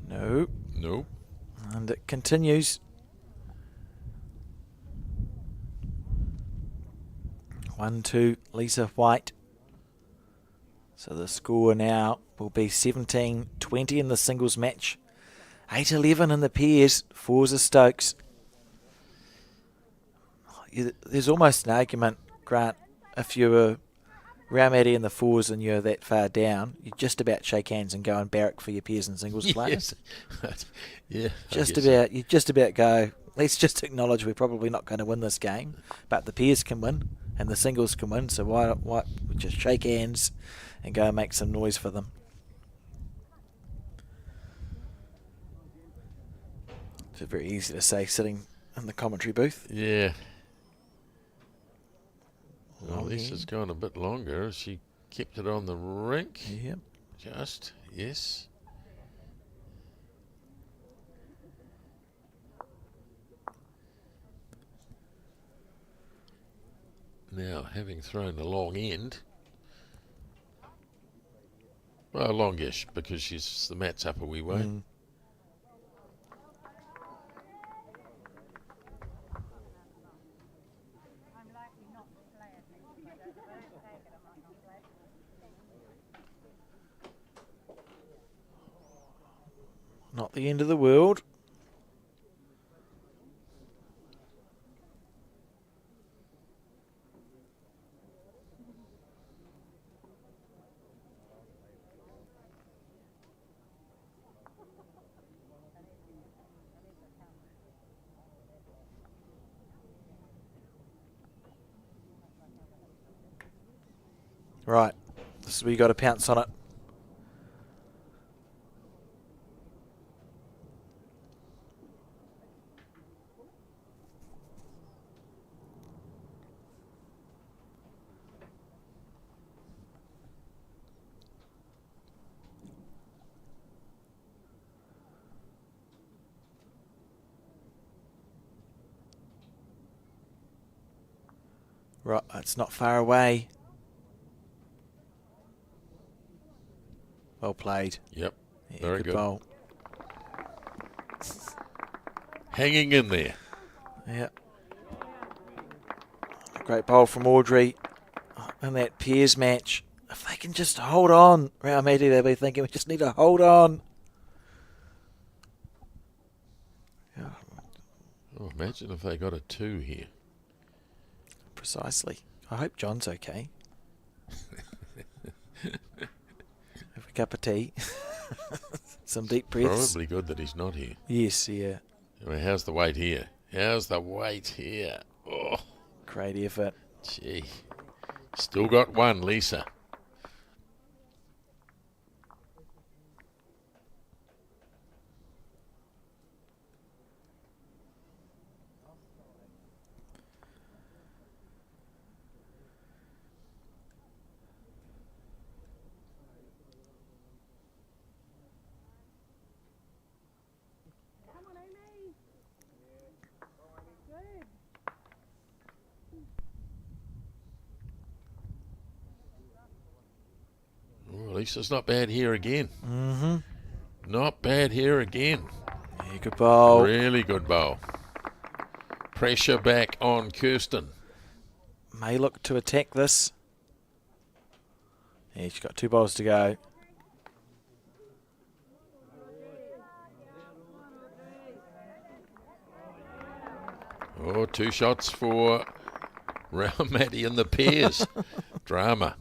C: No.
D: Nope.
C: And it continues. 1-2, Lisa White. So the score now will be 17-20 in the singles match. 8-11 in the pairs. Fours are Stokes. There's almost an argument, Grant, if you were Raumati in the fours and you're that far down, you just about shake hands and go and barrack for your pairs and singles players.
D: Yeah.
C: You just about go, let's just acknowledge we're probably not going to win this game, but the pairs can win and the singles can win, so why we just shake hands and go and make some noise for them. It's very easy to say sitting in the commentary booth.
D: Yeah. Well, Lisa's gone a bit longer. She kept it on the rink.
C: Yep.
D: Yes. Now, having thrown the long end, well, longish, because the mat's up a wee way.
C: Not the end of the world. Right, this is where you got to pounce on it. Right, it's not far away. Well played.
D: Yep,
C: Yeah,
D: very good.
C: Bowl.
D: Hanging in there.
C: Yep. Great bowl from Audrey in that Piers match. If they can just hold on, Raumati, they'll be thinking we just need to hold on. Yeah.
D: Oh, imagine if they got a 2 here.
C: Precisely. I hope John's okay. Have a cup of tea. Some deep breaths.
D: Probably good that he's not here.
C: Yes, yeah.
D: Anyway, how's the weight here? How's the weight here? Oh,
C: great effort.
D: Gee. Still got one, Lisa. Oh, Lisa's not bad here again. Not bad here again.
C: Yeah, good bowl.
D: Really good bowl. Pressure back on Kirsten.
C: May look to attack this. Yeah, she's got 2 bowls to go.
D: Oh, 2 shots for Raumati and the pairs. Drama.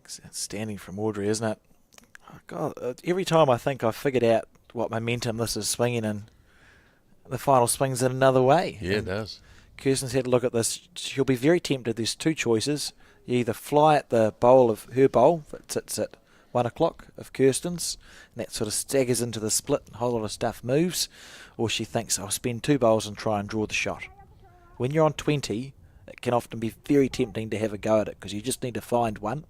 C: It's outstanding from Audrey, isn't it? Oh, God, every time I think I've figured out what momentum this is swinging in, the final swings it another way.
D: Yeah, it does.
C: Kirsten's had a look at this. She'll be very tempted. There's 2 choices. You either fly at the bowl of her bowl that sits at 1 o'clock of Kirsten's, and that sort of staggers into the split and a whole lot of stuff moves, or she thinks, I'll spend 2 bowls and try and draw the shot. When you're on 20, it can often be very tempting to have a go at it because you just need to find one.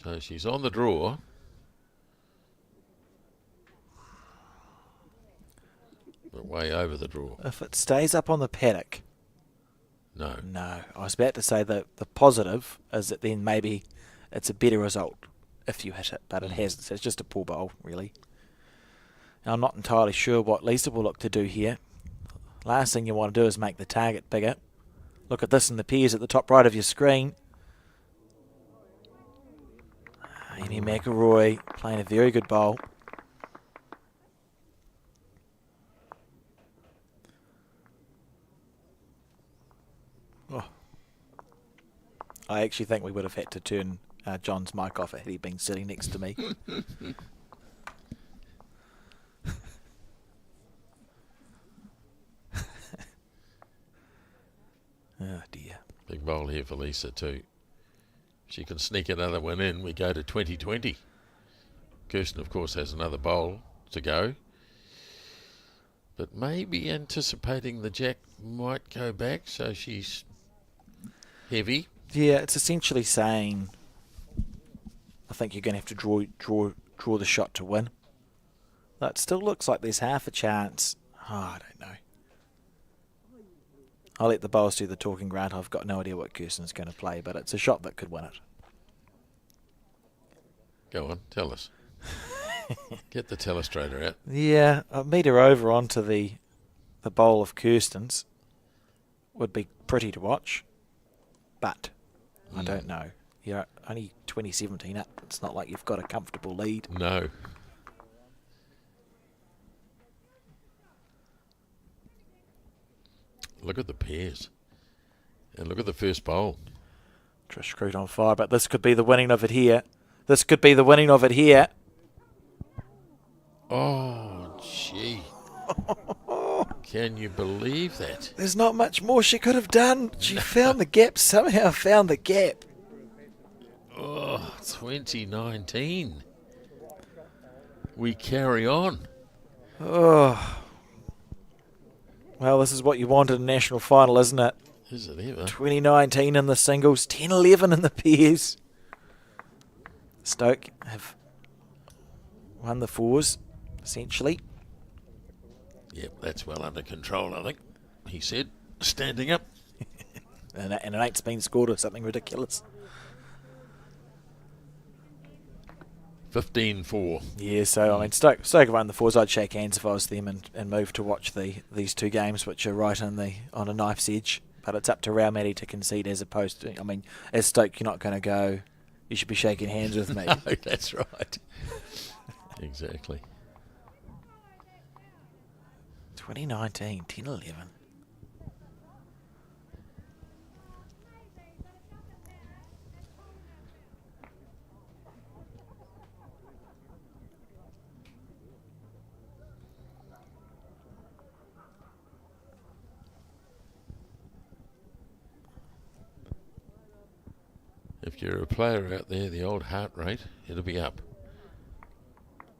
D: So she's on the draw. But way over the draw.
C: If it stays up on the paddock.
D: No.
C: No. I was about to say that the positive is that then maybe it's a better result if you hit it, but it hasn't. So it's just a poor bowl, really. Now, I'm not entirely sure what Lisa will look to do here. Last thing you want to do is make the target bigger. Look at this in the pairs at the top right of your screen. Amy McElroy playing a very good bowl. Oh. I actually think we would have had to turn John's mic off had he been sitting next to me. Oh dear.
D: Big bowl here for Lisa too. She can sneak another one in. We go to 2020. Kirsten, of course, has another bowl to go. But maybe anticipating the jack might go back, so she's heavy.
C: Yeah, it's essentially saying, I think you're going to have to draw the shot to win. That still looks like there's half a chance. Oh, I don't know. I'll let the bowlers do the talking, Grant. I've got no idea what Kirsten's going to play, but it's a shot that could win it.
D: Go on, tell us. Get the telestrator out.
C: Yeah, a metre over onto the bowl of Kirsten's would be pretty to watch, but I don't know. You're only 2017 up. It's not like you've got a comfortable lead.
D: No. Look at the pairs. And look at the first bowl.
C: Trish Crute on fire, but this could be the winning of it here. This could be the winning of it here.
D: Oh, gee. Can you believe that?
C: There's not much more she could have done. She found the gap, somehow found the gap.
D: Oh, 2019. We carry on.
C: Oh. Well, this is what you want in a national final, isn't it?
D: Is it ever?
C: 2019 in the singles, 10-11 in the pairs. Stoke have won the fours, essentially.
D: Yep, that's well under control, I think. He said, standing up.
C: and an 8's been scored or something ridiculous.
D: 15-4.
C: Yeah, so I mean, Stoke have won the fours. I'd shake hands if I was them and move to watch these two games, which are right on a knife's edge. But it's up to Raumati to concede, as opposed to, I mean, as Stoke, you're not going to go, you should be shaking hands with me.
D: No, that's right. Exactly.
C: 2019, 10-11.
D: If you're a player out there, the old heart rate, it'll be up.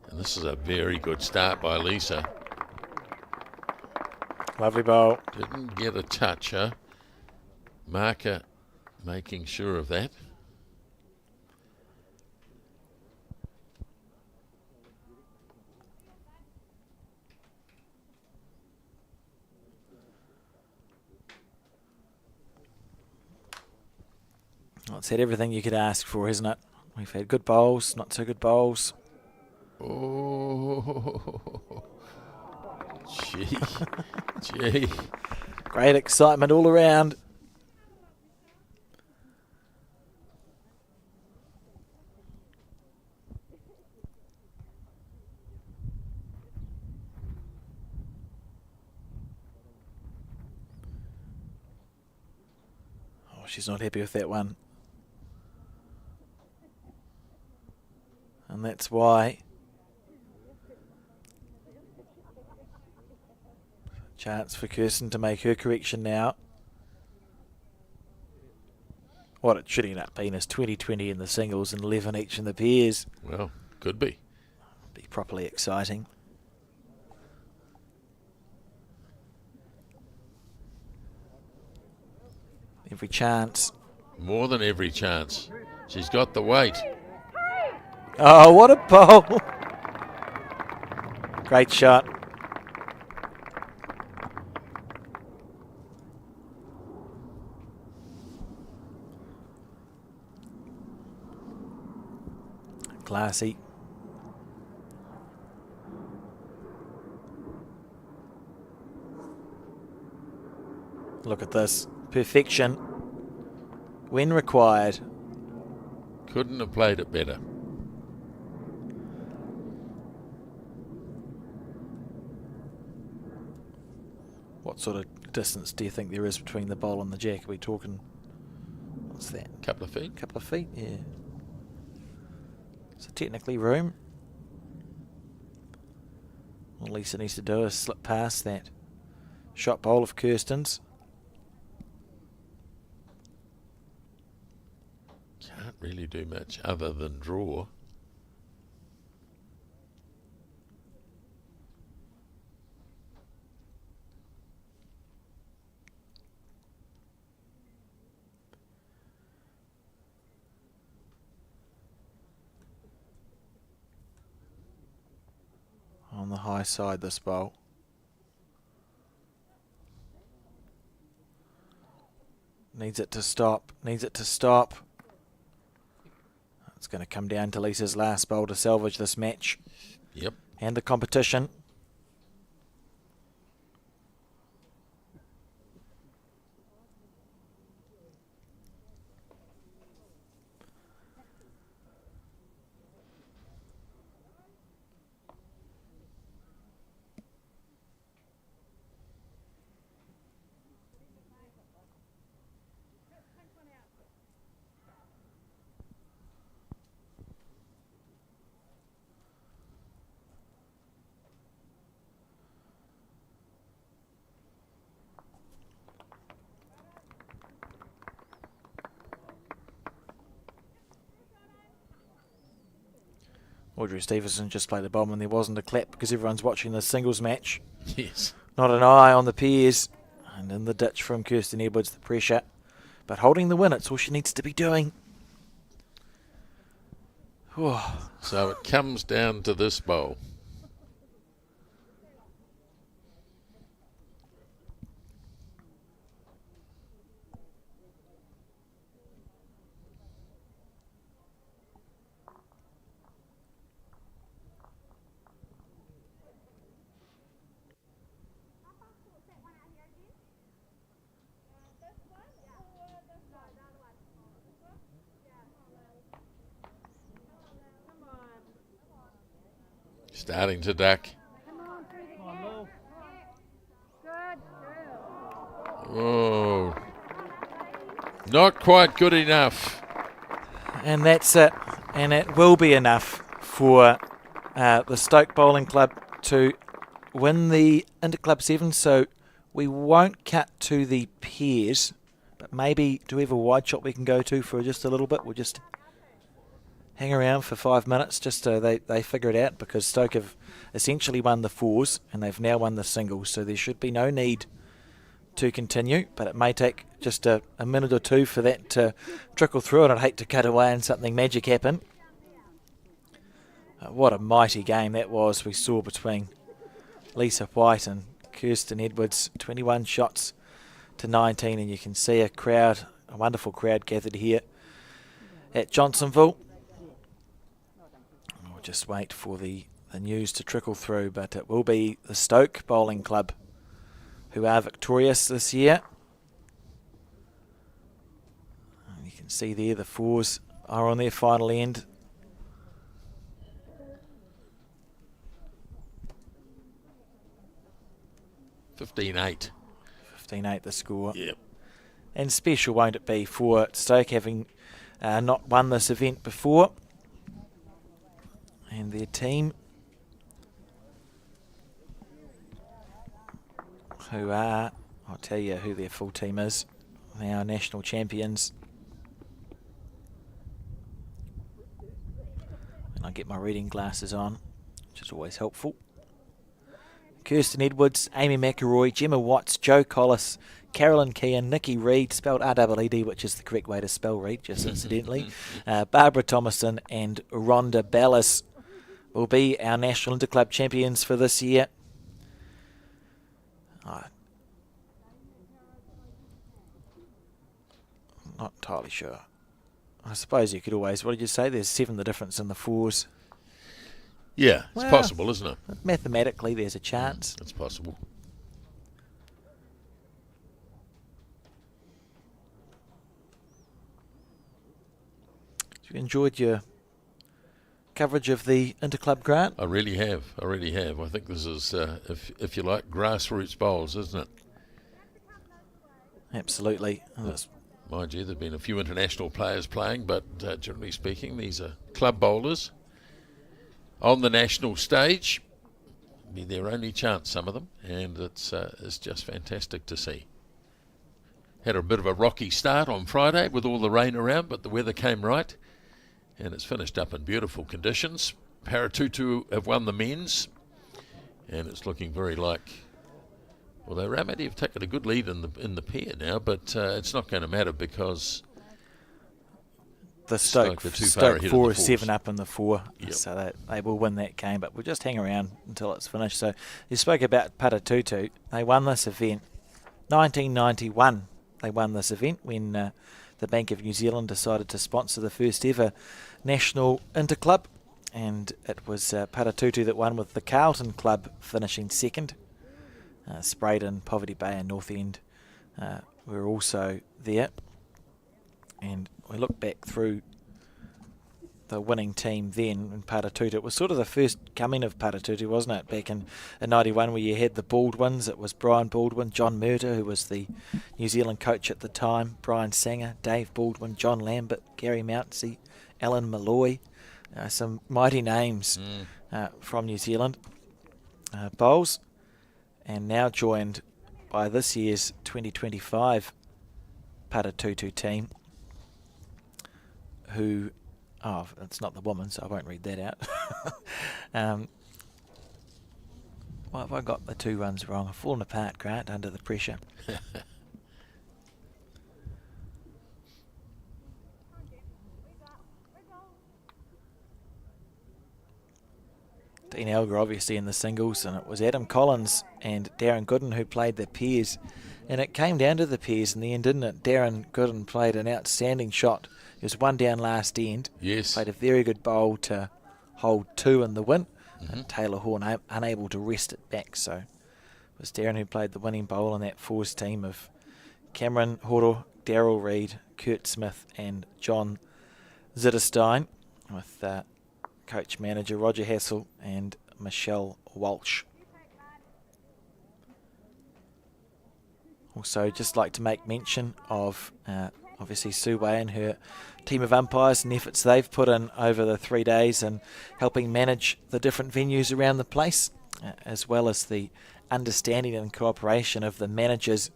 D: And this is a very good start by Lisa.
C: Lovely bowl.
D: Didn't get a touch, huh? Marker making sure of that.
C: Well, it's had everything you could ask for, isn't it? We've had good bowls, not so good bowls.
D: Oh, gee, gee.
C: Great excitement all around. Oh, she's not happy with that one. And that's why. Chance for Kirsten to make her correction now. What it should end up being is 20-20 in the singles and 11 each in the pairs.
D: Well, could be.
C: Be properly exciting. Every chance.
D: More than every chance. She's got the weight.
C: Oh, what a bowl. Great shot. Classy. Look at this. Perfection. When required.
D: Couldn't have played it better. What
C: What sort of distance do you think there is between the bowl and the jack? Are we talking What's that?
D: Couple of feet.
C: Couple of feet, yeah. So technically room. All Lisa needs to do is slip past that shot bowl of Kirsten's.
D: Can't really do much other than draw.
C: On the high side, this bowl. Needs it to stop. Needs it to stop. It's going to come down to Lisa's last bowl to salvage this match.
D: Yep.
C: And the competition. Audrey Stevenson just played the bomb and there wasn't a clap because everyone's watching the singles match.
D: Yes.
C: Not an eye on the pairs. And in the ditch from Kirsten Edwards, the pressure. But holding the win, it's all she needs to be doing.
D: So it comes down to this bowl. Starting to duck. Oh, not quite good enough.
C: And that's it. And it will be enough for the Stoke Bowling Club to win the Interclub 7. So we won't cut to the pairs, but maybe do we have a wide shot we can go to for just a little bit? We'll just hang around for 5 minutes just so they figure it out, because Stoke have essentially won the fours and they've now won the singles, so there should be no need to continue, but it may take just a minute or two for that to trickle through, and I'd hate to cut away and something magic happen. What a mighty game that was we saw between Lisa White and Kirsten Edwards. 21 shots to 19, and you can see a wonderful crowd gathered here at Johnsonville. We'll just wait for the news to trickle through, but it will be the Stoke Bowling Club who are victorious this year. And you can see there the fours are on their final end.
D: $15-8.
C: 15-8 the score.
D: Yep.
C: And special, won't it be, for Stoke having not won this event before. And their team, who are, I'll tell you who their full team is. They are national champions. And I get my reading glasses on, which is always helpful. Kirsten Edwards, Amy McElroy, Gemma Watts, Jo Collis, Carolyn Kean, Nikki Reid, spelled R-E-E-D, which is the correct way to spell Reid, just incidentally. Barbara Thomason and Rhonda Ballas will be our National Interclub champions for this year. I'm not entirely sure. I suppose you could always, what did you say? There's 7 the difference in the fours.
D: Yeah, it's possible, isn't it?
C: Mathematically, there's a chance.
D: It's possible.
C: You enjoyed your coverage of the Interclub grant?
D: I really have. I think this is, if you like, grassroots bowls, isn't it?
C: Absolutely.
D: Mind you, there have been a few international players playing, but generally speaking, these are club bowlers on the national stage. Be their only chance, some of them, and it's just fantastic to see. Had a bit of a rocky start on Friday with all the rain around, but the weather came right, and it's finished up in beautiful conditions. Paratutu have won the men's, and it's looking very like, although Ramadi have taken a good lead in the pair now, but it's not going to matter because
C: the Stoke
D: are too far ahead of
C: 4
D: the
C: is 7
D: fours.
C: up in the 4,
D: Yep.
C: so that they will win that game, but we'll just hang around until it's finished. So you spoke about Paratutu. They won this event 1991. They won this event when the Bank of New Zealand decided to sponsor the first ever national Interclub, and it was Paratutu that won, with the Carlton Club finishing second. Spraydon, Poverty Bay and North End were also there. And we look back through the winning team then in Paratutu. It was sort of the first coming of Paratutu, wasn't it? Back in 91, where you had the Baldwins. It was Brian Baldwin, John Murder, who was the New Zealand coach at the time, Brian Sanger, Dave Baldwin, John Lambert, Gary Mountsie, Alan Malloy. Some mighty names from New Zealand bowls. And now joined by this year's 2025 Paratutu team, who, it's not the woman, so I won't read that out. Why have I got the 2 runs wrong? I've fallen apart, Grant, under the pressure. Dean Elgar obviously in the singles, and it was Adam Collins and Darren Gooden who played the pairs, and it came down to the pairs in the end, didn't it? Darren Gooden played an outstanding shot. He was 1 down last end.
D: Yes.
C: Played a very good bowl to hold 2 in the win, and Taylor Horn unable to wrest it back. So it was Darren who played the winning bowl in that fours team of Cameron Horo, Daryl Reid, Kurt Smith and John Zitterstein, with coach manager Roger Hassel and Michelle Walsh. Also, just like to make mention of obviously Sue Way and her team of umpires and efforts they've put in over the 3 days and helping manage the different venues around the place, as well as the understanding and cooperation of the managers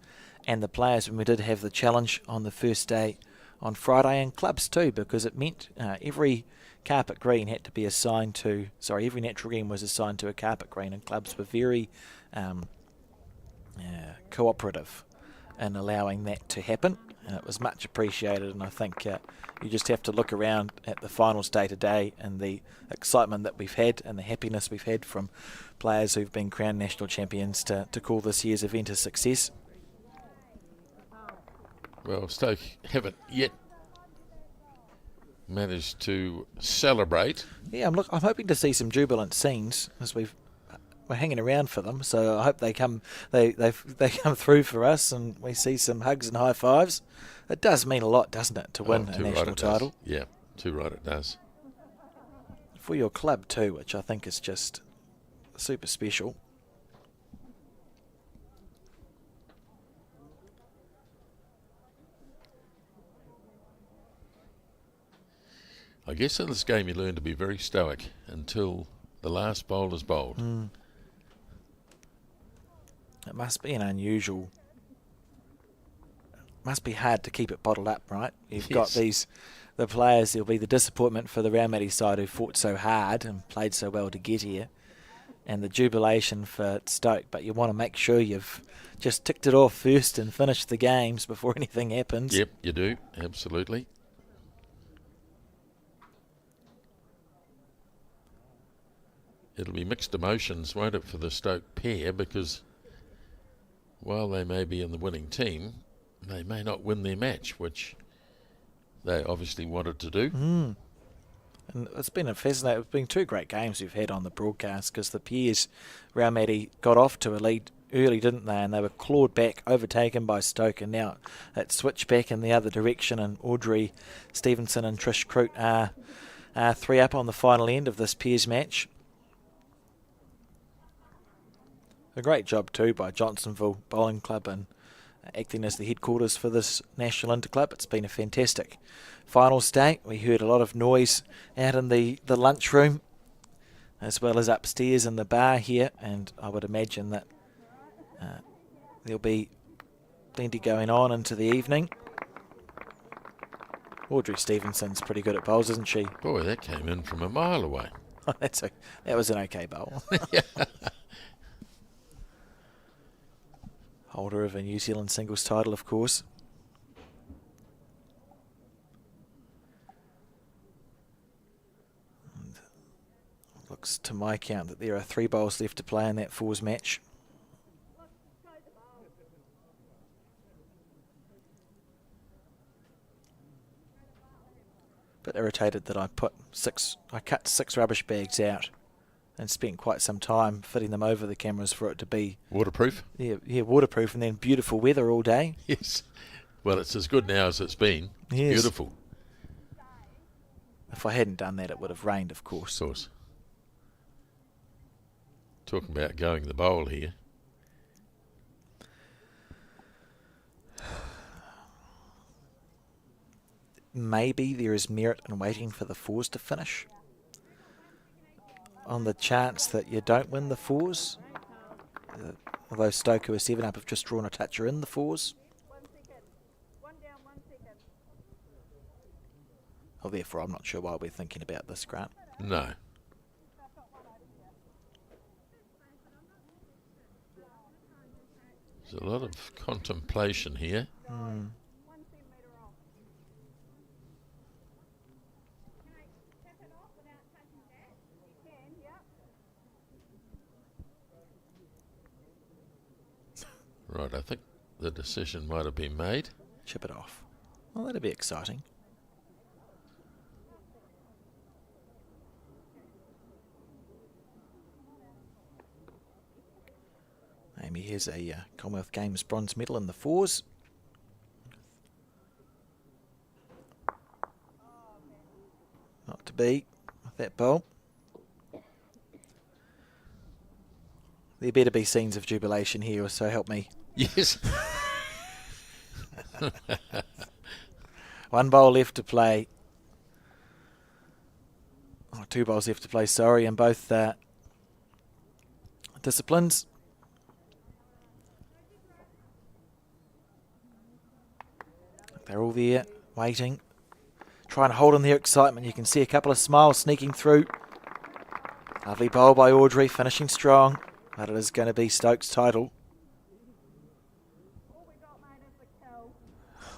C: and the players when we did have the challenge on the first day on Friday, and clubs too, because it meant every carpet green had to be assigned to, every natural green was assigned to a carpet green, and clubs were very cooperative in allowing that to happen, and it was much appreciated. And I think you just have to look around at the finals day to day and the excitement that we've had and the happiness we've had from players who've been crowned national champions to call this year's event a success.
D: Well, Stoke haven't yet managed to celebrate.
C: Yeah, I'm hoping to see some jubilant scenes as we're hanging around for them. So I hope they come come through for us and we see some hugs and high fives. It does mean a lot, doesn't it, to win a national title?
D: Yeah, too right it does.
C: For your club too, which I think is just super special.
D: I guess in this game you learn to be very stoic until the last bowler's bowled.
C: It must be must be hard to keep it bottled up, right? You've got the players, there'll be the disappointment for the Raumati side who fought so hard and played so well to get here, and the jubilation for Stoke, but you want to make sure you've just ticked it off first and finished the games before anything happens.
D: Yep, you do, absolutely. It'll be mixed emotions, won't it, for the Stoke pair, because while they may be in the winning team, they may not win their match, which they obviously wanted to do.
C: And it's been a fascinating. It's been 2 great games we've had on the broadcast, because the pairs, Raumati got off to a lead early, didn't they? And they were clawed back, overtaken by Stoke, and now it switched back in the other direction. And Audrey Stevenson and Trish Croot are 3 up on the final end of this pairs match. A great job too by Johnsonville Bowling Club and acting as the headquarters for this National Interclub. It's been a fantastic finals day. We heard a lot of noise out in the lunchroom as well as upstairs in the bar here, and I would imagine that there'll be plenty going on into the evening. Audrey Stevenson's pretty good at bowls, isn't she?
D: Boy, that came in from a mile away.
C: That was an okay bowl.
D: Yeah.
C: Holder of a New Zealand singles title, of course. And looks to my count that there are 3 bowls left to play in that fours match. Bit irritated that I cut 6 rubbish bags out and spent quite some time fitting them over the cameras for it to be
D: Waterproof?
C: Yeah, waterproof, and then beautiful weather all day.
D: Yes. Well, it's as good now as it's been. It's
C: Yes.
D: beautiful.
C: If I hadn't done that, it would have rained, of course.
D: Of course. Talking about going the bowl here.
C: Maybe there is merit in waiting for the fours to finish. On the chance that you don't win the fours. Although Stoke, who are 7 up, have just drawn a toucher in the fours.
K: 1 second. 1 down, 1 second.
C: Well, therefore, I'm not sure why we're thinking about this, Grant.
D: No. There's a lot of contemplation here.
K: 1 centimetre off. Can I tap it off without touching that? You can, yep.
D: Right, I think the decision might have been made.
C: Chip it off. Well, that'd be exciting. Amy has a Commonwealth Games bronze medal in the fours. Not to be with that bowl. There better be scenes of jubilation here, so help me.
D: Yes.
C: 1 bowl left to play. Oh, 2 bowls left to play, sorry, in both disciplines. They're all there, waiting, trying to hold on their excitement. You can see a couple of smiles sneaking through. Lovely bowl by Audrey, finishing strong, but it is going to be Stokes' title.
K: All we got, mate, is the kill.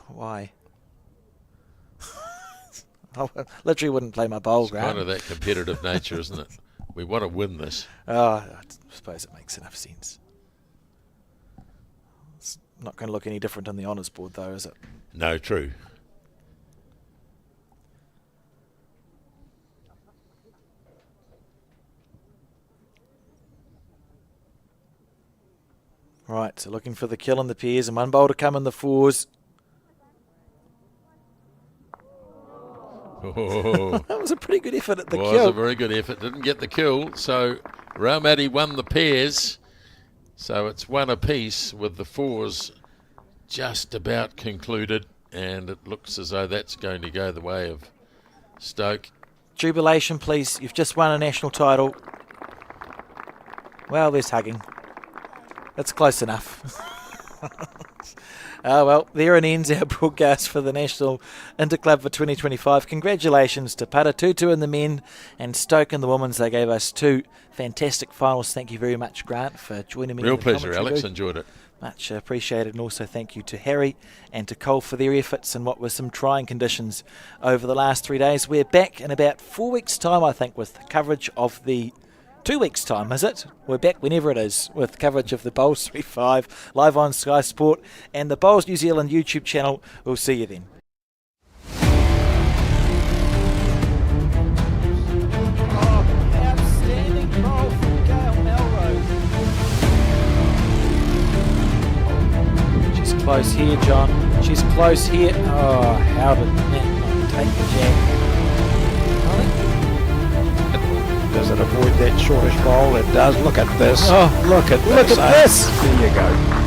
C: Why? I literally wouldn't play my bowl,
D: It's
C: Grant.
D: kind of that competitive nature, isn't it? We want to win this.
C: Oh, I suppose it makes enough sense. It's not going to look any different on the honours board, though, is it?
D: No, true.
C: Right, so looking for the kill in the pairs and 1 bowl to come in the fours.
D: Oh,
C: That was a pretty good effort at the
D: was
C: kill.
D: a very good effort. Didn't get the kill, so Raumati won the pairs. So it's 1 apiece with the fours just about concluded, and it looks as though that's going to go the way of Stoke.
C: Jubilation, please. You've just won a national title. Well, there's hugging. That's close enough. Well, there ends our broadcast for the National Interclub for 2025. Congratulations to Paratutu in the men and Stoke in the women's. They gave us 2 fantastic finals. Thank you very much, Grant, for joining me.
D: Real
C: in the
D: pleasure,
C: commentary
D: Alex.
C: booth.
D: Enjoyed it.
C: Much appreciated, and also thank you to Harry and to Cole for their efforts in what were some trying conditions over the last 3 days. We're back in about 4 weeks' time, I think, with coverage of the 2 weeks' time, is it? We're back whenever it is with coverage of the Bowls 3-5 live on Sky Sport and the Bowls New Zealand YouTube channel. We'll see you then. Outstanding bowl from Gail Melrose. She's close here, John. She's close here. Oh, how did that not take the jack?
B: Does it avoid that shortish bowl? It does. Look at this.
C: Oh, look at this.
B: There you go.